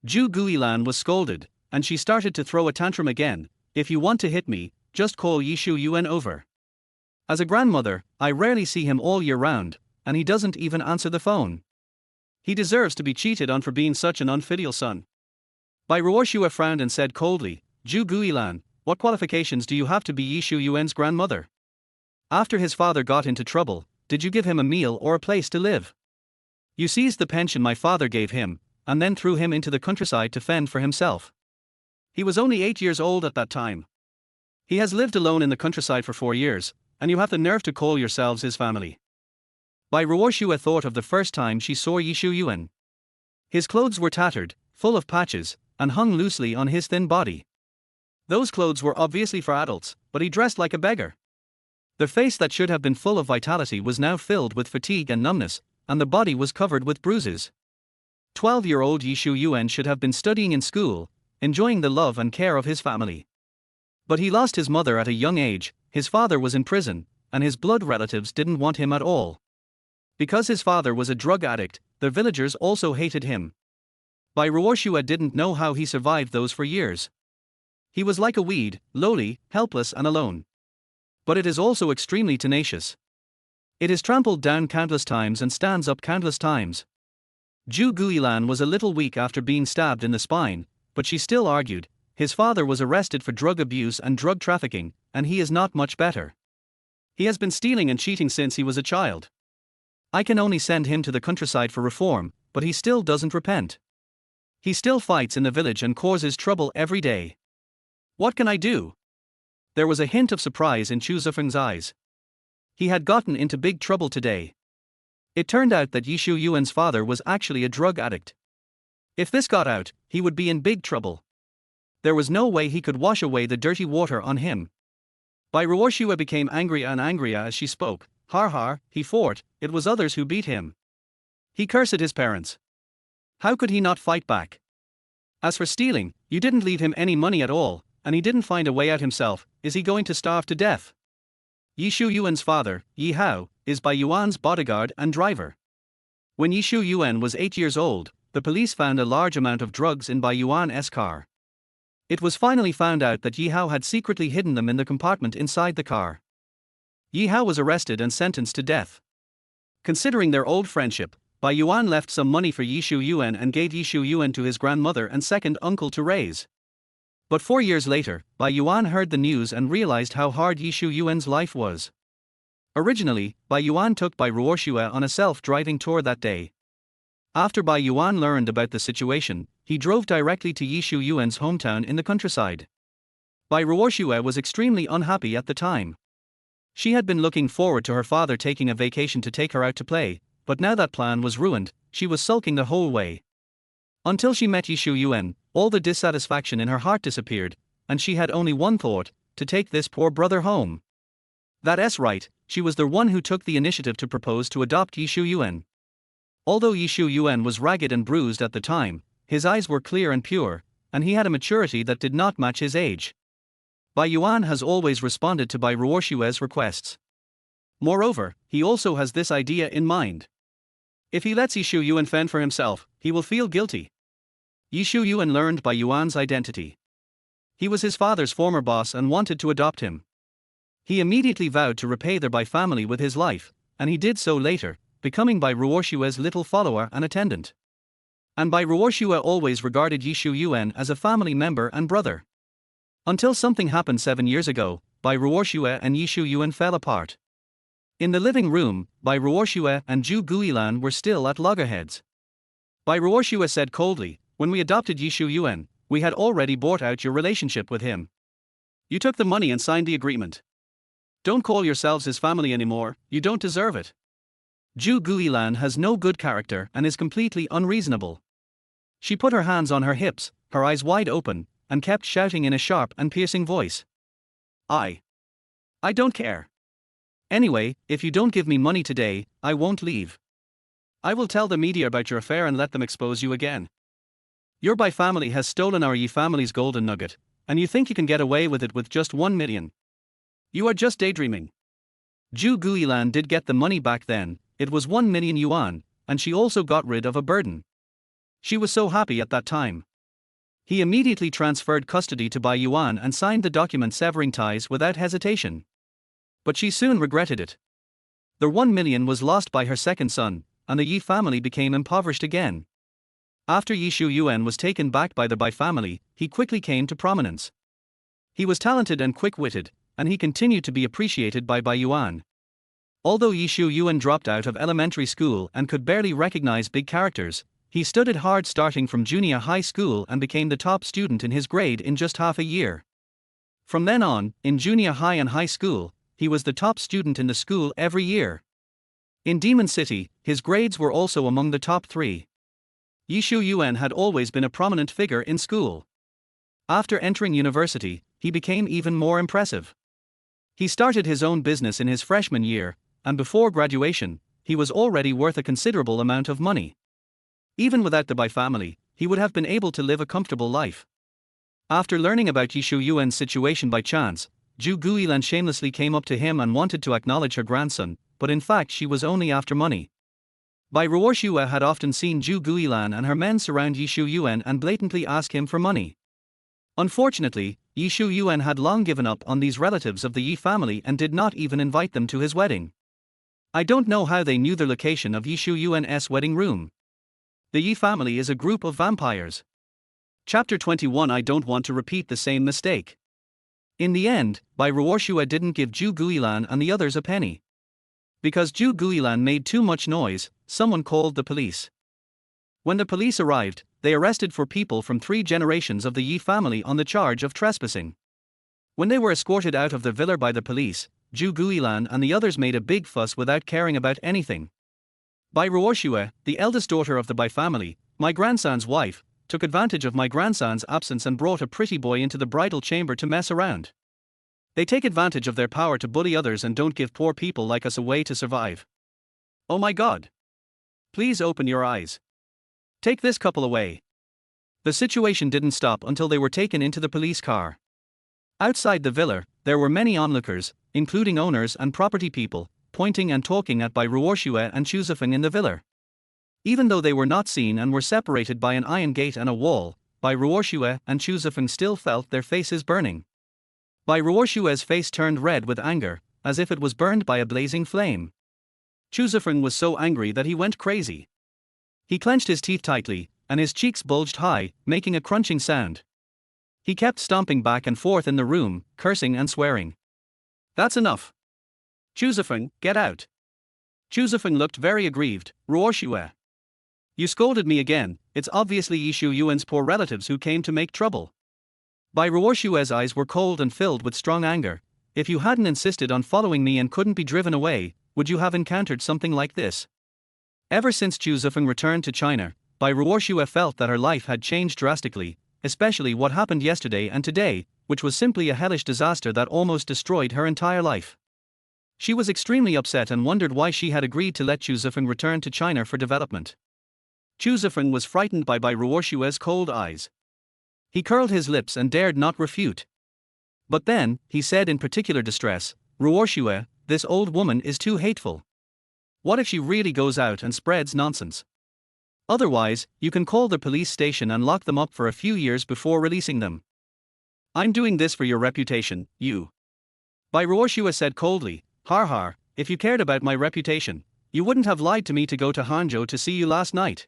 Zhu Guilan was scolded, and she started to throw a tantrum again. If you want to hit me, just call Ye Xiuyuan over. As a grandmother, I rarely see him all year round, and he doesn't even answer the phone. He deserves to be cheated on for being such an unfilial son. Bai Ruoxue frowned and said coldly, Zhu Guilan, what qualifications do you have to be Ye Xiuyuan's grandmother? After his father got into trouble, did you give him a meal or a place to live? You seized the pension my father gave him, and then threw him into the countryside to fend for himself. He was only 8 years old at that time. He has lived alone in the countryside for 4 years, and you have the nerve to call yourselves his family. Bai Ruoxue thought of the first time she saw Ye Xiuyuan. His clothes were tattered, full of patches, and hung loosely on his thin body. Those clothes were obviously for adults, but he dressed like a beggar. The face that should have been full of vitality was now filled with fatigue and numbness, and the body was covered with bruises. 12-year-old Ye Xiuyuan should have been studying in school, enjoying the love and care of his family. But he lost his mother at a young age, his father was in prison, and his blood relatives didn't want him at all. Because his father was a drug addict, the villagers also hated him. Bai Ruoxue didn't know how he survived those for years. He was like a weed, lowly, helpless and alone. But it is also extremely tenacious. It is trampled down countless times and stands up countless times. Zhu Guilan was a little weak after being stabbed in the spine, but she still argued, his father was arrested for drug abuse and drug trafficking, and he is not much better. He has been stealing and cheating since he was a child. I can only send him to the countryside for reform, but he still doesn't repent. He still fights in the village and causes trouble every day. What can I do? There was a hint of surprise in Chu Zifeng's eyes. He had gotten into big trouble today. It turned out that Ye Xiuyuan's father was actually a drug addict. If this got out, he would be in big trouble. There was no way he could wash away the dirty water on him. Bai Ruoxue became angrier and angrier as she spoke. Har har, he fought, it was others who beat him. He cursed his parents. How could he not fight back? As for stealing, you didn't leave him any money at all, and he didn't find a way out himself. Is he going to starve to death? Ye Xiuyuan's father, Ye Hao, is Bai Yuan's bodyguard and driver. When Ye Xiuyuan was 8 years old, the police found a large amount of drugs in Bai Yuan's car. It was finally found out that Ye Hao had secretly hidden them in the compartment inside the car. Ye Hao was arrested and sentenced to death. Considering their old friendship, Bai Yuan left some money for Ye Xiuyuan and gave Ye Xiuyuan to his grandmother and second uncle to raise. But 4 years later, Bai Yuan heard the news and realized how hard Ye Xiuyuan's life was. Originally, Bai Yuan took Bai Ruoxue on a self-driving tour that day. After Bai Yuan learned about the situation, he drove directly to Ye Xiuyuan's hometown in the countryside. Bai Ruoxue was extremely unhappy at the time. She had been looking forward to her father taking a vacation to take her out to play, but now that plan was ruined, she was sulking the whole way. Until she met Ye Xiuyuan, all the dissatisfaction in her heart disappeared, and she had only one thought, to take this poor brother home. That's right, she was the one who took the initiative to propose to adopt Ye Xiuyuan. Although Ye Xiuyuan was ragged and bruised at the time, his eyes were clear and pure, and he had a maturity that did not match his age. Bai Yuan has always responded to Bai Ruoshue's requests. Moreover, he also has this idea in mind. If he lets Ye Xiuyuan fend for himself, he will feel guilty. Ye Xiuyuan learned Bai Yuan's identity. He was his father's former boss and wanted to adopt him. He immediately vowed to repay the Bai family with his life, and he did so later, becoming Bai Ruoshue's little follower and attendant. And Bai Ruoshue always regarded Ye Xiuyuan as a family member and brother. Until something happened 7 years ago, Bai Ruoshue and Ye Xiuyuan fell apart. In the living room, Bai Ruoshue and Zhu Guilan were still at loggerheads. Bai Ruoshue said coldly, "When we adopted Ye Xiuyuan, we had already bought out your relationship with him. You took the money and signed the agreement. Don't call yourselves his family anymore, you don't deserve it." Zhu Guilan has no good character and is completely unreasonable. She put her hands on her hips, her eyes wide open, and kept shouting in a sharp and piercing voice. I don't care. Anyway, if you don't give me money today, I won't leave. I will tell the media about your affair and let them expose you again. Your Bai family has stolen our Ye family's golden nugget, and you think you can get away with it with just 1 million. You are just daydreaming. Zhu Guilan did get the money back then, it was 1 million yuan, and she also got rid of a burden. She was so happy at that time. He immediately transferred custody to Bai Yuan and signed the document severing ties without hesitation. But she soon regretted it. The 1 million was lost by her second son, and the Ye family became impoverished again. After Ye Xiuyuan was taken back by the Bai family, he quickly came to prominence. He was talented and quick-witted, and he continued to be appreciated by Bai Yuan. Although Ye Xiuyuan dropped out of elementary school and could barely recognize big characters, he studied hard starting from junior high school and became the top student in his grade in just half a year. From then on, in junior high and high school, he was the top student in the school every year. In Demon City, his grades were also among the top 3. Ye Xiuyuan had always been a prominent figure in school. After entering university, he became even more impressive. He started his own business in his freshman year, and before graduation, he was already worth a considerable amount of money. Even without the Bai family, he would have been able to live a comfortable life. After learning about Ye Xiuyuan's situation by chance, Zhu Guilan shamelessly came up to him and wanted to acknowledge her grandson, but in fact she was only after money. Bai Ruoshue had often seen Zhu Guilan and her men surround Ye Xiuyuan and blatantly ask him for money. Unfortunately, Ye Xiuyuan had long given up on these relatives of the Ye family and did not even invite them to his wedding. I don't know how they knew the location of Ye Xiuyuan's wedding room. The Ye family is a group of vampires. Chapter 21. I don't want to repeat the same mistake. In the end, Bai Ruoshue didn't give Zhu Guilan and the others a penny. Because Zhu Guilan made too much noise, someone called the police. When the police arrived, they arrested 4 people from 3 generations of the Ye family on the charge of trespassing. When they were escorted out of the villa by the police, Zhu Guilan and the others made a big fuss without caring about anything. Bai Ruoshue, the eldest daughter of the Bai family, my grandson's wife, took advantage of my grandson's absence and brought a pretty boy into the bridal chamber to mess around. They take advantage of their power to bully others and don't give poor people like us a way to survive. Oh my God! Please open your eyes. Take this couple away. The situation didn't stop until they were taken into the police car. Outside the villa, there were many onlookers, including owners and property people, pointing and talking at Bai Ruoshue and Chuzifeng in the villa. Even though they were not seen and were separated by an iron gate and a wall, Bai Ruoshue and Chuzifeng still felt their faces burning. Bai Ruoshue's face turned red with anger, as if it was burned by a blazing flame. Chuzifeng was so angry that he went crazy. He clenched his teeth tightly, and his cheeks bulged high, making a crunching sound. He kept stomping back and forth in the room, cursing and swearing. That's enough. Chuzifeng, get out. Chuzifeng looked very aggrieved. Ruoshue. You scolded me again, it's obviously Ye Xiuyuan's poor relatives who came to make trouble. Bai Ruoshue's eyes were cold and filled with strong anger. If you hadn't insisted on following me and couldn't be driven away, would you have encountered something like this? Ever since Chuzifeng returned to China, Bai Ruoshue felt that her life had changed drastically, especially what happened yesterday and today, which was simply a hellish disaster that almost destroyed her entire life. She was extremely upset and wondered why she had agreed to let Chuzifeng return to China for development. Chu Zifeng was frightened by Ruoshue's cold eyes. He curled his lips and dared not refute. But then, he said in particular distress, Ruoshue, this old woman is too hateful. What if she really goes out and spreads nonsense? Otherwise, you can call the police station and lock them up for a few years before releasing them. I'm doing this for your reputation, you. Bai Ruoshue said coldly, Har har, if you cared about my reputation, you wouldn't have lied to me to go to Hangzhou to see you last night.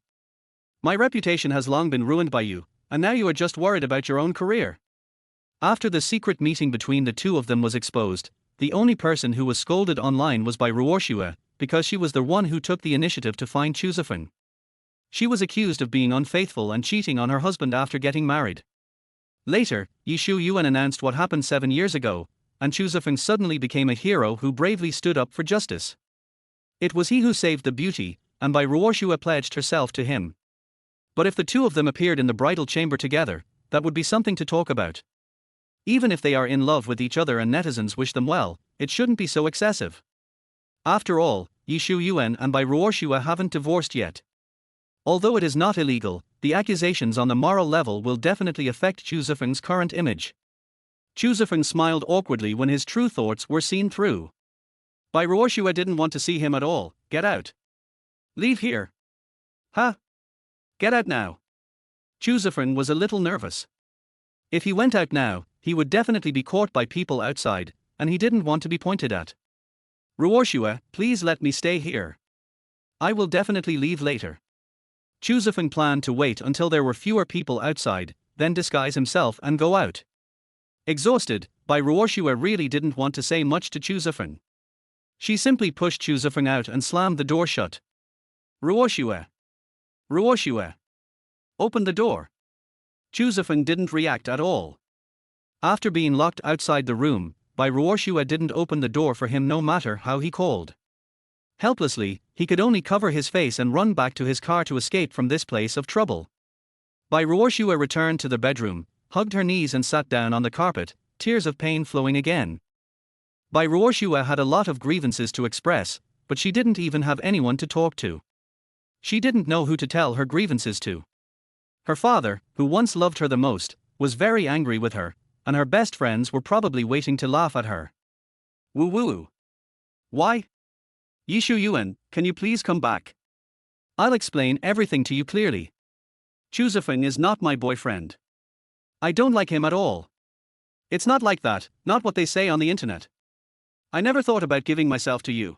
My reputation has long been ruined by you, and now you are just worried about your own career. After the secret meeting between the two of them was exposed, the only person who was scolded online was Bai Ruoshue, because she was the one who took the initiative to find Chu Zifeng. She was accused of being unfaithful and cheating on her husband after getting married. Later, Ye Xiuyuan announced what happened 7 years ago, and Chu Zifeng suddenly became a hero who bravely stood up for justice. It was he who saved the beauty, and Bai Ruoshue pledged herself to him. But if the two of them appeared in the bridal chamber together, that would be something to talk about. Even if they are in love with each other and netizens wish them well, it shouldn't be so excessive. After all, Ye Xiuyuan and Bai Ruoshue haven't divorced yet. Although it is not illegal, the accusations on the moral level will definitely affect Chu Zifeng's current image. Chu Zifeng smiled awkwardly when his true thoughts were seen through. Bai Ruoshue didn't want to see him at all. Get out. Leave here. Huh? Get out now. Chu Zifeng was a little nervous. If he went out now, he would definitely be caught by people outside, and he didn't want to be pointed at. Ruoshue, please let me stay here. I will definitely leave later. Chu Zifeng planned to wait until there were fewer people outside, then disguise himself and go out. Exhausted, Bai Ruoshue really didn't want to say much to Chu Zifeng. She simply pushed Chu Zifeng out and slammed the door shut. Ruoshue. Ruoshue. Open the door. Chu Zifeng didn't react at all. After being locked outside the room, Bai Ruoshue didn't open the door for him no matter how he called. Helplessly, he could only cover his face and run back to his car to escape from this place of trouble. Bai Ruoshue returned to the bedroom, hugged her knees and sat down on the carpet, tears of pain flowing again. Bai Ruoshue had a lot of grievances to express, but she didn't even have anyone to talk to. She didn't know who to tell her grievances to. Her father, who once loved her the most, was very angry with her, and her best friends were probably waiting to laugh at her. Woo woo. Why? Ye Xiuyuan, can you please come back? I'll explain everything to you clearly. Chu Zifeng is not my boyfriend. I don't like him at all. It's not like that, not what they say on the internet. I never thought about giving myself to you.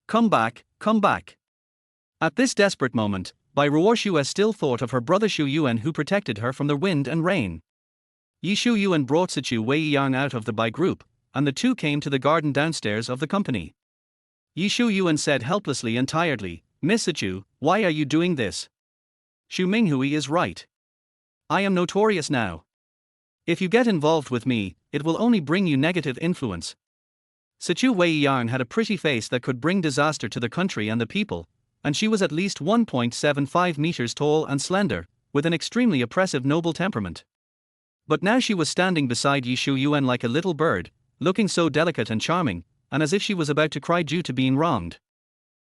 Come back, come back. At this desperate moment, Bai Ruoshue still thought of her brother Xiuyuan who protected her from the wind and rain. Ye Xiuyuan brought Sichu Weiyang out of the Bai group, and the two came to the garden downstairs of the company. Ye Xiuyuan said helplessly and tiredly, Miss Sichu, why are you doing this? Xu Minghui is right. I am notorious now. If you get involved with me, it will only bring you negative influence. Sichu Weiyang had a pretty face that could bring disaster to the country and the people, and she was at least 1.75 meters tall and slender, with an extremely oppressive noble temperament. But now she was standing beside Ye Xiuyuan like a little bird, looking so delicate and charming, and as if she was about to cry due to being wronged.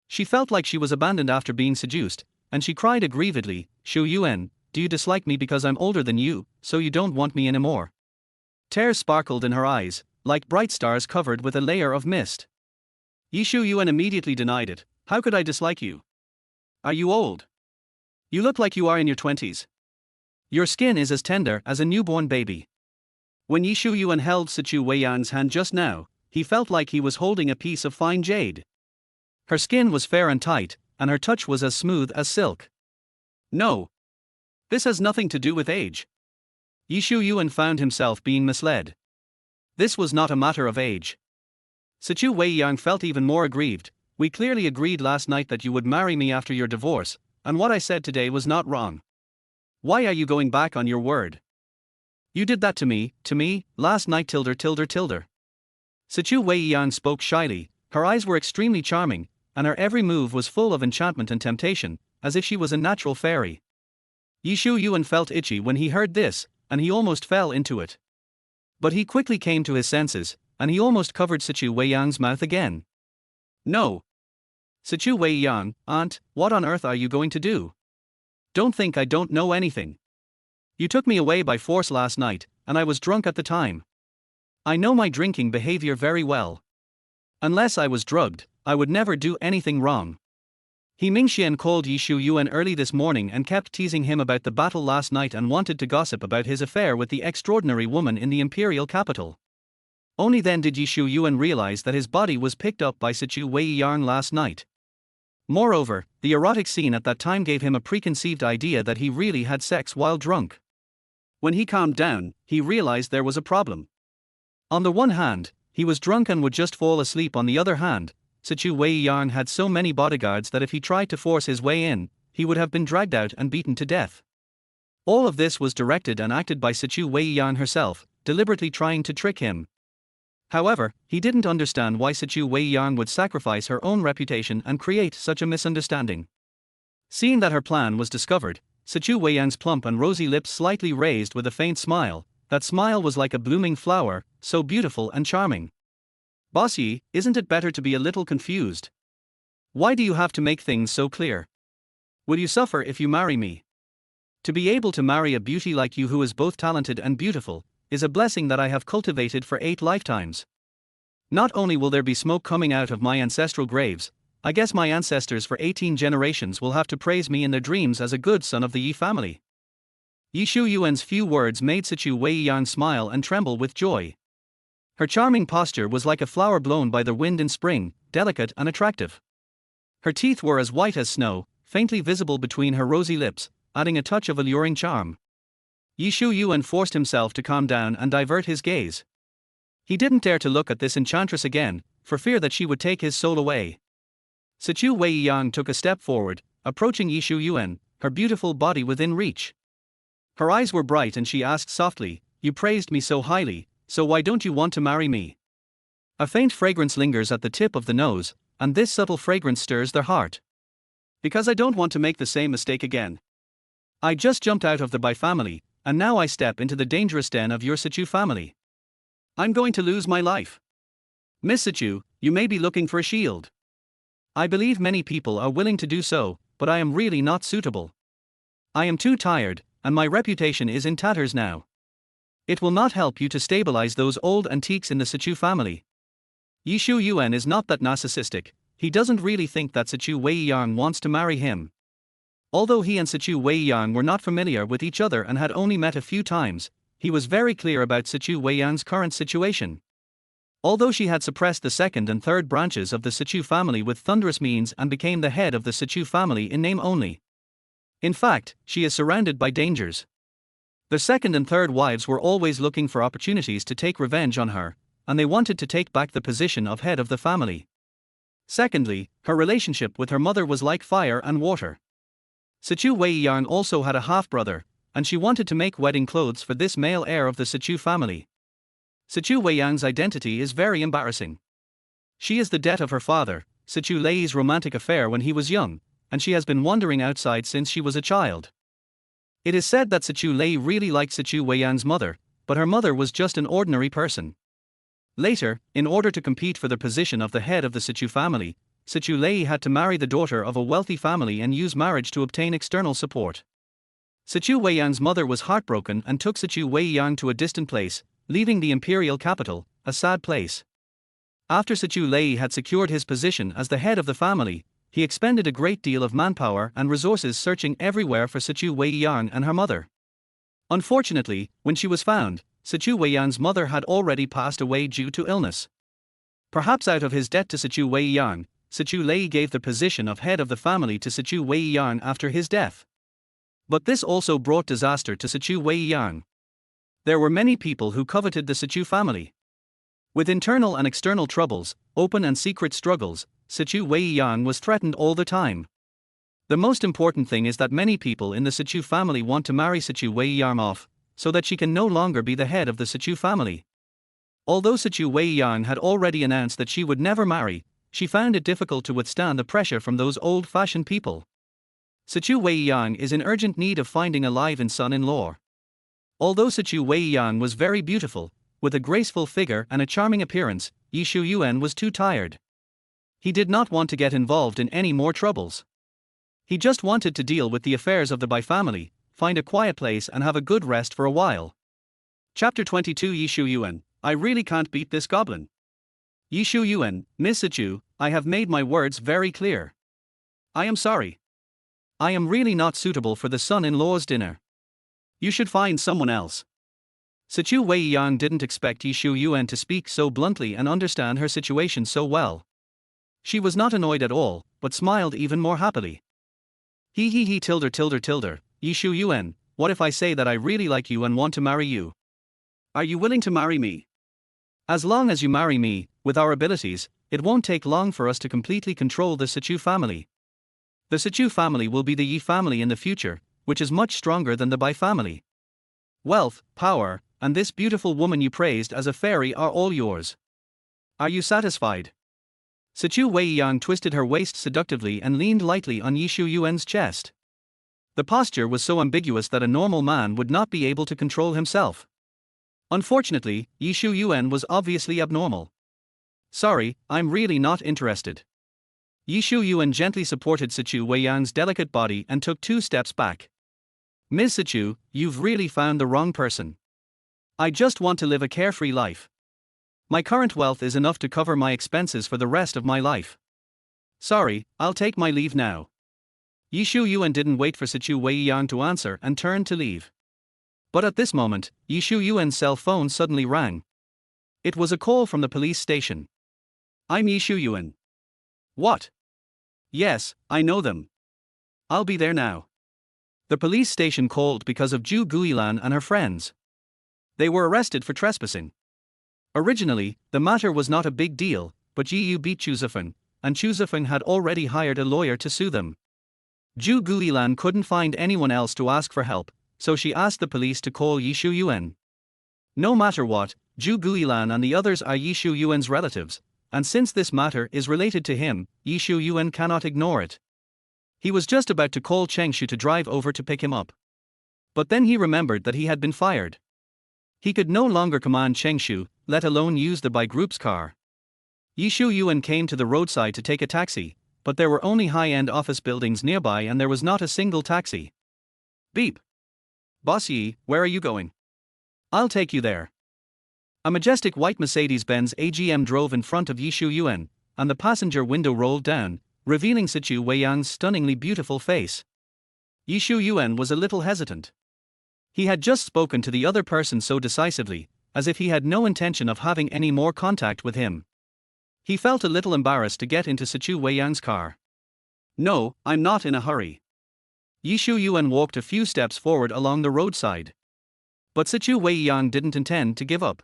She felt like she was abandoned after being seduced, and she cried aggrievedly, Xiuyuan, do you dislike me because I'm older than you, so you don't want me anymore? Tears sparkled in her eyes, like bright stars covered with a layer of mist. Ye Xiuyuan immediately denied it. How could I dislike you? Are you old? You look like you are in your 20s. Your skin is as tender as a newborn baby. When Ye Xiuyuan held Sichu Weiyang's hand just now, he felt like he was holding a piece of fine jade. Her skin was fair and tight, and her touch was as smooth as silk. No. This has nothing to do with age. Ye Xiuyuan found himself being misled. This was not a matter of age. Sichu Weiyang felt even more aggrieved. We clearly agreed last night that you would marry me after your divorce, and what I said today was not wrong. Why are you going back on your word? You did that to me, last night tilde. Sichu Weiyang spoke shyly, her eyes were extremely charming, and her every move was full of enchantment and temptation, as if she was a natural fairy. Ye Xiuyuan felt itchy when he heard this, and he almost fell into it. But he quickly came to his senses, and he almost covered Sichu Weiyang's mouth again. No. Sichu Weiyang, aunt, what on earth are you going to do? Don't think I don't know anything. You took me away by force last night, and I was drunk at the time. I know my drinking behavior very well. Unless I was drugged, I would never do anything wrong. He Mingxian called Ye Xiuyuan early this morning and kept teasing him about the battle last night and wanted to gossip about his affair with the extraordinary woman in the imperial capital. Only then did Ye Xiuyuan realize that his body was picked up by Sichu Weiyang last night. Moreover, the erotic scene at that time gave him a preconceived idea that he really had sex while drunk. When he calmed down, he realized there was a problem. On the one hand, he was drunk and would just fall asleep. On the other hand, Sichu Weiyang had so many bodyguards that if he tried to force his way in, he would have been dragged out and beaten to death. All of this was directed and acted by Sichu Weiyang herself, deliberately trying to trick him. However, he didn't understand why Sichu Weiyang would sacrifice her own reputation and create such a misunderstanding. Seeing that her plan was discovered, Sichu Weiyang's plump and rosy lips slightly raised with a faint smile. That smile was like a blooming flower, so beautiful and charming. Boss Yi, isn't it better to be a little confused? Why do you have to make things so clear? Will you suffer if you marry me? To be able to marry a beauty like you who is both talented and beautiful, is a blessing that I have cultivated for 8 lifetimes. Not only will there be smoke coming out of my ancestral graves, I guess my ancestors for 18 generations will have to praise me in their dreams as a good son of the Yi family. Ye Xiuyuan's few words made Sichu Weiyang smile and tremble with joy. Her charming posture was like a flower blown by the wind in spring, delicate and attractive. Her teeth were as white as snow, faintly visible between her rosy lips, adding a touch of alluring charm. Ye Xiuyuan forced himself to calm down and divert his gaze. He didn't dare to look at this enchantress again, for fear that she would take his soul away. Sichu Weiyang took a step forward, approaching Ye Xiuyuan, her beautiful body within reach. Her eyes were bright and she asked softly, "You praised me so highly, so why don't you want to marry me?" A faint fragrance lingers at the tip of the nose, and this subtle fragrance stirs their heart. Because I don't want to make the same mistake again. I just jumped out of the Bai family, and now I step into the dangerous den of your Sichu family. I'm going to lose my life. Miss Sichu, you may be looking for a shield. I believe many people are willing to do so, but I am really not suitable. I am too tired, and my reputation is in tatters now. It will not help you to stabilize those old antiques in the Sichu family. Ye Xiuyuan is not that narcissistic, he doesn't really think that Sichu Weiyang wants to marry him. Although he and Sichu Weiyang were not familiar with each other and had only met a few times, he was very clear about Sichu Weiyang's current situation. Although she had suppressed the second and third branches of the Sichu family with thunderous means and became the head of the Sichu family in name only. In fact, she is surrounded by dangers. The second and third wives were always looking for opportunities to take revenge on her, and they wanted to take back the position of head of the family. Secondly, her relationship with her mother was like fire and water. Sichu Weiyang also had a half-brother, and she wanted to make wedding clothes for this male heir of the Sichu family. Sichu Weiyang's identity is very embarrassing. She is the debt of her father, Sichu Lei's romantic affair when he was young, and she has been wandering outside since she was a child. It is said that Sichu Lei really liked Sichu Weiyang's mother, but her mother was just an ordinary person. Later, in order to compete for the position of the head of the Sichu family, Sichu Lei had to marry the daughter of a wealthy family and use marriage to obtain external support. Sichu Weiyang's mother was heartbroken and took Sichu Weiyang to a distant place, leaving the imperial capital, a sad place. After Sichu Lei had secured his position as the head of the family, he expended a great deal of manpower and resources searching everywhere for Sichu Weiyang and her mother. Unfortunately, when she was found, Sichu Weiyang's mother had already passed away due to illness. Perhaps out of his debt to Sichu Weiyang, Sichu Lei gave the position of head of the family to Sichu Weiyang after his death. But this also brought disaster to Sichu Weiyang. There were many people who coveted the Sichu family. With internal and external troubles, open and secret struggles, Sichu Weiyang was threatened all the time. The most important thing is that many people in the Sichu family want to marry Sichu Weiyang off, so that she can no longer be the head of the Sichu family. Although Sichu Weiyang had already announced that she would never marry, she found it difficult to withstand the pressure from those old-fashioned people. Sichu Weiyang is in urgent need of finding a live-in son-in-law. Although Sichu Weiyang was very beautiful, with a graceful figure and a charming appearance, Ye Xiuyuan was too tired. He did not want to get involved in any more troubles. He just wanted to deal with the affairs of the Bai family, find a quiet place and have a good rest for a while. Chapter 22 Ye Xiuyuan, I really can't beat this goblin. Ye Xiuyuan, Miss Sichu, I have made my words very clear. I am sorry. I am really not suitable for the son-in-law's dinner. You should find someone else. Sichu Weiyang didn't expect Ye Xiuyuan to speak so bluntly and understand her situation so well. She was not annoyed at all, but smiled even more happily. He tilde, Ye Xiuyuan, what if I say that I really like you and want to marry you? Are you willing to marry me? As long as you marry me, with our abilities, it won't take long for us to completely control the Sichu family. The Sichu family will be the Yi family in the future, which is much stronger than the Bai family. Wealth, power, and this beautiful woman you praised as a fairy are all yours. Are you satisfied? Sichu Weiyang twisted her waist seductively and leaned lightly on Ye Xiuyuan's chest. The posture was so ambiguous that a normal man would not be able to control himself. Unfortunately, Ye Xiuyuan was obviously abnormal. Sorry, I'm really not interested. Ye Xiuyuan gently supported Sichu Weiyang's delicate body and took 2 steps back. Ms. Sichu, you've really found the wrong person. I just want to live a carefree life. My current wealth is enough to cover my expenses for the rest of my life. Sorry, I'll take my leave now. Ye Xiuyuan didn't wait for Sichu Weiyang to answer and turned to leave. But at this moment, Ye Xiuyuan's cell phone suddenly rang. It was a call from the police station. I'm Ye Xiuyuan. What? Yes, I know them. I'll be there now. The police station called because of Zhu Guilan and her friends. They were arrested for trespassing. Originally, the matter was not a big deal, but Yu beat Chuzifeng, and Chuzifeng had already hired a lawyer to sue them. Zhu Guilan couldn't find anyone else to ask for help, so she asked the police to call Ye Xiuyuan. No matter what, Zhu Guilan and the others are Ye Xiuyuan's relatives, and since this matter is related to him, Ye Xiuyuan cannot ignore it. He was just about to call Chengshu to drive over to pick him up. But then he remembered that he had been fired. He could no longer command Chengshu, let alone use the Bai group's car. Ye Xiuyuan came to the roadside to take a taxi, but there were only high-end office buildings nearby and there was not a single taxi. Beep. Boss Yi, where are you going? I'll take you there. A majestic white Mercedes-Benz AGM drove in front of Ye Xiuyuan, and the passenger window rolled down, revealing Sichu Weiyang's stunningly beautiful face. Ye Xiuyuan was a little hesitant. He had just spoken to the other person so decisively, as if he had no intention of having any more contact with him. He felt a little embarrassed to get into Sichu Weiyang's car. No, I'm not in a hurry. Ye Xiuyuan walked a few steps forward along the roadside. But Sichu Weiyang didn't intend to give up.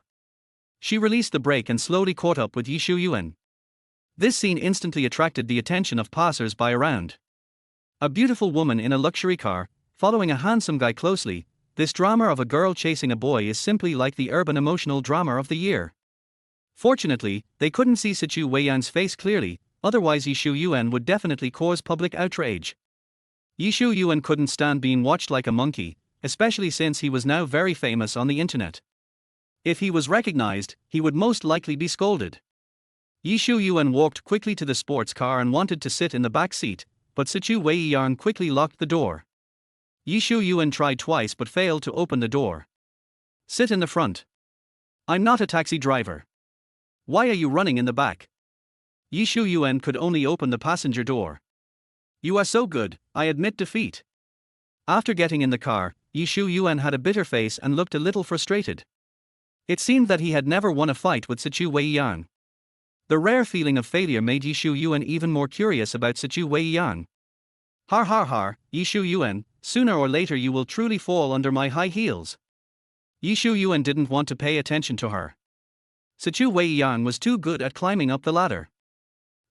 She released the brake and slowly caught up with Ye Xiuyuan. This scene instantly attracted the attention of passers-by around. A beautiful woman in a luxury car, following a handsome guy closely, this drama of a girl chasing a boy is simply like the urban emotional drama of the year. Fortunately, they couldn't see Sichu Weiyang's face clearly, otherwise Ye Xiuyuan would definitely cause public outrage. Ye Xiuyuan couldn't stand being watched like a monkey, especially since he was now very famous on the internet. If he was recognized, he would most likely be scolded. Ye Xiuyuan walked quickly to the sports car and wanted to sit in the back seat, but Sichu Weiyang quickly locked the door. Ye Xiuyuan tried twice but failed to open the door. Sit in the front. I'm not a taxi driver. Why are you running in the back? Ye Xiuyuan could only open the passenger door. You are so good, I admit defeat. After getting in the car, Ye Xiuyuan had a bitter face and looked a little frustrated. It seemed that he had never won a fight with Sichu Weiyang. The rare feeling of failure made Ye Xiuyuan even more curious about Sichu Weiyang. Har, Ye Xiuyuan, sooner or later you will truly fall under my high heels. Ye Xiuyuan didn't want to pay attention to her. Sichu Weiyang was too good at climbing up the ladder.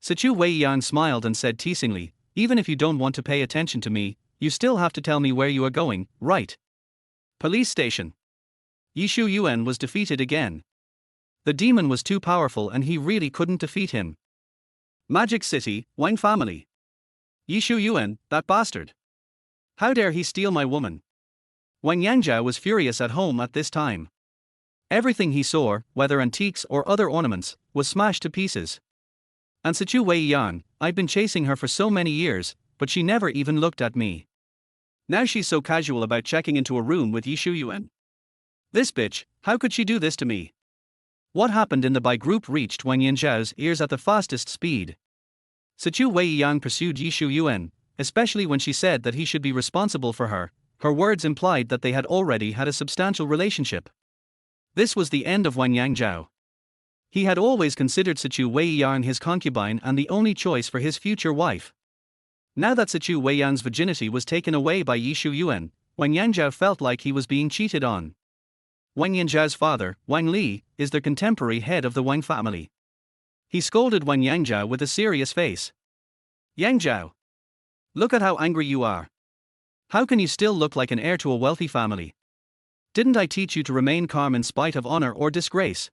Sichu Weiyang smiled and said teasingly, even if you don't want to pay attention to me, you still have to tell me where you are going, right? Police station. Ye Xiuyuan was defeated again. The demon was too powerful and he really couldn't defeat him. Magic City, Wang family. Ye Xiuyuan, that bastard. How dare he steal my woman? Wang Yangzhou was furious at home at this time. Everything he saw, whether antiques or other ornaments, was smashed to pieces. And Sichu Weiyang, I've been chasing her for so many years, but she never even looked at me. Now she's so casual about checking into a room with Ye Xiuyuan. This bitch, how could she do this to me? What happened in the Bai group reached Wang Yanzhao's ears at the fastest speed. Situ Weiyang pursued Ye Xiuyuan, especially when she said that he should be responsible for her. Her words implied that they had already had a substantial relationship. This was the end of Wang Yangzhao. He had always considered Situ Weiyang his concubine and the only choice for his future wife. Now that Situ Weiyang's virginity was taken away by Ye Xiuyuan, Wang Yangzhao felt like he was being cheated on. Wang Yanzhao's father, Wang Li, is the contemporary head of the Wang family. He scolded Wang Yangzhao with a serious face. Yangzhao, look at how angry you are. How can you still look like an heir to a wealthy family? Didn't I teach you to remain calm in spite of honor or disgrace?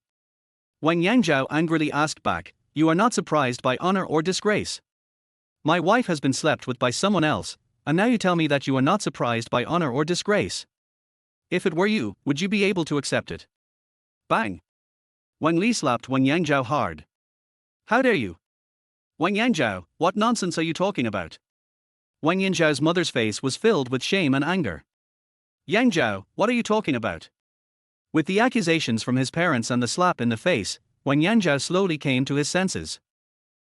Wang Yangzhao angrily asked back, you are not surprised by honor or disgrace. My wife has been slept with by someone else, and now you tell me that you are not surprised by honor or disgrace. If it were you, would you be able to accept it? Bang! Wang Li slapped Wang Yangzhao hard. How dare you? Wang Yangzhao, what nonsense are you talking about? Wang Yangzhao's mother's face was filled with shame and anger. Yangzhao, what are you talking about? With the accusations from his parents and the slap in the face, Wang Yangzhao slowly came to his senses.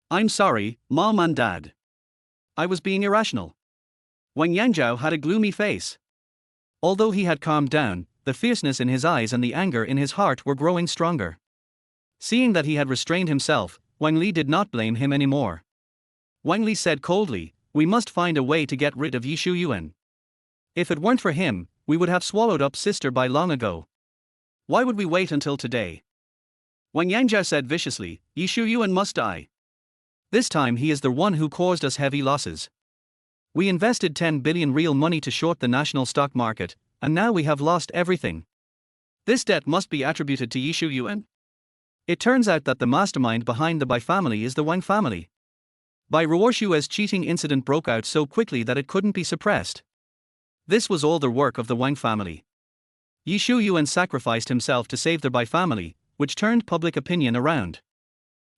I'm sorry, Mom and Dad. I was being irrational. Wang Yangzhao had a gloomy face. Although he had calmed down, the fierceness in his eyes and the anger in his heart were growing stronger. Seeing that he had restrained himself, Wang Li did not blame him anymore. Wang Li said coldly, we must find a way to get rid of Ye Xiuyuan. If it weren't for him, we would have swallowed up Sister Bai long ago. Why would we wait until today? Wang Yangzhao said viciously, Ye Xiuyuan must die. This time he is the one who caused us heavy losses. We invested 10 billion real money to short the national stock market, and now we have lost everything. This debt must be attributed to Ye Xiuyuan. It turns out that the mastermind behind the Bai family is the Wang family. Bai Ruoshua's cheating incident broke out so quickly that it couldn't be suppressed. This was all the work of the Wang family. Ye Xiuyuan sacrificed himself to save the Bai family, which turned public opinion around.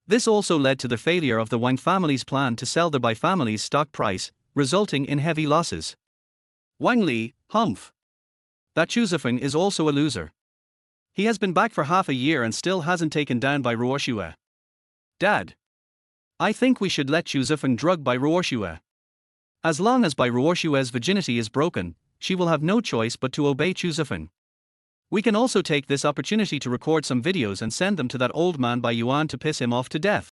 This also led to the failure of the Wang family's plan to sell the Bai family's stock price, resulting in heavy losses. Wang Li, humph. That Chuzifeng is also a loser. He has been back for half a year and still hasn't taken down Bai Ruoshua. Dad. I think we should let Chuzifeng drug Bai Ruoshua. As long as Bai Ruoshua's virginity is broken, she will have no choice but to obey Chuzifeng. We can also take this opportunity to record some videos and send them to that old man Bai Yuan to piss him off to death.